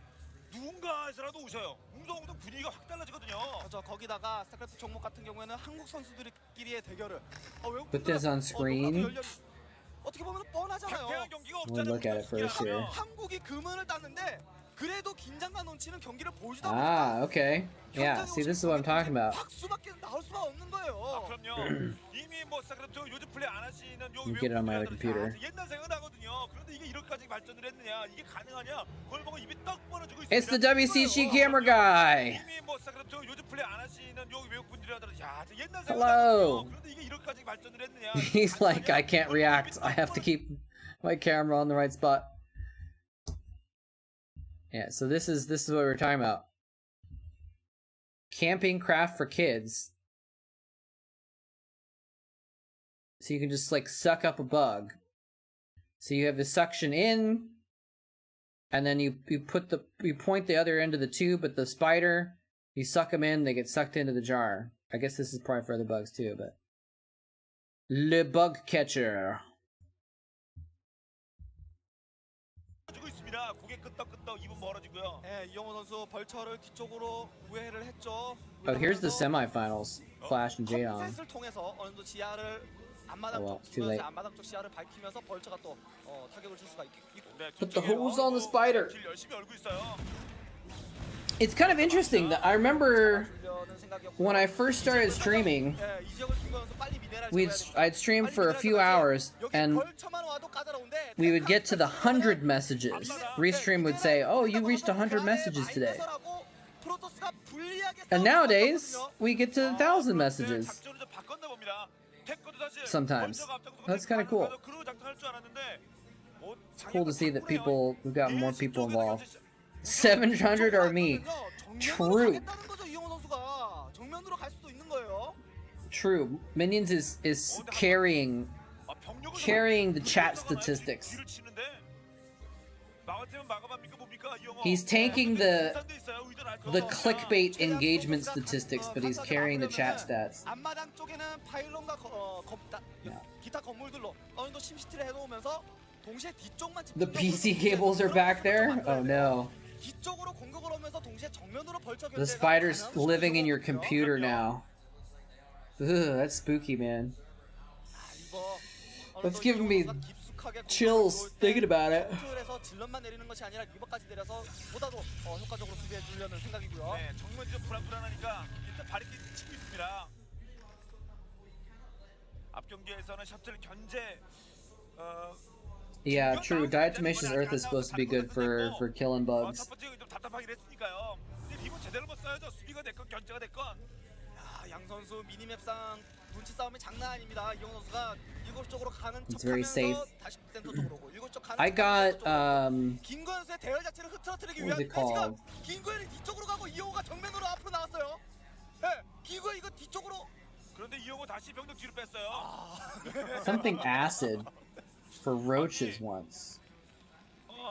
[SPEAKER 1] 누군가에서라도 오셔요. 우선 분위기가 확 달라지거든요.
[SPEAKER 2] 그렇죠. 거기다가 스타크래프트 종목 같은 경우에는 한국 선수들끼리의 대결을
[SPEAKER 3] Put this on screen.
[SPEAKER 2] 어떻게 보면 뻔하잖아요.
[SPEAKER 3] We'll look at it first here.
[SPEAKER 2] 한국이 금은을 땄는데 그래도 긴장감 넘치는 경기를 보여주다
[SPEAKER 3] Ah, okay. Yeah, see, this is what I'm talking about.
[SPEAKER 2] 박수밖에 나올 수가 없는 거예요.
[SPEAKER 1] 그럼요. 이미 뭐 스타크래프트 요즘 플레이 안 하시는 요
[SPEAKER 3] You get it on my other computer.
[SPEAKER 1] 옛날 생각나거든요. 그런데 이게 이렇게까지 발전을 했느냐? 이게 가능하냐? 그걸 보고 입이 떡 벌어지고 있습니다.
[SPEAKER 3] It's the WCG camera guy.
[SPEAKER 1] 이미 뭐 스타크래프트 요즘 플레이 안 하시는 요 외국 분들이 하더라도 야, 옛날
[SPEAKER 3] Hello.
[SPEAKER 1] 생각나거든요. 그런데 이게 이렇게까지 발전을 했느냐?
[SPEAKER 3] He's like, I can't react. I have to keep my camera on the right spot. Yeah, so this is what we're talking about. Camping craft for kids. So you can just like suck up a bug. So you have the suction in, and then you point the other end of the tube at the spider. You suck them in, they get sucked into the jar. I guess this is probably for other bugs too, but le bug catcher. Oh, here's the semifinals. Flash and Jadon. Oh well, it's too late. Put the hose on the spider. It's kind of interesting that I remember when I first started streaming, I'd stream for a few hours and we would get to the 100 messages. Restream would say, "Oh, you reached 100 messages today." And nowadays, we get to 1,000 messages. Sometimes. That's kind of cool. It's cool to see that we've got more people involved. 700 are me. True.
[SPEAKER 2] 정면으로 갈 수도 있는 거예요.
[SPEAKER 3] True. Minions is carrying the chat statistics. He's tanking the clickbait engagement statistics, but he's carrying the chat stats.
[SPEAKER 2] 앞마당 쪽에는 파일론과 기타 건물들로 어느 정도 심시티를 해놓으면서 동시에 뒤쪽만
[SPEAKER 3] The PC cables are back there? Oh no.
[SPEAKER 2] 뒤쪽으로 공격을 오면서 동시에 정면으로 벌쳐
[SPEAKER 3] The spider's living in your computer now. Ugh, that's spooky, man. That's giving me chills thinking about it.
[SPEAKER 2] 그래서 질럿만 내리는 것이 아니라 리버까지 내려서 보다도 효과적으로 수비해 주려는 생각이고요.
[SPEAKER 1] 네, 정면 좀 불안불안하니까 일단 발이 치고 있습니다. 앞 경기에서는 셔틀 견제
[SPEAKER 3] Yeah, true. Diatomaceous earth is supposed to be good for killing bugs.
[SPEAKER 1] 첫 번째 좀 답답하긴 했으니까요. 근데 리버 제대로 못 써야죠. 수비가 됐건 견제가 됐건.
[SPEAKER 2] 양 선수 미니맵상 눈치 싸움이 장난 아닙니다. 이영 선수가 일곱 쪽으로 가는
[SPEAKER 3] It's very safe.
[SPEAKER 2] 다시 센터 쪽으로 오고 일곱 쪽 가는
[SPEAKER 3] I got
[SPEAKER 2] 김구 선수의 대열 자체를 흐트러뜨리기
[SPEAKER 3] what
[SPEAKER 2] 위한
[SPEAKER 3] is it called?
[SPEAKER 2] 김구현이 뒤쪽으로 가고 이영호가 정면으로 앞으로 나왔어요. 네, 김구현 이거 뒤쪽으로.
[SPEAKER 1] 그런데 이영호 다시 병력 뒤로 뺐어요.
[SPEAKER 3] something acid for roaches once.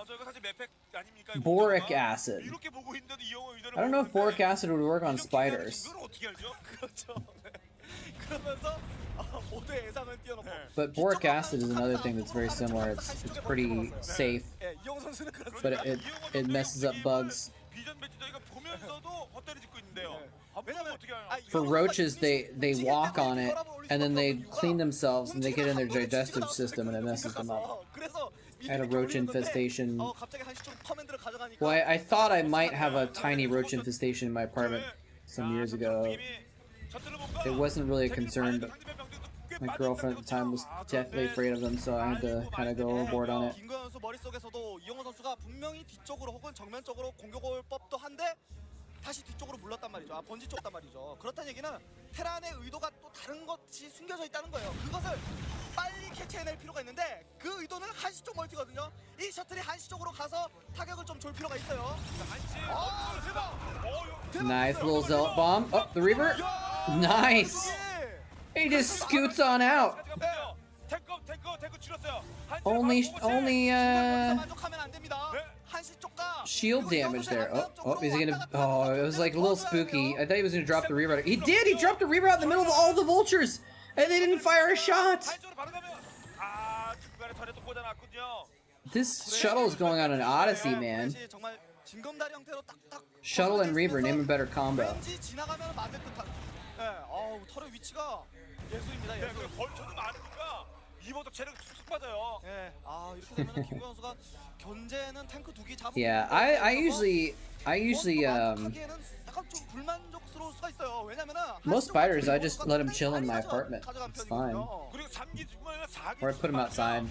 [SPEAKER 1] 저희가 사실 맵팩 아닙니까?
[SPEAKER 3] Boric acid.
[SPEAKER 1] 이렇게 보고 있는데도 이영호 의도를
[SPEAKER 3] I don't know if boric acid would work on
[SPEAKER 1] 이렇게
[SPEAKER 3] spiders,
[SPEAKER 1] 이걸 어떻게 알죠?
[SPEAKER 2] 그렇죠. 그러면서 모두의 예상을 뛰어넘고.
[SPEAKER 3] but boric acid is another thing that's very similar. It's pretty safe,
[SPEAKER 2] 예, 이영호 선수는 그렇습니다.
[SPEAKER 3] but it messes up bugs.
[SPEAKER 1] 비전 배치 저희가 보면서도 헛다리 짚고 있는데요.
[SPEAKER 2] 왜냐면
[SPEAKER 1] 어떻게 알아요?
[SPEAKER 3] For roaches, they walk on it and then they clean themselves and they get in their digestive system and it messes them up. I had a roach infestation. Well, I thought I might have a tiny roach infestation in my apartment some years ago. It wasn't really a concern, but my girlfriend at the time was deathly afraid of them, so I had to kind of go overboard on it.
[SPEAKER 2] 김구현 선수 머릿속에서도 이영호 선수가 분명히 뒤쪽으로 혹은 정면 쪽으로 공격 올 법도 한데 다시 뒤쪽으로 물렀단 말이죠. 번지 쪽단 말이죠. 그렇다는 얘기는 테란의 의도가 또 다른 것이 숨겨져 있다는 거예요. 그것을 빨리 캐치해낼 필요가 있는데 그 의도는 한시 쪽 멀티거든요. 이 셔틀이 한시 쪽으로 가서 타격을 좀 줄 필요가 있어요.
[SPEAKER 3] Nice little zealot bomb. Oh, the Reaver. Nice. He just scoots on out.
[SPEAKER 1] 탱크 줄였어요.
[SPEAKER 3] Only
[SPEAKER 2] 만족하면 안 됩니다. 한시 쪽과
[SPEAKER 3] shield damage there. Oh, is he gonna? Oh, it was like a little spooky. I thought he was gonna drop the Reaver. He did. He dropped the Reaver out in the middle of all the vultures, and they didn't fire a shot. This shuttle is going on an odyssey, man.
[SPEAKER 2] 정말 징검다리 형태로 딱딱
[SPEAKER 3] Shuttle and Reaver, name a better combo.
[SPEAKER 2] 왠지 지나가면 맞을 듯한. 예, 어우 털의 위치가 예술입니다. 예술.
[SPEAKER 1] 벌초도 많으니까 이번도 체력 쑥쑥 빠져요.
[SPEAKER 2] 예, 아 이렇게 되면 김구현 선수가 견제는 탱크 두기 잡고.
[SPEAKER 3] Yeah, I usually
[SPEAKER 2] 하기에는 약간 좀 불만족스러울 수가 있어요. 왜냐면은
[SPEAKER 3] most spiders I just let them chill in my apartment. It's fine.
[SPEAKER 1] 그리고 3기 중간에 4기
[SPEAKER 3] Or I put them outside.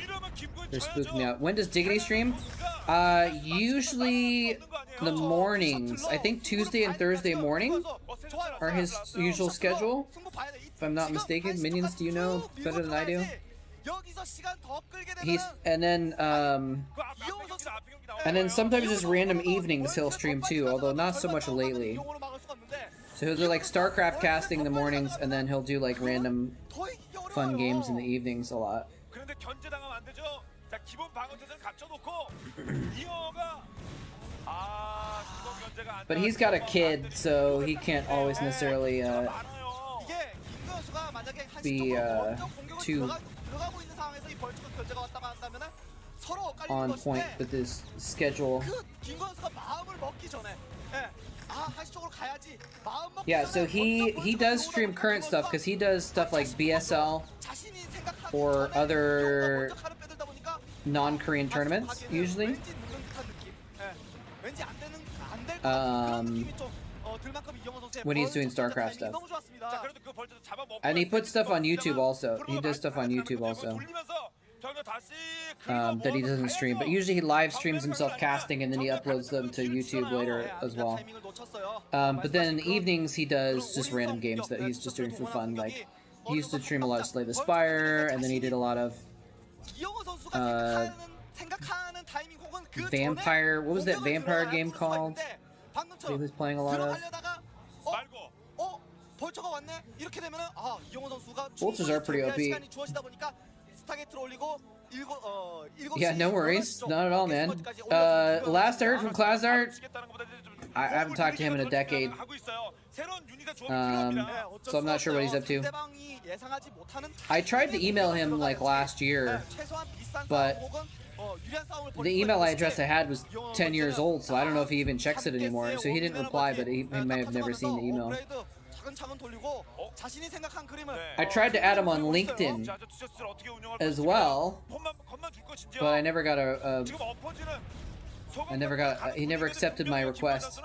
[SPEAKER 1] 이러면 김구현
[SPEAKER 3] They're spooking me out. When does Diggity stream? Usually the mornings. I think Tuesday and Thursday morning are his usual schedule. If I'm not mistaken. Minions, do you know better than I do? And then sometimes just random evenings he'll stream too, although not so much lately. So he'll do like Starcraft casting in the mornings, and then he'll do like random fun games in the evenings a lot.
[SPEAKER 1] 그런데 견제당하면 안 되죠. 자, 기본 방어 태세를 갖춰놓고 이어가 기본 견제가 안
[SPEAKER 3] But he's got a kid, so he can't always necessarily be too on point with his schedule. Yeah, so he does stream current stuff because he does stuff like BSL or other non-Korean tournaments usually. When he's doing Starcraft stuff. And he puts stuff on YouTube also. He does stuff on YouTube also. That he doesn't stream, but usually he live streams himself casting and then he uploads them to YouTube later as well. But then in the evenings he does just random games that he's just doing for fun. Like he used to stream a lot of Slay the Spire, and then he did a lot of vampire. What was that vampire game called? He was playing a lot of.
[SPEAKER 2] 벌처가 왔네. 이렇게 되면은 이영호 선수가
[SPEAKER 3] Vultures are pretty OP.
[SPEAKER 2] 시간이 주어지다 보니까 스타게이트를 올리고
[SPEAKER 3] Yeah, no worries. Not at all, man. Last I heard from Klazart, I haven't talked to him in a decade. So I'm not sure what he's up to. I tried to email him like last year, but the email address I had was 10 years old, so I don't know if he even checks it anymore. So he didn't reply, but he may have never seen the email. I tried to add him on LinkedIn as well, but I never got he never accepted my request.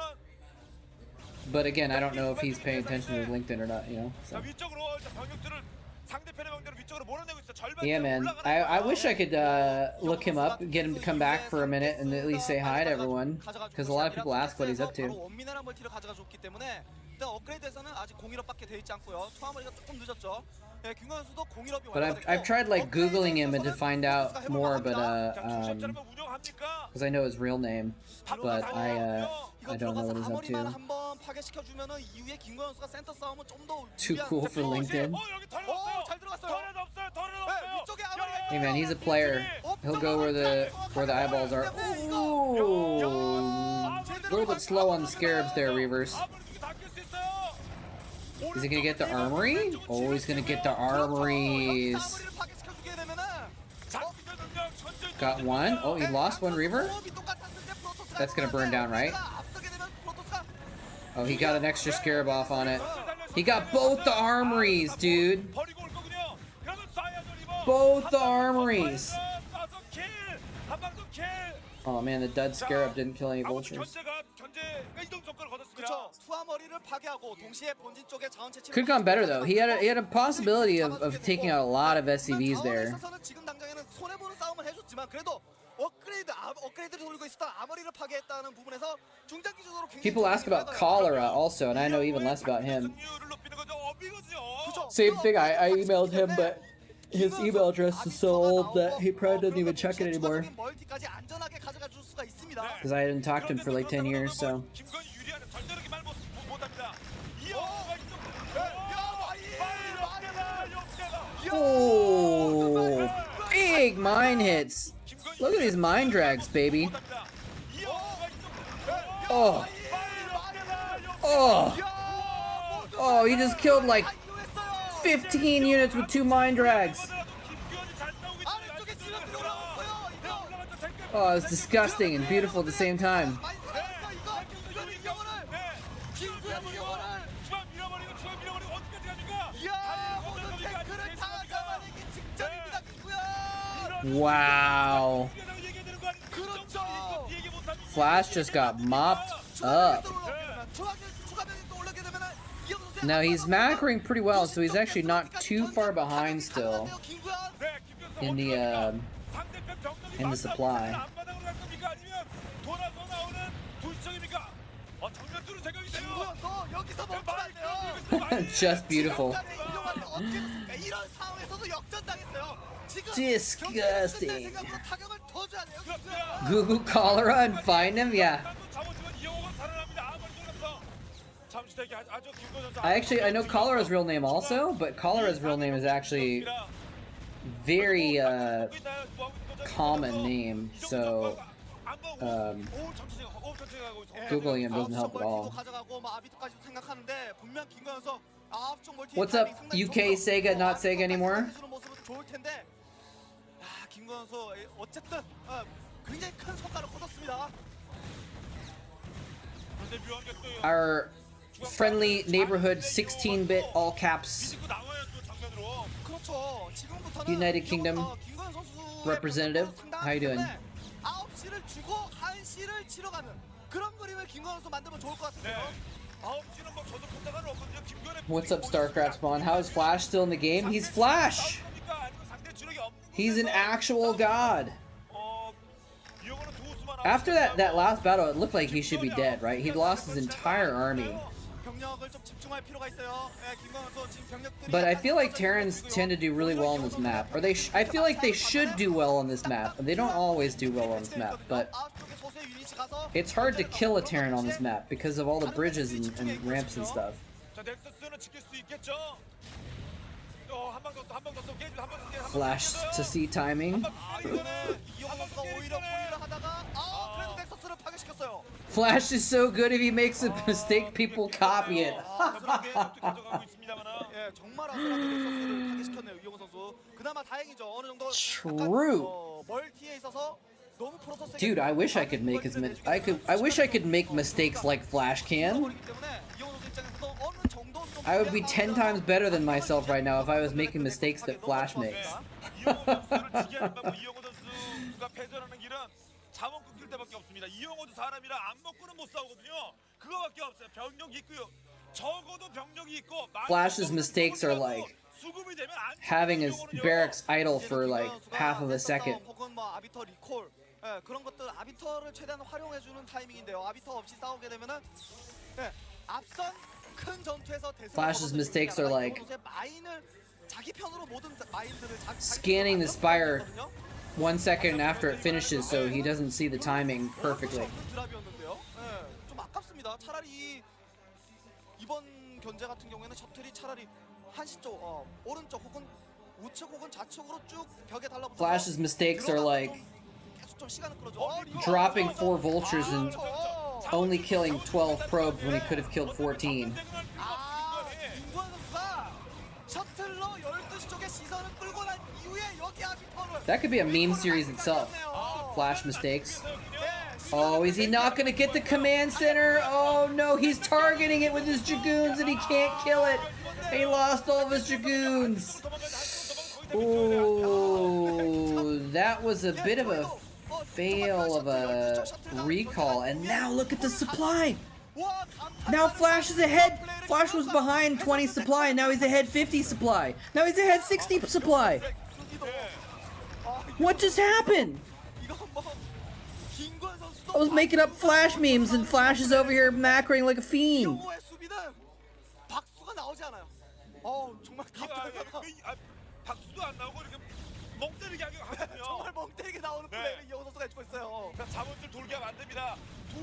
[SPEAKER 3] But again, I don't know if he's paying attention to his LinkedIn or not, you know. So. Yeah, man. I wish I could look him up, get him to come back for a minute, and at least say hi to everyone, because a lot of people ask what he's up to. But I've tried like Googling him and to find out more, but because I know his real name, but I don't know what he's up to. Too cool for LinkedIn. Hey man, he's a player. He'll go where the eyeballs are. Ooh, a little bit slow on the scarabs there, Reavers. Is he gonna get the armory? Oh, he's gonna get the armories. Got one. Oh, he lost one Reaver? That's gonna burn down, right? Oh, he got an extra scarab off on it. He got both the armories, dude. Both the armories. Oh man, the dud scarab didn't kill any vultures. Could have gone better though. He had a possibility of taking out a lot of SCVs there. People ask about Cholera also, and I know even less about him. Same thing, I emailed him, but his email address is so old that he probably doesn't even check it anymore. Because I hadn't talked to him for like 10 years, so. Oh, big mine hits. Look at these mine drags, baby. Oh. Oh. Oh, he just killed like 15 units with 2 mine drags. Oh, it's disgusting and beautiful at the same time. Wow. Flash just got mopped up. Now he's macroing pretty well, so he's actually not too far behind still in the supply. Just beautiful. Disgusting. Google Cholera and find him? Yeah. I know Cholera's real name also, but Cholera's real name is actually very common name, so Googling him doesn't help at all. What's up, UK Sega, not Sega anymore? Our friendly neighborhood 16-bit all caps United Kingdom representative. How you doing? What's up, Starcraft Spawn? How is Flash still in the game? He's Flash! He's an actual god. After that last battle, it looked like he should be dead, right? He lost his entire army. But I feel like Terrans tend to do really well on this map. Or I feel like they should do well on this map. They don't always do well on this map, but it's hard to kill a Terran on this map because of all the bridges and ramps and stuff.
[SPEAKER 1] 자, 넥서스는 지킬 수 있겠죠?
[SPEAKER 3] Flash to see timing. Flash is so good if he makes a mistake, people copy it.
[SPEAKER 2] 정말 아슬하게 넥서스를 타겟시켰네요, 이영호 선수. 그나마 다행이죠. 어느 정도
[SPEAKER 3] True.
[SPEAKER 2] 멀티에 있어서 너무 프로토스.
[SPEAKER 3] Dude, I wish I could make as many. I wish I could make mistakes like Flash can. I would be 10 times better than myself right now if I was making mistakes that Flash makes. Flash's mistakes are like having his barracks idle for like half of a second.
[SPEAKER 2] 그런 것들 아비터를 최대한 활용해주는 타이밍인데요. 아비터 없이 싸우게 되면은 앞선 큰 전투에서
[SPEAKER 3] Flash's mistakes are like scanning the spire 1 second after it finishes so he doesn't see the timing perfectly.
[SPEAKER 2] 좀 아깝습니다. 차라리 이번 견제 같은 경우에는 셔틀이 차라리 한시 쪽, 오른쪽 혹은 우측 혹은 좌측으로 쭉 벽에 달라붙어서
[SPEAKER 3] Flash's mistakes are like dropping 4 vultures and only killing 12 probes when he could have killed 14. That could be a meme series itself. Flash mistakes. Oh, is he not gonna get the command center? Oh no, he's targeting it with his Dragoons and he can't kill it. He lost all of his Dragoons. Oh, that was a bit of a fail of a recall. And now look at the supply. Now Flash is ahead. Flash was behind 20 supply and now he's ahead 50 supply. Now he's ahead 60 supply. What just happened? I was making up Flash memes and Flash is over here macroing like a fiend.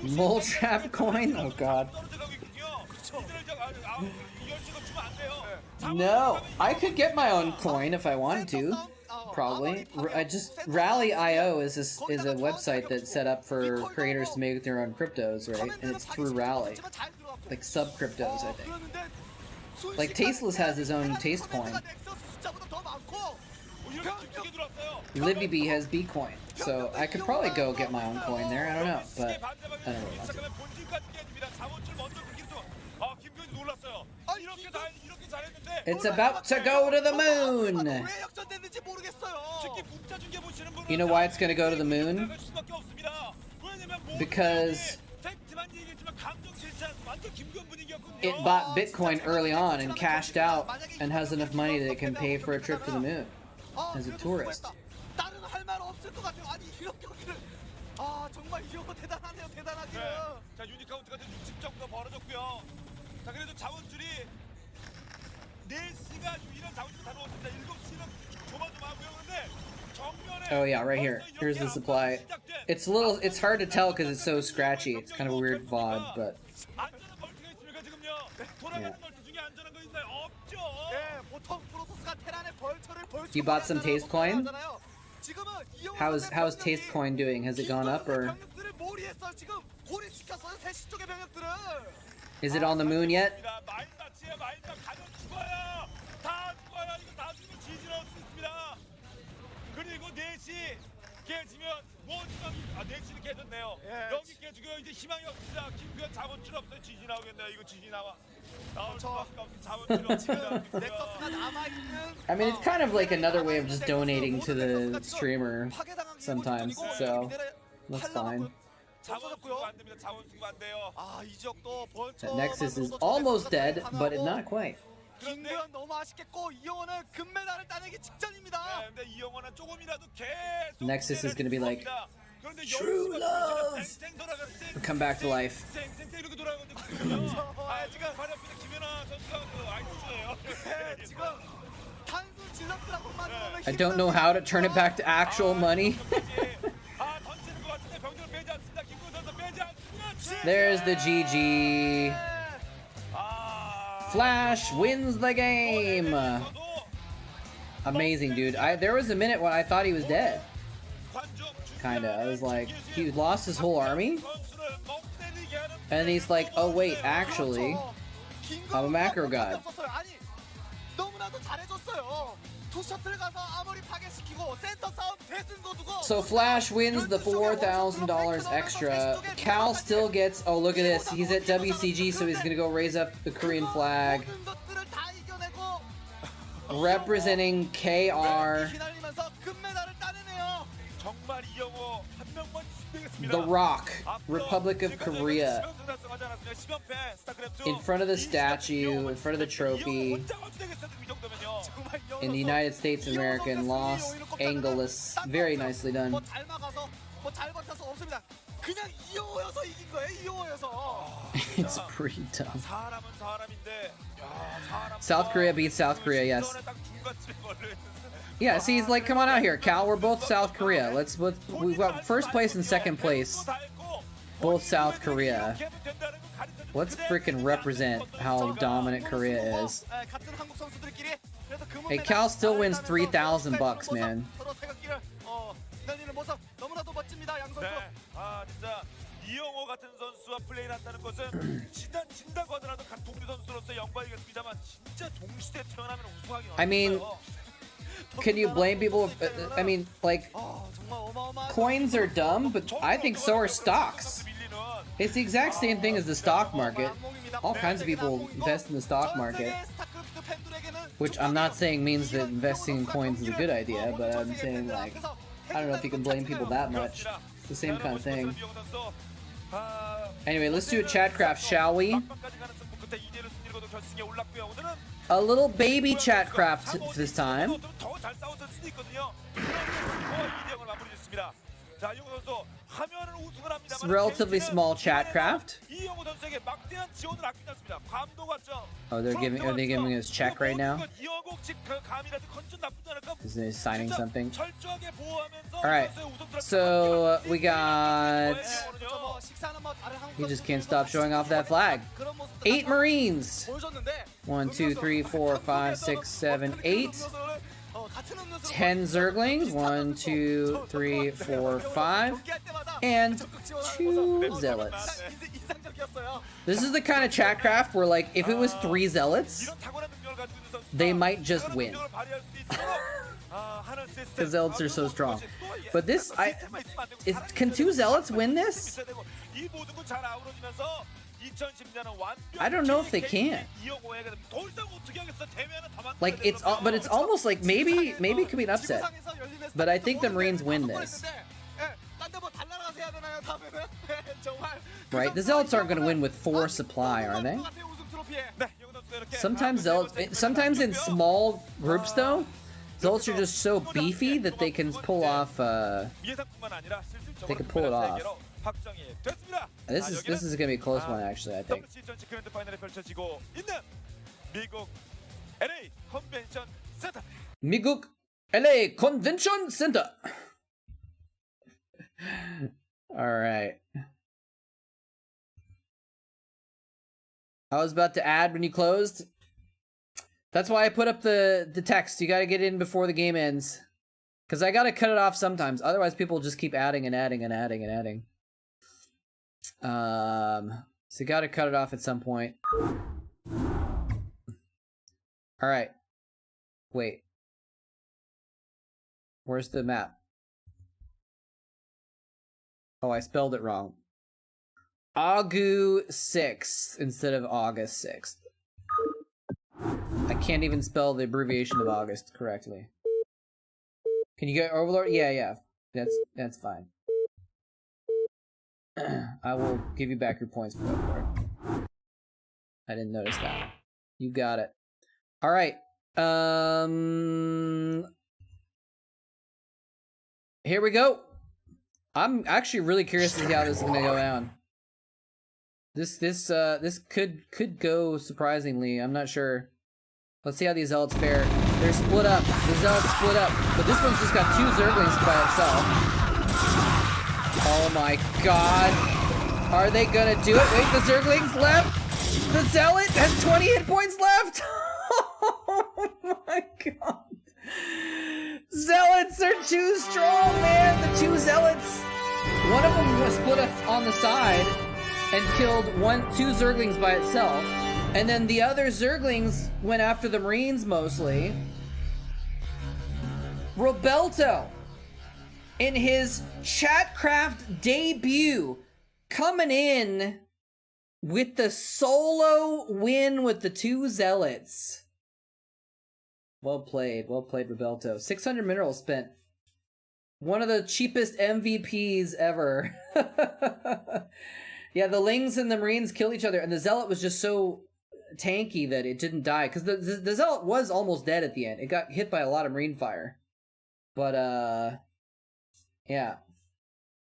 [SPEAKER 3] Moletrap coin? Oh god. No, I could get my own coin if I wanted to. Probably. Rally.io is a website that's set up for creators to make their own cryptos, right? And it's through Rally. Like sub cryptos, I think. Like Tasteless has his own taste coin. LivyB has B-coin. So I could probably go get my own coin there, I don't know, but I don't really want to. It's about to go to the moon! You know why it's gonna go to the moon? Because it bought Bitcoin early on and cashed out and has enough money that it can pay for a trip to the moon as a tourist. Oh yeah, right here. Here's the supply. It's hard to tell because it's so scratchy. It's kind of a weird VOD, but yeah. You bought some taste coin? How's taste coin doing? Has it gone up or is it on the moon yet? I mean, it's kind of like another way of just donating to the streamer sometimes, so that's fine. That Nexus is almost dead, but not quite. Nexus is gonna be like, true love! Come back to life. I don't know how to turn it back to actual money. There's the GG. Flash wins the game. Amazing, dude. There was a minute when I thought he was dead. Kinda. I was like, he lost his whole army? And he's like, oh wait, actually, I'm a macro god. So Flash wins the $4,000 extra. Cal still gets, oh look at this, he's at WCG, so he's gonna go raise up the Korean flag. Representing KR. The Rock, Republic of Korea. In front of the statue, in front of the trophy. In the United States of America, in Los Angeles. Very nicely done. It's pretty dumb. South Korea beats South Korea, yes. Yeah, see, he's like, come on out here, Cal. We're both South Korea. We've got first place and second place. Both South Korea. Let's freaking represent how dominant Korea is. Hey, Cal still wins $3,000, man. I mean, can you blame people? I mean, like, coins are dumb, but I think so are stocks. It's the exact same thing as the stock market. All kinds of people invest in the stock market. Which I'm not saying means that investing in coins is a good idea, but I'm saying, like, I don't know if you can blame people that much. It's the same kind of thing. Anyway, let's do a Chatcraft, shall we? A little baby Chatcraft this time. It's relatively small Chatcraft. Oh, are they giving us check right now? Is they signing something? Alright, so we got... He just can't stop showing off that flag. 8 Marines! 1, 2, 3, 4, 5, 6, 7, 8. 10 Zerglings. 1, 2, 3, 4, 5. And 2 Zealots. This is the kind of Chatcraft where, like, if it was 3 Zealots, they might just win. The Zealots are so strong. But this, can 2 Zealots win this? I don't know if they can. Like, but it's almost like maybe it could be an upset. But I think the Marines win this. Right? The Zealots aren't going to win with 4 supply, are they? Sometimes in small groups though, Zealots are just so beefy that they can pull off, they can pull it off. This is gonna be a close one, actually, I think. 미국 LA Convention Center. All right. I was about to add when you closed. That's why I put up the text. You gotta get in before the game ends. Because I gotta cut it off sometimes. Otherwise, people just keep adding and adding and adding and adding. So you gotta cut it off at some point. Alright. Wait. Where's the map? Oh, I spelled it wrong. August 6th instead of August 6th. I can't even spell the abbreviation of August correctly. Can you get Overlord? Yeah. That's fine. I will give you back your points for Overlord. I didn't notice that. You got it. Alright. Here we go. I'm actually really curious to see how this is gonna go down. This could go surprisingly. I'm not sure. Let's see how these Zealots fare. They're split up. The Zealots split up, but this one's just got 2 Zerglings by itself. Oh my god. Are they gonna do it? Wait, the Zerglings left? The Zealot has 20 hit points left! Oh my god. Zealots are too strong, man! The two Zealots! One of them was split up on the side and killed two Zerglings by itself. And then the other Zerglings went after the Marines mostly. Roberto, in his Chatcraft debut, coming in with the solo win with the two Zealots. Well played, Roberto. 600 minerals spent. One of the cheapest MVPs ever. Yeah, the Lings and the Marines killed each other, and the Zealot was just so tanky that it didn't die. Because the Zealot was almost dead at the end. It got hit by a lot of Marine fire. But, yeah.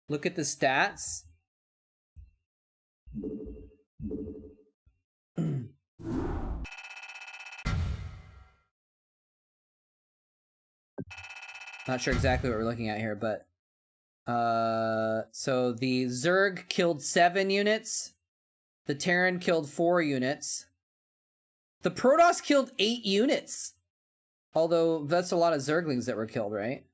[SPEAKER 3] Look at the stats. Not sure exactly what we're looking at here, but so the Zerg killed 7 units, the Terran killed 4 units, the Protoss killed 8 units. Although that's a lot of Zerglings that were killed, right?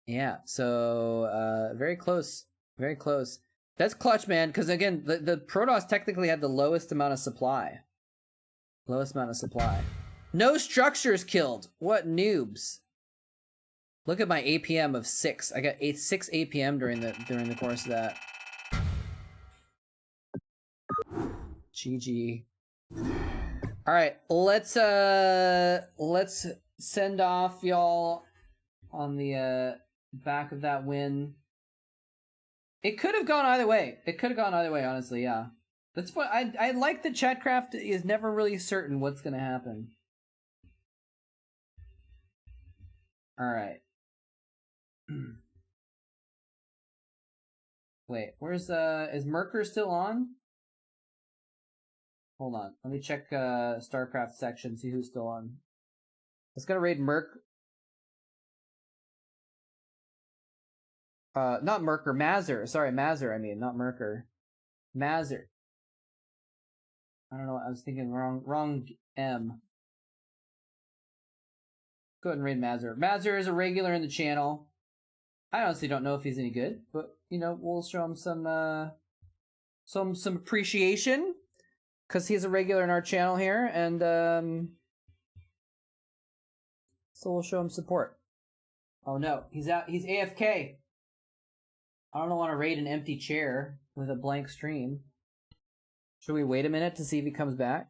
[SPEAKER 3] Yeah, so very close, very close. That's clutch, man, because again, the Protoss technically had the lowest amount of supply. Lowest amount of supply. No structures killed. What noobs? Look at my APM of 6. I got 6 APM during the course of that. GG. All right, let's send off y'all on the back of that win. It could have gone either way. Honestly, yeah. That's what I like. The Chatcraft is never really certain what's gonna happen. All right. Wait, where's is Merker still on? Hold on, let me check Starcraft section, see who's still on. Let's go raid Merc. Not Merker, Mazur. Sorry, Mazur. I mean, not Merker. Mazur. I don't know. I was thinking wrong M. Go ahead and raid Mazur. Mazur is a regular in the channel. I honestly don't know if he's any good, but you know, we'll show him some appreciation because he's a regular in our channel here, and so we'll show him support. Oh no, he's out. He's AFK. I don't want to raid an empty chair with a blank stream. Should we wait a minute to see if he comes back?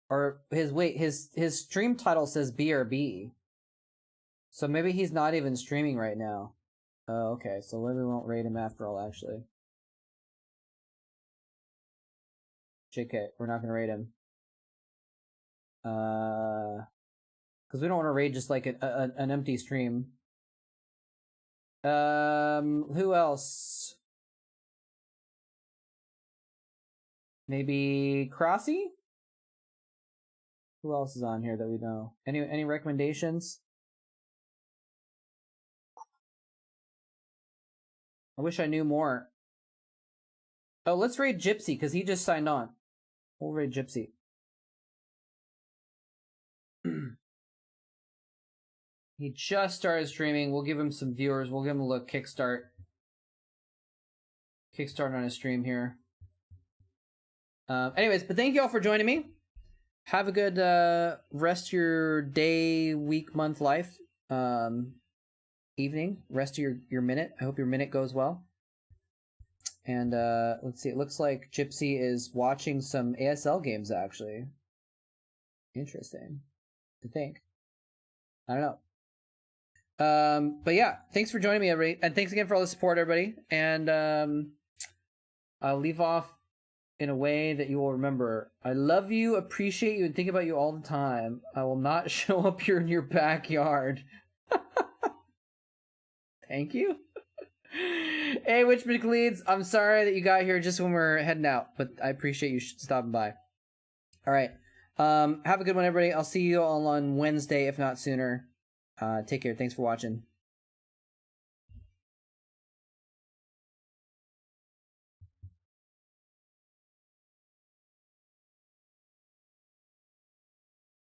[SPEAKER 3] Or his stream title says BRB. So maybe he's not even streaming right now. Oh, okay. So maybe we won't raid him after all, actually. JK, we're not gonna raid him. Because we don't want to raid just like an empty stream. Who else? Maybe Crossy? Who else is on here that we know? Any recommendations? I wish I knew more. Oh, let's raid Gypsy, because he just signed on. We'll raid Gypsy. He just started streaming. We'll give him some viewers. We'll give him a look. Kickstart on his stream here. Anyways, but thank you all for joining me. Have a good rest of your day, week, month, life, evening. Rest of your minute. I hope your minute goes well. And let's see. It looks like Gypsy is watching some ASL games, actually. Interesting to think. I don't know. But yeah, thanks for joining me, everybody. And thanks again for all the support, everybody. And I'll leave off in a way that you will remember. I love you, appreciate you, and think about you all the time. I will not show up here in your backyard. Thank you. Hey, Witchman Cleeds, I'm sorry that you got here just when we're heading out, but I appreciate you stopping by. All right. Have a good one, everybody. I'll see you all on Wednesday, if not sooner. Take care. Thanks for watching.